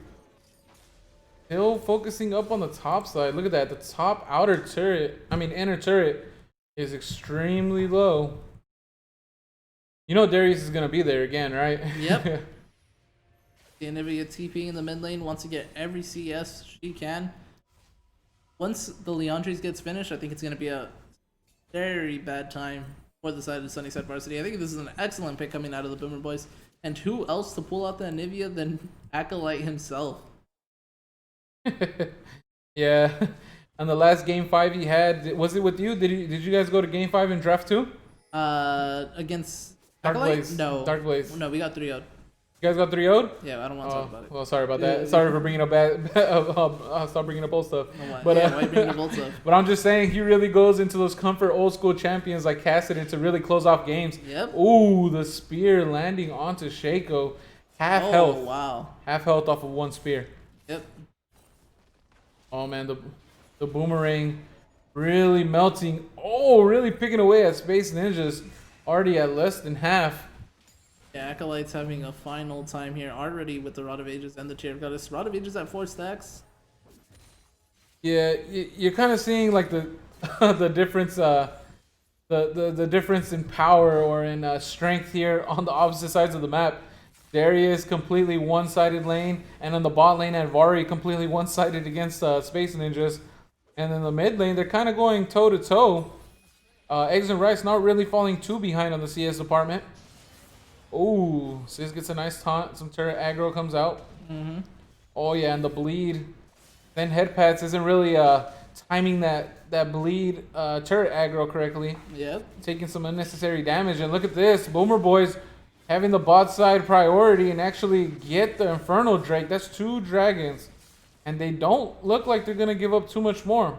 Still focusing up on the top side. Look at that. The top outer turret, inner turret is extremely low. You know Darius is going to be there again, right? Yep. The Anivia TP in the mid lane wants to get every CS she can. Once the Leandres gets finished, I think it's going to be a very bad time for the side of Sunnyside Varsity. I think this is an excellent pick coming out of the Boomer Boys. And who else to pull out the Anivia than Acolyte himself? Yeah. On the last game 5 he had, was it with you? Did you guys go to game 5 in draft 2? Against Dark Acolyte? Blaze. No. Dark Blaze. No, we got 3-0'd. You guys got 3-0'd? Yeah, I don't want to talk about it. Well, sorry about that. Sorry for bringing up bad. I'll stop bringing up old stuff. But why bring up old stuff? But I'm just saying he really goes into those comfort old school champions like Cassidy to really close off games. Yep. Ooh, the spear landing onto Shaco. Half health. Oh, wow. Half health off of one spear. Yep. Oh man, the boomerang really melting. Oh, really picking away at Space Ninjas. Already at less than half. Yeah, Acolyte's having a final time here already with the Rod of Ages and the Chair of Goddess. Rod of Ages at 4 stacks. Yeah, you're kind of seeing like the the difference, the difference in power or in strength here on the opposite sides of the map. Darius completely one-sided lane, and on the bot lane at Vari completely one-sided against Space Ninjas. And in the mid lane, they're kind of going toe-to-toe. Eggs and Rice not really falling too behind on the CS department. Ooh, Sis gets a nice taunt. Some turret aggro comes out. Oh yeah, and the bleed. Then Headpats isn't really timing that bleed turret aggro correctly. Yep. Taking some unnecessary damage. And look at this. Boomer Boys having the bot side priority and actually get the Inferno Drake. That's 2 dragons. And they don't look like they're going to give up too much more.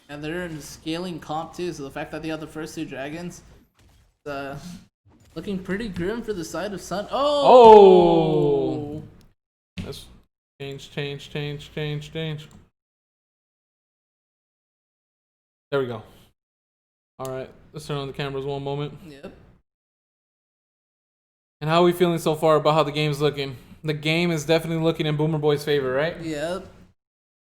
And they're in scaling comp too, so the fact that they have the first 2 dragons, looking pretty grim for the side of Sun. Oh! Let's change. There we go. All right, let's turn on the cameras one moment. Yep. And how are we feeling so far about how the game's looking? The game is definitely looking in Boomer Boy's favor, right? Yep.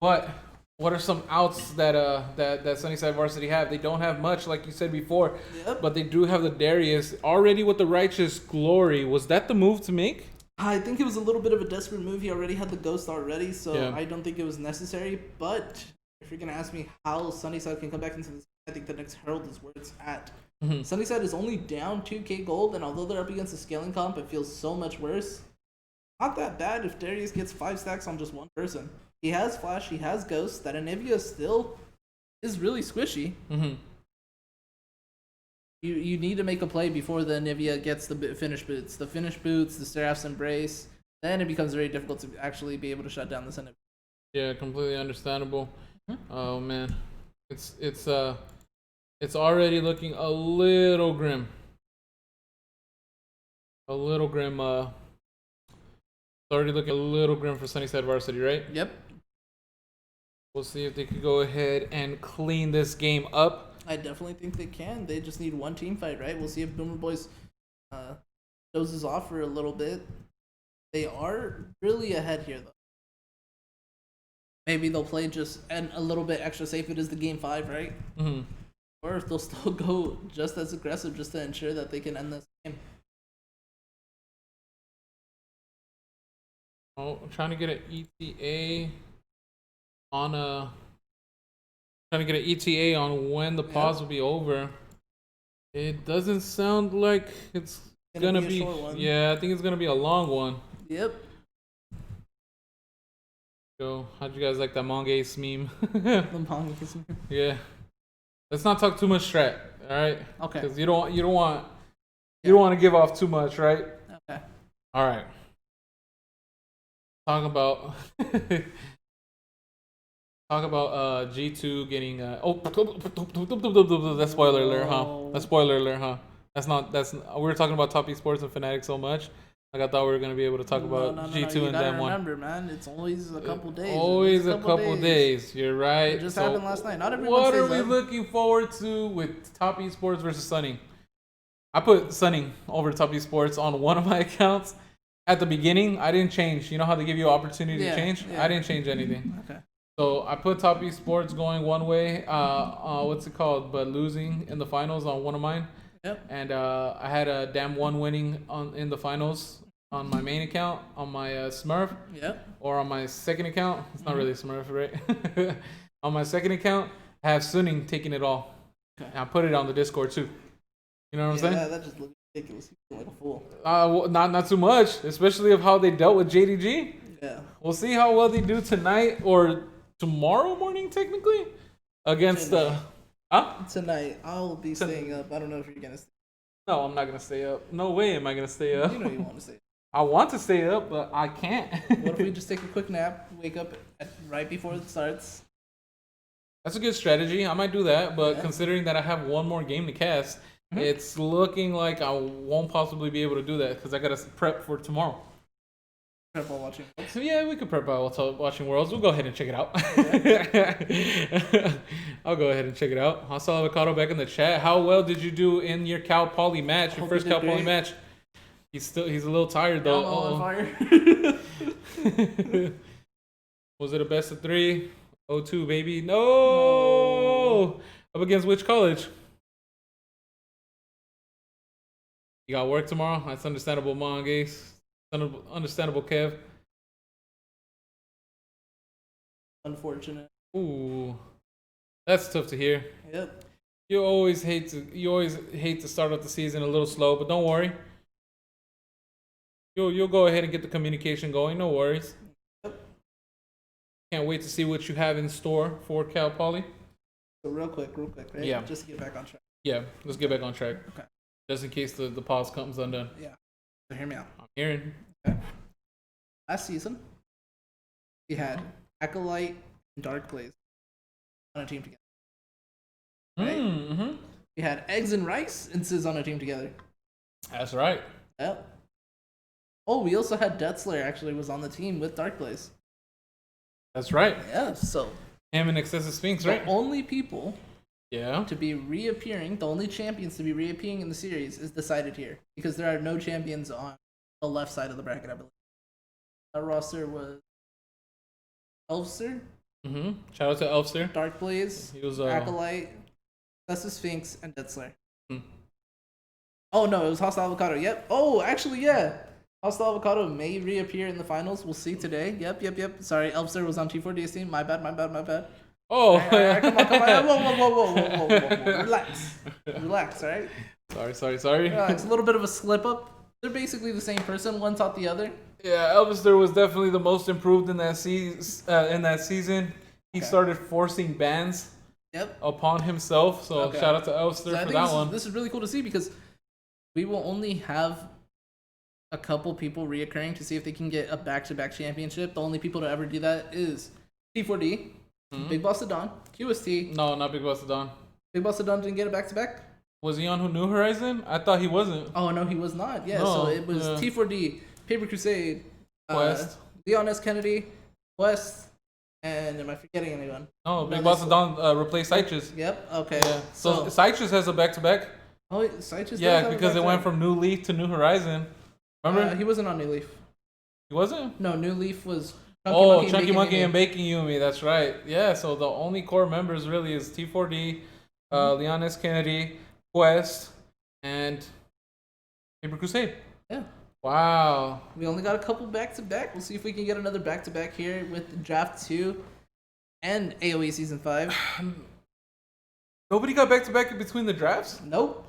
But what are some outs that Sunnyside Varsity have? They don't have much, like you said before. Yep. But they do have the Darius already with the Righteous Glory. Was that the move to make? I think it was a little bit of a desperate move. He already had the Ghost already, so Yeah. I don't think it was necessary. But if you're gonna ask me how Sunnyside can come back into this, I think the next Herald is where it's at. Mm-hmm. Sunnyside is only down 2k gold, and although they're up against a scaling comp, it feels so much worse. Not that bad if Darius gets 5 stacks on just one person. He has Flash, he has Ghost. That Anivia still is really squishy. Mm-hmm. You need to make a play before the Anivia gets the finish boots. The finish boots, the Seraph's Embrace, then it becomes very difficult to actually be able to shut down this Anivia. Yeah, completely understandable. Oh man, it's already looking a little grim. A little grim. It's already looking a little grim for Sunnyside Varsity, right? Yep. We'll see if they could go ahead and clean this game up. I definitely think they can. They just need one team fight, right? We'll see if Boomer Boys dozes off for a little bit. They are really ahead here, though. Maybe they'll play just a little bit extra safe. It is the game 5, right? Mm-hmm. Or if they'll still go just as aggressive just to ensure that they can end this game. Oh, I'm trying to get an ETA on when the pause will be over. It doesn't sound like it's gonna be. A short one. Yeah, I think it's gonna be a long one. Yep. So, how'd you guys like that Mongace meme? The manga is- Yeah. Let's not talk too much strat, all right? Okay. Because you don't want to give off too much, right? Okay. All right. Talk about G2 getting that's spoiler alert, huh? That's spoiler alert, huh? We were talking about Top Esports and Fnatic so much. Like I thought we were gonna be able to talk about G2 and Dem 1. Remember, man, it's always a couple days. Always a couple days. You're right. It just happened last night. Not everyone what are stays we up. looking forward to with Top Esports versus Sunny? I put Sunny over Top Esports on one of my accounts. At the beginning, I didn't change. You know how they give you opportunity to change? Yeah. I didn't change anything. Okay. So I put Top Esports going one way. What's it called? But losing in the finals on one of mine. Yep. And I had a Dem 1 winning in the finals on my main account, on my Smurf. Yep. Or on my second account. It's not really Smurf, right? On my second account, I have Sunning taking it all. Okay. And I put it on the Discord too. You know what I'm saying? Yeah, that just looks ridiculous. You feel like a fool. Well, not too much, especially of how they dealt with JDG. Yeah. We'll see how well they do tonight or tomorrow morning, technically, against the. Tonight, I'll be staying up. I don't know if you're gonna stay. No, I'm not gonna stay up. No way am I gonna stay up. You know you want to stay. I want to stay up, but I can't. What if we just take a quick nap, wake up right before it starts? That's a good strategy. I might do that, but considering that I have one more game to cast, it's looking like I won't possibly be able to do that because I gotta prep for tomorrow. Prep while watching. So yeah, we could prep while watching Worlds. We'll go ahead and check it out. I'll go ahead and check it out. I saw Avocado back in the chat. How well did you do in your Cal Poly match? Your first Cal Poly match? He's a little tired though. On fire. Was it a best of 3? 0-2, baby. No! Up against which college? You got work tomorrow? That's understandable, Mongace. Understandable, Kev. Unfortunate. Ooh, that's tough to hear. Yep. You always hate to start off the season a little slow, but don't worry. You'll go ahead and get the communication going. No worries. Yep. Can't wait to see what you have in store for Cal Poly. So real quick, right? Yeah. Just to get back on track. Yeah, let's get back on track. Okay. Just in case the pause comes undone. Yeah. So hear me out. I'm hearing. Okay. Last season, we had Acolyte and Dark Blaze on a team together. Right? Mm-hmm. We had Eggs and Rice and Sizz on a team together. That's right. Yep. Oh, we also had Deathslayer actually was on the team with Dark Blaze. That's right. Yeah, so Him and Excessive Sphinx, the right? only people Yeah. to be reappearing, the only champions to be reappearing in the series is decided here because there are no champions on the left side of the bracket, I believe. Our roster was Elfster, Mm-hmm. Shout out to Elfster. Dark Blaze, He was Acolyte, Excessive Sphinx, and Deathslayer. Hmm. Oh no, it was Hostile Avocado. Yep. Oh, actually, yeah. Hostile Avocado may reappear in the finals. We'll see today. Yep. Sorry, Elfster was on T4D's team. My bad. Oh. Alright, come on. Whoa. Relax, alright? Sorry. It's a little bit of a slip up. They're basically the same person. One taught the other. Yeah, Elvister was definitely the most improved in that season. He started forcing bans upon himself. So shout out to Elvister for that one. This is really cool to see because we will only have a couple people reoccurring to see if they can get a back-to-back championship. The only people to ever do that is T4D, Big Boss of Dawn, QST. No, not Big Boss of Dawn. Big Boss of Dawn didn't get a back-to-back? Was he on New Horizon? I thought he wasn't. Oh, no, he was not. Yeah, No, so it was T4D, Paper Crusade, Quest, Leon S. Kennedy, Quest, and am I forgetting anyone? No, Big Boss of Dawn replaced Citrus. Yep, okay. Yeah. So Citrus has a back-to-back. Oh, Citrus Yeah, because it went from New Leaf to New Horizon. Remember? He wasn't on New Leaf. He wasn't? No, New Leaf was Chunky Monkey and Baking Yumi. That's right. Yeah, so the only core members really is T4D, Leon S. Kennedy, Quest, and Paper Crusade. Yeah. Wow. We only got a couple back-to-back. We'll see if we can get another back-to-back here with Draft 2 and AOE Season 5. Nobody got back-to-back in between the drafts? Nope.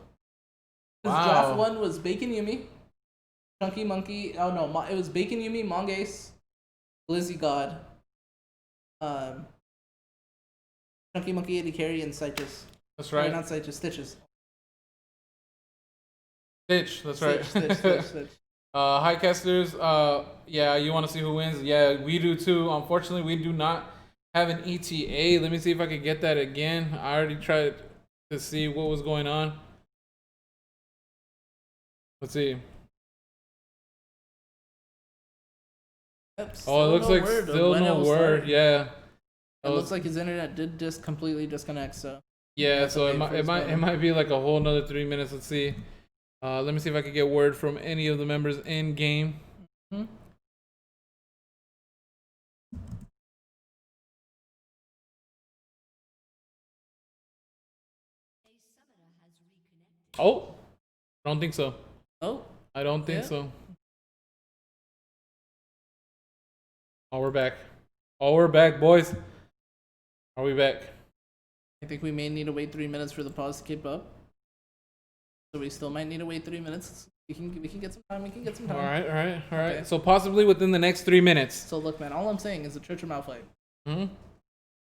Wow. Draft 1 was Bacon Yumi, Chunky Monkey. Oh, no. It was Bacon Yumi, Mongace, Blizzy God, Chunky Monkey, AD Carry, and Citrus. That's right. Not Citrus, Stitches. Stitch, that's right. Stitch. Highcasters, yeah, you want to see who wins? Yeah, we do too. Unfortunately, we do not have an ETA. Let me see if I can get that again. I already tried to see what was going on. Let's see. Yep, Oh, it looks like still no word. Yeah. It looks like his internet did just completely disconnect. So yeah, so it might be like a whole another 3 minutes. Let's see. Let me see if I can get word from any of the members in game. Oh, I don't think so. Oh, I don't think so. Oh, we're back. Oh, we're back, boys. Are we back? I think we may need to wait 3 minutes for the pause to keep up. So we still might need to wait 3 minutes. We can get some time. All right. Okay. So possibly within the next 3 minutes. So look, man. All I'm saying is the Church of Malphite.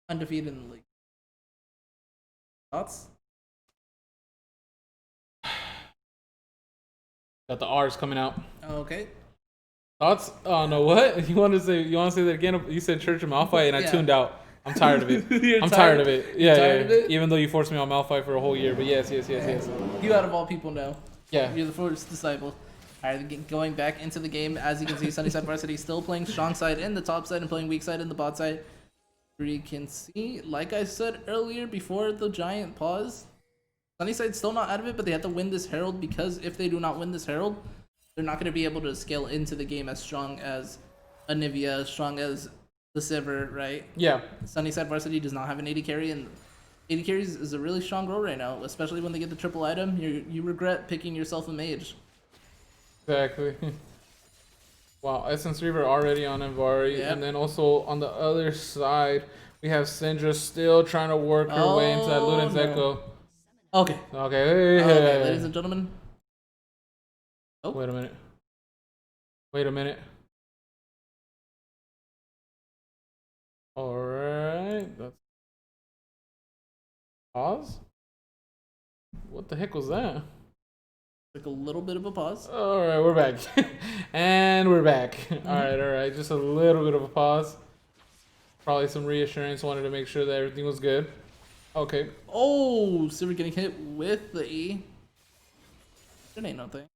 Undefeated in the league. Thoughts? Got the R's coming out. Okay. Thoughts? Oh no, what? You want to say that again? You said Church of Malphite and I tuned out. I'm tired of it. I'm tired of it. Yeah. Even though you forced me on Malphite for a whole year, but yes. You out of all people know. Yeah. You're the first disciple. Alright, going back into the game, as you can see, Sunnyside Varsity still playing strong side in the top side and playing weak side in the bot side. We can see, like I said earlier before the giant pause, Sunnyside's still not out of it, but they have to win this Herald because if they do not win this Herald, they're not going to be able to scale into the game as strong as Anivia, as strong as the Sivir, right? Yeah. Sunnyside Varsity does not have an AD carry, and AD carries is a really strong role right now, especially when they get the triple item. You regret picking yourself a mage. Exactly. Wow, Essence Reaver already on Envari, and then also on the other side, we have Syndra still trying to work her way into that Luden's Echo. Okay. Okay, ladies and gentlemen. Oh. Wait a minute. All right. That's pause. What the heck was that? Like a little bit of a pause. All right, we're back. And we're back. All right. Just a little bit of a pause. Probably some reassurance. Wanted to make sure that everything was good. Okay. Oh, Silver getting hit with the E. It ain't nothing.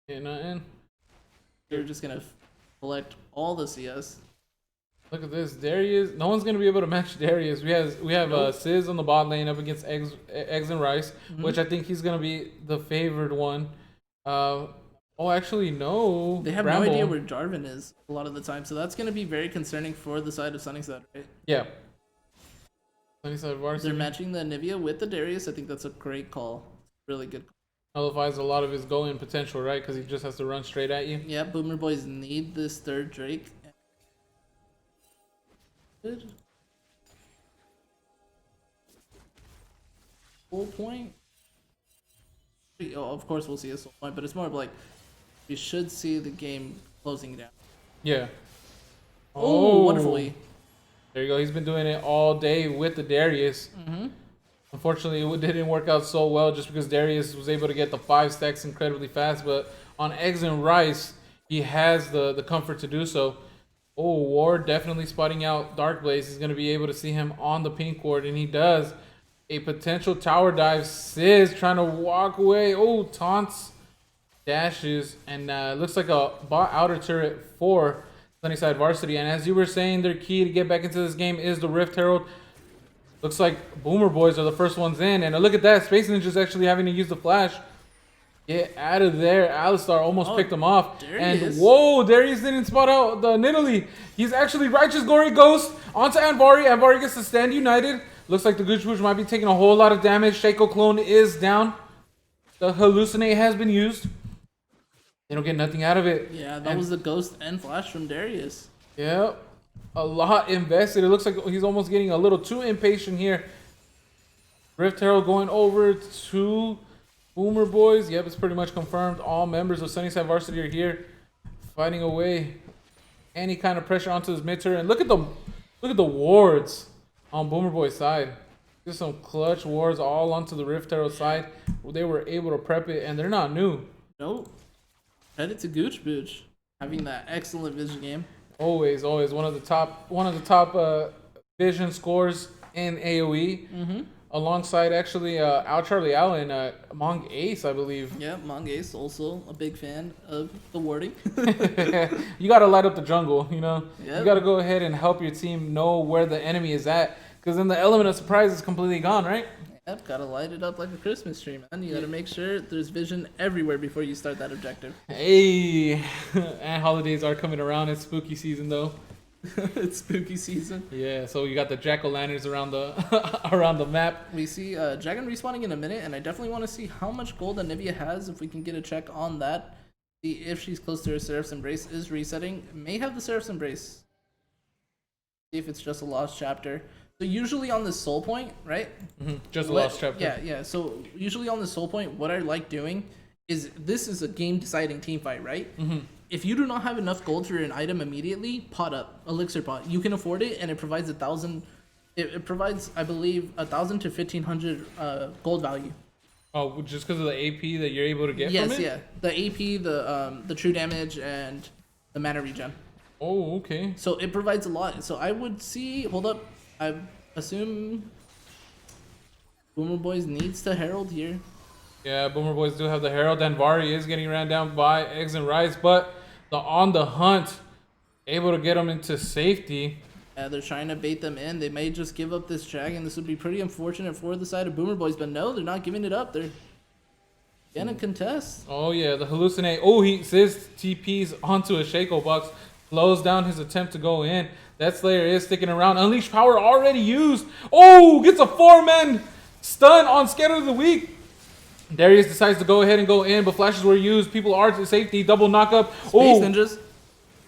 Ain't nothing. You're just gonna collect all the CS. Look at this, Darius. No one's gonna be able to match Darius. We have Nope. Sizz on the bot lane up against Eggs and Rice, which I think he's gonna be the favored one. Actually, no. They have Bramble. no idea where Jarvan is a lot of the time, so that's gonna be very concerning for the side of Sunnyside, right? Yeah. Sunnyside Varsity They're matching the Nivea with the Darius. I think that's a great call. Really good call. nullifies a lot of his go-in potential, right? Because he just has to run straight at you. Yeah, Boomer Boys need this third Drake. Good. Full point. Oh, of course we'll see a full point, but it's more of like we should see the game closing down. Yeah. Oh, wonderfully. There you go. He's been doing it all day with the Darius. Unfortunately, it didn't work out so well just because Darius was able to get the 5 stacks incredibly fast. But on Eggs and Rice, he has the comfort to do so. Oh, Ward definitely spotting out Dark Blaze. He's going to be able to see him on the pink ward, and he does. A potential tower dive. Sizz trying to walk away. Oh, taunts, dashes, and looks like a bot outer turret for Sunnyside Varsity. And as you were saying, their key to get back into this game is the Rift Herald. Looks like Boomer Boys are the first ones in. And look at that. Space Ninja's actually having to use the flash. Get out of there. Alistar almost picked him off. And whoa, Darius didn't spot out the Nidalee. He's actually Righteous Glory Ghost onto Anvari. Anvari gets to stand united. Looks like the Gooch Booch might be taking a whole lot of damage. Shaco Clone is down. The Hallucinate has been used. They don't get nothing out of it. Yeah, that was the Ghost and Flash from Darius. Yep. A lot invested. It looks like he's almost getting a little too impatient here. Rift Herald going over to Boomer Boys. Yep, it's pretty much confirmed. All members of Sunnyside Varsity are here, fighting away any kind of pressure onto this mid turret. And look at the wards on Boomer Boys' side. Just some clutch wards all onto the Rift Herald side. They were able to prep it, and they're not new. Nope. Credit to Gooch Booch having that excellent vision game. Always one of the top vision scores in AOE. Alongside actually Al Charlie Allen, Mong Ace, I believe. Yeah, Mong Ace also a big fan of the warding. You gotta light up the jungle, you know. Yep. You gotta go ahead and help your team know where the enemy is at, because then the element of surprise is completely gone, right? Yep, gotta light it up like a Christmas tree, man. You gotta make sure there's vision everywhere before you start that objective. Hey, and holidays are coming around. It's spooky season though. It's spooky season. Yeah, so you got the jack-o'-lanterns around the around the map. We see Dragon respawning in a minute, and I definitely want to see how much gold Anivia has. If we can get a check on that, see if she's close to her Seraph's Embrace is resetting. May have the Seraph's Embrace. See if it's just a lost chapter. So usually on the soul point, right? Just a lost chapter. Yeah. So usually on the soul point, what I like doing is this is a game-deciding team fight, right? If you do not have enough gold for an item immediately, pot up, elixir pot. You can afford it, and it provides 1,000. It provides, I believe, 1,000 to 1,500 gold value. Oh, just because of the AP that you're able to get from it? Yes, yeah. The AP, the true damage, and the mana regen. Oh, okay. So it provides a lot. So I would see. Hold up. I assume Boomer Boys needs to Herald here. Yeah, Boomer Boys do have the Herald. Anvari is getting ran down by Eggs and Rice, but the On the Hunt able to get them into safety. Yeah, they're trying to bait them in. They may just give up this dragon. This would be pretty unfortunate for the side of Boomer Boys, but no, they're not giving it up. They're gonna contest. Oh yeah, the Hallucinate. Oh, he says TPs onto a Shaco box, slows down his attempt to go in. That Slayer is sticking around. Unleash power already used. Oh, gets a 4-man stun on Scatter of the Week. Darius decides to go ahead and go in, but flashes were used. People are to safety. Double knockup. Space Ninjas.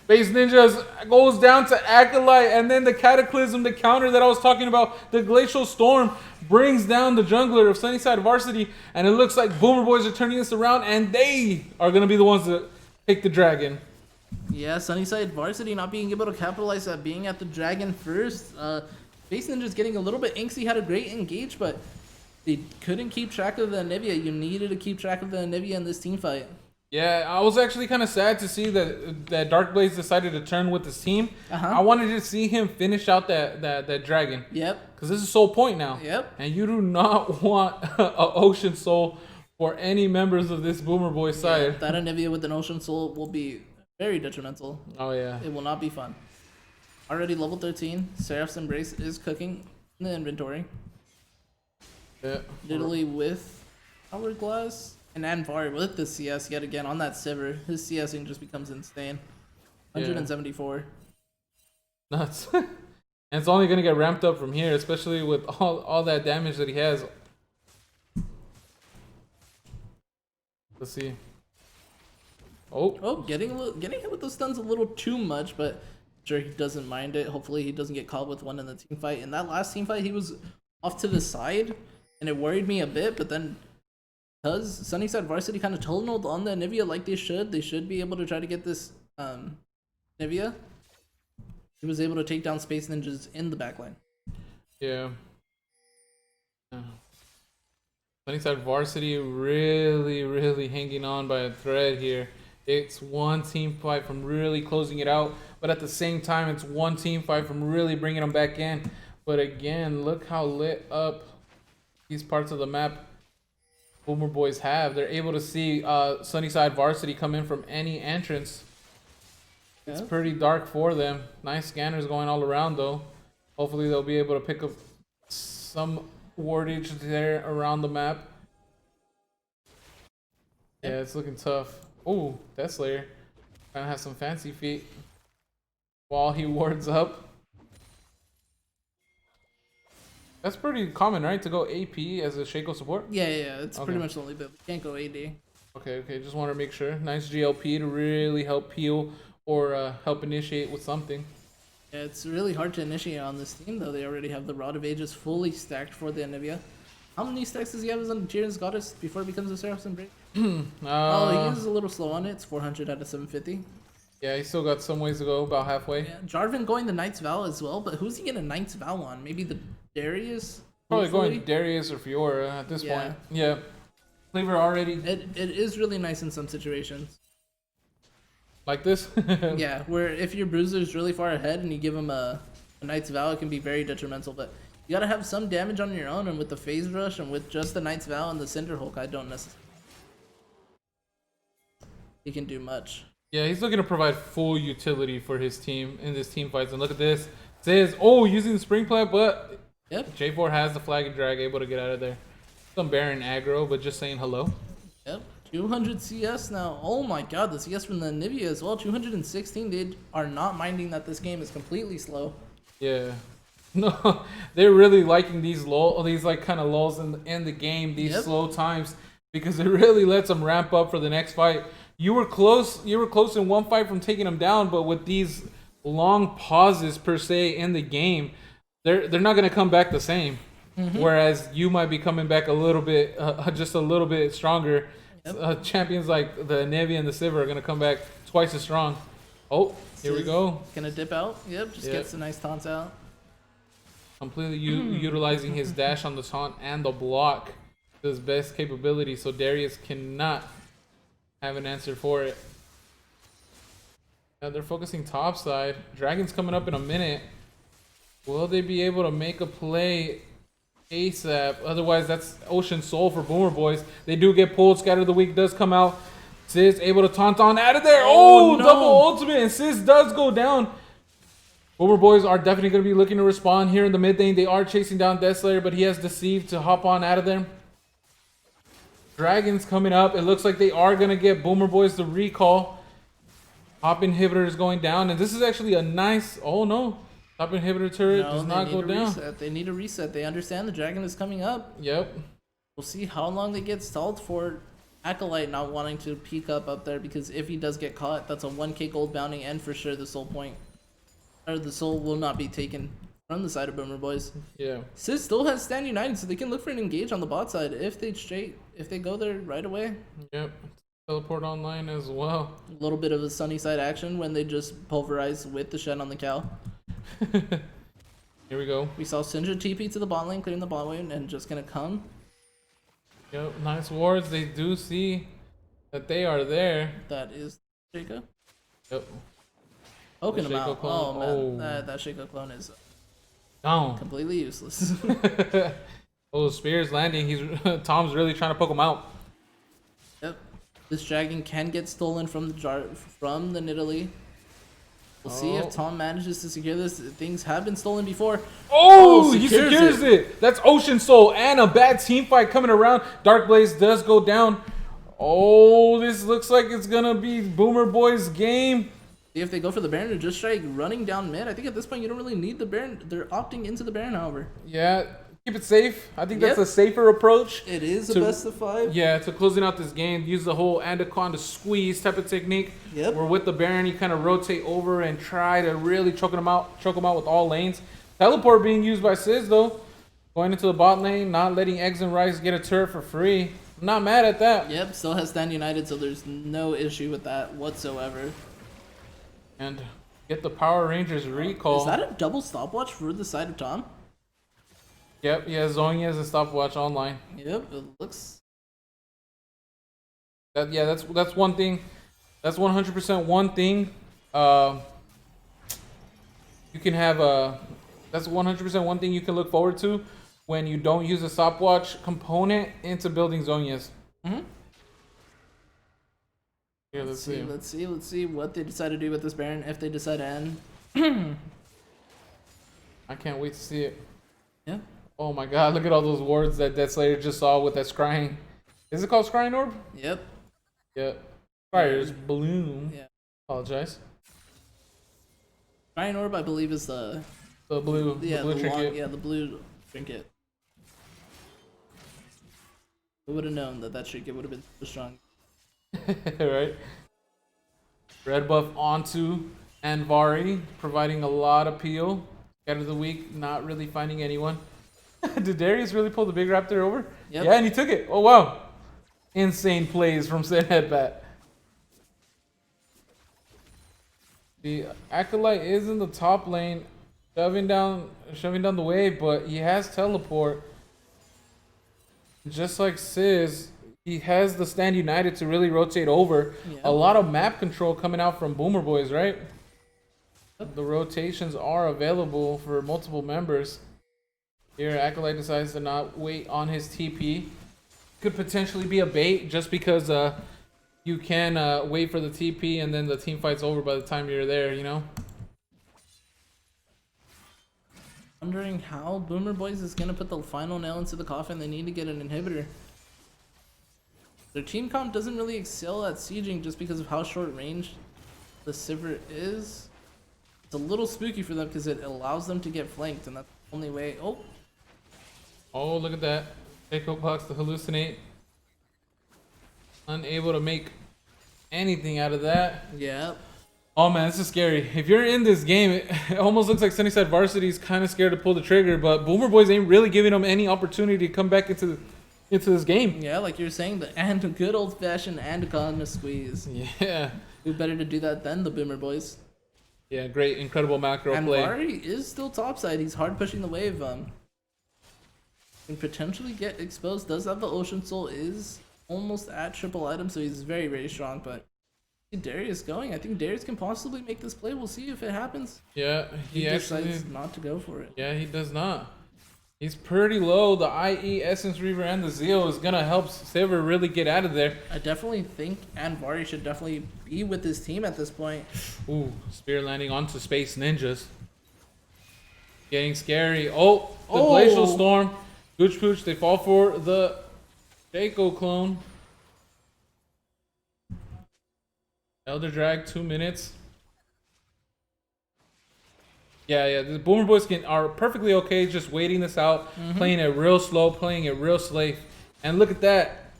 Space Ninjas goes down to Acolyte, and then the Cataclysm, the counter that I was talking about, the Glacial Storm, brings down the jungler of Sunnyside Varsity, and it looks like Boomer Boys are turning this around, and they are going to be the ones that pick the dragon. Yeah, Sunnyside Varsity not being able to capitalize at being at the Dragon first. Base Ninja's getting a little bit angsty, had a great engage, but they couldn't keep track of the Anivia. You needed to keep track of the Anivia in this team fight. Yeah, I was actually kind of sad to see that Dark Blaze decided to turn with his team. Uh-huh. I wanted to see him finish out that dragon. Yep. Because this is Soul Point now. Yep. And you do not want a Ocean Soul for any members of this Boomer Boy side. That Anivia with an Ocean Soul will be very detrimental. Oh yeah. It will not be fun. Already level 13. Seraph's Embrace is cooking in the inventory. Yeah. Literally with Hourglass and Anvar with the CS yet again on that Sivir. His CSing just becomes insane. 174. Nuts. And it's only gonna get ramped up from here, especially with all that damage that he has. Let's see. Oh, getting hit with those stuns a little too much, but I'm sure he doesn't mind it. Hopefully he doesn't get caught with one in the team fight. In that last team fight, he was off to the side, and it worried me a bit. But then, because Sunnyside Varsity kind of tunneled on the Anivia like they should be able to try to get this Anivia. He was able to take down Space Ninjas in the backline. Yeah. Sunnyside Varsity really hanging on by a thread here. It's one team fight from really closing it out, but at the same time, it's one team fight from really bringing them back in. But again, look how lit up these parts of the map Boomer Boys have. They're able to see Sunnyside Varsity come in from any entrance. It's pretty dark for them. Nice scanners going all around, though. Hopefully, they'll be able to pick up some wardage there around the map. Yeah, it's looking tough. Oh, Death Slayer. Kind of has some fancy feet while he wards up. That's pretty common, right? To go AP as a Shaco support? Yeah. It's pretty much the only bit. We can't go AD. Okay. Just want to make sure. Nice GLP to really help peel or help initiate with something. Yeah, it's really hard to initiate on this team, though. They already have the Rod of Ages fully stacked for the Anivia. How many stacks does he have as on Jiren's Goddess before it becomes a Seraph's Embrace? Oh, he is a little slow on it. It's 400 out of 750. Yeah, he's still got some ways to go, about halfway. Yeah, Jarvan going the Knight's Vow as well, but who's he getting a Knight's Vow on? Maybe the Darius? Probably hopefully? going Darius or Fiora at this Yeah. point. Yeah. Flavor already It is really nice in some situations. like this. Yeah, where if your bruiser's really far ahead and you give him a Knight's Vow, it can be very detrimental, but you gotta have some damage on your own, and with the Phase Rush and with just the Knight's Vow and the Cinder Hulk, I don't necessarily he can do much. Yeah, he's looking to provide full utility for his team in this team fights. And look at this. It says, oh, using the Spring Plant, but Yep. J4 has the Flag and Drag, able to get out of there. Some Baron aggro, but just saying hello. Yep. 200 CS now. Oh my god, the CS from the Anivia as well. 216. They are not minding that this game is completely slow. Yeah. No, they're really liking these like kind of lulls in the game, these slow times, because it really lets them ramp up for the next fight. You were close in one fight from taking them down, but with these long pauses per se in the game, they're not gonna come back the same. Whereas you might be coming back a little bit, just a little bit stronger. Yep. Champions like the Navy and the Sivir are gonna come back twice as strong. Oh, here we go. Gonna dip out. Yep, just gets the nice taunts out. Completely utilizing his dash on the taunt and the block to his best capability, so Darius cannot have an answer for it. They're focusing top side. Dragon's coming up in a minute. Will they be able to make a play ASAP? Otherwise, that's Ocean Soul for Boomer Boys. They do get pulled. Scatter of the Week does come out. Sis able to taunt on out of there. Oh, no. Double ultimate, and Sis does go down. Boomer Boys are definitely going to be looking to respond here in the mid lane. They are chasing down Death Slayer, but he has Deceived to hop on out of there. Dragon's coming up. It looks like they are going to get Boomer Boys the recall. Hop inhibitor is going down, and this is actually a nice... Oh, no. Top inhibitor turret does not go down. Reset. They need a reset. They understand the dragon is coming up. Yep. We'll see how long they get stalled for. Acolyte not wanting to peek up there, because if he does get caught, that's a 1k gold bounty, and for sure the soul point, or the soul will not be taken from the side of Boomer Boys. Yeah. Sis still has Stand United, so they can look for an engage on the bot side if they go there right away. Yep. Teleport online as well. A little bit of a Sunnyside action when they just pulverize with the Shen on the cow. Here we go. We saw Syndra TP to the bot lane, clearing the bot lane, and just gonna come. Yep, nice wards. They do see that they are there. That is Shaco. Yep. Poking him Shaco out. clone. Oh man, that Shaco clone is Down. completely useless. Oh, Spear's landing. He's Tom's really trying to poke him out. Yep. This dragon can get stolen from the Nidalee. We'll see if Tom manages to secure this. Things have been stolen before. Oh, he secures it. That's Ocean Soul and a bad team fight coming around. Dark Blaze does go down. Oh, this looks like it's gonna be Boomer Boy's game. See if they go for the Baron or just strike running down mid. I think at this point you don't really need the Baron. They're opting into the Baron, however. Yeah, keep it safe. I think that's a safer approach. It is a best of 5. Yeah, to closing out this game, use the whole Anaconda squeeze type of technique. Yep. Where with the Baron, you kind of rotate over and try to really choke him out with all lanes. Teleport being used by Sizz though. Going into the bot lane, not letting Eggs and Rice get a turret for free. I'm not mad at that. Yep, still has Stand United, so there's no issue with that whatsoever. And get the Power Rangers recall. Is that a double stopwatch for the side of Tom? Yep, yeah, Zonya has a stopwatch online. Yep, it looks. That's one thing. That's 100% one thing. You can have that's 100% one thing you can look forward to when you don't use a stopwatch component into building Zonias. Mm-hmm. Yeah, let's see. Let's see what they decide to do with this Baron if they decide to end. I can't wait to see it. Yeah. Oh my god, look at all those wards that Death Slayer just saw with that scrying. Is it called Scrying Orb? Yep. Yep. Fire's Bloom. Yeah. Apologize. Scrying Orb, I believe, is the blue trinket. the blue trinket. Who would have known that trinket would have been so strong? Right. Red buff onto Anvari, providing a lot of peel. Out of the week, not really finding anyone. Did Darius really pull the big raptor over? Yep. Yeah, and he took it. Oh wow. Insane plays from Sid Headbat. The Acolyte is in the top lane, shoving down the wave, but he has teleport. Just like Sizz, he has the Stand United to really rotate over. Yeah. A lot of map control coming out from Boomer Boys, right? The rotations are available for multiple members. Here, Acolyte decides to not wait on his TP. Could potentially be a bait just because you can wait for the TP and then the team fight's over by the time you're there, you know? Wondering how Boomer Boys is going to put the final nail into the coffin. They need to get an inhibitor. Their team comp doesn't really excel at sieging just because of how short range the Sivir is. It's a little spooky for them because it allows them to get flanked, and that's the only way. Oh, look at that. Echo Box to hallucinate. Unable to make anything out of that. Yeah. Oh man, this is scary. If you're in this game, it almost looks like Sunnyside Varsity is kind of scared to pull the trigger, but Boomer Boys ain't really giving them any opportunity to come back into this game. Yeah, like you're saying, the good old-fashioned Anaconda squeeze. Yeah. Who better to do that than the Boomer Boys? Yeah, great, incredible macro play. And Vari is still topside. He's hard pushing the wave. Can potentially get exposed. Does have the Ocean Soul. Is almost at triple item, so he's very, very strong. But see Darius going. I think Darius can possibly make this play. We'll see if it happens. Yeah, he decides not to go for it. Yeah, he does not. He's pretty low. The IE, Essence Reaver, and the Zeal is going to help Sivir really get out of there. I definitely think Anvari should definitely be with his team at this point. Ooh, Spear landing onto Space Ninjas. Getting scary. Oh, the Glacial Storm. Gooch Pooch, they fall for the Shaco clone. Elder Drag, 2 minutes. Yeah, the Boomer Boys are perfectly okay just waiting this out, playing it real slow, playing it real safe. And look at that.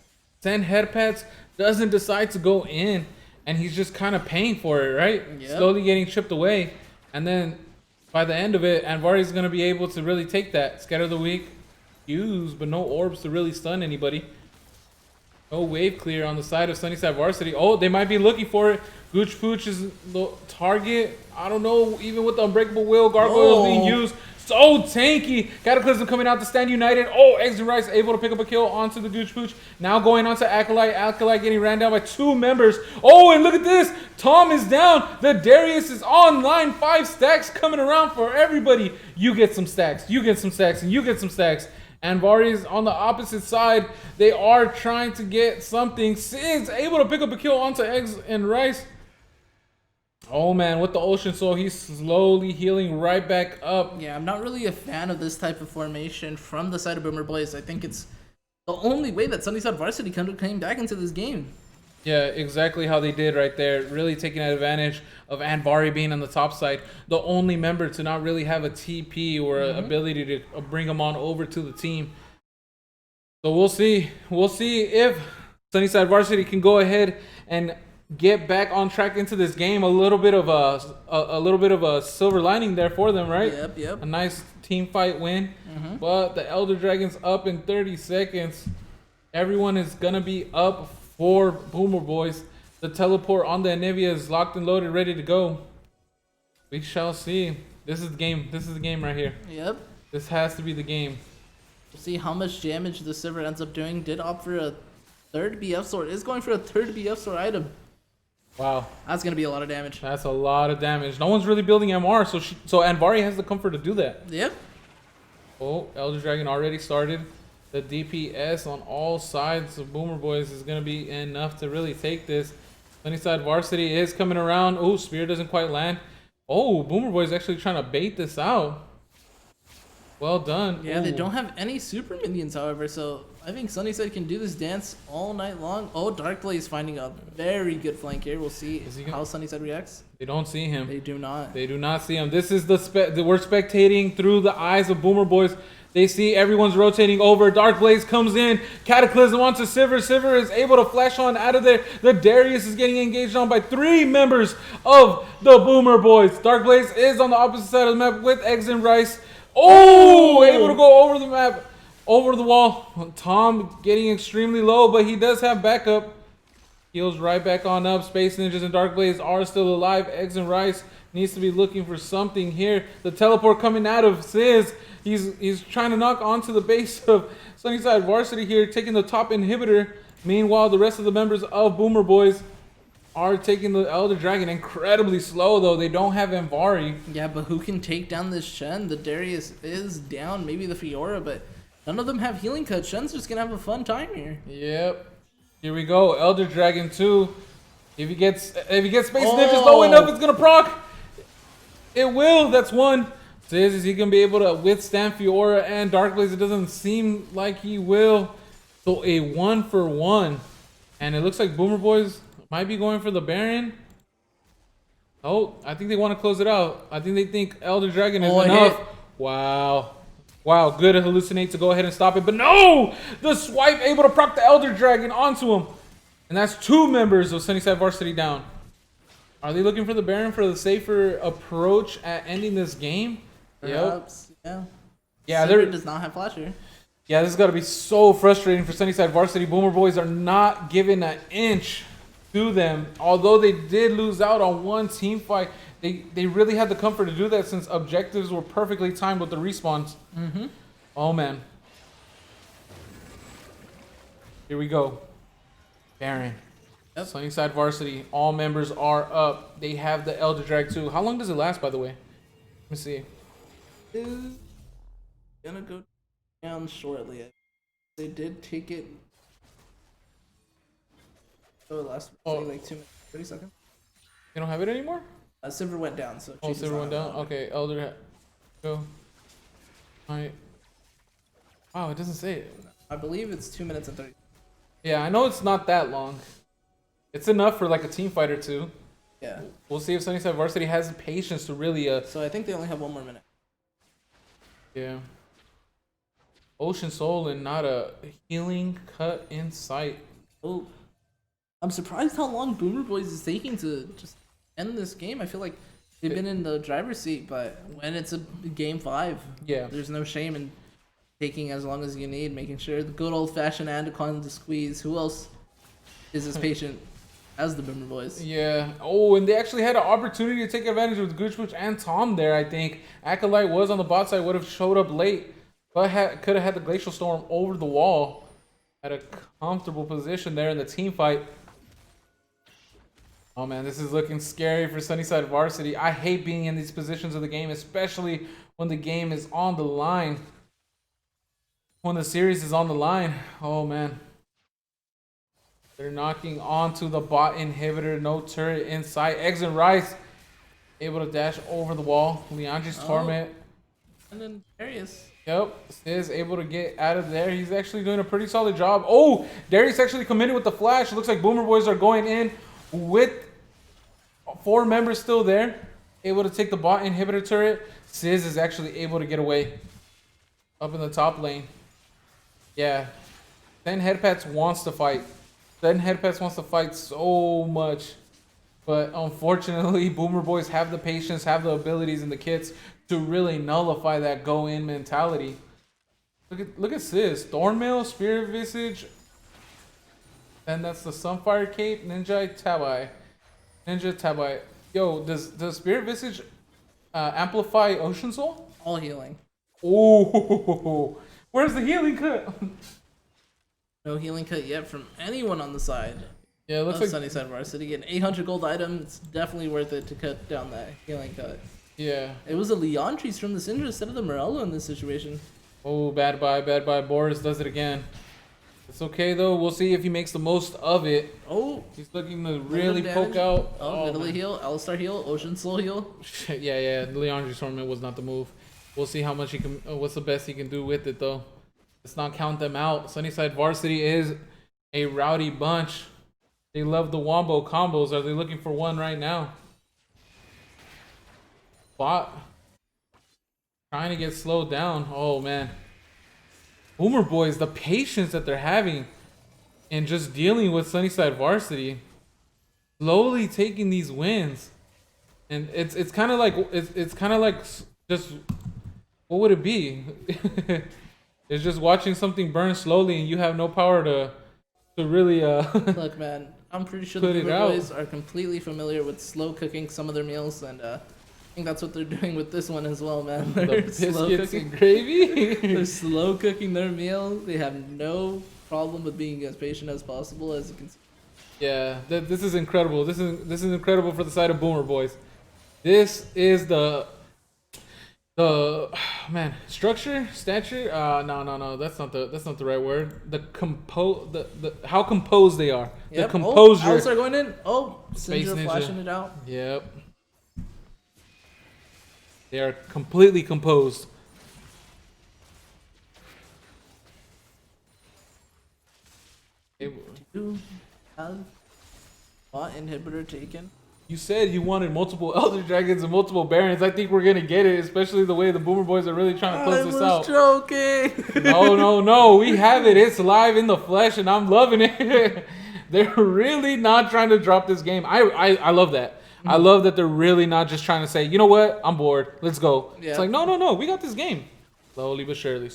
10 headpads doesn't decide to go in, and he's just kind of paying for it, right? Yep. Slowly getting chipped away. And then by the end of it, Anvari's going to be able to really take that. Scatter the weak, use, but no orbs to really stun anybody. No wave clear on the side of Sunnyside Varsity. Oh, they might be looking for it. Gooch Pooch is the target. I don't know, even with the Unbreakable Will, Gargoyles being used. So tanky. Cataclysm coming out to stand united. Oh, Eggs and Rice able to pick up a kill onto the Gooch Pooch. Now going on to Acolyte. Acolyte getting ran down by 2 members. Oh, and look at this. Tom is down. The Darius is online. 5 stacks coming around for everybody. You get some stacks. You get some stacks. And you get some stacks. And Varys on the opposite side, they are trying to get something. Sid's able to pick up a kill onto Eggs and Rice. Oh man, with the Ocean Soul, he's slowly healing right back up. Yeah, I'm not really a fan of this type of formation from the side of Boomer Boys. I think it's the only way that Sunnyside Varsity came back into this game. Yeah, exactly how they did right there. Really taking advantage of Anvari being on the top side. The only member to not really have a TP or an ability to bring him on over to the team. So we'll see. We'll see if Sunnyside Varsity can go ahead and get back on track into this game. A little bit of a silver lining there for them, right? Yep. A nice team fight win. But the Elder Dragon's up in 30 seconds. Everyone is gonna be up for Boomer Boys. The teleport on the Anivia is locked and loaded, ready to go. We shall see. This is the game. This is the game right here. Yep. This has to be the game. We'll see how much damage the Silver ends up doing. Did opt for a 3rd BF sword. Is going for a 3rd BF sword item. Wow. That's going to be a lot of damage. That's a lot of damage. No one's really building MR, so Anvari has the comfort to do that. Yep. Oh, Elder Dragon already started. The DPS on all sides of Boomer Boys is going to be enough to really take this. Sunnyside Varsity is coming around. Oh, Spear doesn't quite land. Oh, Boomer Boys actually trying to bait this out. Well done. Yeah, Ooh. they don't have any super minions, however, so I think Sunnyside can do this dance all night long. Oh, Darkblaze finding a very good flank here. We'll see how Sunnyside reacts. They don't see him. They do not. They do not see him. This is we're spectating through the eyes of Boomer Boys. They see everyone's rotating over. Darkblaze comes in. Cataclysm onto Sivir. Sivir is able to flash on out of there. The Darius is getting engaged on by 3 members of the Boomer Boys. Darkblaze is on the opposite side of the map with Eggs and Rice. Oh, able to go over the map, over the wall. Tom getting extremely low, but he does have backup. Heals right back on up. Space Ninjas and Darkblaze are still alive. Eggs and Rice needs to be looking for something here. The teleport coming out of Sizz. He's trying to knock onto the base of Sunnyside Varsity here, taking the top inhibitor. Meanwhile, the rest of the members of Boomer Boys are taking the Elder Dragon. Incredibly slow, though. They don't have Anvari. Yeah, but who can take down this Shen? The Darius is down, maybe the Fiora, but none of them have healing cuts. Shen's just going to have a fun time here. Yep. Here we go. Elder Dragon 2. If he gets Space Ninjas low enough, it's going to proc. It will. That's one. Is he going to be able to withstand Fiora and Darkblaze? It doesn't seem like he will. So a 1-for-1. And it looks like Boomer Boys might be going for the Baron. Oh, I think they want to close it out. I think they think Elder Dragon is enough. Hit. Wow. Wow, good to hallucinate to go ahead and stop it. But no! The swipe able to proc the Elder Dragon onto him. And that's 2 members of Sunnyside Varsity down. Are they looking for the Baron for the safer approach at ending this game? Perhaps, yep. Yeah, there does not have Flasher. Yeah, this has got to be so frustrating for Sunnyside Varsity. Boomer Boys are not giving an inch to them. Although they did lose out on one team fight, they really had the comfort to do that since objectives were perfectly timed with the respawns. Oh, man. Here we go. Baron. Yep. Sunnyside Varsity. All members are up. They have the Elder Drag too. How long does it last, by the way? Let me see. Is gonna go down shortly. They did take it. Oh, last like 2 minutes, 30 seconds. You don't have it anymore? Silver went down, so. Oh, Silver went down. Okay, Elder, go. All right. Wow, it doesn't say it. I believe it's 2 minutes and 30. Yeah, I know it's not that long. It's enough for like a team fight or two. Yeah. We'll see if Sunnyside Varsity has the patience to really. So I think they only have 1 more minute. Yeah. Ocean Soul and not a healing cut in sight. Oh. I'm surprised how long Boomer Boys is taking to just end this game. I feel like they've been in the driver's seat, but when it's a game 5, yeah, there's no shame in taking as long as you need, making sure the good old-fashioned Andacon to squeeze. Who else is as patient as the Boomer Boys. Yeah. Oh, and they actually had an opportunity to take advantage with Goochwooch and Tom there, I think. Acolyte was on the bot side, would have showed up late, but could have had the Glacial Storm over the wall at a comfortable position there in the team fight. Oh man, this is looking scary for Sunnyside Varsity. I hate being in these positions of the game, especially when the game is on the line. When the series is on the line. Oh man. They're knocking onto the bot inhibitor. No turret inside. Eggs and Rice able to dash over the wall. Leandri's Torment. And then Darius. Yep. Is able to get out of there. He's actually doing a pretty solid job. Oh, Darius actually committed with the flash. It looks like Boomer Boys are going in with 4 members still there. Able to take the bot inhibitor turret. Sizz is actually able to get away. Up in the top lane. Yeah. Then Headpats wants to fight. So much. But unfortunately, Boomer Boys have the patience, have the abilities and the kits to really nullify that go-in mentality. Look at Sizz. Thornmail, Spirit Visage. And that's the Sunfire Cape, Ninja Tabai. Yo, does Spirit Visage amplify Ocean Soul? All healing. Oh, where's the healing cut? No healing cut yet from anyone on the side. Yeah, it looks like Sunnyside Varsity. An 800 gold item. It's definitely worth it to cut down that healing cut. Yeah. It was a Leandris from the Syndra instead of the Morello in this situation. Oh, bad buy. Boris does it again. It's okay though. We'll see if he makes the most of it. Oh, he's looking to really poke out. Oh, Nidalee heal, Alistar heal, Ocean Soul heal. yeah. Leandri's Torment was not the move. We'll see how much he can. What's the best he can do with it though. Let's not count them out. Sunnyside Varsity is a rowdy bunch. They love the wombo combos. Are they looking for one right now? Bot trying to get slowed down. Oh man. Boomer Boys, the patience that they're having and just dealing with Sunnyside Varsity, slowly taking these wins, and it's kind of like just what would it be? It's just watching something burn slowly, and you have no power to really Look, man, I'm pretty sure the Boomer Boys are completely familiar with slow cooking some of their meals, and I think that's what they're doing with this one as well, man. They're the biscuits and gravy. They're slow cooking their meal. They have no problem with being as patient as possible, as you can see. Yeah, this is incredible. This is incredible for the side of Boomer Boys. This is the man stature. No. That's not the right word. The how composed they are. Yep. The composure. Oh, Alistar going in. Oh, Space Syndra Ninja flashing it out. Yep. They are completely composed. You have bot inhibitor taken. You said you wanted multiple Elder Dragons and multiple Barons. I think we're gonna get it, especially the way the Boomer Boys are really trying to close this out. I was joking. No. We have it. It's live in the flesh, and I'm loving it. They're really not trying to drop this game. I love that. I love that they're really not just trying to say, you know what, I'm bored, let's go. Yeah. It's like, no, we got this game. Slowly but surely.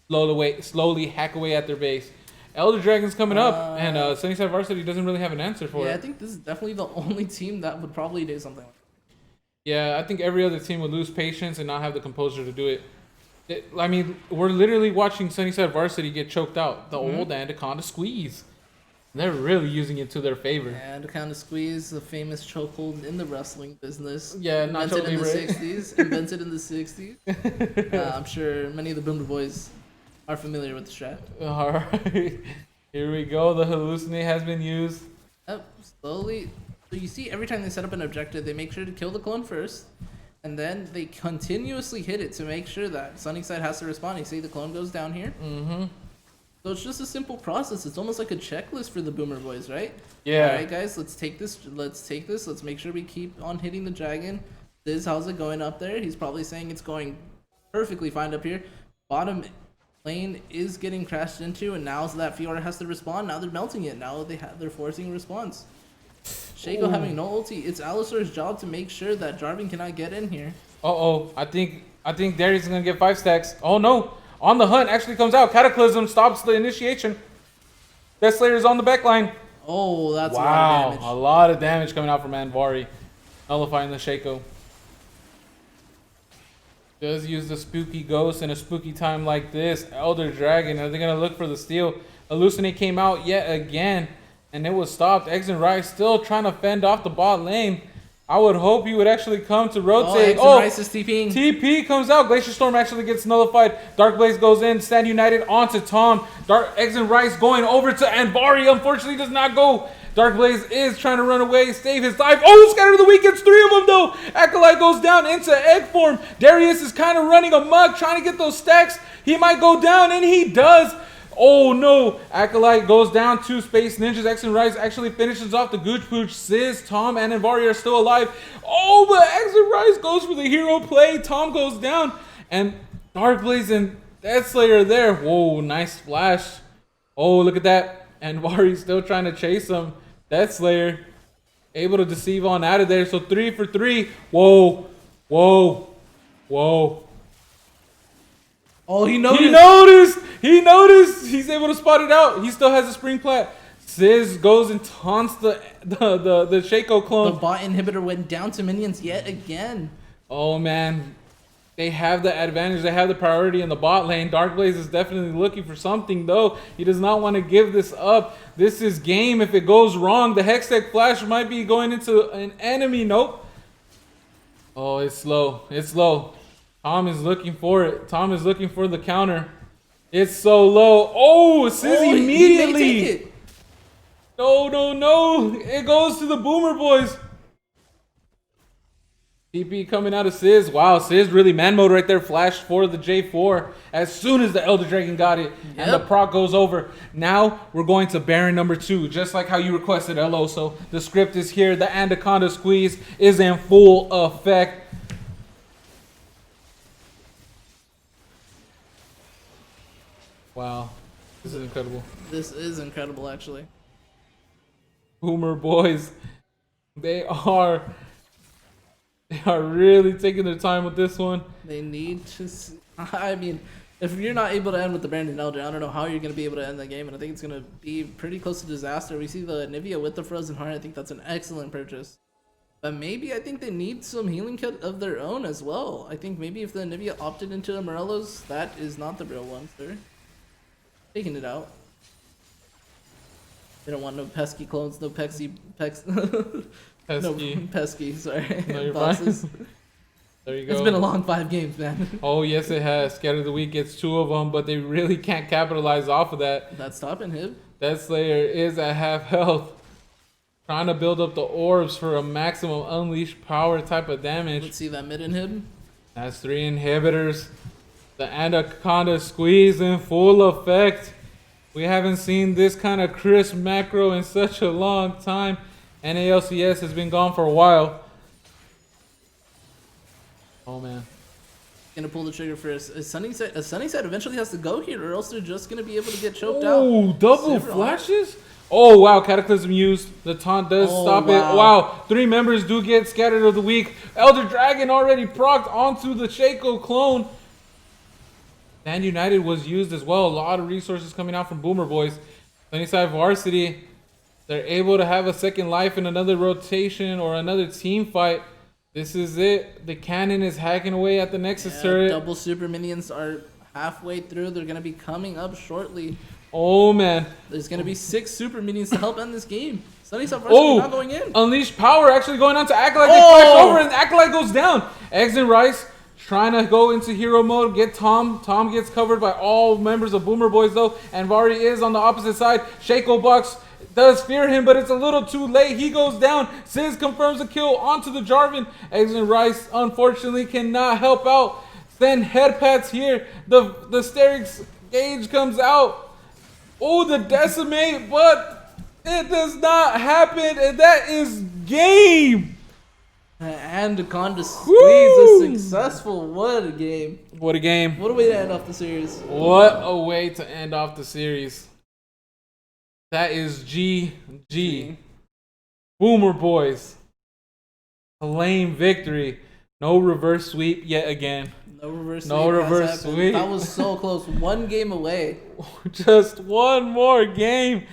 Let's slowly hack away at their base. Elder Dragon's coming up, and Sunnyside Varsity doesn't really have an answer for it. Yeah, I think this is definitely the only team that would probably do something like that. Yeah, I think every other team would lose patience and not have the composure to do it. I mean, we're literally watching Sunnyside Varsity get choked out. The old Anaconda squeeze. They're really using it to their favor. Yeah, Anaconda squeeze, the famous chokehold in the wrestling business. Yeah, not invented in the right. 60s. Invented in the 60s. I'm sure many of the Boomer Boys are familiar with the strat. All right, here we go. The hallucinate has been used. Slowly. So you see, every time they set up an objective, they make sure to kill the clone first, and then they continuously hit it to make sure that Sunnyside has to respond. You see, the clone goes down here. Mm-hmm. So it's just a simple process. It's almost like a checklist for the Boomer Boys, right? Yeah. All right, guys, let's take this. Let's make sure we keep on hitting the dragon. How's it going up there? He's probably saying it's going perfectly fine up here. Bottom lane is getting crashed into, and now that Fiora has to respond. Now they're melting it. Now they're forcing a response. Shaco having no ulti. It's Alistar's job to make sure that Jarvan cannot get in here. I think Darius is gonna get 5 stacks. Oh no! On the hunt actually comes out. Cataclysm stops the initiation. Death Slayer's on the back line. Oh, that's a lot Wow, of damage. a lot of damage coming out from Anvari. Nullifying the Shaco. Does use the spooky ghost in a spooky time like this. Elder Dragon, are they going to look for the steal? Hallucinate came out yet again, and it was stopped. X and Rice still trying to fend off the bot lane. I would hope he would actually come to rotate. Oh, Rice is TPing. TP comes out. Glacier Storm actually gets nullified. Dark Blaze goes in. Stand United onto Tom. X and Rice going over to Anvari. Unfortunately, does not go. Dark Blaze is trying to run away, save his life. Oh, Scatter of the Week gets 3 of them though. Acolyte goes down into egg form. Darius is kind of running amok, trying to get those stacks. He might go down, and he does. Oh no, Acolyte goes down to Space Ninjas. X and Rice actually finishes off the Gooch Pooch. Sizz, Tom, and Anvari are still alive. Oh, but X and Rice goes for the hero play. Tom goes down, and Dark Blaze and Death Slayer are there. Whoa, nice splash. Oh, look at that. Anvari still trying to chase him. Death Slayer able to deceive on out of there. So 3 for 3. Whoa, whoa, whoa. Oh, he noticed. He noticed. He's able to spot it out. He still has a spring plat. Sizz goes and taunts the Shaco clone. The bot inhibitor went down to minions yet again. Oh man, they have the advantage. They have the priority in the bot lane. Dark Blaze is definitely looking for something though. He does not want to give this up. This is game. If it goes wrong, the Hextech Flash might be going into an enemy. Nope. Oh, it's slow. It's low. Tom is looking for it. Tom is looking for the counter. It's so low. Oh, Sizz immediately. He may take it. No. It goes to the Boomer Boys. TP coming out of Sizz. Wow, Sizz really man mode right there. Flash for the J4 as soon as the Elder Dragon got it. And the proc goes over. Now we're going to Baron number 2, just like how you requested, LO. So the script is here. The Anaconda squeeze is in full effect. Wow, this is incredible. This is incredible, actually. Boomer Boys, they are really taking their time with this one. They need to. I mean, if you're not able to end with the Brandon Elder, I don't know how you're going to be able to end the game, and I think it's going to be pretty close to disaster. We see the Nivea with the Frozen Heart. I think that's an excellent purchase. But maybe I think they need some healing kit of their own as well. I think maybe if the Nivea opted into Morello's, that is not the real one, sir. Taking it out. They don't want no pesky clones, no pesky. No, pesky, sorry. No, you're bosses. fine. There you go. It's been a long 5 games, man. Oh, yes, it has. Scatter of the Week gets 2 of them, but they really can't capitalize off of that. That's stopping him. Death Slayer is at half health. Trying to build up the orbs for a maximum unleashed power type of damage. Let's see that mid inhib. That's 3 inhibitors. The Anaconda squeeze in full effect. We haven't seen this kind of crisp macro in such a long time. NALCS has been gone for a while. Oh man. Gonna pull the trigger for a Sunnyside. A Sunnyside eventually has to go here, or else they're just gonna be able to get choked out. Oh, double flashes? Oh wow, Cataclysm used. The taunt does stop it. Wow, 3 members do get Scattered of the Week. Elder Dragon already procced onto the Shaco clone. And United was used as well. A lot of resources coming out from Boomer Boys. Sunnyside Varsity, they're able to have a second life in another rotation or another team fight. This is it. The cannon is hacking away at the Nexus turret. Double super minions are halfway through. They're going to be coming up shortly. Oh, man. There's going to be 6 super minions to help end this game. Sunnyside Varsity not going in. Unleashed Power actually going on to Acolyte. They flash over and Acolyte goes down. Eggs and Rice trying to go into hero mode, get Tom. Tom gets covered by all members of Boomer Boys though. And Vari is on the opposite side. Shaco Bucks does fear him, but it's a little too late. He goes down. Sizz confirms a kill onto the Jarvan. Eggs and Rice unfortunately cannot help out. Then head pats here. The Sterix gauge comes out. Oh, the decimate, but it does not happen. And that is game. And Anaconda squeeze is successful. What a game. What a game. What a way to end off the series. What a way to end off the series. That is GG. Boomer Boys. A lame victory. No reverse sweep yet again. No reverse sweep. No reverse sweep. That was so close. 1 game away. Just one more game.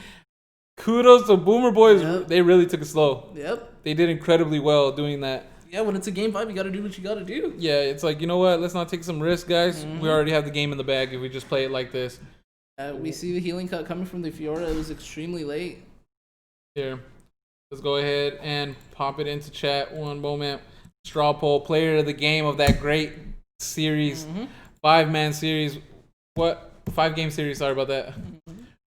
Kudos to Boomer Boys. Yep. They really took it slow. Yep. They did incredibly well doing that. Yeah, when it's a game 5, you gotta do what you gotta do. Yeah, it's like, you know what? Let's not take some risks, guys. Mm-hmm. We already have the game in the bag if we just play it like this. We see the healing cut coming from the Fiora. It was extremely late. Here, let's go ahead and pop it into chat. One moment. Straw poll, player of the game of that great series, 5-man series. What? 5-game series. Sorry about that.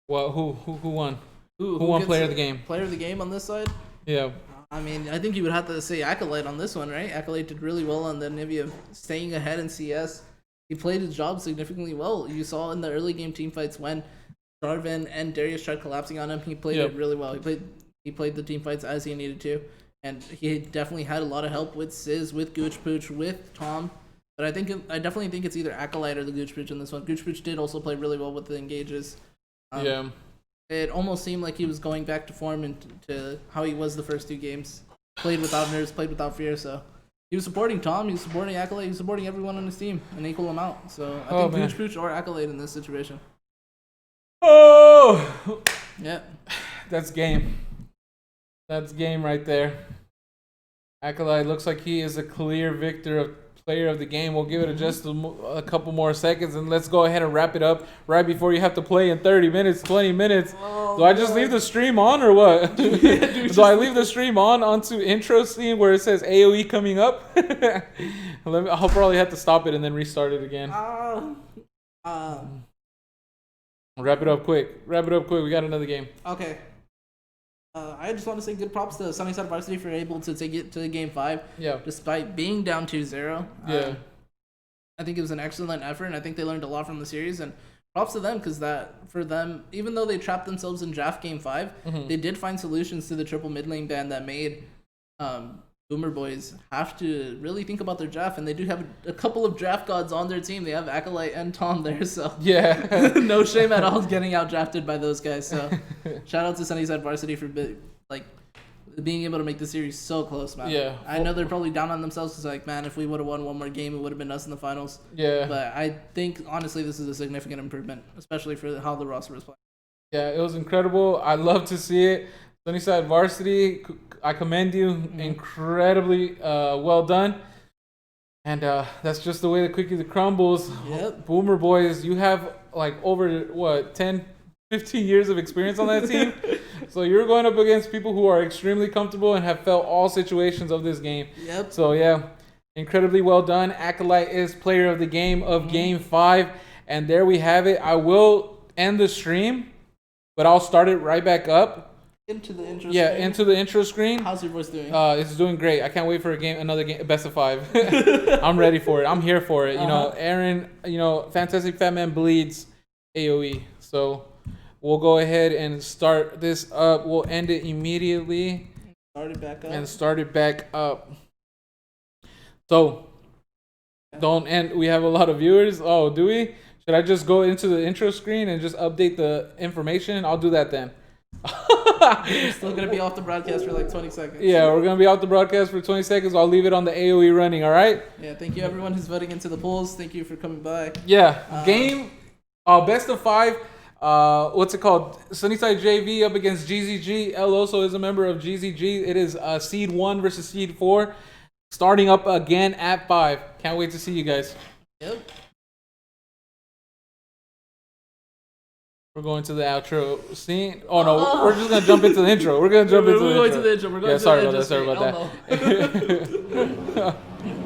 Well, who won? Who won player of the game? Player of the game on this side? Yeah. I mean, I think you would have to say Acolyte on this one, right? Acolyte did really well on the Nivea, staying ahead in CS. He played his job significantly well. You saw in the early game team fights when Jarvan and Darius tried collapsing on him, he played it really well. He played the team fights as he needed to, and he definitely had a lot of help with Sizz, with Gooch Pooch, with Tom. But I definitely think it's either Acolyte or the Gooch Pooch in this one. Gooch Pooch did also play really well with the engages. Yeah. It almost seemed like he was going back to form and to how he was the first 2 games. Played without nerves, played without fear, so he was supporting Tom, he was supporting Acolyte, he was supporting everyone on his team, an equal amount. So I think Gooch Pooch or Acolyte in this situation. Oh! Yeah. That's game. That's game right there. Acolyte looks like he is a clear victor of player of the game. We'll give it just a couple more seconds and let's go ahead and wrap it up right before you have to play in 30 minutes, 20 minminutes. Do I just leave the stream on or what? Do I leave the stream onto intro scene where it says AOE coming up? I'll probably have to stop it and then restart it again. Wrap it up quick. We got another game. Okay. I just want to say good props to Sunnyside Varsity for able to take it to game 5. Yeah. Despite being down 2-0. Yeah. I think it was an excellent effort, and I think they learned a lot from the series. And props to them, because for them, even though they trapped themselves in draft game 5, they did find solutions to the triple mid lane ban that made Boomer Boys have to really think about their draft. And they do have a couple of draft gods on their team. They have Acolyte and Tom there, so yeah, no shame at all getting out drafted by those guys. So shout out to Sunnyside Varsity for being able to make the series so close, man. Yeah. I know they're probably down on themselves because, like, man, if we would have won one more game, it would have been us in the finals. Yeah. But I think, honestly, this is a significant improvement, especially for how the roster was playing. Yeah, it was incredible. I love to see it. Sunnyside Varsity, I commend you. Incredibly well done. And that's just the way the cookie crumbles. Yep. Boomer Boys, you have, like, over, 10, 15 years of experience on that team. So you're going up against people who are extremely comfortable and have felt all situations of this game. Yep. So, yeah, incredibly well done. Acolyte is player of the game of Game 5. And there we have it. I will end the stream, but I'll start it right back up. Into the intro Yeah, screen. into the intro screen. How's your voice doing? It's doing great. I can't wait for another game, best of 5. I'm ready for it. I'm here for it. You know, Aaron, Fantastic Fat Man bleeds AOE. So we'll go ahead and start this up. We'll end it immediately. Start it back up. So don't end. We have a lot of viewers. Oh, do we? Should I just go into the intro screen and just update the information? I'll do that then. We're still going to be off the broadcast for like 20 seconds. Yeah, we're going to be off the broadcast for 20 seconds. I'll leave it on the AOE running, all right? Yeah, thank you everyone who's voting into the polls. Thank you for coming by. Yeah, game, best of 5. What's it called? Sunnyside JV up against GZG. El also is a member of GZG. It is Seed 1 versus Seed 4. Starting up again at 5. Can't wait to see you guys. Yep. We're going to the outro scene. Oh no, we're just gonna jump into the intro. We're going to the intro. We're going to sorry the about intro. that. Sorry about that.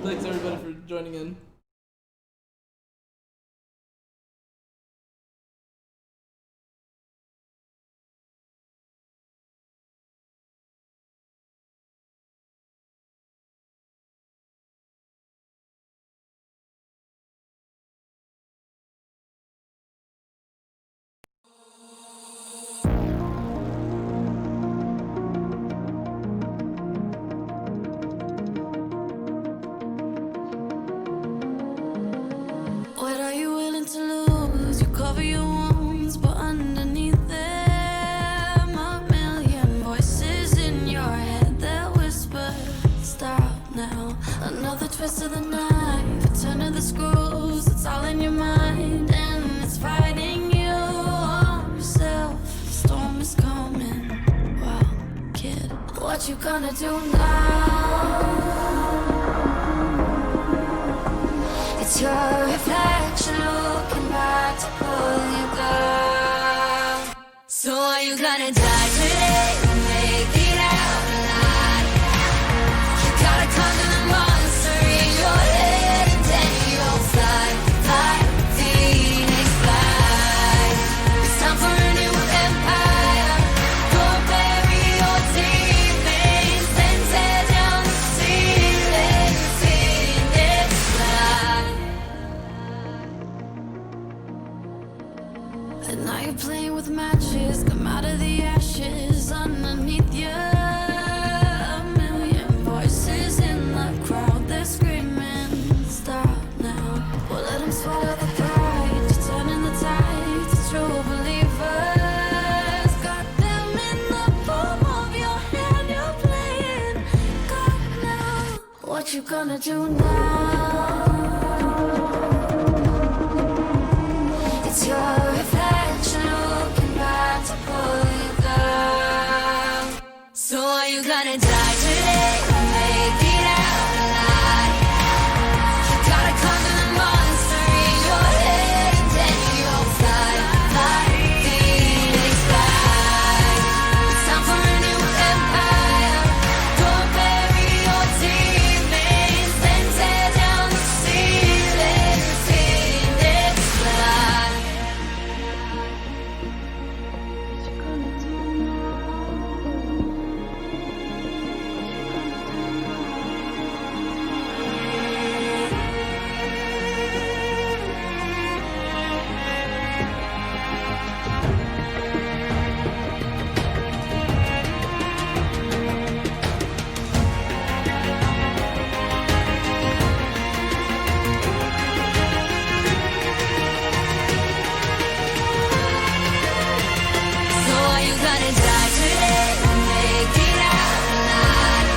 Thanks everybody for joining in. What are you willing to lose? You cover your wounds, but underneath them, a million voices in your head that whisper, stop now. Another twist of the knife, a turn of the screws, it's all in your mind, and it's fighting you on yourself. The storm is coming. What you gonna do now? It's your reflection looking back to pull you down. So are you gonna die today or make it out alive? You gotta conquer the monster in your head and then you'll fly, fly, Phoenix fly. It's time for a new empire. Go bury your demons, then tear down the ceiling, Phoenix fly. And now you're playing with matches, come out of the ashes underneath you. A million voices in the crowd, they're screaming, stop now. Well, let them swallow the pride, you're turning the tide to true believers. Got them in the palm of your hand, you're playing God now. What you gonna do now? It's your reflection looking back to pull you down. So are you gonna die today or make it out alive? You gotta conquer the monster in your head and then you'll fly, fly, Phoenix fly. It's time for a new empire. Go bury your demons, then tear down the ceiling, Phoenix fly. So are you gonna die today or make it out alive?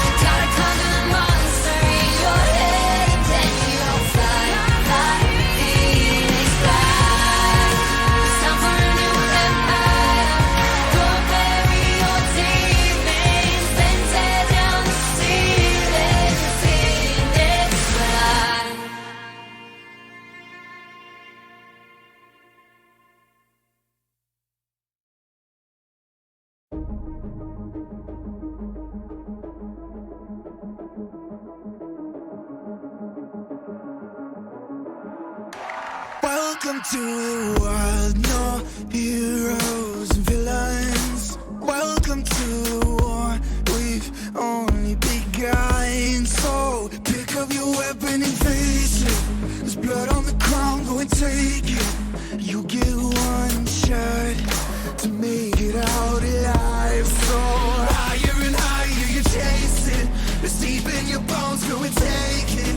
You gotta conquer the monster in your head and then you'll fly, fly, Phoenix fly. It's time for a new empire. Go bury your demons, then tear down the ceiling, Phoenix fly. Welcome to the world, no heroes and villains. Welcome to the war, we've only begun. So pick up your weapon and face it. There's blood on the ground, go and take it. You get one shot to make it out alive. So higher and higher you chase it. It's deep in your bones, go and take it.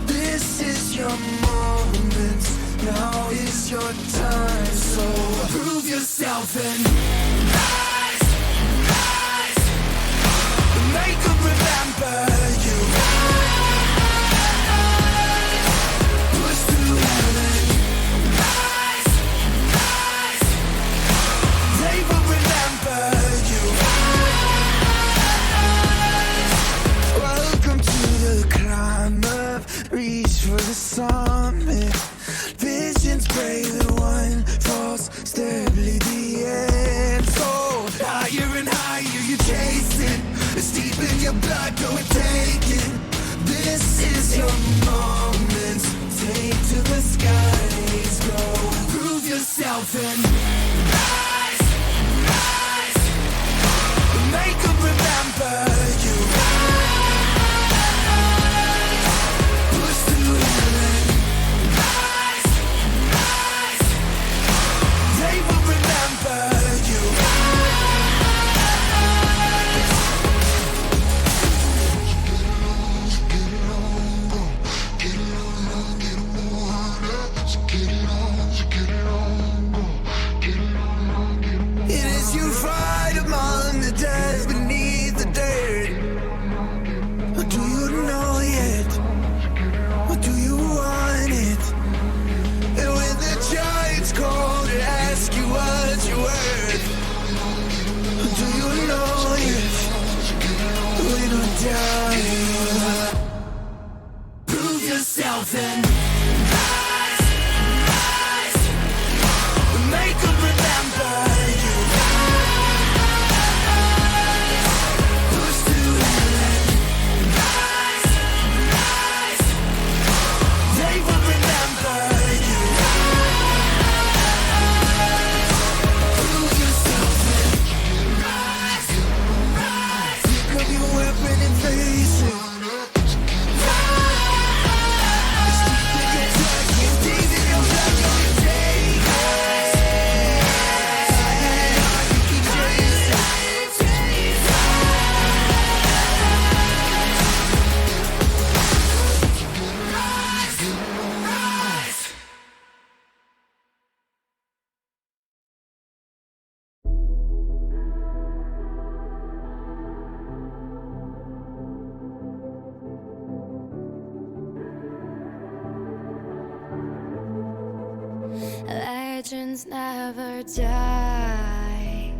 This is your moment. Now is your time, so prove yourself and rise, rise. Make them remember you. Rise, push through heaven. Rise, rise. They will remember you. Rise. Welcome to the climb up, reach for the summit. Visions brave, the one falls, steadily the end. So higher and higher you chase it. It's deep in your blood, go and take it. This is your moment. Take to the skies, go. Prove yourself and rise, rise. Make them remember you. Rise, push through heaven. Rise, rise. They will remember you. Get it on, die. Prove yourself and rise, rise. Make them remember you. Rise, push to heaven. Rise, rise. They will remember you. Prove yourself and rise, rise. Pick up your weapon and face it. Legends never die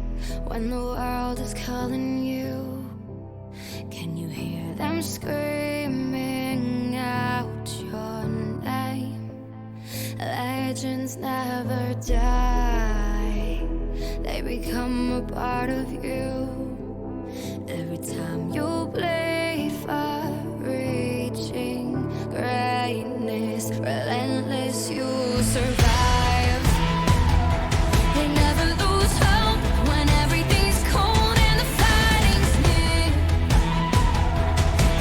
when the world is calling you. Can you hear them screaming out your name? Legends never die, they become a part of you. Every time you bleed for reaching greatness, relentless, you survive. They never lose hope when everything's cold and the fighting's near.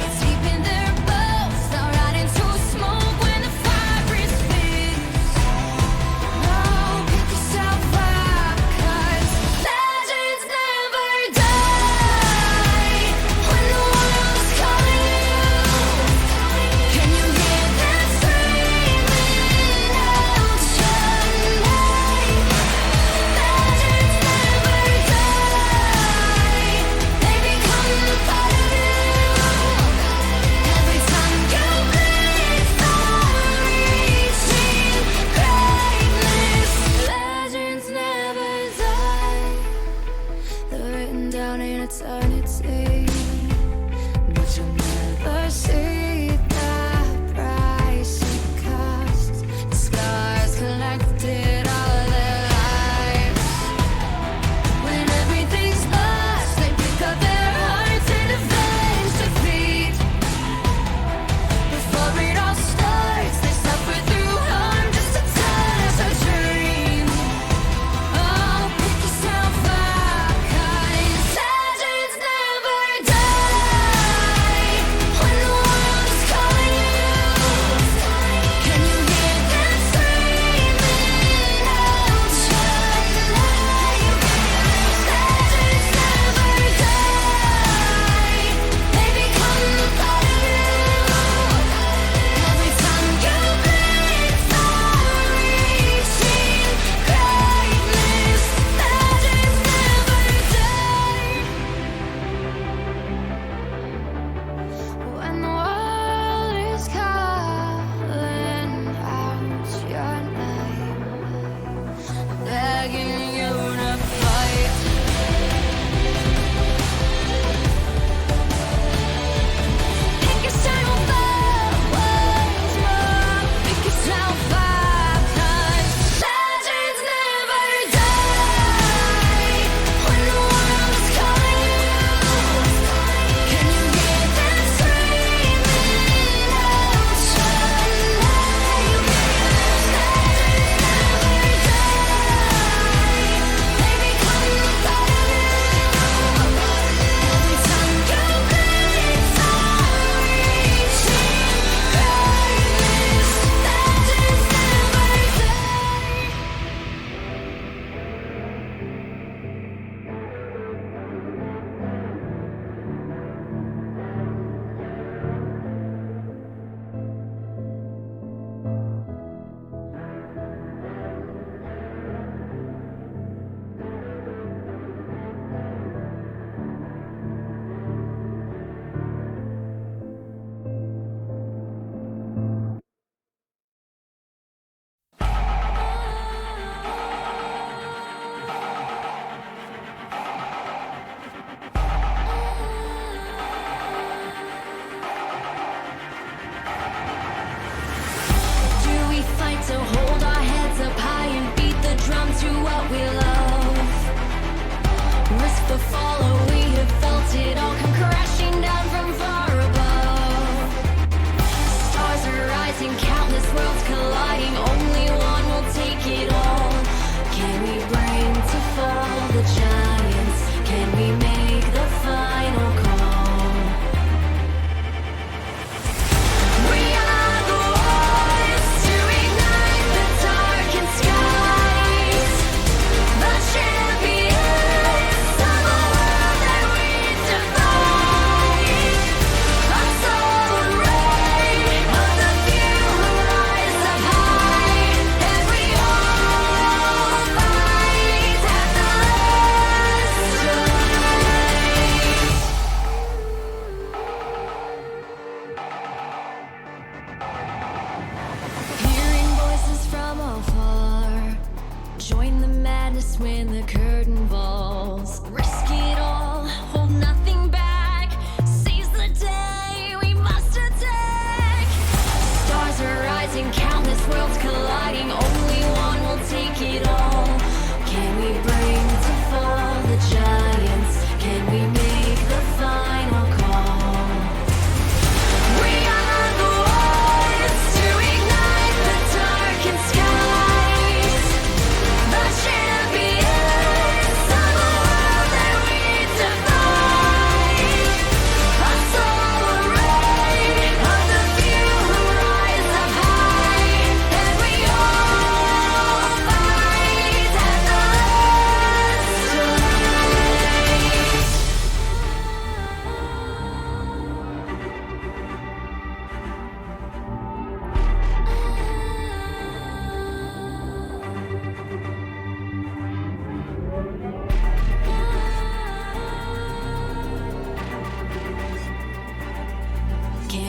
It's deep in their bones, they'll ride into smoke when the fire is fierce. No, pick yourself up, 'cause legends never die when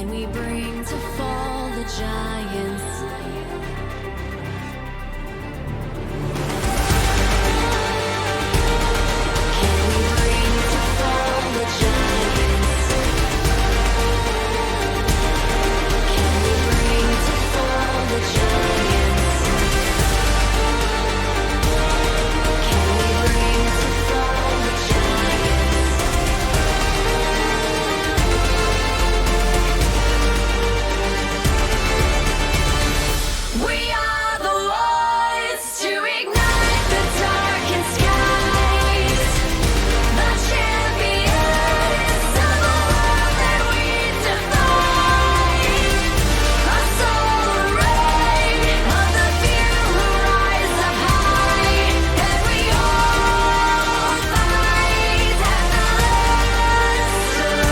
Can we bring to fall the giants? Can we bring to fall the giants? Can we bring to fall the giants? Can we bring to fall the giants? We are the ones to ignite the darkened skies, the champions of the world that we defy. A solar ray of the few who rise up high, and we all fight at the last line.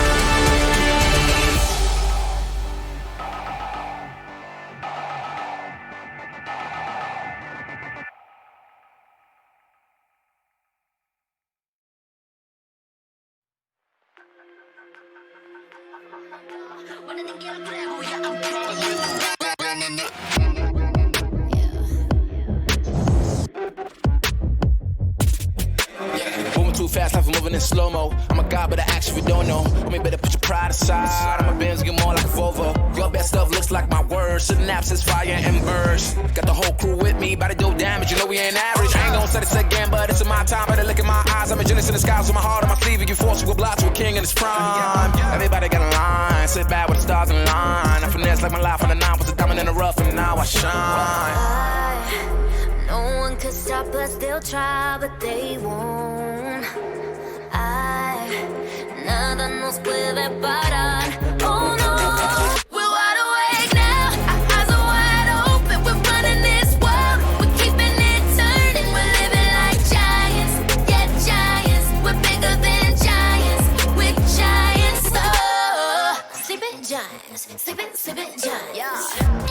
Moving too fast, life is moving in slow-mo. I'm a god, but I actually don't know. Homie, better put your pride aside. I'm a Benz, get more like a Volvo. Your best stuff looks like my words. Synapses, fire, and burst. Got the whole crew with me, about to do damage. You know we ain't average. I ain't gonna say this again, but it's in my time. Better look in my eyes. I'm a genius in the skies with my heart on my sleeve. You force you a block to a king in his prime. Everybody got a line. Sit back with the stars in line. I finesse like my life on the nine. Was a diamond in the rough, and now I shine. No one could stop us, they'll try, but they won't. Nada nos puede parar. Oh no, we're wide awake now. Our eyes are wide open. We're running this world. We're keeping it turning. We're living like giants. Yeah, giants. We're bigger than giants. We're giants. Oh, sleeping giants. Sleeping giants. Yeah.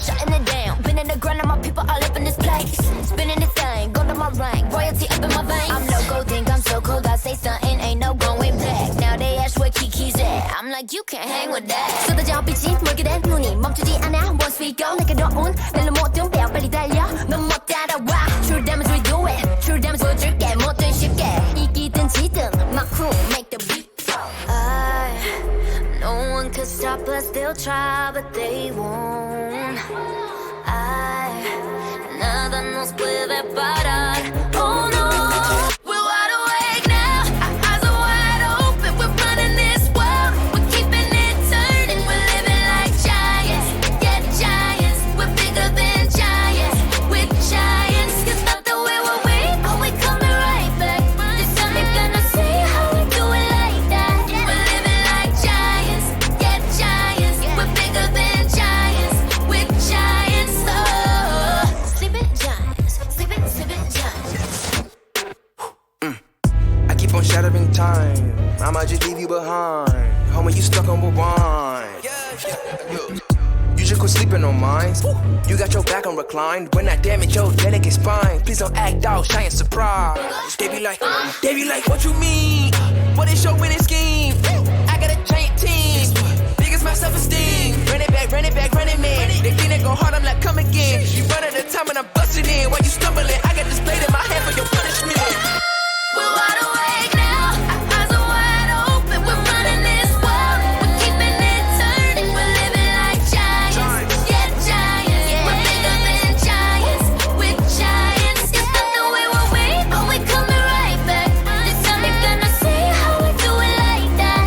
Shutting it down. Been in the grind and my people all up in this place. Spinning this thing. Go to my rank. Royalty up in my veins. I'm loco, think I'm so cold. I say something, ain't no going back. Now they ask where Kiki's at. I'm like, you can't hang with that. 쏟아져 빛이 멀게 된 눈이 멈추지 않아. Once we go, 내게 더운 날로 모든 뼈 빨리 달려. 넌 못 따라와. True damage we do it. True damage 보여줄게. 뭐든 쉽게. 이기든 지든 my crew make the beat. No one could stop us. They'll try, but they won't. Nada nos puede parar. Oh no. We're wide awake now. Our eyes are wide open. We're running this world. We're keeping it turning. We're living like giants. Yeah, giants. We're bigger than giants. We're giants. It's not the way we're weak, but we coming right back. This time you're gonna see how we do it like that. We're living like giants. Yeah, giants. We're bigger than giants. We're giants. Oh, sleeping giants. Sleeping giants. I keep on shattering time. I might just leave you behind. Homie, you stuck on rewind. You just quit sleeping on mine. You got your back on recline. When I damage your delicate spine, please don't act out, shy and surprise. They be like, what you mean? What is your winning scheme? I got a giant team. Niggas my self-esteem. Run it back, running man. They think they go hard, I'm like, come again. You run out of time and I'm busting in. While you stumbling, I got this blade in my hand for your punishment. We're wide awake now. Our eyes are wide open. We're running this world. We're keeping it turning. We're living like giants. Yeah, giants. We're bigger than giants. We're giants. It's not the way we're weak, but we coming right back. This time you're gonna see how we do it like that.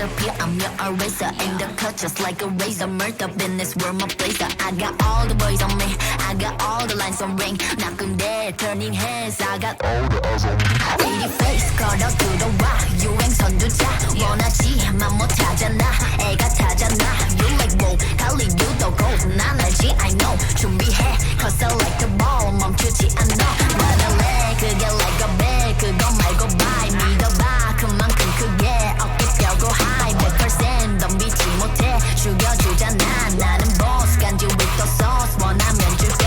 disappear. I'm your eraser. In the cut just like a razor. Murder business, world my blazer. I got all the boys on me. I got all the lines on ring. Knocking dead, turning heads. I got all the eyes on me. Pretty face, 걸어 들어와. 유행 선두자. 원하지만 못하잖아. 애가 타잖아. You like whoa, 할리 유도 go. 난 알지, I know. 준비해, cause I like the ball. 멈추지 않아. 나는 래, 그게 like a bag. 그거 말고 bye. 믿어봐, 그만큼 크게. 어깨 펴고 high. 100% 덤비지 못해. 죽여주잖아. 나는 boss. 간지 with the sauce. 원하면 줄게.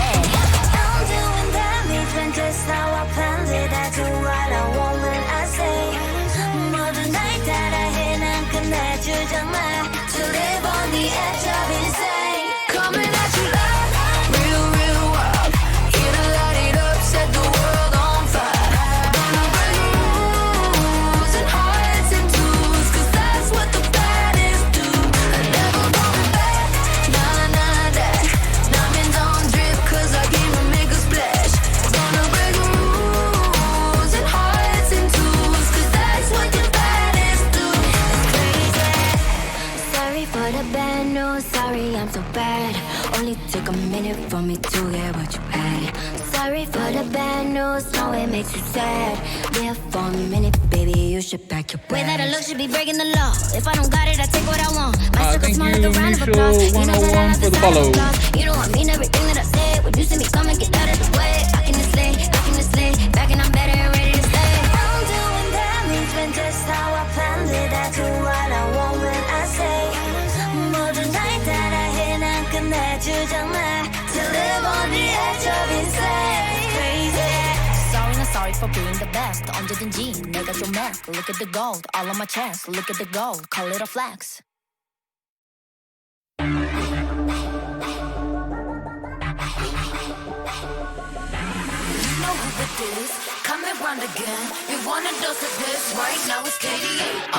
I'm doing damage when just how I planned it. I do what I want when I say. 모든 날 따라해. 난 끝내주잖아. To live on the edge of insane. Coming at you like real, real world. Here to light it up, set the world on fire. Gonna break rules and hearts and tools, cause that's what the baddest do. I never going back, nah, nah, that. Diamonds on drip, cause I came to make a splash. Gonna break rules and hearts and tools, cause that's what the baddest do. It's crazy. Sorry for the bad news, sorry I'm so bad. Only took a minute for me to get what you had. Sorry for the bad news, no it makes you sad. Live for a minute, baby, you should pack your bags. Without a look, should be breaking the law. If I don't got it, I take what I want. My circle's Thank small like a you, round of Misho applause. You know that I 101 have for the the follow. You know I mean everything that I say. When you see me coming, get out of the way. Back in this lane, back and I'm better and ready to stay. I'm doing damage when just how I planned it. I do what I want when I say. 모든 날 따라해. 난 끝내주잖아. To live on the edge of insane. Crazy. Sorry, not sorry for being the best. 언제든지 내가 좀 mad. Look at the gold, all on my chest. Look at the gold, call it a flex. You know who it is, coming round again. You wanna dose of this, right now it's KD8.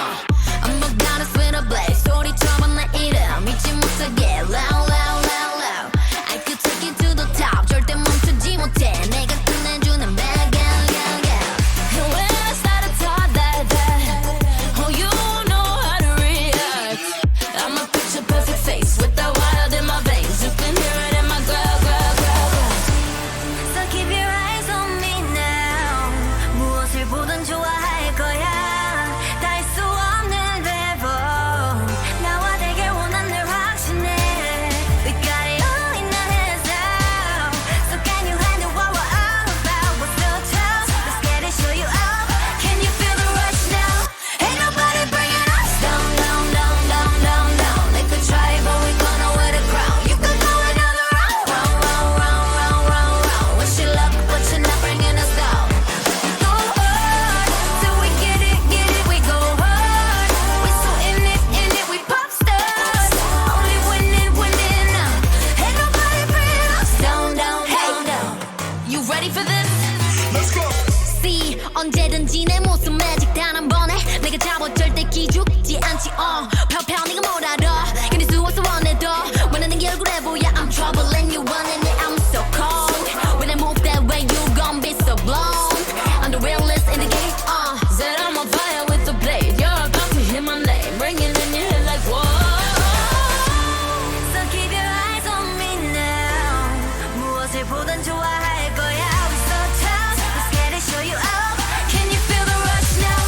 I'm a goddess with a blaze. 소리처럼 나 이름 잊지 못하게. Loud, loud, loud, loud. I could take you to the top. 절대 멈추지 못해. 내가 끝내주는 bad girl, girl, girl. And when I start to talk like that, oh, you know how to react. I'm a picture perfect face with the wild in my veins. You can hear it in my growl, growl, growl, growl. So keep your eyes on me now. 무엇을 보든 좋아할 거야. 다 할 수 없는 배분. 나와 되길 원한 늘 확신해. We got it all in our hands now. So can you handle what we're all about? What's so tough? Let's get it, show you out. Can you feel the rush now? Ain't nobody bringing us down, down, down, down, down, down. They could try, but we gonna wear the crown. You could go another round, round, round, round, round, round, round. Wish you luck, but you're not bringing us down. We go hard till we get it, we go hard. We so in it, we pop stars. Only winning, winning now. Ain't nobody bringing us down, down, down, down. You ready for this? Let's go. See, 언제든지 내 모습 매직 단 한 번에 내가 잡아 절대 기죽지 않지. 펴펴 네가 뭘 알아. 견딜 수 없어 원해도 원하는 게 얼굴에 보여. I'm troubling you running it, I'm so cold. When I move that way you gon' be so blown. I'm the realest in the game. Said I'm on fire with the blade. You're about to hear my name ringing in your head like whoa. So keep your eyes on me now. 무엇을 보든 좋아할 거야. We so tough. Let's get it, show you out. Can you feel the rush now?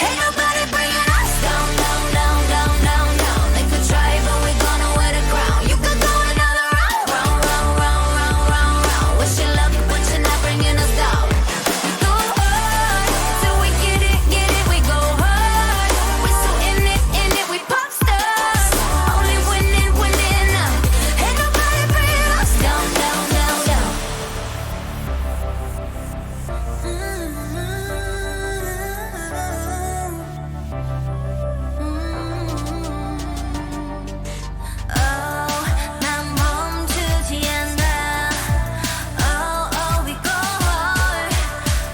Ain't nobody bringing us down, down, down, down, down, down. They could try, but we gonna wear the crown. You could go another round, round, round, round, round, round, round. Wish you luck, but you're not bringing us down. We go hard till we get it, we go hard. We so in it, we pop stars. Only winning, winning now. Ain't nobody bringing us down, down, down, down. 난 멈추지 않아. Oh, we go hard.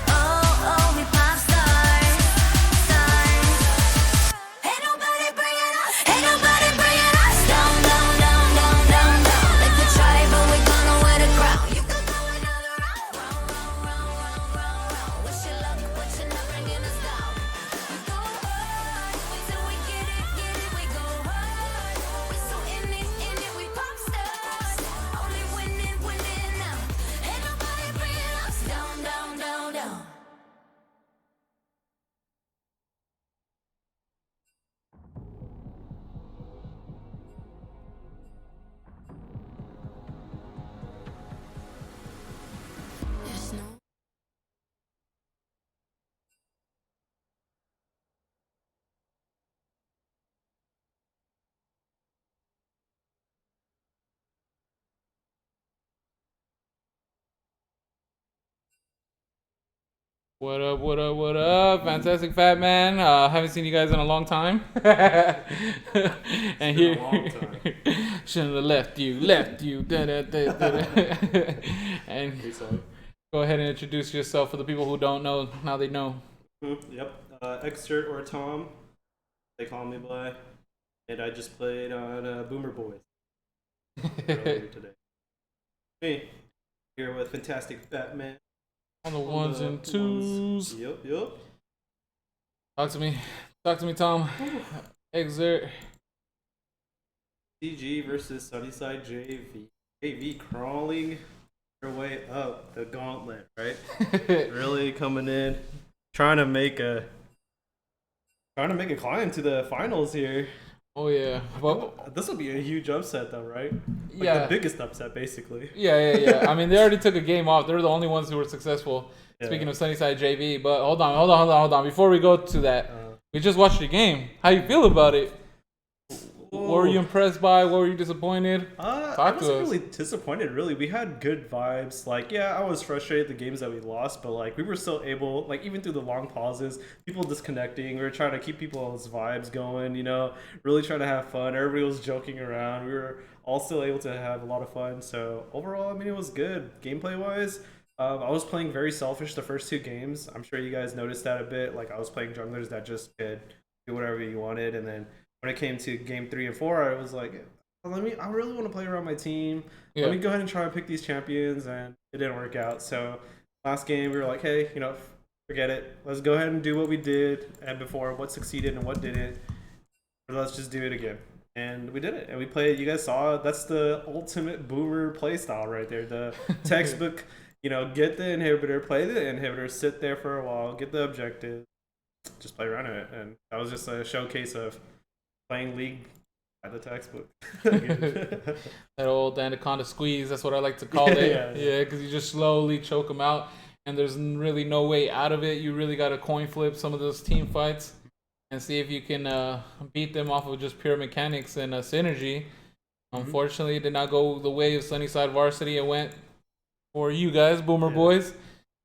Oh, we pop stars, stars. Ain't nobody bringing us down, down, down, down, down, down. They could try, but we gonna wear the crown. You could go another round, round, round, round, round, round. Wish you What up, what up, what up? Fantastic Fat Man. Haven't seen you guys in a long time. And here, shouldn't have left you. Da, da, da, da, da. And go ahead and introduce yourself for the people who don't know. Now they know. Yep. Exert or Tom, they call me by. And I just played on Boomer Boys earlier today. Me, here with Fantastic Fat Man. On the ones and twos. Yep. Talk to me, Tom. Exert. CG versus SunnysideJV. JV crawling their way up the gauntlet, right? Really coming in, trying to make a climb to the finals here. Oh yeah. Well, This will be a huge upset, though, right? Like yeah. the biggest upset, basically. Yeah. I mean, they already took a game off. They were the only ones who were successable. Yeah. Speaking of Sunnyside JV, but hold on. Before we go to that, we just watched the game. How you feel about it? What were you impressed by? What were you disappointed? I wasn't really disappointed, really. We had good vibes. Like, yeah, I was frustrated the games that we lost, but, like, we were still able, like, even through the long pauses, people disconnecting, we were trying to keep people's vibes going, you know, really trying to have fun. Everybody was joking around. We were all still able to have a lot of fun. So, overall, I mean, it was good. Gameplay-wise, I was playing very selfish the first two games. I'm sure you guys noticed that a bit. Like, I was playing junglers that just could do whatever you wanted, and then when it came to game 3 and 4, I was like, I really want to play around my team. Yeah. Let me go ahead and try and pick these champions, and it didn't work out. So last game, we were like, hey, you know, forget it. Let's go ahead and do what we did and before, what succeeded and what didn't. Let's just do it again. And we did it. And we played. You guys saw, that's the ultimate boomer play style right there. The textbook, you know, get the inhibitor, play the inhibitor, sit there for a while, get the objective, just play around it. And that was just a showcase of playing League by the textbook. That old anaconda squeeze, that's what I like to call it. Yeah, because you just slowly choke them out, and there's really no way out of it. You really got to coin flip some of those team fights and see if you can beat them off of just pure mechanics and synergy. Unfortunately, it did not go the way of Sunnyside Varsity. It went for you guys, Boomer Boys.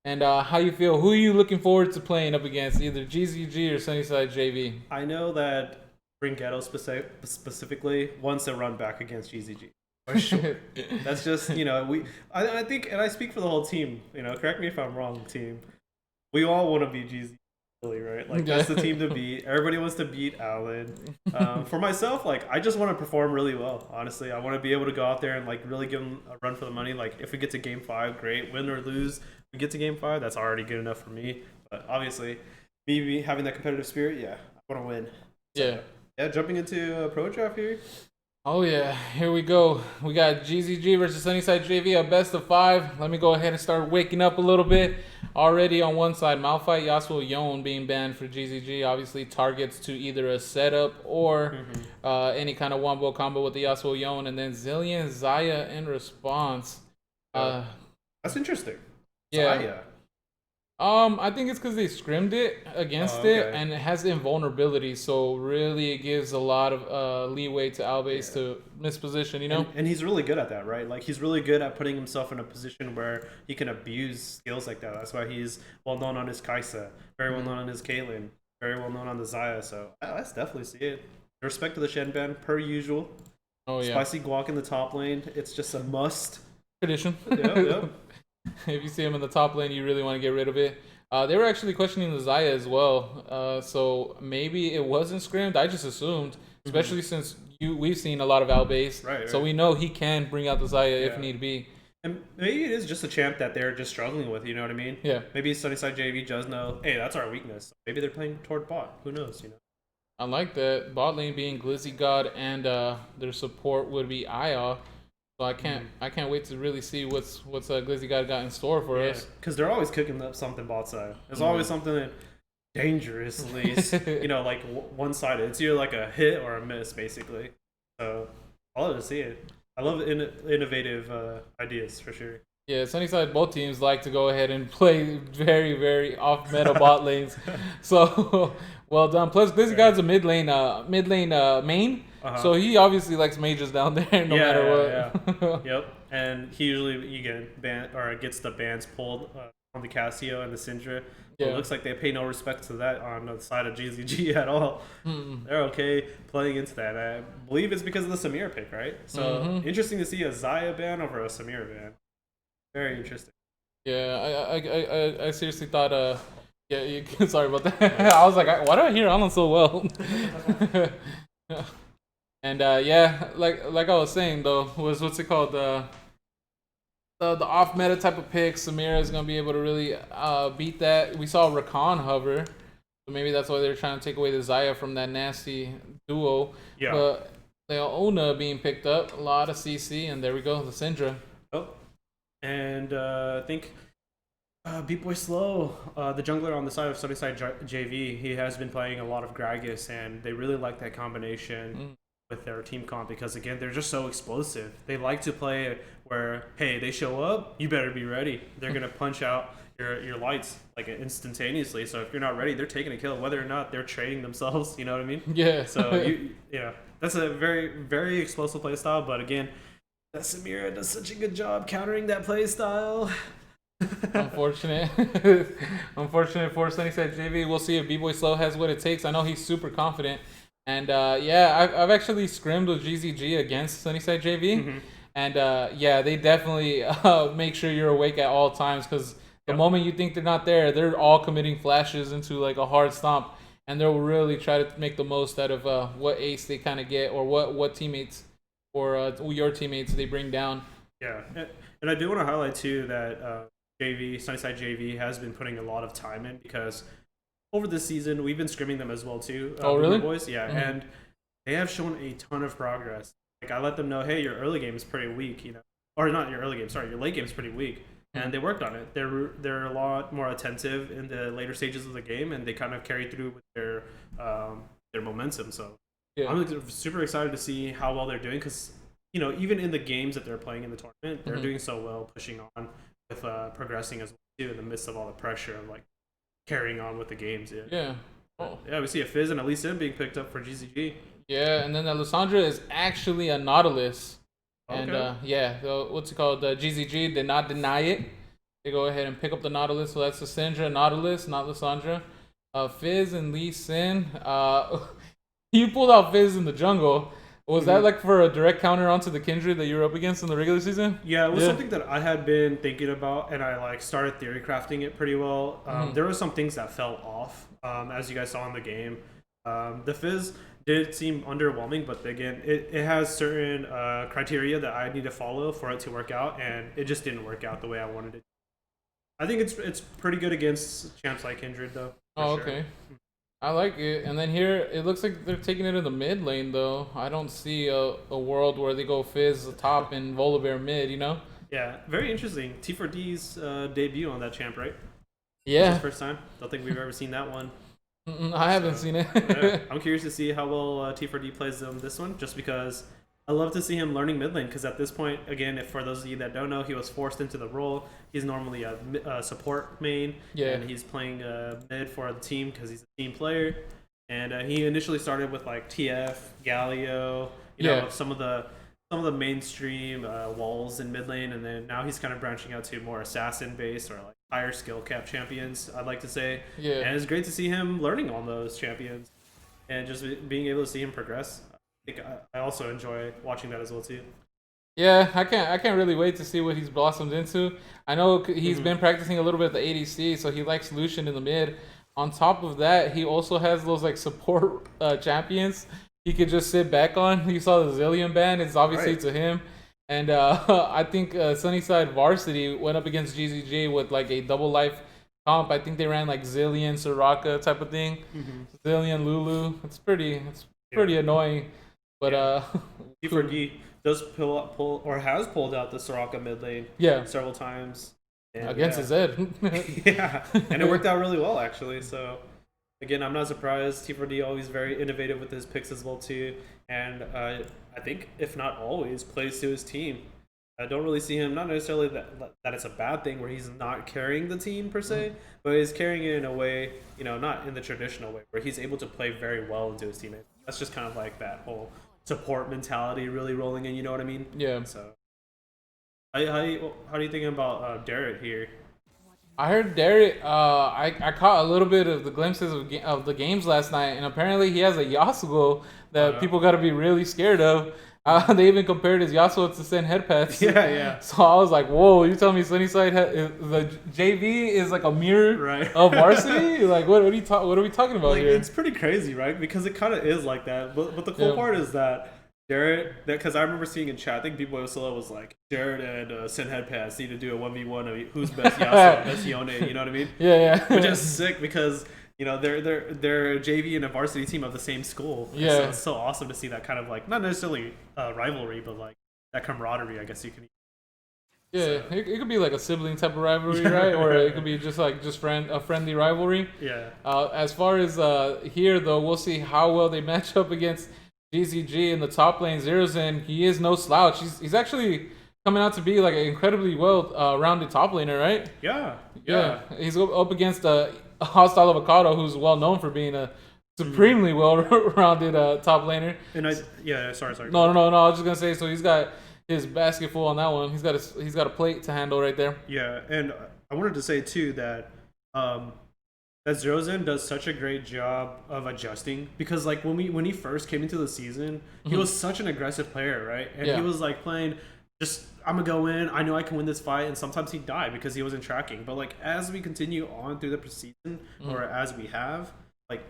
And how you feel? Who are you looking forward to playing up against, either GZG or Sunnyside JV? I know that Ghetto specifically wants to run back against GZG. For sure. That's just, you know, I think, and I speak for the whole team, you know, correct me if I'm wrong, team. We all want to beat GZG, really, right? Like, that's the team to beat. Everybody wants to beat Alan. For myself, like, I just want to perform really well, honestly. I want to be able to go out there and, like, really give them a run for the money. Like, if we get to game 5, great. Win or lose, we get to game 5, that's already good enough for me. But obviously, me having that competitive spirit, yeah, I want to win. So, yeah, jumping into a pro draft here. Oh yeah, here we go. We got GZG versus Sunnyside JV, a best of 5. Let me go ahead and start waking up a little bit. Already on one side, Malphite Yasuo Yon being banned for GZG. Obviously targets to either a setup or any kind of wombo combo with the Yasuo Yon, and then Zillion Zaya in response. That's interesting. Yeah. Zaya. I think it's because they scrimmed it against it, and it has invulnerability, so really it gives a lot of leeway to Albase to misposition, you know? And he's really good at that, right? Like, he's really good at putting himself in a position where he can abuse skills like that. That's why he's well known on his Kaisa, very well known on his Caitlyn, very well known on the Zaya, so let's definitely see it. Respect to the Shenban, per usual. Oh, yeah. Spicy Guac in the top lane, it's just a must. Tradition. Yep. If you see him in the top lane, you really want to get rid of it. They were actually questioning the Zaya as well, so maybe it wasn't scrimmed. I just assumed, especially since we've seen a lot of Albase, right. So we know he can bring out the Zaya if need be. And maybe it is just a champ that they're just struggling with, you know what I mean? Yeah. Maybe Sunnyside JV does know, hey, that's our weakness. Maybe they're playing toward bot. Who knows, you know? I like that. Bot lane being Glizzy God, and their support would be Aya. So I can't wait to really see what's Glizzy got in store for us. Because they're always cooking up something bot side. There's always something dangerously, you know, like one-sided. It's either like a hit or a miss, basically. So I'll love to see it. I love innovative ideas for sure. Yeah, Sunnyside, both teams like to go ahead and play very, very off-meta bot lanes. So, well done. Plus, this guy's a mid lane main. So he obviously likes mages down there no matter what. Yeah. Yep. And he usually gets the bans pulled on the Casio and the Syndra. Yeah. It looks like they pay no respect to that on the side of GZG at all. They're okay playing into that. I believe it's because of the Samira pick, right? So interesting to see a Zaya ban over a Samira ban. Very interesting. Yeah, I seriously thought, yeah, sorry about that. I was like, why do I hear Alan so well? And yeah, like I was saying though, was what's it called? The off meta type of pick, Samira is gonna be able to really beat that. We saw Rakan hover, so maybe that's why they're trying to take away the Zaya from that nasty duo. Yeah. But Leona being picked up, a lot of CC, and there we go, the Syndra. Oh, and I think Beat Boy Slow, the jungler on the side of SunnysideJV, he has been playing a lot of Gragas, and they really like that combination with their team comp because, again, they're just so explosive. They like to play where, hey, they show up, you better be ready. They're going to punch out your lights like instantaneously. So if you're not ready, they're taking a kill, whether or not they're trading themselves. You know what I mean? Yeah. So, that's a very, very explosive play style. But again, that Samira does such a good job countering that play style. Unfortunate. Unfortunate for SunnysideJV. We'll see if B-Boy Slow has what it takes. I know he's super confident. And yeah, I've actually scrimmed with GZG against SunnysideJV. And yeah, they definitely make sure you're awake at all times because the moment you think they're not there, they're all committing flashes into like a hard stomp. And they'll really try to make the most out of what ace they kind of get or what teammates or your teammates they bring down. Yeah, and I do want to highlight too that SunnysideJV has been putting a lot of time in because over the season we've been scrimming them as well too. Oh really? Boys, yeah, and they have shown a ton of progress. Like I let them know, hey, your early game is pretty weak, you know, or not your early game, sorry, your late game is pretty weak, and they worked on it. They're a lot more attentive in the later stages of the game, and they kind of carry through with their momentum. So yeah. I'm super excited to see how well they're doing because, you know, even in the games that they're playing in the tournament, they're doing so well, pushing on with progressing as well too in the midst of all the pressure of like carrying on with the games. Yeah. Oh. Yeah, we see a Fizz and a Lee Sin being picked up for GZG. Yeah, and then Lysandra is actually a Nautilus. And yeah, so what's it called? GZG did not deny it. They go ahead and pick up the Nautilus. So that's the Syndra Nautilus, not Lysandra. Fizz and Lee Sin. You pulled out Fizz in the jungle. Was that like for a direct counter onto the Kindred that you were up against in the regular season? Yeah, it was something that I had been thinking about, and I like started theory crafting it pretty well. There were some things that fell off, as you guys saw in the game. The Fizz did seem underwhelming, but again, it has certain criteria that I need to follow for it to work out, and it just didn't work out the way I wanted it. I think it's pretty good against champs like Kindred, though. Oh, okay. Sure. I like it. And then here, it looks like they're taking it in the mid lane, though. I don't see a world where they go Fizz top and Volibear mid, you know? Yeah, very interesting. T4D's debut on that champ, right? Yeah. It's his first time. Don't think we've ever seen that one. I haven't seen it. Yeah, I'm curious to see how well T4D plays this one, just because I love to see him learning mid lane, because at this point, again, if for those of you that don't know, he was forced into the role. He's normally a support main, and he's playing mid for the team because he's a team player. And he initially started with like TF, Galio, you know, some of the mainstream walls in mid lane, and then now he's kind of branching out to more assassin based or like higher skill cap champions, I'd like to say. Yeah. And it's great to see him learning on those champions and just being able to see him progress. I think I also enjoy watching that as well too. Yeah, I can't really wait to see what he's blossomed into. I know he's been practicing a little bit at the ADC, so he likes Lucian in the mid. On top of that, he also has those like support champions he could just sit back on. You saw the Zillion ban; it's obviously to him. And I think Sunnyside Varsity went up against GZG with like a double life comp. I think they ran like Zillion, Soraka type of thing. Zillion, Lulu. It's pretty annoying. But T4D does pull or has pulled out the Soraka mid lane several times. And, against his head. Yeah, and it worked out really well actually. So again, I'm not surprised. T4D always very innovative with his picks as well too, and I think if not always plays to his team. I don't really see him, not necessarily that it's a bad thing where he's not carrying the team per se, but he's carrying it in a way, you know, not in the traditional way where he's able to play very well into his teammates. That's just kind of like that whole support mentality really rolling in, you know what I mean? Yeah. So how do you think about Derek here? I heard Derek. I caught a little bit of the glimpses of the games last night, and apparently he has a Yasuo that people got to be really scared of. They even compared his Yasuo to Sen Headpats. Yeah. So I was like, "Whoa! You tell me Sunnyside the JV is like a mirror Right. of varsity? Like, what are we talking about Like, here?" it's pretty crazy, right? Because it kind of is like that. But the cool part is that Jared, because I remember seeing in chat, I think people was like, Jared and Sin Headpass need to do a 1v1 of who's best Yasuo, best Yone, you know what I mean? Yeah. Which is sick because, you know, they're a JV and a varsity team of the same school. And Yeah. so it's so awesome to see that kind of like, not necessarily rivalry, but like that camaraderie, I guess you can. Yeah, it could be like a sibling type of rivalry, right? Or it could be just a friendly rivalry. Yeah. As far as here, though, we'll see how well they match up against GZG in the top lane. Zerozen, he is no slouch. He's actually coming out to be like an incredibly well rounded top laner, right? Yeah. He's up against a hostile avocado who's well known for being a supremely well rounded top laner. And sorry. No. I was just gonna say, so he's got his basket full on that one. He's got a plate to handle right there. Yeah, and I wanted to say too that that Zerozen does such a great job of adjusting because like when he first came into the season, he was such an aggressive player, right? And he was like playing just I'm gonna go in, I know I can win this fight, and sometimes he died because he wasn't tracking. But like as we continue on through the season, or as we have, like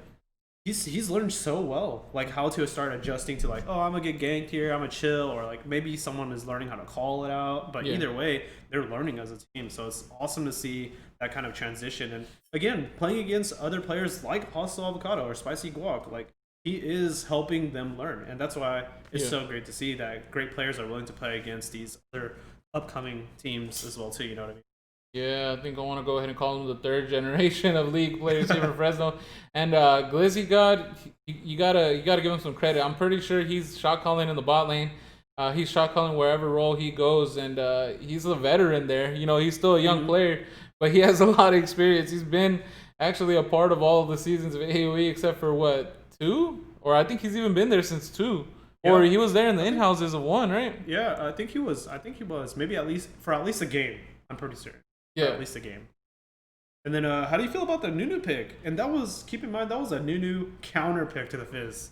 he's learned so well like how to start adjusting to like, oh, I'm gonna get ganked here, I'm gonna chill, or like maybe someone is learning how to call it out. But either way, they're learning as a team, so it's awesome to see that kind of transition. And again, playing against other players like Hostile Avocado or Spicy Guac, like he is helping them learn, and that's why it's so great to see that great players are willing to play against these other upcoming teams as well too. You know what I mean? Yeah, I think I want to go ahead and call him the third generation of League players here from Fresno. And Glizzy God, you gotta give him some credit. I'm pretty sure he's shot calling in the bot lane. He's shot calling wherever role he goes, and he's a veteran there. You know, he's still a young player, but he has a lot of experience. He's been actually a part of all of the seasons of AOE except for what, 2? Or I think he's even been there since 2. Or he was there in the in-houses of 1, right? Yeah, I think he was maybe at least a game. I'm pretty certain. Yeah, at least a game. And then, how do you feel about the Nunu pick? And that was, keep in mind, that was a Nunu counter pick to the Fizz.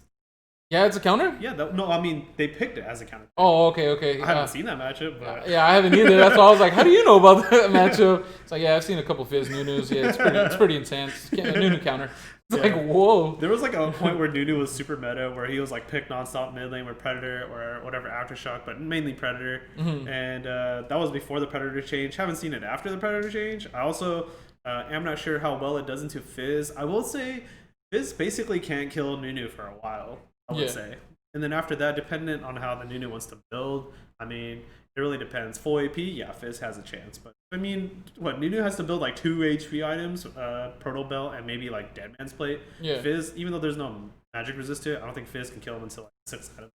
Yeah, it's a counter? Yeah, no, I mean, they picked it as a counter pick. Oh, okay. I haven't seen that matchup, but... Yeah, I haven't either. That's why I was like, how do you know about that matchup? It's like, yeah, I've seen a couple Fizz Nunus. Yeah, it's pretty intense. Nunu counter. It's like, whoa. There was like a point where Nunu was super meta, where he was like picked nonstop mid lane with Predator or whatever Aftershock, but mainly Predator. And that was before the Predator change. Haven't seen it after the Predator change. I also am not sure how well it does into Fizz. I will say Fizz basically can't kill Nunu for a while, I would say. And then after that, dependent on how the Nunu wants to build, I mean, it really depends. Full AP, yeah, Fizz has a chance. But I mean, Nunu has to build like 2 HP items, Proto Belt, and maybe like Dead Man's Plate. Yeah. Fizz, even though there's no magic resist to it, I don't think Fizz can kill him until like 6 items.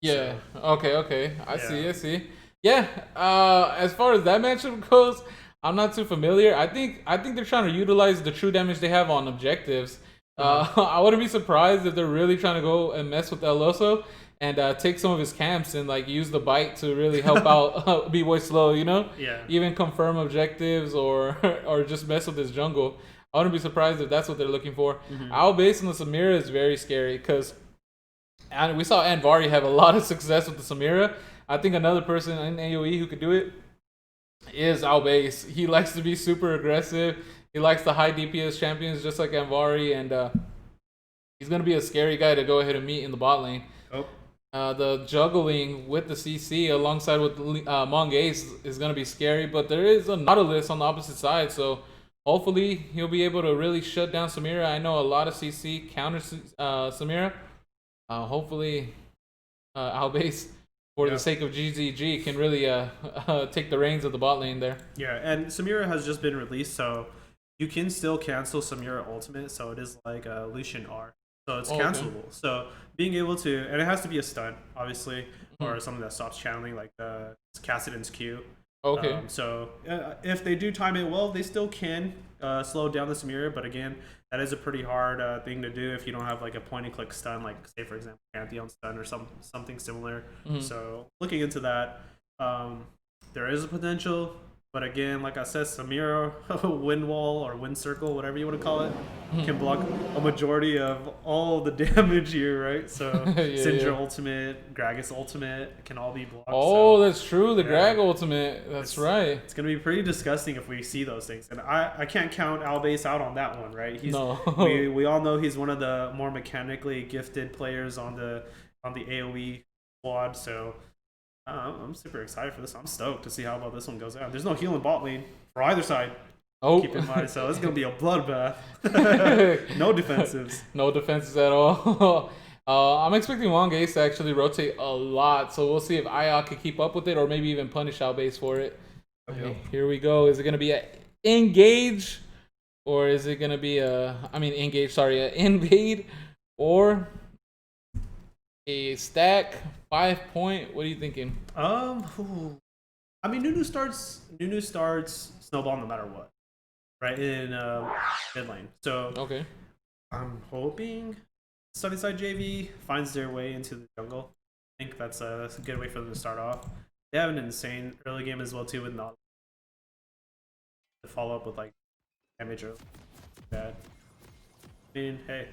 Yeah. So, okay. I see. Yeah. As far as that matchup goes, I'm not too familiar. I think they're trying to utilize the true damage they have on objectives. I wouldn't be surprised if they're really trying to go and mess with El Oso and take some of his camps and like use the bite to really help out B-Boy Slow, you know? Yeah. Even confirm objectives or just mess with his jungle. I wouldn't be surprised if that's what they're looking for. Our base on the Samira is very scary because we saw Anvari have a lot of success with the Samira. I think another person in AOE who could do it is Albase. He likes to be super aggressive. He likes the high DPS champions just like Anvari, and he's going to be a scary guy to go ahead and meet in the bot lane. The juggling with the CC alongside with Mong Ace is going to be scary, but there is a Nautilus on the opposite side, so hopefully he'll be able to really shut down Samira. I know a lot of CC counters Samira. Hopefully Albase, for the sake of GZG, can really take the reins of the bot lane there. Yeah, and Samira has just been released, so you can still cancel Samira ultimate, so it is like a Lucian R. So it's cancelable. So being able to, and it has to be a stun, obviously, or something that stops channeling, like Cassidon's Q. So if they do time it well, they still can slow down the Samira, but again, that is a pretty hard thing to do if you don't have like a point and click stun, like say for example Pantheon stun or something similar. So looking into that, there is a potential But again, like I said, Samira, wind wall or wind circle, whatever you want to call it, can block a majority of all the damage here, right? So Syndra ultimate, Gragas ultimate can all be blocked. Oh, so, that's true. The Grag ultimate. That's right. It's gonna be pretty disgusting if we see those things, and I can't count Albase out on that one, right? No. we all know he's one of the more mechanically gifted players on the AOE squad, so. I'm super excited for this. I'm stoked to see how about this one goes out. There's no healing bot lane for either side. Oh, Keep in mind, so it's gonna be a bloodbath. No defensives. No defenses at all. I'm expecting Wong Ace to actually rotate a lot, so we'll see if Aya can keep up with it or maybe even punish Outbase for it. Okay, here we go. Is it gonna be a engage, or is it gonna be a invade, or a stack 5 point? What are you thinking? I mean, Nunu starts snowball no matter what, right in mid lane. So Okay. I'm hoping SunnysideJV finds their way into the jungle. I think that's a good way for them to start off. They have an insane early game as well too with not to follow up with like damage or bad. I mean, hey,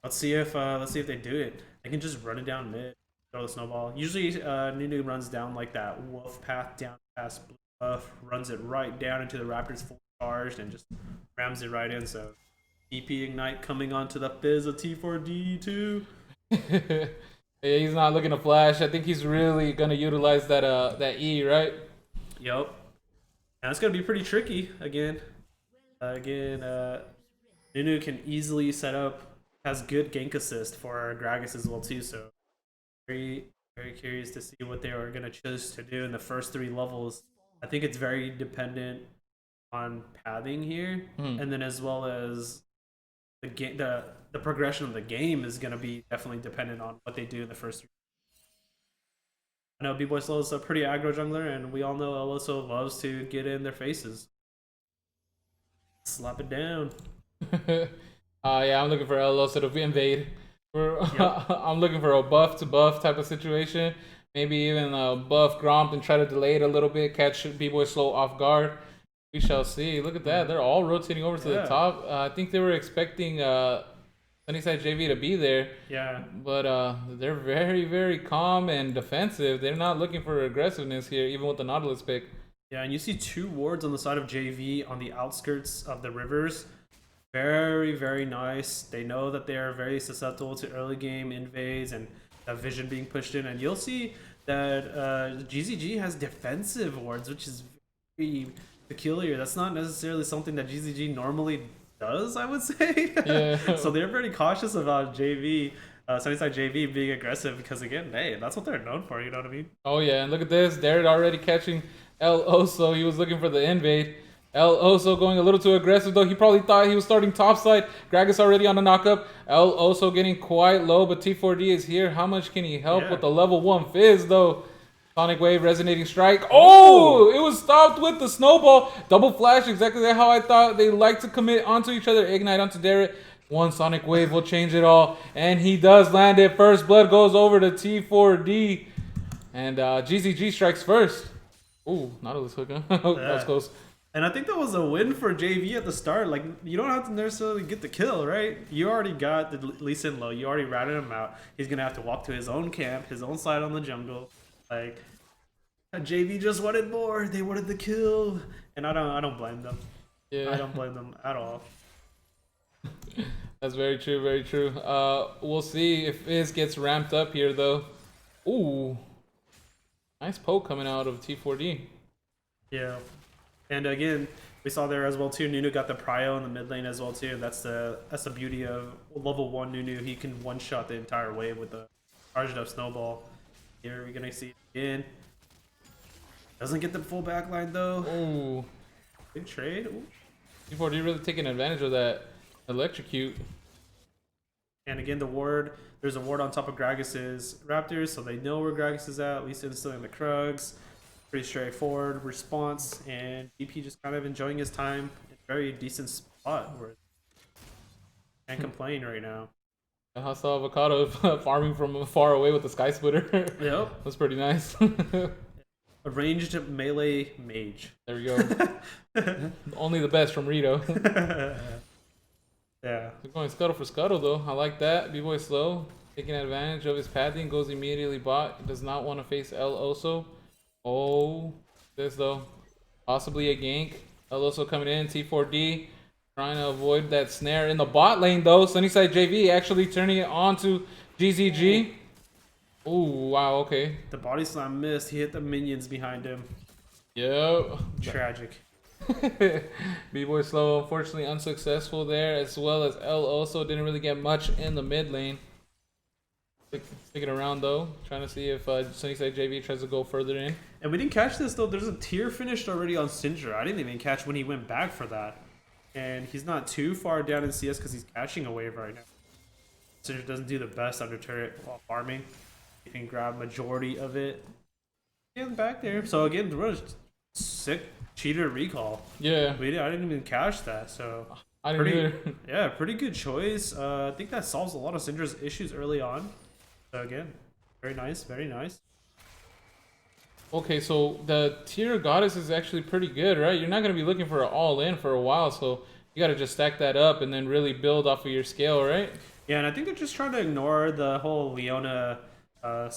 let's see if they do it. They can just run it down mid, throw the snowball. Usually, Nunu runs down like that wolf path down past blue buff, runs it right down into the Raptors full charged, and just rams it right in. So, EP Ignite coming onto the Fizz of T4D too. Yeah, he's not looking to flash. I think he's really gonna utilize that E, right? Yup. And it's gonna be pretty tricky again. Nunu can easily set up. Has good gank assist for Gragas as well too, so very curious to see what they are gonna choose to do in the first 3 levels. I think it's very dependent on pathing here, and then as well as the progression of the game is gonna be definitely dependent on what they do in the first 3. I know B-Boy Slow is a pretty aggro jungler, and we all know Eloso loves to get in their faces. Slap it down. Yeah, I'm looking for Eloso to invade. I'm looking for a buff to buff type of situation. Maybe even a buff Gromp and try to delay it a little bit, catch B-Boy Slow off guard. We shall see. Look at that. They're all rotating over to the top. I think they were expecting SunnysideJV to be there. Yeah. But they're very, very calm and defensive. They're not looking for aggressiveness here, even with the Nautilus pick. Yeah, and you see 2 wards on the side of JV on the outskirts of the rivers. Very, very nice. They know that they are very susceptible to early game invades and vision being pushed in. And you'll see that GZG has defensive wards, which is very peculiar. That's not necessarily something that GZG normally does, I would say. Yeah. So they're very cautious about JV, SunnysideJV being aggressive because, again, hey, that's what they're known for, you know what I mean? Oh, yeah. And look at this. They're already catching El Oso. He was looking for the invade. El Oso going a little too aggressive, though. He probably thought he was starting topside. Gragas already on the knockup. El Oso getting quite low, but T4D is here. How much can he help with the level 1 Fizz, though? Sonic Wave, Resonating Strike. Oh! It was stopped with the Snowball. Double Flash, exactly how I thought they like to commit onto each other. Ignite onto Derek. One Sonic Wave will change it all. And he does land it. First blood goes over to T4D. And GZG strikes first. Ooh, Nautilus hook, huh? That was close. And I think that was a win for JV at the start. Like, you don't have to necessarily get the kill, right? You already got the Lee Sin low. You already routed him out. He's going to have to walk to his own camp, his own side on the jungle. Like, JV just wanted more. They wanted the kill. And I don't blame them. Yeah. I don't blame them at all. That's very true, very true. We'll see if Fizz gets ramped up here, though. Ooh. Nice poke coming out of T4D. Yeah. And again, we saw there as well too. Nunu got the prio in the mid lane as well too. That's the beauty of level 1 Nunu. He can one shot the entire wave with the charged up snowball. Here we're gonna see it again. Doesn't get the full backline though. Ooh. Good trade. Ooh. T4D really taking advantage of that electrocute. And again, there's a ward on top of Gragas's Raptors, so they know where Gragas is at least instilling the Krugs. Pretty straightforward response, and DP just kind of enjoying his time in a very decent spot where can't complain right now. I saw Avocado farming from far away with the Sky Splitter. Yep. That's pretty nice. a ranged melee mage. There we go. Only the best from Rito. Yeah. They're going scuttle for scuttle though. I like that. B-Boy slow, taking advantage of his pathing, goes immediately bot. Does not want to face El Oso. Oh, this though. Possibly a gank. El Oso coming in. T4D. Trying to avoid that snare in the bot lane though. SunnysideJV actually turning it on to GZG. Oh, wow, okay. The body slam missed. He hit the minions behind him. Yep. Tragic. B-Boy slow, unfortunately unsuccessful there, as well as L also didn't really get much in the mid lane. Sticking around though, trying to see if SunnysideJV tries to go further in. And we didn't catch this though. There's a tier finished already on Syndra. I didn't even catch when he went back for that. And he's not too far down in CS because he's catching a wave right now. Syndra doesn't do the best under turret while farming. He can grab majority of it. Getting back there. So again, the run is sick cheater recall. Yeah. I didn't even catch that. So I didn't either. Yeah, pretty good choice. I think that solves a lot of Syndra's issues early on. So again, very nice, very nice. Okay, so the tier goddess is actually pretty good, right? You're not going to be looking for an all-in for a while, so you got to just stack that up and then really build off of your scale, right? Yeah, and I think they're just trying to ignore the whole Leona or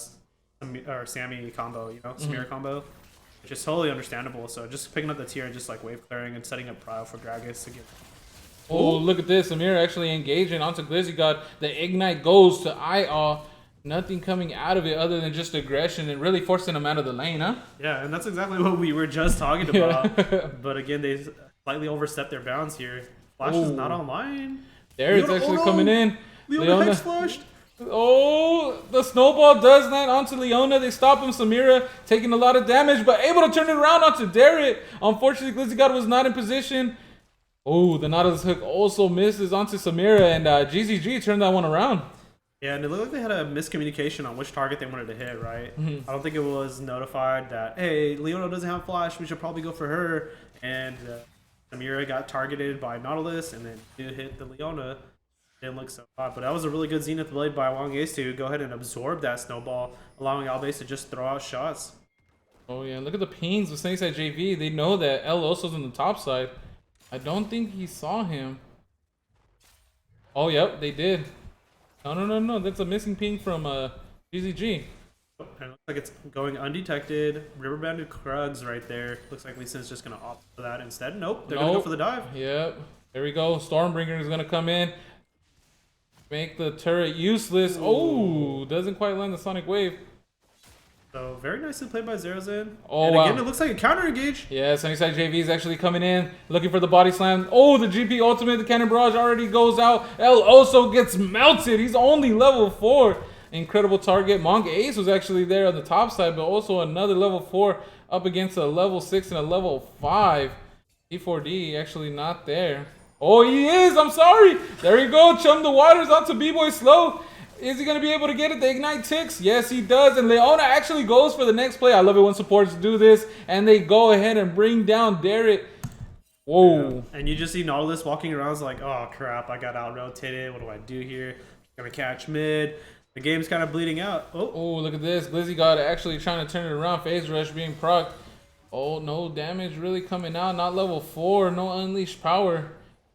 Sammy combo, you know, smear combo, which is totally understandable. So just picking up the tier and just like wave clearing and setting up prio for Gragas again. Oh, look at this. Amir actually engaging onto Glizzy God. The ignite goes to IR. Nothing coming out of it other than just aggression and really forcing him out of the lane, huh? Yeah, and that's exactly what we were just talking about. But again, they slightly overstepped their bounds here. Flash is not online. There it's actually coming in. Leona hex flashed. Oh, the snowball does land onto Leona. They stop him. Samira taking a lot of damage, but able to turn it around onto Derrit. Unfortunately, Glizzy God was not in position. Oh, the Nautilus hook also misses onto Samira, and GZG turned that one around. Yeah, and it looked like they had a miscommunication on which target they wanted to hit, right? I don't think it was notified that, hey, Leona doesn't have flash, we should probably go for her. And Samira got targeted by Nautilus, and then it hit the Leona. Didn't look so hot, but that was a really good Zenith Blade by Wang Ace to go ahead and absorb that snowball, allowing Albase to just throw out shots. Oh yeah, look at the pings with SunnysideJV. They know that El Oso's on the top side. I don't think he saw him. Oh, yep, they did. No. That's a missing ping from GZG. And it looks like it's going undetected. River Banded Krugs right there. Looks like Lee Sin's just going to opt for that instead. Nope, they're going to go for the dive. Yep. There we go. Stormbringer is going to come in. Make the turret useless. Oh, doesn't quite land the Sonic Wave. So very nicely played by Zerozen. Oh, and wow. again, it looks like a counter engage. Yeah, SunnysideJV is actually coming in, looking for the body slam. Oh, the GP ultimate, the cannon barrage already goes out. El Oso gets melted. He's only level 4. Incredible target. Monk Ace was actually there on the top side, but also another level 4 up against a level 6 and a level 5. T4D actually not there. Oh, he is. I'm sorry. There you go. Chum the waters onto B-Boy Slow. Is he going to be able to get it? The Ignite ticks. Yes, he does. And Leona actually goes for the next play. I love it when supports do this. And they go ahead and bring down Derrit. Whoa. Yeah. And you just see Nautilus walking around. It's like, oh, crap. I got out-rotated. What do I do here? Going to catch mid. The game's kind of bleeding out. Oh, look at this. Glizzy God actually trying to turn it around. Phase Rush being procced. Oh, no damage really coming out. Not level 4. No unleashed power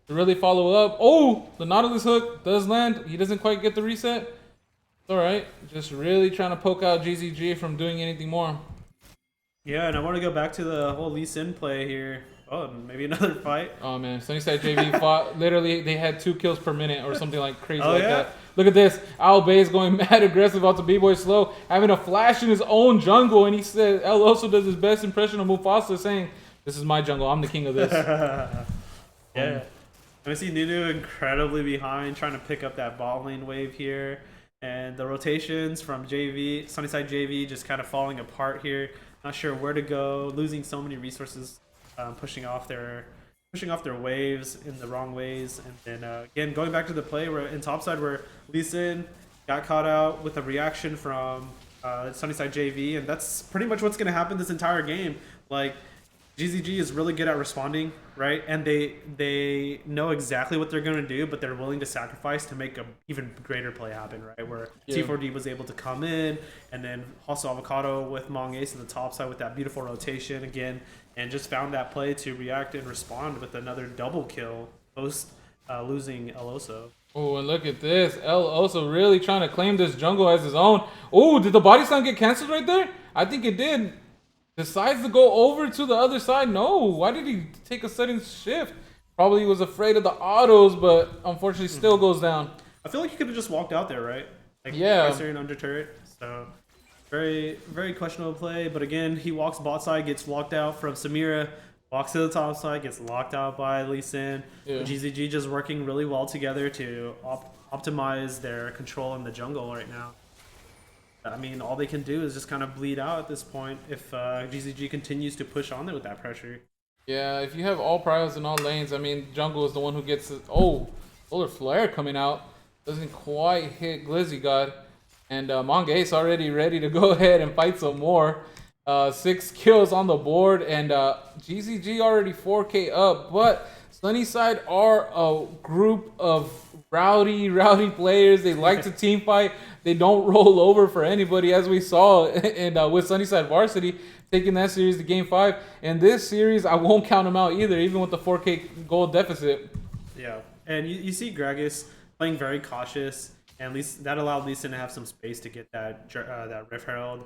to really follow up. Oh, the Nautilus hook does land. He doesn't quite get the reset. It's all right. Just really trying to poke out GZG from doing anything more. Yeah, and I want to go back to the whole Lee Sin play here. Oh, maybe another fight. Oh, man. SunnysideJV fought. Literally, they had 2 kills per minute or something like crazy like yeah? that. Look at this. Al Bay is going mad aggressive out to B-Boy Slow, having a flash in his own jungle. And he said, El also does his best impression of Mufasa saying, this is my jungle. I'm the king of this. Yeah. And I see Nunu incredibly behind, trying to pick up that ball lane wave here. And the rotations from JV, SunnysideJV just kind of falling apart here. Not sure where to go, losing so many resources, pushing off their waves in the wrong ways. And then again, going back to the play where in topside where Lee Sin got caught out with a reaction from SunnysideJV, and that's pretty much what's going to happen this entire game. Like, GZG is really good at responding, right? And they know exactly what they're going to do, but they're willing to sacrifice to make a even greater play happen, right? Where T4D was able to come in, and then Hustle Avocado with Mong Ace in the top side with that beautiful rotation again, and just found that play to react and respond with another double kill post losing El Oso. Oh, and look at this. El Oso really trying to claim this jungle as his own. Oh, did the body slam get canceled right there? I think it did. Decides to go over to the other side. No, why did he take a sudden shift? Probably was afraid of the autos, but unfortunately still goes down. I feel like he could have just walked out there, right? Like, yeah. Considering under turret. So, very, very questionable play. But again, he walks bot side, gets locked out from Samira. Walks to the top side, gets locked out by Lee Sin. Yeah. GZG just working really well together to optimize their control in the jungle right now. I mean, all they can do is just kind of bleed out at this point if GZG continues to push on there with that pressure. Yeah, if you have all priors in all lanes, I mean, jungle is the one who gets it. Oh, solar flare coming out. Doesn't quite hit Glizzy God. And Mongace already ready to go ahead and fight some more. 6 kills on the board, and GZG already 4K up, but Sunnyside are a group of rowdy players. They like to team fight. They don't roll over for anybody, as we saw and with Sunnyside Varsity taking that series to Game 5. And this series, I won't count them out either, even with the 4K goal deficit. Yeah, and you see Gragas playing very cautious, and at least that allowed Lee Sin to have some space to get that Rift Herald.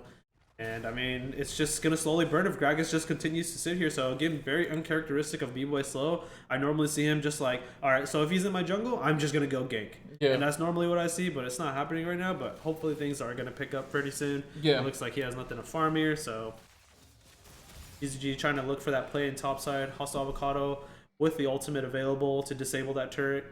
And I mean, it's just gonna slowly burn if Gragas just continues to sit here. So again, very uncharacteristic of B-Boy Slow. I normally see him just like, all right, so if he's in my jungle, I'm just gonna go gank. Yeah. And that's normally what I see, but it's not happening right now. But hopefully things are gonna pick up pretty soon. Yeah. It looks like he has nothing to farm here, so GZG trying to look for that play in top side. Hustle Avocado with the ultimate available to disable that turret.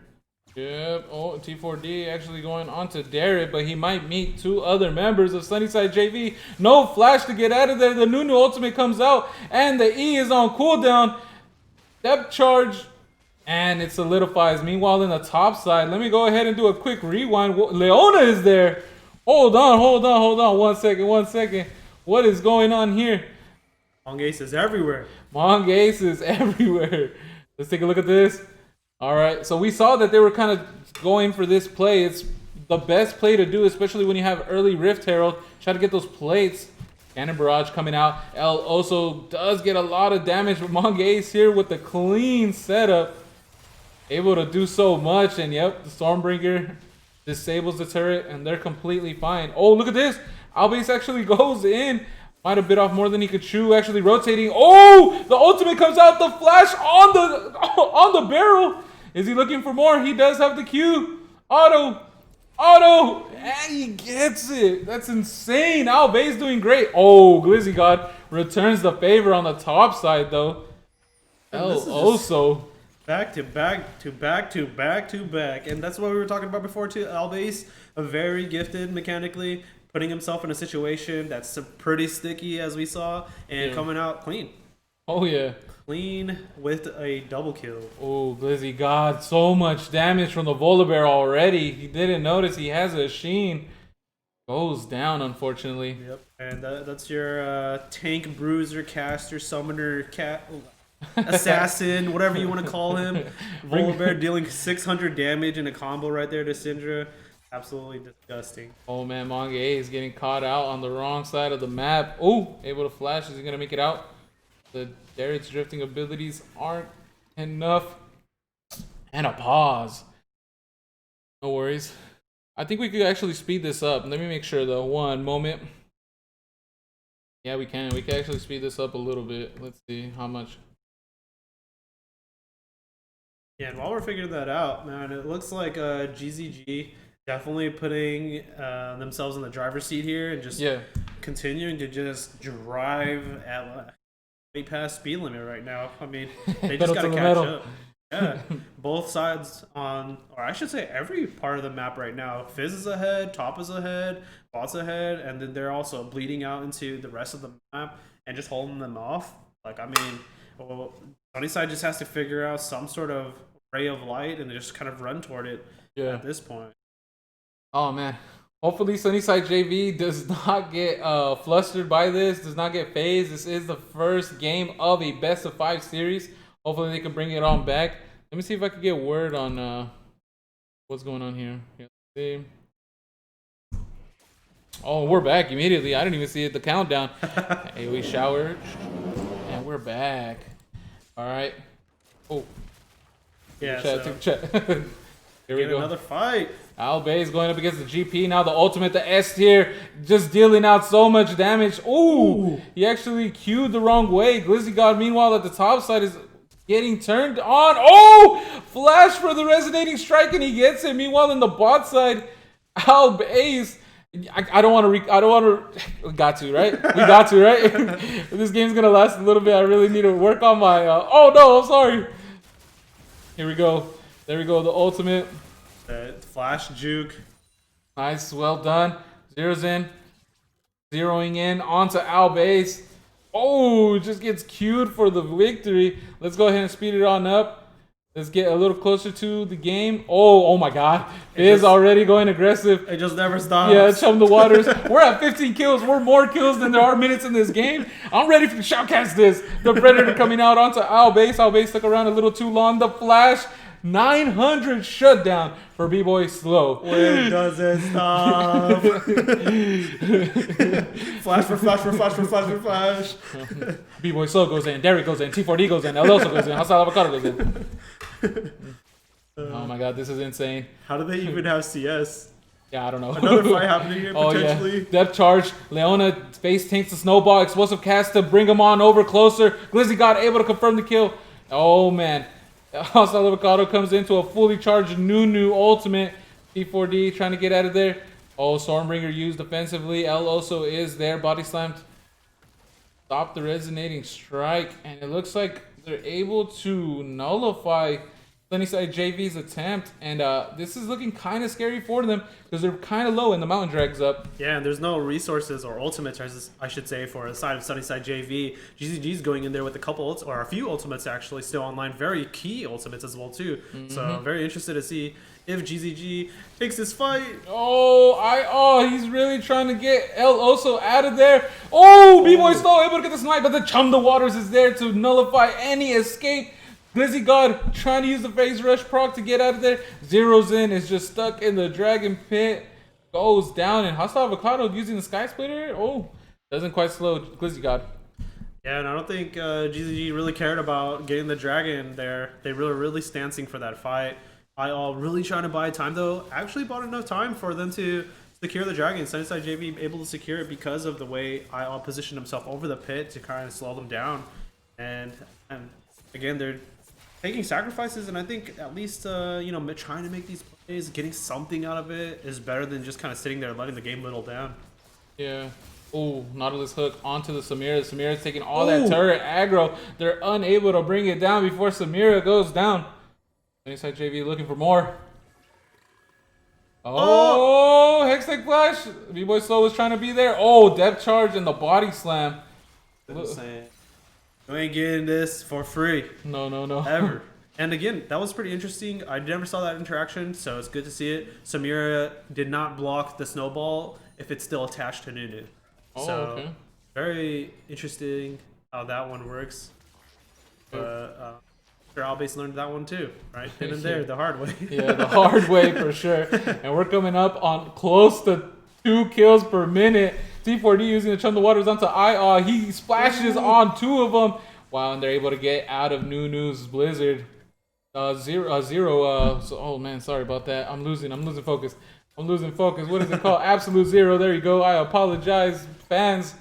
Yep. Oh, T4D actually going on to Derek, but he might meet 2 other members of Sunnyside JV. No flash to get out of there. The Nunu ultimate comes out, and the E is on cooldown. Depth charge, and it solidifies. Meanwhile, in the top side, let me go ahead and do a quick rewind. Leona is there. Hold on. 1 second. What is going on here? Mong Ace is everywhere. Mong Ace is everywhere. Let's take a look at this. All right, so we saw that they were kind of going for this play. It's the best play to do, especially when you have early Rift Herald. Try to get those plates. Cannon Barrage coming out. El also does get a lot of damage from Mong Ace here with the clean setup. Able to do so much, and yep, the Stormbringer disables the turret, and they're completely fine. Oh, look at this. Albase actually goes in. Might have bit off more than he could chew, actually rotating. Oh, the ultimate comes out, the flash on the barrel. Is he looking for more? He does have the Q. Auto, and he gets it. That's insane. Albase doing great. Oh, Glizzy God returns the favor on the top side, though. Also back to back, and that's what we were talking about before too. Albase, a very gifted mechanically, putting himself in a situation that's pretty sticky, as we saw, and coming out clean. Oh yeah. Clean with a double kill. Oh, Glizzy God, so much damage from the Volibear already. He didn't notice he has a Sheen. Goes down, unfortunately. Yep, and that's your tank, bruiser, caster, summoner, cat, assassin, whatever you want to call him. Volibear dealing 600 damage in a combo right there to Syndra. Absolutely disgusting. Oh man, Mong A is getting caught out on the wrong side of the map. Oh, able to flash. Is he going to make it out? The Derek's drifting abilities aren't enough. And a pause. No worries. I think we could actually speed this up. Let me make sure though. 1 moment. Yeah, we can. We can actually speed this up a little bit. Let's see how much. Yeah, and while we're figuring that out, man, it looks like GZG definitely putting themselves in the driver's seat here and just continuing to just drive at way past speed limit right now. I mean, they just got to catch up. Yeah, both sides on, or I should say every part of the map right now. Fizz is ahead, Top is ahead, Bot's ahead, and then they're also bleeding out into the rest of the map and just holding them off. Like, I mean, well, Sunnyside just has to figure out some sort of ray of light and just kind of run toward it at this point. Oh man, Hopefully Sunnyside JV does not get flustered by this, does not get phased. This is the first game of a best of 5 series. Hopefully they can bring it on back. Let me see if I can get word on what's going on here. Let's see. Oh, we're back immediately. I didn't even see it, the countdown. AOE shower. And we're back. All right. Oh. Yeah, Take chat. Here we go. Another fight. Albay is going up against the GP. Now the ultimate, the S tier, just dealing out so much damage. Ooh. He actually queued the wrong way. Glizzy God, meanwhile, at the top side is getting turned on. Oh! Flash for the resonating strike, and he gets it. Meanwhile, in the bot side, Albay, I don't want to. We got to, right? We got to, right? This game's gonna last a little bit. I really need to work on my. Oh no! I'm sorry. Here we go. There we go. The ultimate. Flash juke. Nice. Well done. Zeroing in onto Albay. Oh, just gets queued for the victory. Let's go ahead and speed it on up. Let's get a little closer to the game. Oh my God. Fizz already going aggressive. It just never stops. Yeah, chum the waters. We're at 15 kills. We're more kills than there are minutes in this game. I'm ready to shoutcast this. The Predator coming out onto Albay. Albay stuck around a little too long. The Flash. 900 shutdown for B-Boy Slow. When does it stop? Flash. B-Boy Slow goes in. Derek goes in. T4D goes in. El Oso goes in. Hostile Avocado goes in. Oh my God, this is insane. How do they even have CS? Yeah, I don't know. Another fight happening here potentially. Yeah. Depth charge. Leona face tanks the snowball. Explosive cast to bring him on over closer. Glizzy God able to confirm the kill. Oh man. Hostile Avocado comes into a fully charged Nunu ultimate. T4D trying to get out of there. Oh, Stormbringer used defensively. El Oso is there. Body slammed. Stop the resonating strike. And it looks like they're able to nullify Sunnyside JV's attempt. And this is looking kind of scary for them because they're kind of low and the mountain drags up. Yeah, and there's no resources or ultimates, I should say, for the side of Sunnyside JV. GZG's going in there with a couple, or a few ultimates actually still online. Very key ultimates as well, too. So very interested to see if GZG takes this fight. Oh, he's really trying to get El Oso out of there. Oh, B-Boy Slow able to get the snipe, but the Chum the Waters is there to nullify any escape. Glizzy God trying to use the phase rush proc to get out of there. Zeroes in, is just stuck in the dragon pit. Goes down, and Hostile Avocado using the Sky Splitter. Oh, doesn't quite slow Glizzy God. Yeah, and I don't think GZG really cared about getting the dragon there. They were really stancing for that fight. IAL really trying to buy time, though. Actually bought enough time for them to secure the dragon. Sunnyside JV able to secure it because of the way IAL positioned himself over the pit to kind of slow them down. And again, they're taking sacrifices, and I think at least trying to make these plays, getting something out of it is better than just kind of sitting there letting the game whittle down. Yeah. Oh, Nautilus hook onto the Samira. Samira's taking all that turret aggro. They're unable to bring it down before Samira goes down. Sunnyside JV looking for more. Oh, Hextech Flash. B-Boy Slow was trying to be there. Oh, depth charge and the body slam. Insane. You ain't getting this for free. No. Ever. And again, that was pretty interesting. I never saw that interaction, so it's good to see it. Samira did not block the snowball if it's still attached to Nunu. Oh, so, okay. Very interesting how that one works. But sure, Albase learned that one too, right? Then and there, the hard way. Yeah, the hard way for sure. And we're coming up on close to 2 kills per minute. T4D using the Chum the Waters onto IAW. He splashes on 2 of them. Wow, and they're able to get out of Nunu's Blizzard. Oh man, sorry about that. I'm losing focus. What is it called? Absolute Zero. There you go. I apologize, fans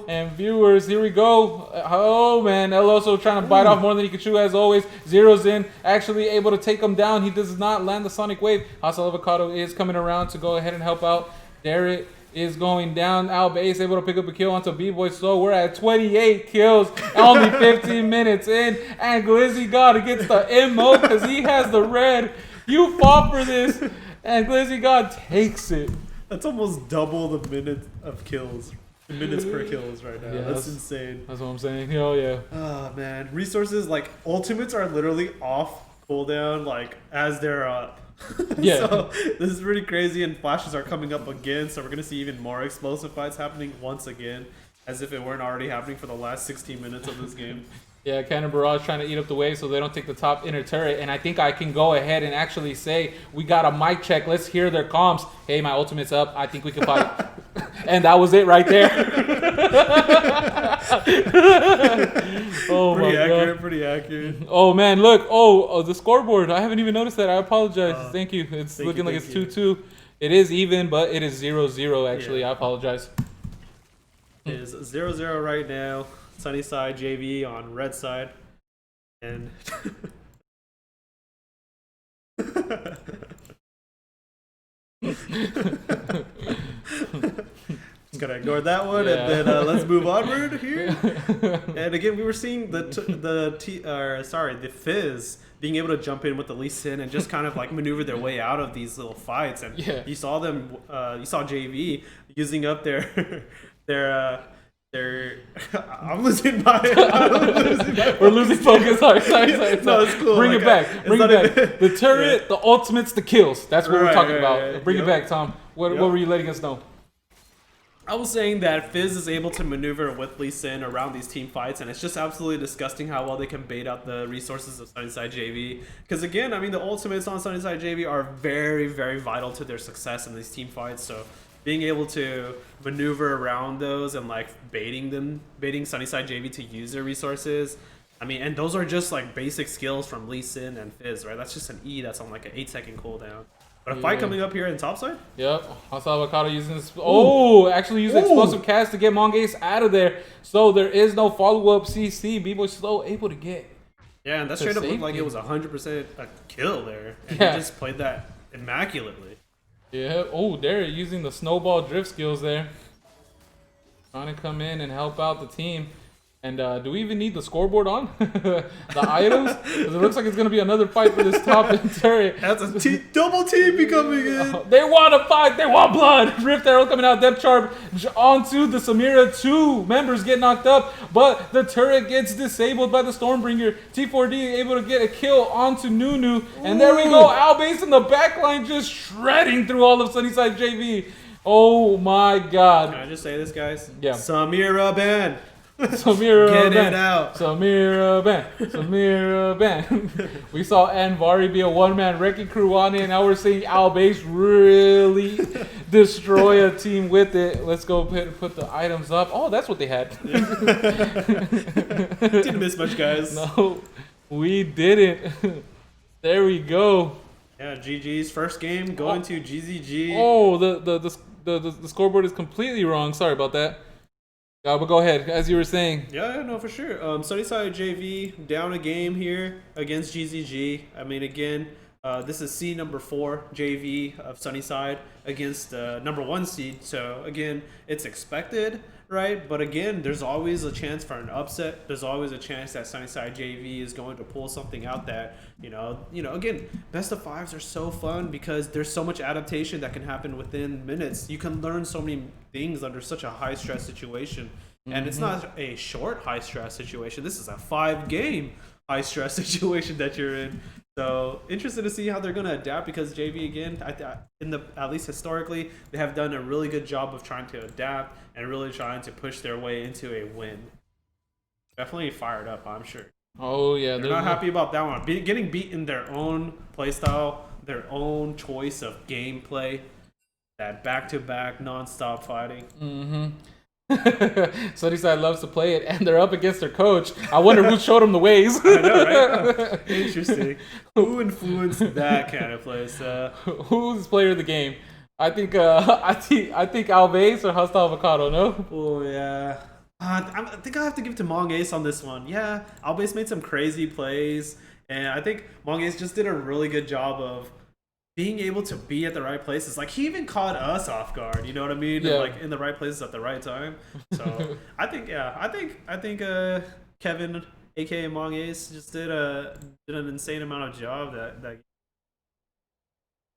and viewers. Here we go. Oh man, El Oso trying to bite off more than he can chew as always. Zeroes in, actually able to take him down. He does not land the Sonic Wave. Hostile Avocado is coming around to go ahead and help out. Derek is going down. Albase able to pick up a kill onto B-Boy Slow. We're at 28 kills, only 15 minutes in. And Glizzy God gets the MO because he has the red. You fought for this. And Glizzy God takes it. That's almost double the minutes of kills. The minutes per kills right now. Yeah, that's insane. That's what I'm saying. Oh, yeah. Oh, man. Resources, like, ultimates are literally off cooldown, like, as they're Yeah. So this is pretty crazy, and flashes are coming up again. So we're gonna see even more explosive fights happening once again, as if it weren't already happening for the last 16 minutes of this game. Yeah, Cannon Barrage trying to eat up the wave so they don't take the top inner turret. And I think I can go ahead and actually say, we got a mic check. Let's hear their comms. Hey, my ultimate's up. I think we can fight. And that was it right there. Oh, Pretty my accurate, God. pretty accurate. Oh, man, look. Oh, the scoreboard. I haven't even noticed that. I apologize. Thank you. It's thank looking you, like thank it's 2-2. It is even, but it is 0-0, actually. Yeah. I apologize. It is 0-0 right now. Sunnyside JV on red side. And just gotta ignore that one, Yeah. and then let's move onward here. And again, we were seeing the Fizz being able to jump in with the Lee Sin and just kind of like maneuver their way out of these little fights. And Yeah. you saw them, you saw JV using up their I'm losing my. We're losing focus. Sorry. No, it's cool. Bring Like, it back. it's Bring not it back. even- The turret, the ultimates, the kills. That's what we're Right, talking right, about. right. Bring it Yep. back, Tom. What Yep. were you letting us know? I was saying that Fizz is able to maneuver with Lee Sin around these team fights, and it's just absolutely disgusting how well they can bait out the resources of Sunnyside JV. Because again, I mean, the ultimates on Sunnyside JV are very, very vital to their success in these team fights. So being able to maneuver around those and like baiting Sunnyside JV to use their resources. I mean, and those are just like basic skills from Lee Sin and Fizz, right? That's just an E that's on like an 8-second cooldown. But a fight Yeah. coming up here in topside. Yep. Hostile Avocado using this. Oh, actually using explosive cast to get Mongace out of there. So there is no follow-up CC. B-Boy still able to get. Yeah, and that To straight up looked safety. like it was 100% a kill there. And Yeah. he just played that immaculately. Yeah. Oh, they're using the snowball drift skills there. Trying to come in and help out the team. And do we even need the scoreboard on? The items? Because it looks like it's going to be another fight for this top end turret. That's a double TP coming in. They want to fight. They want blood. Rift Arrow coming out. Depth Charge onto the Samira. 2 members get knocked up. But the turret gets disabled by the Stormbringer. T4D able to get a kill onto Nunu. And there we go. Albase in the backline just shredding through all of Sunnyside JV. Oh my God. Can I just say this, guys? Yeah. Samira ban. Samira Get ban. it out. Samira ban. Samira ban. We saw Anvari be a one-man wrecking crew on it, and now we're seeing Albase really destroy a team with it. Let's go put the items up. Oh, that's what they had. Didn't miss much, guys. No, we didn't. There we go. Yeah, GG's first game going to GZG. Oh, the scoreboard is completely wrong. Sorry about that. But go ahead, as you were saying. Yeah, no, for sure. Sunnyside JV down a game here against GZG. I mean, again, this is seed number 4 JV of Sunnyside against number 1 seed. So again, it's expected, right? But again, there's always a chance for an upset. There's always a chance that Sunnyside JV is going to pull something out that, you know, again, best of 5s are so fun because there's so much adaptation that can happen within minutes. You can learn so many things under such a high stress situation. And it's not a short high stress situation. This is a 5-game high stress situation that you're in. So interested to see how they're going to adapt because JV again, at least historically, they have done a really good job of trying to adapt and really trying to push their way into a win. Definitely fired up, I'm sure. Oh yeah, They're not happy about that one. Getting beat in their own playstyle, their own choice of gameplay, that back-to-back non-stop fighting. Sunnyside loves to play it, and they're up against their coach. I wonder who showed them the ways. I know, right? Interesting. Who influenced that kind of play? Who's player of the game? I think Albase or Hostile Avocado. No. Oh yeah. I think I have to give it to Mongace on this one. Yeah, Albase made some crazy plays, and I think Mongace just did a really good job of being able to be at the right places. Like he even caught us off guard. You know what I mean? Yeah. And, like in the right places at the right time. So I think Kevin, aka Mongace, just did an insane amount of job that.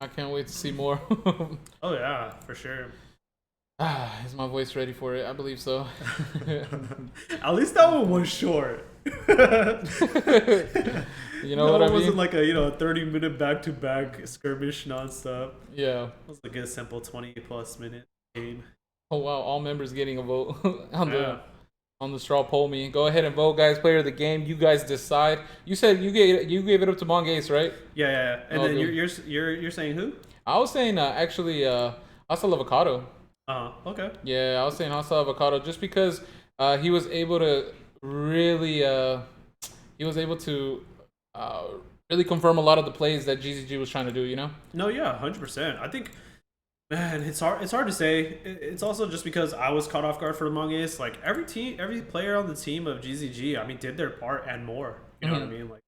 I can't wait to see more. Oh yeah, for sure. Is my voice ready for it? I believe so. At least that one was short. You know what I It wasn't mean? like a 30-minute back-to-back skirmish nonstop. Yeah. It was like a simple 20+ minute game. Oh wow, all members getting a vote Yeah. on the straw poll me. Go ahead and vote, guys. Player of the game. You guys decide. You said you gave it up to Mongace, right? Yeah. And Oh, then good. you're saying who? I was saying actually Hostile Avocado. Okay. Yeah, I was saying Hostile Avocado just because he was able to really really confirm a lot of the plays that GZG was trying to do. You know? No, yeah, 100%. I think, man, it's hard. It's hard to say. It's also just because I was caught off guard for Among Us. Like every player on the team of GZG, I mean, did their part and more. You know what I mean? Like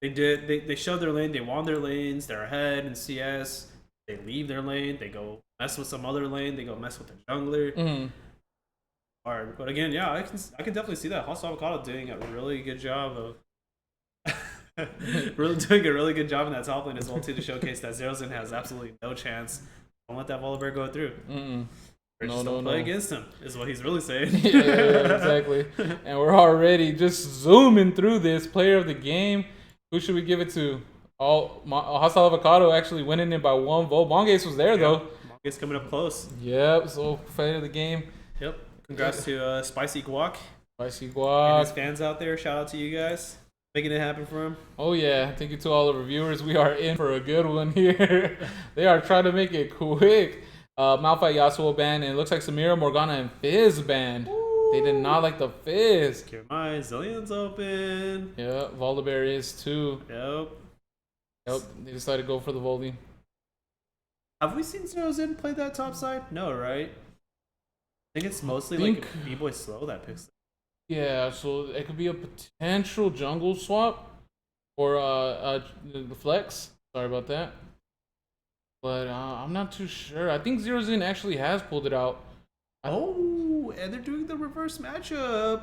they showed their lane. They won their lanes. They're ahead in CS. They leave their lane. They go mess with some other lane. They go mess with the jungler. Mm-hmm. Hard, but again, yeah, I can definitely see that Hostile Avocado doing a really good job of. Really doing a really good job in that top lane as well too, to showcase that Zerozen has absolutely no chance. Don't let that Volibear go through. Or just don't play against him is what he's really saying. Yeah, exactly. And we're already just zooming through this player of the game. Who should we give it to? Hostile Avocado actually winning it by 1 vote. Mongace was there though. Mongace coming up close. Yep. So player of the game. Yep. Congrats to Spicy Guac Spicy and Guac. his fans out there. Shout out to you guys. Making it happen for him. Oh yeah, thank you to all of our viewers. We are in for a good one here. They are trying to make it quick. Malphite Yasuo banned, and it looks like Samira, Morgana, and Fizz banned. They did not like the Fizz. Keep in mind, Zillion's open. Yeah, Volibear is too. Yep. They decided to go for the Voldy. Have we seen Zerozen play that top side? No, right? I think it's mostly like B-Boy Slow that picks it. Yeah, so it could be a potential jungle swap or the flex. Sorry about that. But I'm not too sure. I think Zerozen actually has pulled it out. Oh, and they're doing the reverse matchup.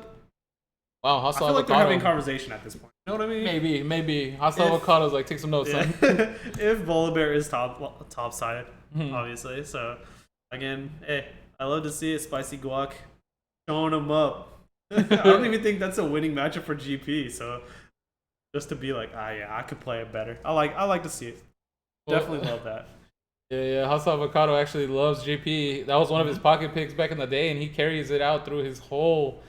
Wow, I Hostile feel like they're Avocado. having conversation at this point. You know what I mean? Maybe. Hostile Avocado's like, take some notes, son. If Volibear is top side, Hmm. obviously. So, again, hey, I love to see it. Spicy Guac showing them up. I don't even think that's a winning matchup for GP. So, just to be like, yeah, I could play it better. I like to see it. Definitely love that. Yeah. Hostile Avocado actually loves GP. That was one of his pocket picks back in the day, and he carries it out through his whole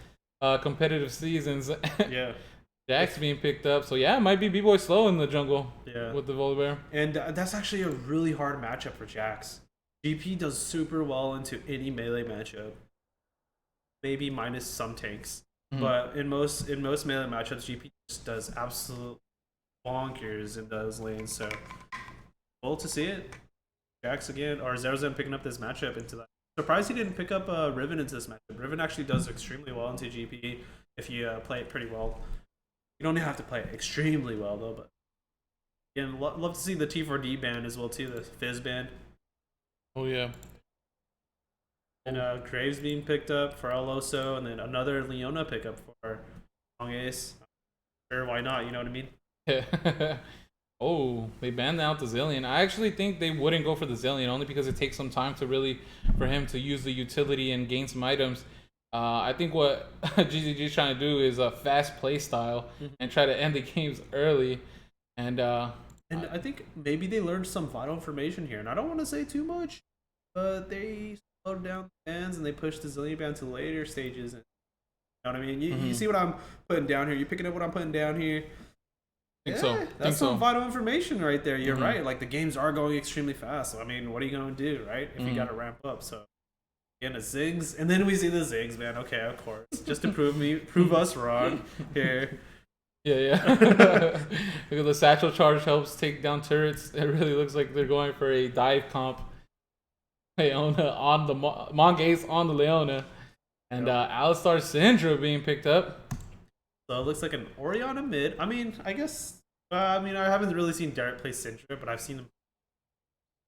competitive seasons. Yeah. Jack's being picked up, so yeah, it might be B-Boy Slow in the jungle. Yeah. With the Volibear. And that's actually a really hard matchup for Jax. GP does super well into any melee matchup. Maybe minus some tanks. But in most melee matchups, GP just does absolute bonkers in those lanes. So cool to see it. Jax again, or Zerozen picking up this matchup into that. Surprised he didn't pick up Riven into this matchup. Riven actually does extremely well into GP if you play it pretty well. You don't have to play it extremely well though, but again, love to see the T4D band as well too, the Fizz band. Oh yeah. And Graves being picked up for Aloso, and then another Leona pickup for Long Ace. Sure, why not? You know what I mean? Yeah. Oh, they banned out the Zillion. I actually think they wouldn't go for the Zillion only because it takes some time for him to use the utility and gain some items. I think what GZG is trying to do is a fast play style and try to end the games early. And I think maybe they learned some vital information here. And I don't want to say too much, but they slowed down the bans and they pushed the Zillion ban to later stages. And, you know what I mean? You see what I'm putting down here? You picking up what I'm putting down here? That's some vital information right there. You're right. Like the games are going extremely fast. So I mean, what are you gonna do, right? If you got to ramp up. So again, a Ziggs, and then we see the Ziggs, man. Okay, of course, just to prove us wrong here. Yeah. Look at the satchel charge helps take down turrets. It really looks like they're going for a dive comp. Leona on the Mongace on the Leona, and Alistar Syndra being picked up. So it looks like an Orianna mid. I mean, I guess. I haven't really seen Derek play Syndra, but I've seen him.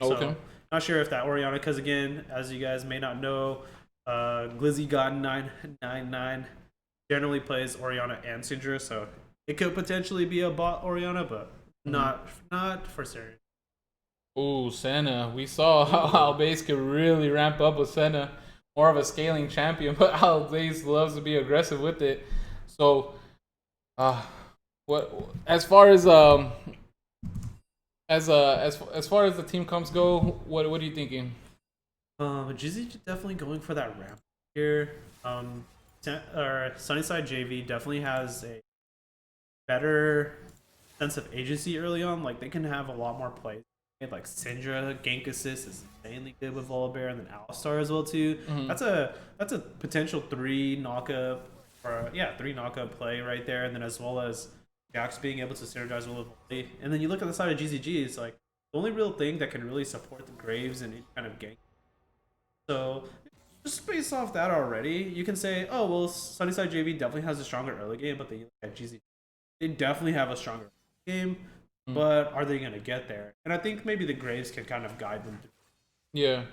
Okay. So, not sure if that Orianna, because again, as you guys may not know, Glizzy God 999 generally plays Orianna and Syndra, so it could potentially be a bot Orianna, but not for certain. Ooh, Senna. We saw how Albase could really ramp up with Senna. More of a scaling champion, but Albase loves to be aggressive with it. So Uh, what as far as as far as the team comps go, what are you thinking? GZ definitely going for that ramp here. Sunnyside JV definitely has a better sense of agency early on. Like they can have a lot more plays. Like Syndra gank assist is insanely good with Volibear, and then Alistar as well too. That's a potential three knockup three knockup play right there, and then as well as Jax being able to synergize well with Volley. And then you look at the side of GZG, it's like the only real thing that can really support the Graves and any kind of gank. So just based off that already, you can say, oh well, Sunnyside JV definitely has a stronger early game, but they look at GZG, they definitely have a stronger game. But are they gonna get there? And I think maybe the Graves can kind of guide them through. Yeah.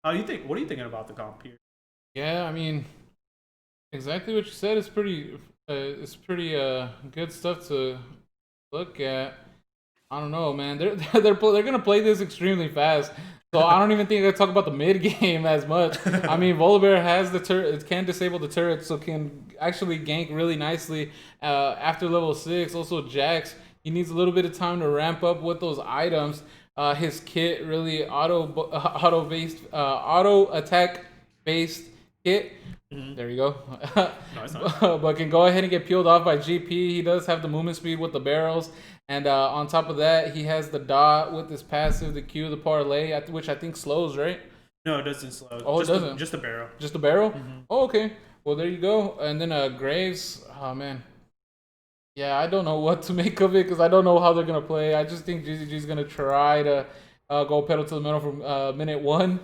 How do you think? What are you thinking about the comp here? Yeah, I mean, exactly what you said is pretty good stuff to look at. I don't know, man. They're gonna play this extremely fast. So I don't even think I talk about the mid game as much. I mean, Volibear has the turret, can disable the turret, so can actually gank really nicely after level 6. Also, Jax, he needs a little bit of time to ramp up with those items. His kit really auto attack based kit. There you go. Nice. But can go ahead and get peeled off by GP. He does have the movement speed with the barrels. And on top of that, he has the dot with his passive, the Q, the parlay, which I think slows, right? No, it doesn't slow. Oh, just it doesn't? Just a barrel. Just a barrel? Oh, okay. Well, there you go. And then Graves, oh, man. Yeah, I don't know what to make of it because I don't know how they're going to play. I just think GZG is going to try to go pedal to the metal from minute 1.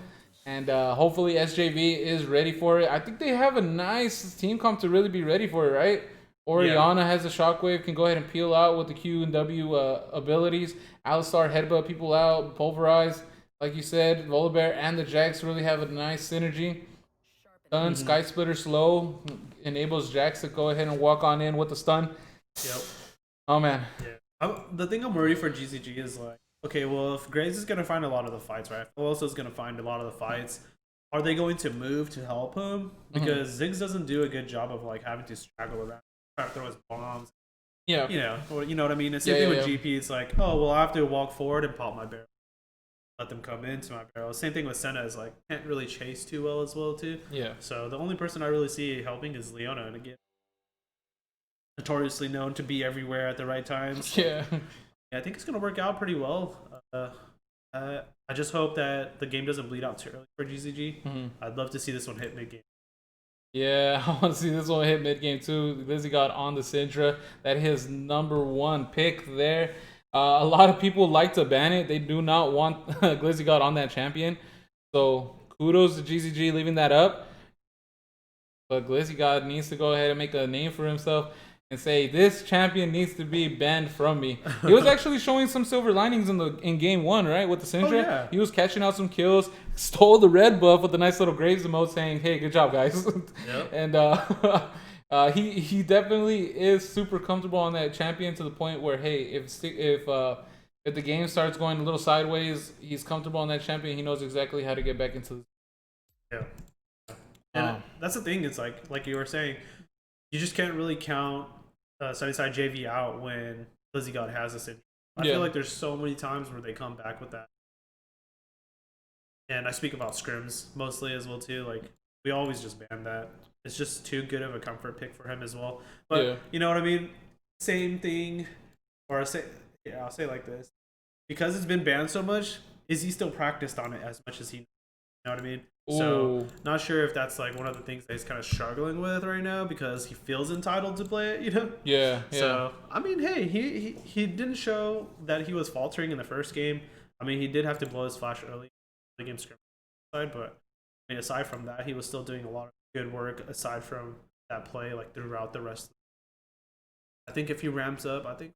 And hopefully SJV is ready for it. I think they have a nice team comp to really be ready for it, right? Oriana has a shockwave, can go ahead and peel out with the Q and W abilities. Alistar headbutt people out, pulverize. Like you said, Volibear and the Jax really have a nice synergy. Stun, Sky Splitter slow, enables Jax to go ahead and walk on in with the stun. Yep. Oh, man. Yeah. The thing I'm worried for GZG is like, okay, well, if Graves is going to find a lot of the fights, right? Also is going to find a lot of the fights. Are they going to move to help him? Because Ziggs doesn't do a good job of like having to straggle around, trying to throw his bombs. Yeah. You know what I mean? The same thing with GP. It's like, oh, well, I have to walk forward and pop my barrel. Let them come into my barrel. Same thing with Senna is like, can't really chase too well as well, too. Yeah. So the only person I really see helping is Leona. And again, notoriously known to be everywhere at the right times. Yeah. I think it's going to work out pretty well. I just hope that the game doesn't bleed out too early for GZG. I'd love to see this one hit mid-game. Yeah, I want to see this one hit mid-game too. Glizzy got on the Syndra. That his number 1 pick there. A lot of people like to ban it. They do not want Glizzy got on that champion. So kudos to GZG leaving that up. But Glizzy God needs to go ahead and make a name for himself and say this champion needs to be banned from me. He was actually showing some silver linings in game 1, right, with the Syndra. Oh, yeah. He was catching out some kills, stole the red buff with a nice little Graves emote, saying, "Hey, good job, guys." Yep. And he definitely is super comfortable on that champion to the point where, hey, if the game starts going a little sideways, he's comfortable on that champion. He knows exactly how to get back into. Yeah. And that's the thing. It's like you were saying, you just can't really count Sunnyside JV out when Glizzy God has this in. I feel like there's so many times where they come back with that. And I speak about scrims mostly as well too. Like we always just ban that. It's just too good of a comfort pick for him as well. But you know what I mean? Same thing. Or I'll say it like this. Because it's been banned so much, is he still practiced on it as much as he knows? You know what I mean? Ooh. So not sure if that's like one of the things that he's kind of struggling with right now because he feels entitled to play it, you know? Yeah. So I mean, hey, he didn't show that he was faltering in the first game. I mean, he did have to blow his flash early in the game script side, but I mean, aside from that, he was still doing a lot of good work aside from that play, like throughout the rest. I think if he ramps up, I think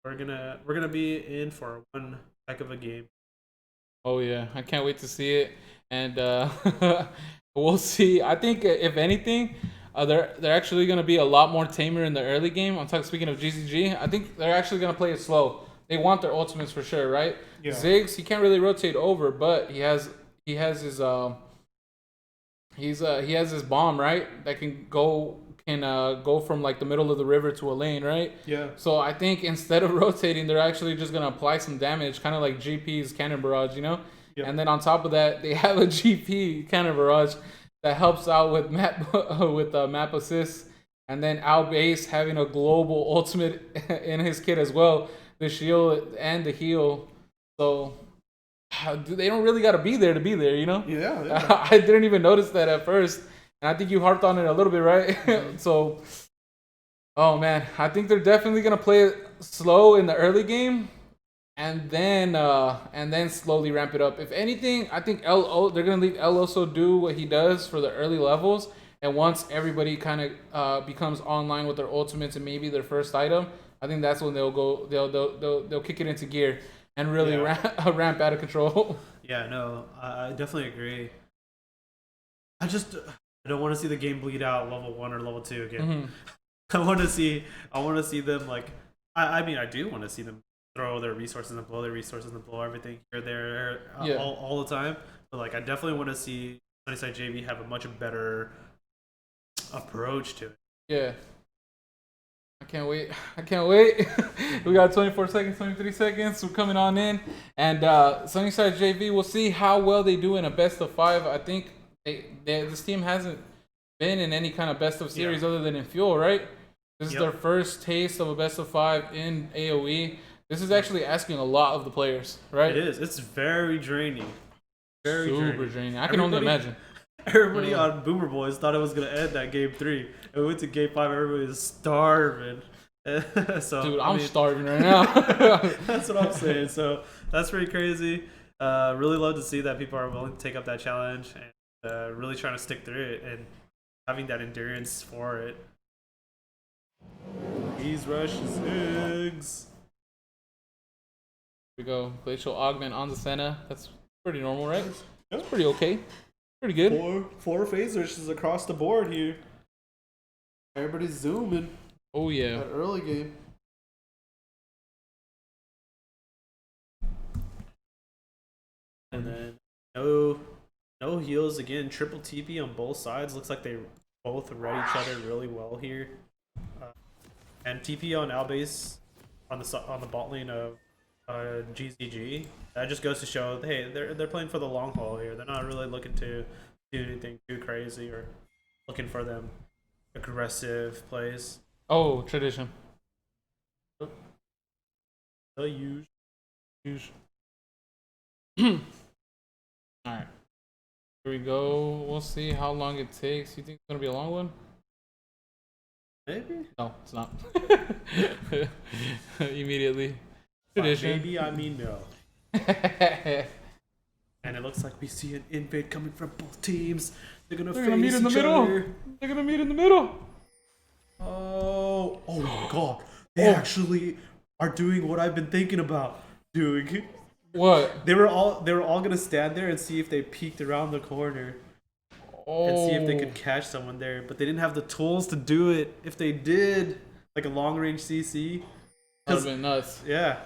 we're gonna be in for one heck of a game. Oh yeah, I can't wait to see it, and we'll see. I think if anything, they're actually gonna be a lot more tamer in the early game. Speaking of GCG, I think they're actually gonna play it slow. They want their ultimates for sure, right? Yeah. Ziggs, he can't really rotate over, but he has his he has his bomb, right? That can can go from like the middle of the river to a lane, right? Yeah. So I think instead of rotating, they're actually just gonna apply some damage, kind of like GP's cannon barrage, you know. Yep. And then on top of that, they have a GP cannon barrage that helps out with map assists, and then Al Base having a global ultimate in his kit as well, the shield and the heal. So they don't really got to be there to be there, you know? Yeah. I didn't even notice that at first. And I think you harped on it a little bit, right? So, oh man, I think they're definitely going to play it slow in the early game and then slowly ramp it up. If anything, I think they're going to leave El Oso do what he does for the early levels. And once everybody kind of becomes online with their ultimates and maybe their first item, I think that's when they'll kick it into gear and really ramp out of control. Yeah, no, I definitely agree. I don't want to see the game bleed out level 1 or level 2 again. Mm-hmm. I want to see them like. I mean, I do want to see them throw their resources and blow their resources and blow everything here, there, all the time. But like, I definitely want to see SunnysideJV have a much better approach to it. Yeah. I can't wait. We got 24 seconds, 23 seconds. We're coming on in. And SunnysideJV, we'll see how well they do in a best of 5. I think this team hasn't been in any kind of best of series other than in Fuel, right? This is their first taste of a best of 5 in AOE. This is actually asking a lot of the players, right? It is. It's very draining. Super draining. I can only imagine. Everybody on Boomer Boys thought it was going to end at game 3. And we went to game 5, everybody was starving. So, dude, I'm starving right now. That's what I'm saying. So that's pretty crazy. Really love to see that people are willing to take up that challenge and really trying to stick through it and having that endurance for it. He's rushes eggs. Here we go. Glacial Augment on the Senna. That's pretty normal, right? That's pretty okay. Pretty good. Four phasers across the board here. Everybody's zooming. Oh yeah. That early game. And then no heals again. Triple TP on both sides. Looks like they both read each other really well here. And TP on Albase on the bot lane of GZG. That just goes to show, hey, they're playing for the long haul here. They're not really looking to do anything too crazy or looking for them aggressive plays. Oh, tradition. The use. Alright. Here we go. We'll see how long it takes. You think it's gonna be a long one? Maybe. No, it's not. Immediately. Tradition. Maybe I mean no. And it looks like we see an invade coming from both teams. They're gonna meet in the middle. Other. They're gonna meet in the middle. Oh my god. They actually are doing what I've been thinking about doing. What? They were all gonna stand there and see if they peeked around the corner. And see if they could catch someone there, but they didn't have the tools to do it. If they did, like a long range CC, that would've been nuts. Yeah,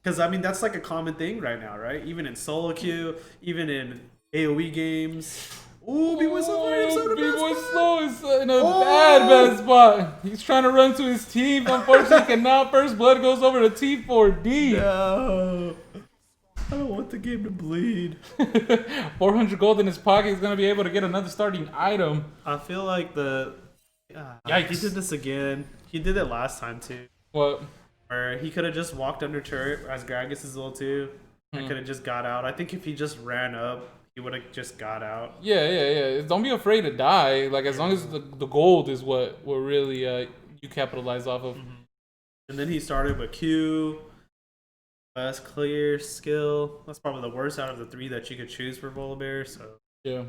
because I mean that's like a common thing right now, right? Even in solo queue, even in AOE games. Ooh, B-Boy's slow. B-Boy's slow is in a bad spot. He's trying to run to his team. Unfortunately, cannot. First blood goes over to T4D. No. I don't want the game to bleed. 400 gold in his pocket. He's gonna be able to get another starting item. I feel like he did this again. He did it last time too. What? Where he could have just walked under turret as Gragas is level 2 and could have just got out. I think if he just ran up, he would have just got out. Yeah. Don't be afraid to die. Like as long as the gold is what really you capitalize off of. And then he started with Q. Best clear skill. That's probably the worst out of the 3 that you could choose for Volibear. So yeah,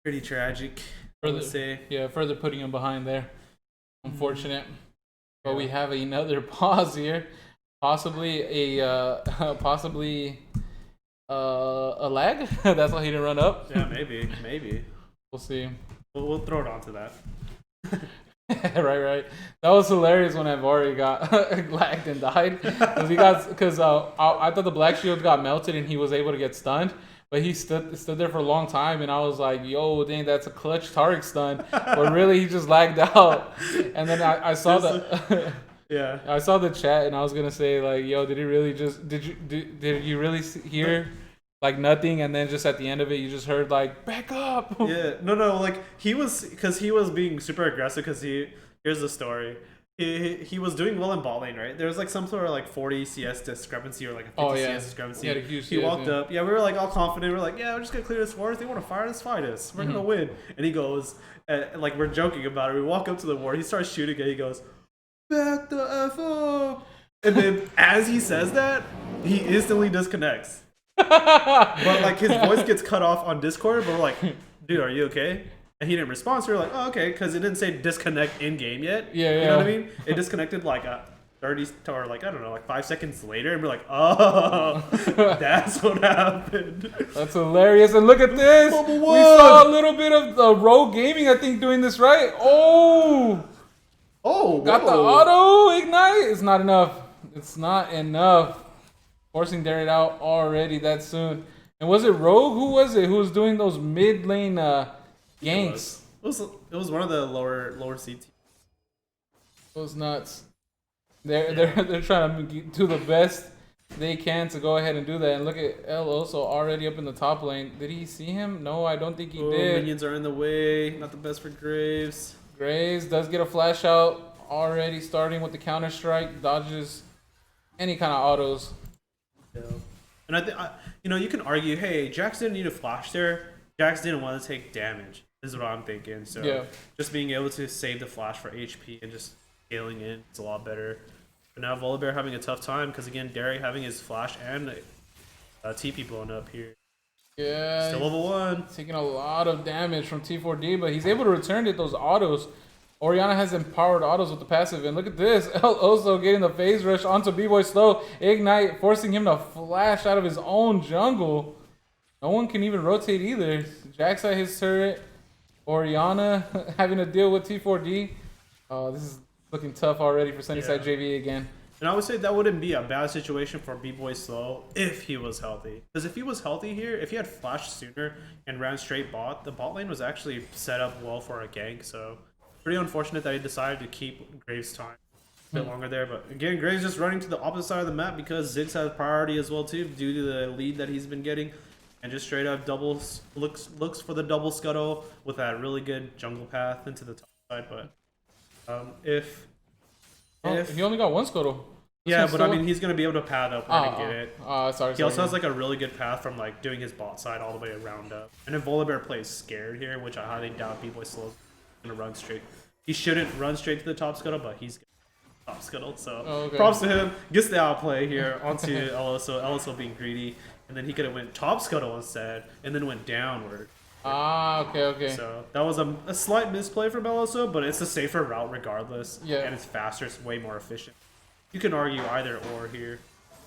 pretty tragic. I would say. Yeah, further putting him behind there. Unfortunate. But we have another pause here. Possibly a lag. That's why he didn't run up. Yeah, maybe. We'll see. We'll throw it onto that. Right. That was hilarious when Avari got lagged and died because I thought the black shield got melted and he was able to get stunned, but he stood there for a long time, and I was like, "Yo, dang, that's a clutch Tarek stun," but really he just lagged out. And then I saw Yeah. I saw the chat, and I was gonna say like, "Yo, did you really hear?" Like nothing, and then just at the end of it, you just heard like back up. Yeah, no, like he was being super aggressive. Because here's the story. He was doing well in bot lane, right? There was like some sort of like 40 CS discrepancy or like a 50 CS discrepancy. He had a huge he CS, walked up. Yeah, we were like all confident. We are like, yeah, we're just gonna clear this war. If they want to fight us. We're gonna win. And he goes, like we're joking about it. We walk up to the war. He starts shooting and he goes, back the F up. And then as he says that, he instantly disconnects. But like his voice gets cut off on Discord, but we're like, dude, are you okay? And he didn't respond, so we're like, oh, okay, because it didn't say disconnect in game yet. Yeah. You know what I mean? It disconnected like 30 or like I don't know, like 5 seconds later, and we're like, oh, that's what happened. That's hilarious. And look at this. We saw a little bit of the Rogue Gaming, I think, doing this right. Got the auto ignite. It's not enough. Forcing Derek out already that soon. And was it Rogue? Who was it who was doing those mid lane ganks? It was one of the lower CT. It was nuts. They're trying to do the best they can to go ahead and do that. And look at El Oso already up in the top lane. Did he see him? No, I don't think he did. Minions are in the way. Not the best for Graves. Graves does get a flash out already, starting with the counter strike. Dodges any kind of autos. Yeah. And I think, you can argue, hey, Jax didn't need a flash there. Jax didn't want to take damage. This is what I'm thinking. So just being able to save the flash for HP and just scaling in, it's a lot better. But now Volibear having a tough time because, again, Derek having his flash and TP blown up here. Yeah. Still level 1. Taking a lot of damage from T4D, but he's able to return it, those autos. Orianna has empowered autos with the passive, and look at this. Also getting the phase rush onto B-Boy Slow. Ignite, forcing him to flash out of his own jungle. No one can even rotate either. Jax at his turret. Orianna having to deal with T4D. This is looking tough already for SunnysideJV again. And I would say that wouldn't be a bad situation for B-Boy Slow if he was healthy. Because if he was healthy here, if he had flashed sooner and ran straight bot, the bot lane was actually set up well for a gank, so... Pretty unfortunate that he decided to keep Graves' time a bit longer there. But again, Graves just running to the opposite side of the map because Ziggs has priority as well too due to the lead that he's been getting. And just straight up looks for the double scuttle with that really good jungle path into the top side. But if he only got one scuttle. Yeah, but I mean, he's going to be able to pad up and get it. Sorry. He also has like a really good path from like doing his bot side all the way around up. And if Volibear plays scared here, which I highly doubt B-Boy Slow gonna run straight. He shouldn't run straight to the top scuttle, but he's top scuttle. So props to him. Gets the outplay here onto LSO. LSO being greedy, and then he could have went top scuttle instead, and then went downward. Okay. So that was a slight misplay from LSO, but it's a safer route regardless. Yeah. And it's faster. It's way more efficient. You can argue either or here.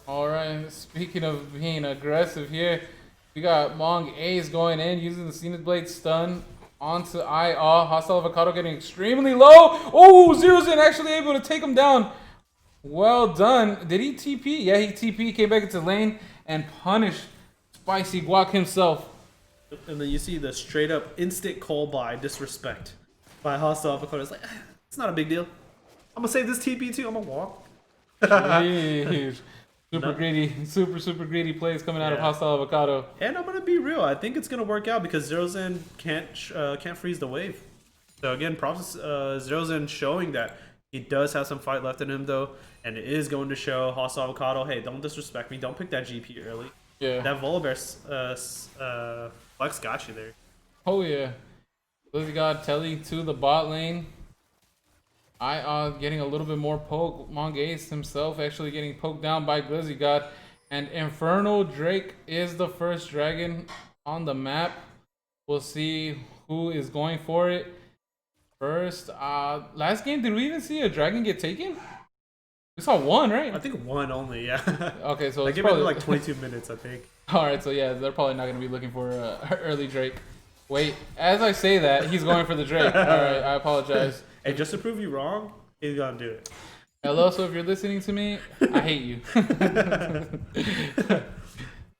All right. Speaking of being aggressive here, we got Mong Ace going in using the Zenith Blade stun. Onto Hostile Avocado getting extremely low. Oh, Zero's in actually able to take him down. Well done. Did he TP? Yeah, he TP, came back into lane and punished Spicy Guac himself. And then you see the straight up instant call by disrespect by Hostile Avocado. It's like, it's not a big deal. I'm going to save this TP too. I'm going to walk. Jeez. Super greedy plays coming out of Hostile Avocado. And I'm gonna be real. I think it's gonna work out because Zerozen can't freeze the wave. So again, props to Zerozen showing that he does have some fight left in him though, and it is going to show Hostile Avocado. Hey, don't disrespect me. Don't pick that GP early. Yeah. That Volibear flex got you there. Oh yeah. Lizzie got Telly to the bot lane. Getting a little bit more poke. Mongace himself actually getting poked down by Glizzy God. And Infernal Drake is the first dragon on the map. We'll see who is going for it first. Last game, did we even see a dragon get taken? We saw one, right? I think one only, yeah. Okay, so they it's gave probably it like 22 minutes, I think. Alright, so yeah, they're probably not going to be looking for early Drake. Wait, as I say that, he's going for the Drake. Alright, I apologize. Hey, just to prove you wrong, he's gonna do it. Hello, so if you're listening to me, I hate you.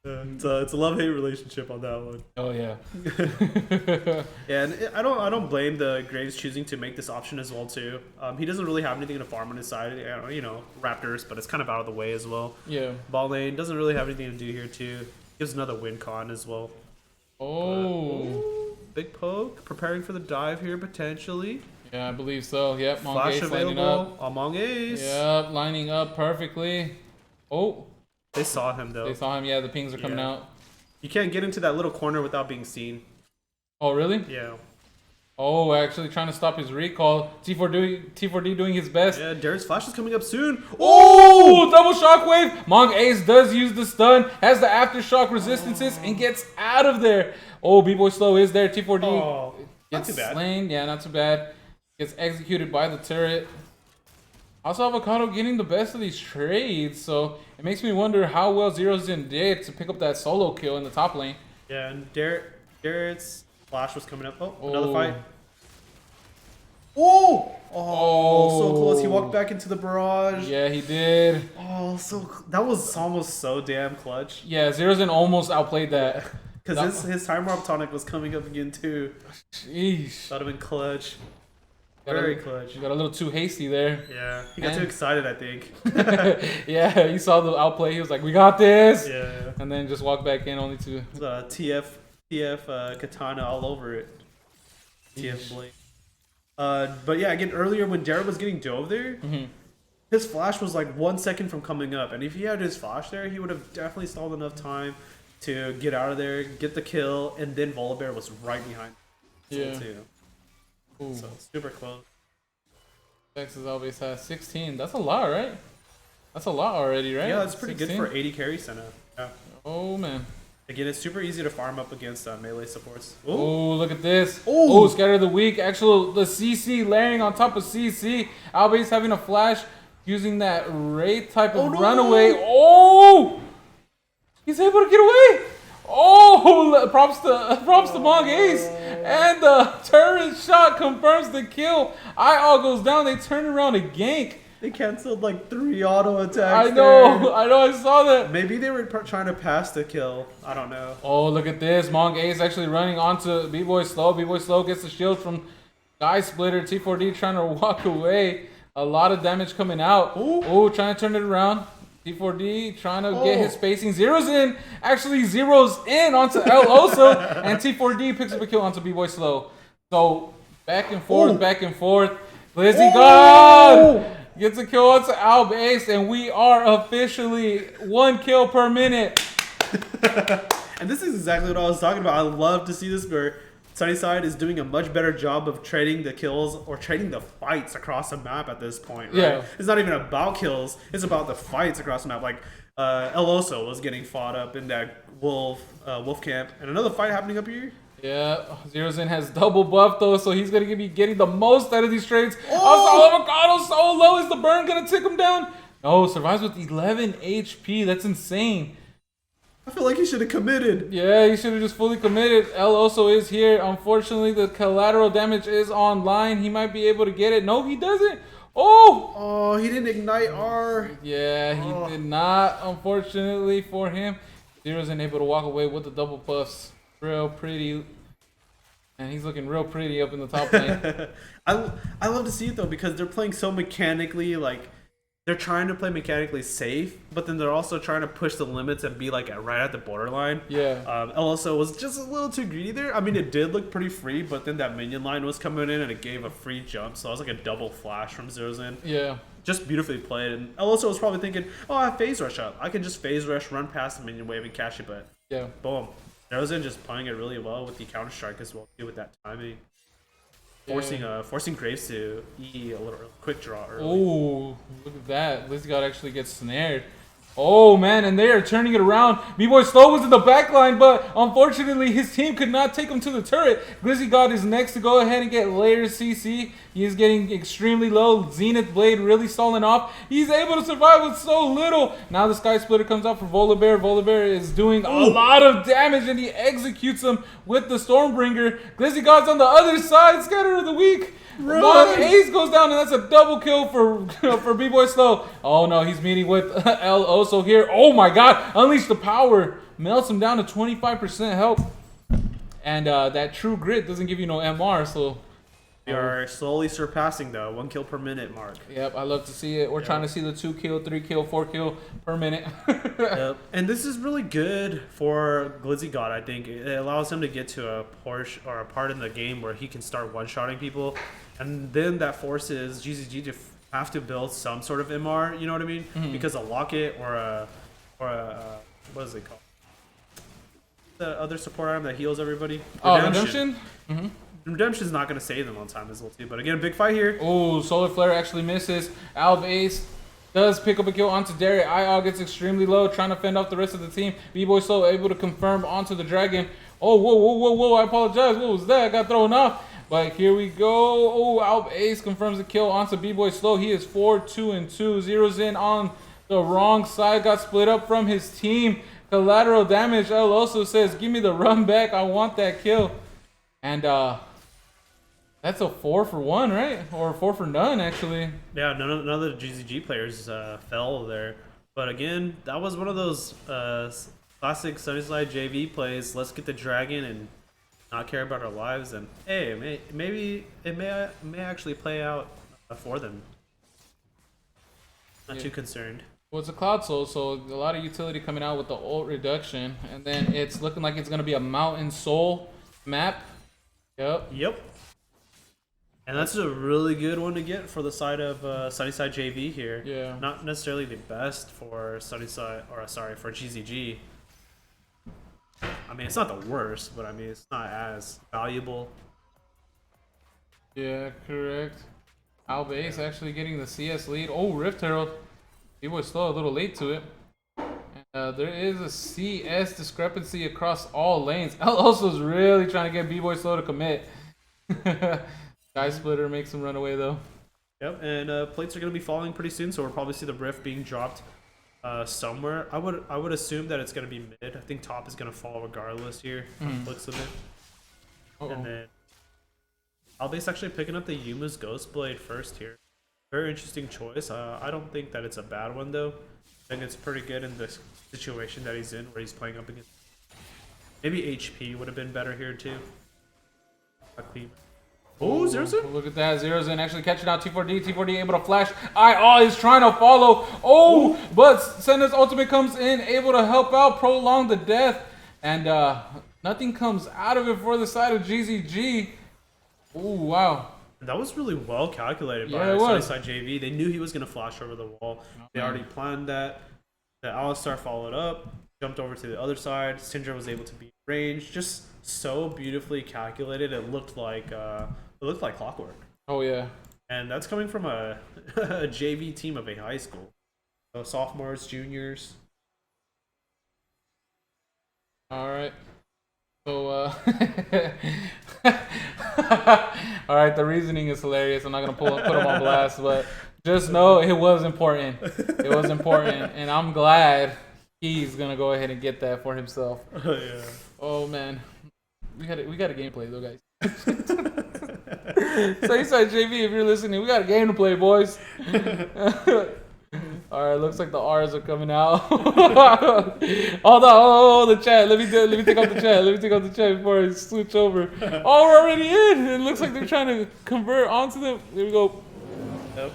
It's a love-hate relationship on that one. Oh yeah. Yeah, and I don't blame the Graves choosing to make this option as well too. He doesn't really have anything to farm on his side. You know, Raptors, but it's kind of out of the way as well. Yeah. Ball lane doesn't really have anything to do here too. Gives another win con as well. Oh. Big poke, preparing for the dive here potentially. Yeah, I believe so. Yep. Mong Flash Ace lining available. up. Among Ace. Yep, lining up perfectly. Oh. They saw him though. They saw him. Yeah, the pings are coming Yeah. out. You can't get into that little corner without being seen. Oh really? Yeah. Oh, actually trying to stop his recall. T4D doing his best. Yeah, Derek's flash is coming up soon. Oh, double shockwave. Mong Ace does use the stun, has the aftershock resistances, and gets out of there. Oh, B-Boy Slow is there. T4D Oh, not gets too bad. slain. Yeah, not too bad. Gets executed by the turret. Also, Avocado getting the best of these trades, so it makes me wonder how well Zerozen did to pick up that solo kill in the top lane. Yeah, and Derek's flash was coming up. Oh, another fight. Oh, so close. He walked back into the barrage. Yeah, he did. Oh, that was almost so damn clutch. Yeah, Zerozen almost outplayed that. Because his time warp tonic was coming up again too. Sheesh. That'd have been clutch. Got a- Very clutch. You got a little too hasty there. Yeah, he got And- too excited, I think. Yeah, he saw the outplay. He was like, "We got this," Yeah. and then just walked back in only to. TF katana all over it. TF blade. But yeah, again earlier when Derek was getting dove there, his flash was like 1 second from coming up, and if he had his flash there, he would have definitely stalled enough time to get out of there, get the kill, and then Volibear was right behind. Yeah. Too. Ooh. So super close. Texas always has 16. That's a lot, right? That's a lot already, right? Yeah, that's pretty 16? good for 80 carry center. Yeah. Oh man. Again, it's super easy to farm up against melee supports. Ooh. Oh, look at this. Ooh. Oh, scatter of the week. Actual, the CC layering on top of CC. Albay's having a flash using that Wraith type of runaway. Oh! He's able to get away. Oh, props to Mong Ace. And the turret shot confirms the kill. IL goes down. They turn around to gank. They canceled like 3 auto attacks. I know. I saw that. Maybe they were trying to pass the kill. I don't know. Oh, look at this. Mong Ace actually running onto B-Boy Slow. B-Boy Slow gets the shield from Guy Splitter. T4D trying to walk away. A lot of damage coming out. Ooh, trying to turn it around. T4D trying to get his spacing. Zeros in. Actually, zeros in onto El Oso. And T4D picks up a kill onto B-Boy Slow. So, back and forth, back and forth. Blizzy God gets a kill onto Alb Ace. And we are officially 1 kill per minute. And this is exactly what I was talking about. I love to see this where Sunnyside is doing a much better job of trading the kills or trading the fights across the map at this point. Right? Yeah. It's not even about kills. It's about the fights across the map. Like El Oso was getting fought up in that wolf camp. And another fight happening up here. Yeah, Zerozen has double buff though, so he's gonna be getting the most out of these trades. Also, Avocado so low. Is the burn gonna tick him down? No, survives with 11 HP. That's insane. I feel like he should have committed. Yeah, he should have just fully committed. El Oso is here. Unfortunately, the collateral damage is online. He might be able to get it. No, he doesn't. Oh, he didn't ignite R. Yeah, he did not. Unfortunately for him, Zerozen able to walk away with the double buffs. Real pretty. And he's looking real pretty up in the top lane. I love to see it though because they're playing so mechanically, like they're trying to play mechanically safe, but then they're also trying to push the limits and be like right at the borderline. Yeah. LSO was just a little too greedy there. I mean, it did look pretty free, but then that minion line was coming in and it gave a free jump, so it was like a double flash from Zerozen. Yeah. Just beautifully played. And LSO was probably thinking, oh, I have phase rush up. I can just phase rush, run past the minion wave, and cash it, but Yeah. boom. Zerozen just playing it really well with the counter strike as well too with that timing. Forcing Graves to E a little quick draw early. Oh, look at that. Lizzy God actually gets snared. Oh man, and they are turning it around. B-Boy Slow was in the back line, but unfortunately his team could not take him to the turret. Glizzy God is next to go ahead and get layer CC. He is getting extremely low. Zenith Blade really stalling off. He's able to survive with so little. Now the Sky Splitter comes out for Volibear. Volibear is doing a lot of damage and he executes him with the Stormbringer. Glizzy God's on the other side. Scatter of the week. Long Ace goes down, and that's a double kill for B-Boy Slow. Oh no, he's meeting with El Oso here. Oh my god, Unleash the Power. Melts him down to 25% health. And that True Grit doesn't give you no MR, so... We are slowly surpassing the 1 kill per minute mark. Yep, I love to see it. We're trying to see the 2 kill, 3 kill, 4 kill per minute. Yep. And this is really good for Glizzy God, I think. It allows him to get to a portion or a part in the game where he can start one-shotting people. And then that forces GZG to have to build some sort of MR, you know what I mean? Because a Locket or a what is it called? The other support item that heals everybody? Redemption? Redemption's not going to save them on time as well, too. But again, big fight here. Oh, Solar Flare actually misses. Alb Ace does pick up a kill onto Derry. IO gets extremely low, trying to fend off the rest of the team. B-Boy Slow able to confirm onto the Dragon. Oh, whoa, I apologize. What was that? I got thrown off. But here we go. Oh, Alb Ace confirms the kill onto B-Boy Slow. He is 4-2-2. Zeroes in on the wrong side. Got split up from his team. Collateral damage. El also says, give me the run back. I want that kill. And, that's a 4 for 1, right? Or 4 for none, actually. Yeah, none of the GZG players fell there. But again, that was one of those classic Sunnyside JV plays. Let's get the dragon and not care about our lives. And hey, maybe it may actually play out for them. Not too concerned. Well, it's a Cloud Soul, so a lot of utility coming out with the ult reduction. And then it's looking like it's going to be a Mountain Soul map. Yep. And that's a really good one to get for the side of Sunnyside JV here. Yeah. Not necessarily the best for Sunnyside, or sorry, for GZG. I mean, it's not the worst, but I mean, it's not as valuable. Yeah, correct. Alb Ace actually getting the CS lead. Oh, Rift Herald. He was slow, a little late to it. And, there is a CS discrepancy across all lanes. El Oso's really trying to get B-Boy Slow to commit. Sky Splitter makes him run away though. Yep, and plates are going to be falling pretty soon, so we'll probably see the Rift being dropped somewhere. I would assume that it's going to be mid. I think top is going to fall regardless here. From the looks of it. And then Alba's actually picking up the Yuma's Ghost Blade first here. Very interesting choice. I don't think that it's a bad one though. I think it's pretty good in the situation that he's in, where he's playing up against. Maybe HP would have been better here too. Oh, Zeroes in? Look at that. Zeroes in actually catching out T4D. T4D able to flash. IO is trying to follow. Oh, but Senna's ultimate comes in, able to help out, prolong the death. And nothing comes out of it for the side of GZG. Oh, wow. That was really well calculated by Sunnyside JV. They knew he was going to flash over the wall. They already planned that. The Alistar followed up, jumped over to the other side. Syndra was able to be ranged. Just so beautifully calculated. It looked like clockwork. Oh, yeah. And that's coming from a JV team of a high school. So sophomores, juniors. All right. So, all right, the reasoning is hilarious. I'm not going to put him on blast, but just know it was important. It was important, and I'm glad he's going to go ahead and get that for himself. Oh, yeah. Oh, man. We got a gameplay, though, guys. Sunnyside JV, if you're listening, we got a game to play, boys. All right, looks like the R's are coming out. The chat. Let me take out the chat. Let me take out the chat before I switch over. Oh, we're already in. It looks like they're trying to convert onto them. There we go. Yep.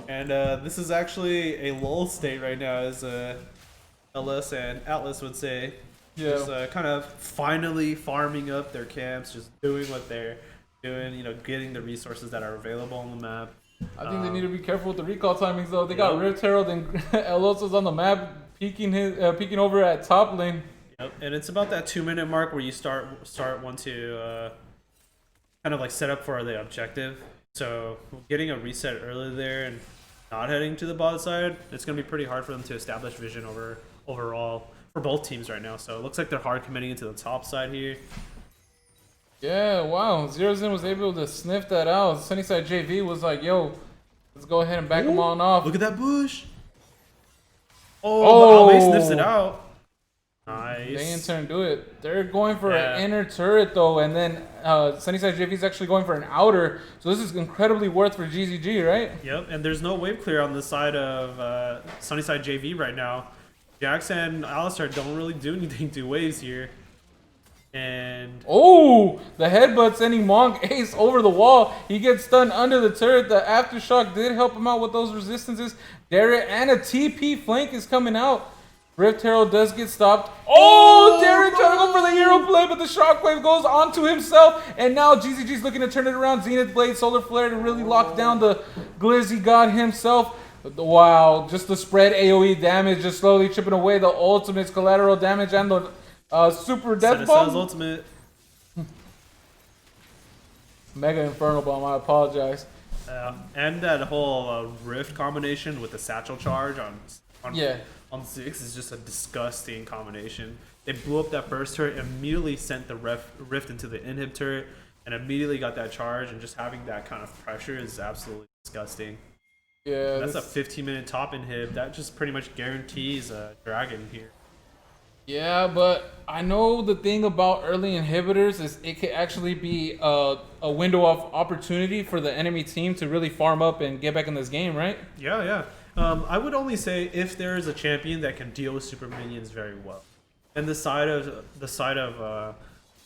And this is actually a lull state right now, as LS and Atlas would say. Yeah. Just kind of finally farming up their camps, just doing what they're doing, getting the resources that are available on the map. I think they need to be careful with the recall timings, though. They got Rift Herald and Eloso's on the map, peeking over at top lane. Yep, and it's about that 2-minute mark where you start want to kind of like set up for the objective. So getting a reset early there and not heading to the bot side, it's going to be pretty hard for them to establish vision overall for both teams right now. So it looks like they're hard committing into the top side here. Yeah, wow. Zerozen was able to sniff that out. Sunnyside JV was like, yo, let's go ahead and back them on off. Look at that bush. Oh, but Albe sniffs it out. Nice. They in turn do it. They're going for an inner turret though, and then Sunnyside JV is actually going for an outer. So this is incredibly worth for GZG, right? Yep, and there's no wave clear on the side of Sunnyside JV right now. Jax and Alistar don't really do anything to waves here. And oh, the headbutt sending Monk Ace over the wall. He gets stunned under the turret. The aftershock did help him out with those resistances. Darrett and a TP flank is coming out. Rift Herald does get stopped. Oh, Darrett trying to go for the hero play, but the shockwave goes onto himself. And now GZG's looking to turn it around. Zenith Blade, Solar Flare to really lock down the Glizzy God himself. Wow, just the spread AOE damage just slowly chipping away the ultimates, collateral damage, and the super death bomb. Ultimate. Mega Infernal Bomb, I apologize. And that whole Rift combination with the Satchel Charge on Ziggs is just a disgusting combination. They blew up that burst turret, immediately sent the Rift into the inhib turret, and immediately got that charge, and just having that kind of pressure is absolutely disgusting. Yeah, that's a 15-minute top inhib. That just pretty much guarantees a dragon here. Yeah, but I know the thing about early inhibitors is it could actually be a window of opportunity for the enemy team to really farm up and get back in this game, right? Yeah. I would only say if there is a champion that can deal with super minions very well. And the side of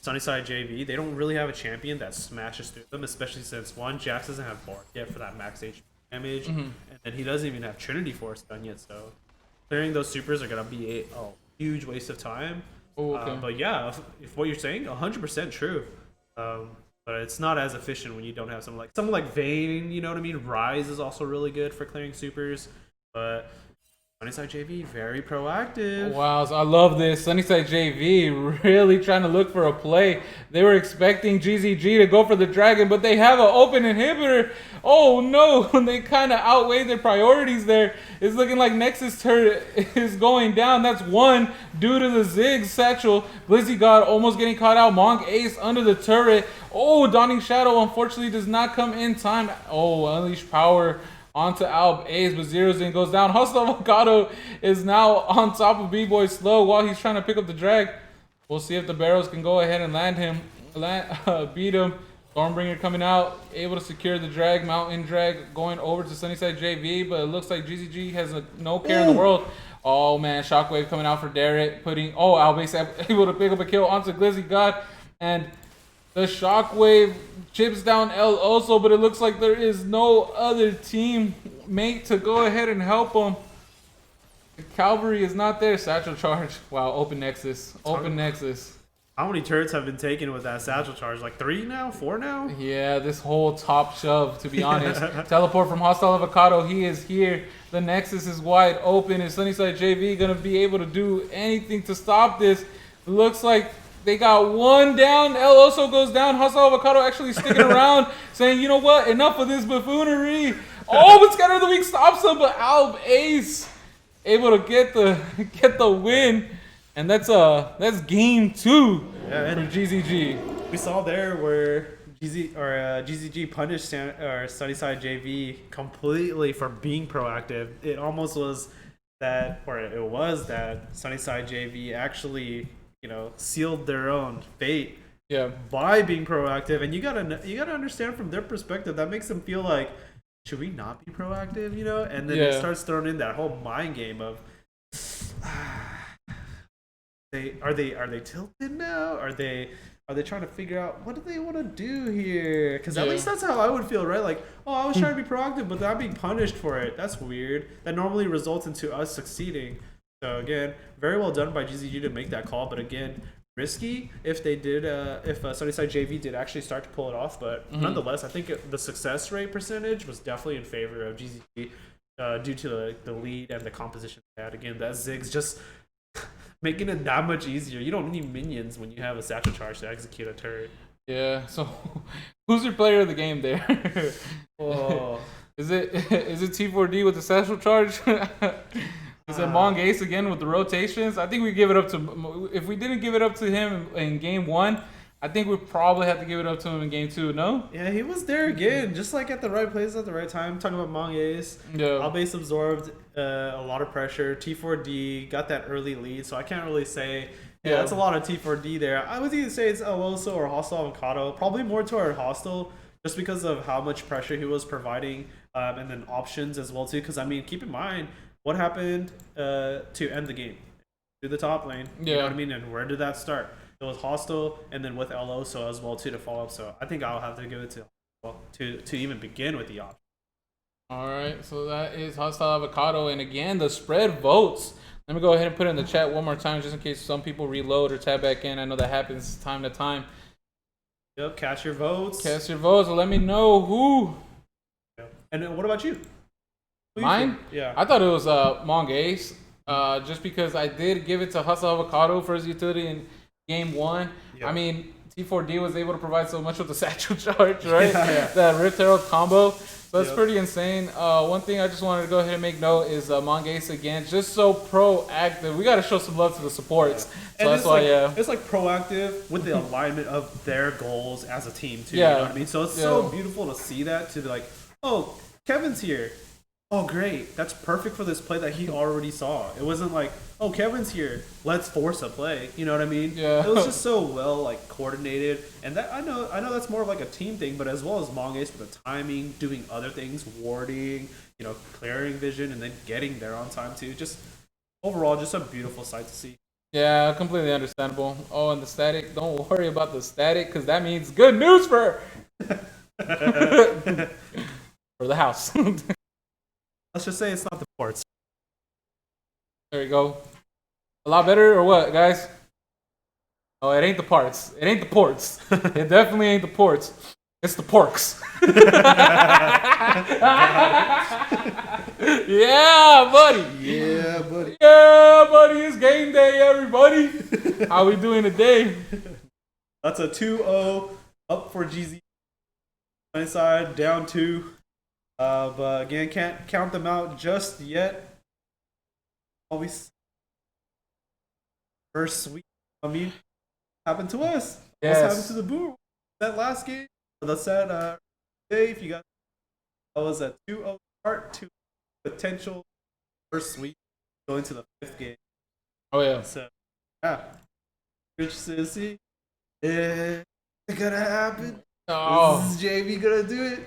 Sunnyside JV, they don't really have a champion that smashes through them, especially since one, Jax doesn't have Bark yet for that max HP damage, and then he doesn't even have Trinity Force done yet. So clearing those supers are gonna be a huge waste of time. But yeah, if what you're saying, 100% true. But it's not as efficient when you don't have someone like Vayne, you know what I mean? Rise is also really good for clearing supers, but Sunnyside JV, very proactive. Wow, so I love this. Sunnyside JV really trying to look for a play. They were expecting GZG to go for the dragon, but they have an open inhibitor. Oh no, they kind of outweigh their priorities there. It's looking like Nexus turret is going down. That's one due to the Ziggs satchel. Glizzy God almost getting caught out. Monk Ace under the turret. Oh, Dawning Shadow unfortunately does not come in time. Oh, Unleash Power onto Alb Ace, but Zerozen goes down. Hostile Avocado is now on top of B-Boy Slow while he's trying to pick up the drag. We'll see if the barrels can go ahead and beat him. Stormbringer coming out, able to secure the drag, Mountain Drag going over to Sunnyside JV, but it looks like GZG has no care in the world. Oh man, Shockwave coming out for Darrett, Alb Ace able to pick up a kill onto Glizzy God, and the Shockwave chips down L also, but it looks like there is no other teammate to go ahead and help him. The Cavalry is not there. Satchel Charge. Wow, open Nexus. How many turrets have been taken with that Satchel Charge? Like 3 now? 4 now? Yeah, this whole top shove, to be honest. Teleport from Hostile Avocado. He is here. The Nexus is wide open. Is Sunnyside JV going to be able to do anything to stop this? Looks like they got one down. L also goes down. Hostile Avocado actually sticking around, saying, you know what? Enough of this buffoonery. Oh, but Scatter of the Week stops him, but Alb Ace able to get the win. And that's game 2 for GZG. We saw there where GZG punished Sunnyside JV completely for being proactive. It almost was that Sunnyside JV actually, sealed their own fate by being proactive. And you gotta understand from their perspective, that makes them feel like, should we not be proactive? And then it starts throwing in that whole mind game of, Are they tilted now? Are they trying to figure out what do they want to do here? Because at least that's how I would feel, right? Like, I was trying to be proactive, but I'm being punished for it. That's weird. That normally results into us succeeding. So again, very well done by GZG to make that call, but again, risky if they did. If Sunnyside JV did actually start to pull it off, but nonetheless, I think the success rate percentage was definitely in favor of GZG due to the lead and the composition they had. Again, that Ziggs just making it that much easier. You don't need minions when you have a Satchel Charge to execute a turret. Yeah, so who's your player of the game there? Is it T4D with the special charge? Is it Mong Ace again with the rotations? I think we give it up to. If we didn't give it up to him in game 1, I think we probably have to give it up to him in game 2. No? Yeah, he was there again, just like at the right place at the right time. Talking about Mong Ace, Albase absorbed a lot of pressure. T4D got that early lead, so I can't really say. Yeah, that's a lot of T4D there. I would either say it's Eloso or Hostile Avocado. Probably more toward Hostile, just because of how much pressure he was providing, and then options as well too. Because I mean, keep in mind what happened to end the game through the top lane. You know what I mean? And where did that start? It was Hostile, and then with Eloso as well too to follow up. So I think I'll have to give it to even begin with the option. All right, so that is Hostile Avocado, and again the spread votes. Let me go ahead and put it in the chat one more time, just in case some people reload or tab back in. I know that happens time to time. Yep, cast your votes. Cast your votes. Let me know who. Yep. And then what about you? Mine? Yeah. I thought it was Mong Ace, just because I did give it to Hustle Avocado for his utility in game 1. Yep. I mean, T4D was able to provide so much with the satchel charge, right? That Rift Herald combo. So that's pretty insane. One thing I just wanted to go ahead and make note is Mong Ace again, just so proactive. We got to show some love to the supports. So that's why, it's like proactive with the alignment of their goals as a team too. You know what I mean? So it's so beautiful to see that, to be like, oh, Kevin's here. Oh, great. That's perfect for this play that he already saw. It wasn't like, oh, Kevin's here. Let's force a play. You know what I mean? Yeah. It was just so well like coordinated. And that I know that's more of like a team thing, but as well as Mong Ace with the timing, doing other things, warding, clearing vision, and then getting there on time too. Just overall, just a beautiful sight to see. Yeah, completely understandable. Oh, and the static. Don't worry about the static, because that means good news for for the house. Let's just say it's not the ports. There you go. A lot better or what, guys? Oh, it ain't the parts. It ain't the ports. It definitely ain't the ports. It's the porks. Yeah, buddy. Yeah, buddy. Yeah, buddy. It's game day, everybody. How we doing today? That's a 2-0 up for GZ. Sunnyside down 2. But again, can't count them out just yet. Always first sweep. I mean, happened to us. Yes. What's happened to the Boo? That last game, the set day, if you got, that was a 2-0 start to potential first sweep going to the 5th game. Oh yeah. So yeah, Rich Sissy, it's gonna happen. Oh, This is JV gonna do it.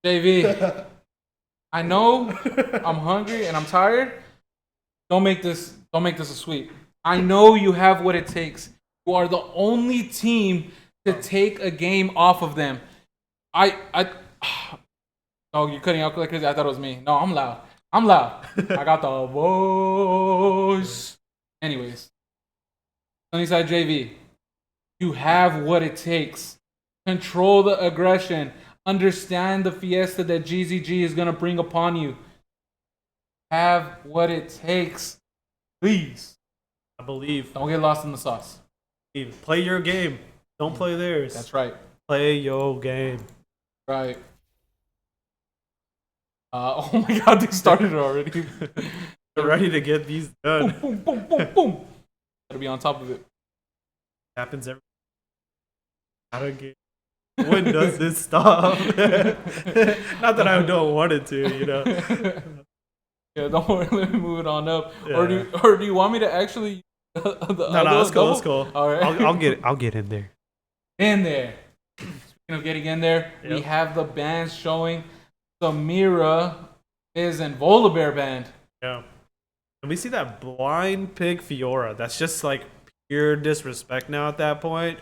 JV. I know I'm hungry and I'm tired. Don't make this a sweep. I know you have what it takes. You are the only team to take a game off of them. Oh, you're cutting out like crazy. I thought it was me. No, I'm loud. I got the voice. Anyways, Sunnyside JV, you have what it takes. Control the aggression. Understand the fiesta that GZG is going to bring upon you. Have what it takes. Please. I believe. Don't get lost in the sauce. Play your game. Don't play theirs. That's right. Play your game. Right. Oh my god, they started already. They're ready to get these done. Boom, boom, boom, boom, boom. Gotta be on top of it. Happens every game. When does this stop? Not that I don't want it to, Yeah, don't worry. Let me move it on up. Yeah. Or do you want me to actually? No, let's go. Let's go. All right. I'll get in there. In there. Speaking of getting in there, we have the bands showing. Samira is in Volibear band. Yeah. And we see that blind pick Fiora. That's just like pure disrespect now at that point.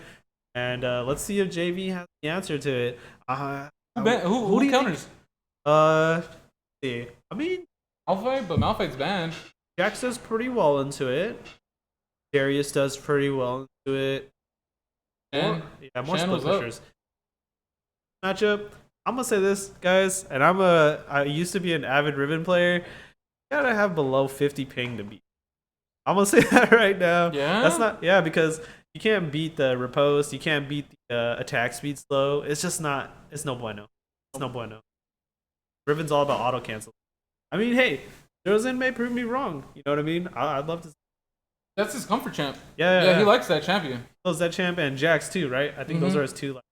And let's see if JV has the answer to it. Who counters? See. I mean, Malphite, but Malphite's banned. Jax does pretty well into it. Darius does pretty well into it. And More Shan split was up. pushers. Matchup. I'm gonna say this, guys, and I used to be an avid Ribbon player. You gotta have below 50 ping to beat. I'm gonna say that right now. Yeah? That's not because you can't beat the riposte, you can't beat the attack speed slow. It's just not. It's no bueno. It's no bueno. Riven's all about auto cancel. I mean, hey, Zerozen may prove me wrong. You know what I mean? I'd love to. That's his comfort champ. Yeah. He likes that champion. Those that champ and Jax too, right? I think those are his two like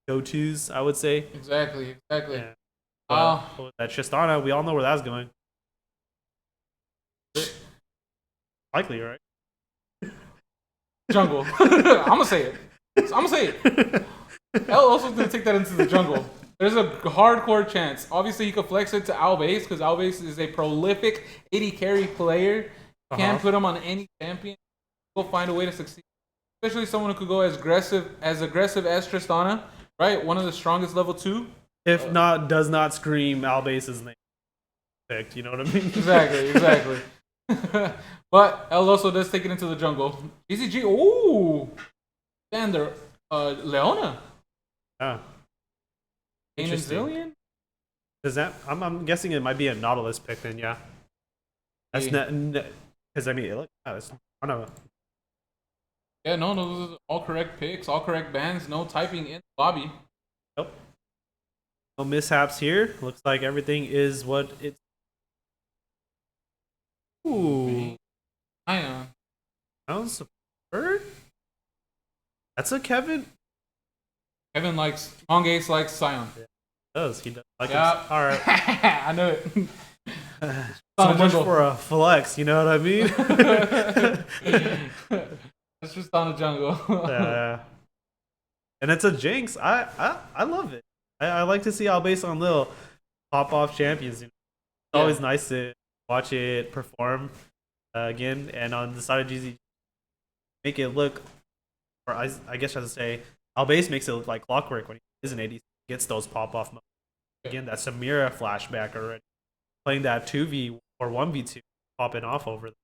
go-tos. I would say. Exactly. Yeah. But that Tristana, we all know where that's going. Likely, right? Jungle. I'm gonna say it. L also gonna take that into the jungle. There's a hardcore chance. Obviously, he could flex it to Albase because Albase is a prolific 80 carry player. Can't put him on any champion. He'll find a way to succeed. Especially someone who could go as aggressive as Tristana, right? One of the strongest level 2. If not, does not scream Albase's name. Picked, you know what I mean? Exactly. But El also does take it into the jungle. ECG, ooh! And they're Leona. Yeah. Interesting. Interesting. Does that? I'm guessing it might be a Nautilus pick then. Yeah. That's not because I mean, look, it's I don't know. Yeah, no, those are all correct picks, all correct bans, no typing in the lobby. Nope. No mishaps here. Looks like everything is what it's. Ooh. Ion. Sounds a bird. That's a Kevin. Kevin likes Mongace likes Sion. He does like Yeah. all right. I know it. So much for a flex, you know what I mean? It's just on the jungle. Yeah. And it's a jinx. I love it. I like to see Albase on little pop off champions. You know? It's always nice to watch it perform again. And on the side of GZ, make it look, or I guess I should say, Albase makes it look like clockwork when he is an AD. Gets those pop off moments. Again, that Samira flashback already. Playing that 2v or 1v2, popping off over the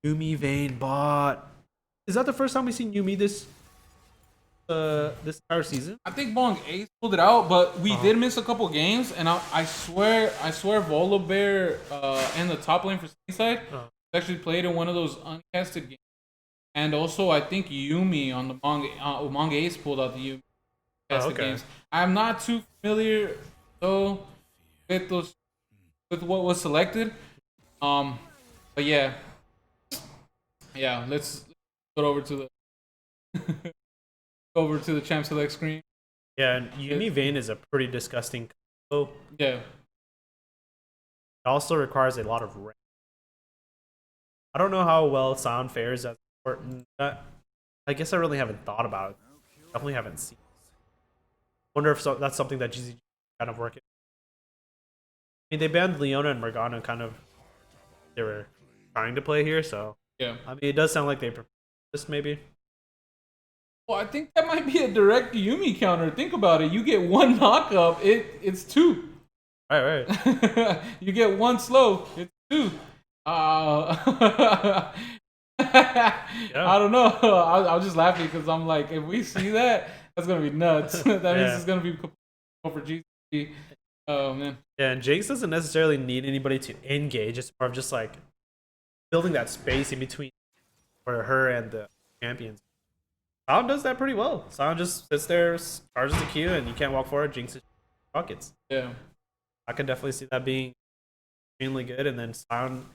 Yumi Vayne bot. Is that the first time we've seen Yumi this entire season? I think Bong Ace pulled it out, but we did miss a couple games, and I swear Volibear in the top lane for Sunnyside actually played in one of those uncasted games. And also, I think Yumi on the Bong Ace pulled out the Yumi casted games. I'm not too familiar though with what was selected. But yeah, let's go over to the champ select screen. Yeah, and Yumi Vayne is a pretty disgusting combo. Yeah. It also requires a lot of range. I don't know how well sound fares as important. I guess I really haven't thought about it. Definitely haven't seen. Wonder if that's something that GZ kind of working. I mean, they banned Leona and Morgana kind of. They were trying to play here, so Yeah. I mean, it does sound like they prefer this maybe. Well, I think that might be a direct Yumi counter. Think about it. You get one knockup, it's 2. Right. You get one slow, it's 2. I don't know. I'll just laughing because I'm like, if we see that, that's gonna be nuts. That means it's gonna be for GC. Oh man. Yeah, and Jinx doesn't necessarily need anybody to engage. It's more of just like building that space in between for her and the champions. Sound does that pretty well. Sound just sits there, charges the Q, and you can't walk forward. Jinx is buckets. Yeah. I can definitely see that being extremely good. And then Sound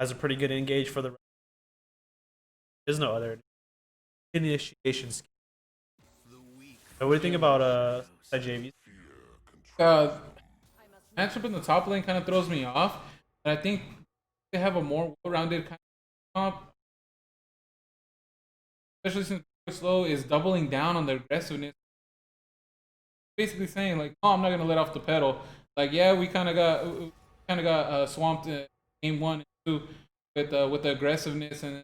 has a pretty good engage for the rest. There's no other initiation skill. So what do you think about JV? Matchup in the top lane kind of throws me off, but I think they have a more well-rounded kind of comp. Especially since Slow is doubling down on their aggressiveness. Basically saying like, "Oh, I'm not gonna let off the pedal." Like, yeah, we kind of got swamped in game 1 and 2 with the aggressiveness and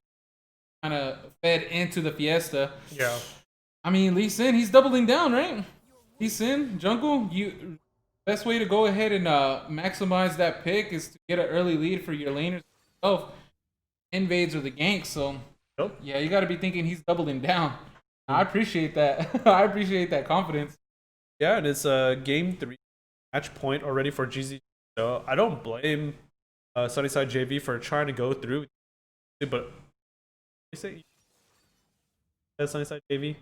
kind of fed into the fiesta. Yeah. I mean, Lee Sin, he's doubling down, right? Lee Sin, jungle, best way to go ahead and maximize that pick is to get an early lead for your laners yourself, invades or the ganks. So, yeah, you got to be thinking he's doubling down. I appreciate that. I appreciate that confidence. Yeah, and it's game 3 match point already for GZ. So I don't blame SunnysideJV for trying to go through. But you say SunnysideJV?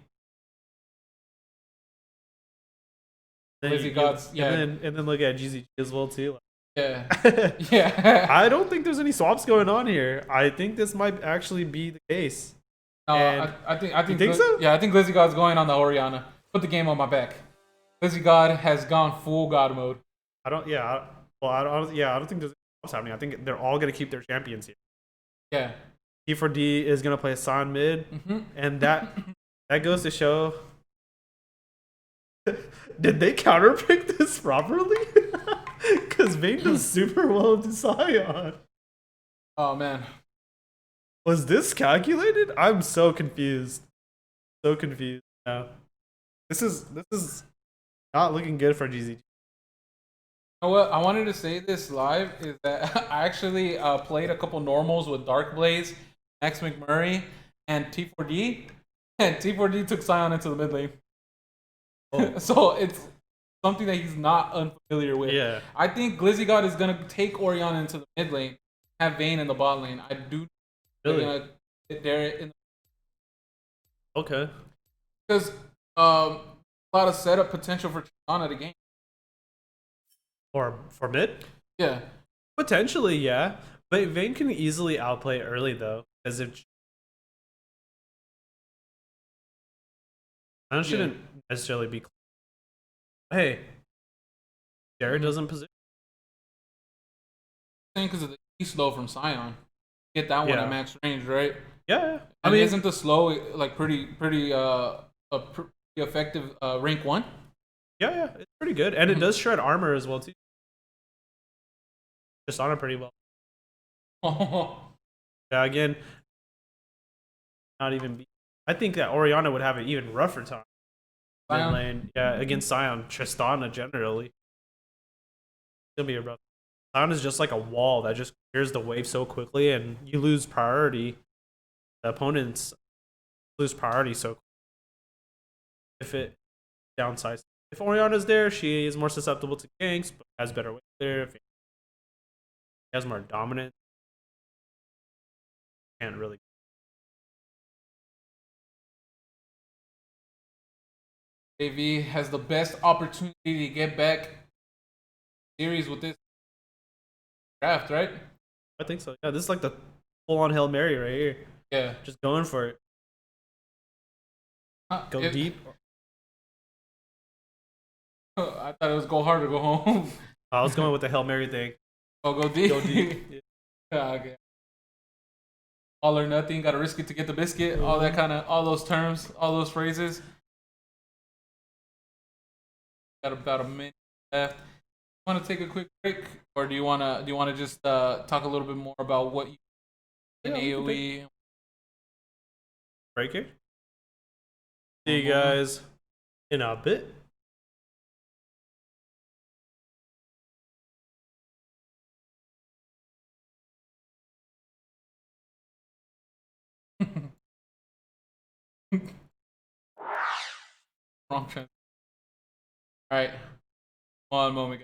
Glizzy Gods, yeah. And then look at GZG as well too. Yeah. Yeah. I don't think there's any swaps going on here. I think this might actually be the case. No, And I think think so? Yeah, I think Glizzy God's going on the Oriana. Put the game on my back. Glizzy God has gone full God mode. I don't. Yeah. I don't think there's what's happening. I think they're all gonna keep their champions here. Yeah. T4D is gonna play San mid, and that goes to show. Did they counterpick this properly? Because Vayne does super well into Sion. Oh man. Was this calculated? I'm so confused. So confused now. This is not looking good for GZG. You know what? I wanted to say this live is that I actually played a couple normals with Dark Blaze, Max McMurray, and T4D, and T4D took Sion into the mid lane. Oh. So it's something that he's not unfamiliar with. Yeah. I think Glizzy God is gonna take Oriana into the mid lane, have Vayne in the bot lane. I do. Really? There in. Okay. Because a lot of setup potential for Tristana to game. Or for mid? Yeah. Potentially, yeah. But Vayne can easily outplay early though, as if I shouldn't necessarily be. Hey, Jared doesn't position. Because of the E slow from Sion, get that one at max range, right? Yeah. I mean, isn't the slow like pretty effective rank 1? Yeah, it's pretty good, and it does shred armor as well too. Just on it pretty well. Yeah, again, not even. I think that Oriana would have an even rougher time. Mid lane, yeah, against Sion, Tristana generally. It's gonna be a rough. Sion is just like a wall that just clears the wave so quickly, and you lose priority. The opponents lose priority so quickly. If it downsides. If Oriana's there, she is more susceptible to ganks, but has better wave there. If he has more dominant, can't really. AV has the best opportunity to get back series with this draft, right? I think so. Yeah, this is like the full-on Hail Mary right here. Yeah. Just going for it. Go deep. I thought it was go hard or go home. I was going with the Hail Mary thing. Oh, go deep. Go deep. Yeah, okay. All or nothing. Got to risk it to get the biscuit. All that kind of, all those terms, all those phrases. Got about a minute left. Want to take a quick break, or do you want to just talk a little bit more about what you in AOE? Break here. See you guys in a bit. Wrong channel. All right. 1 moment.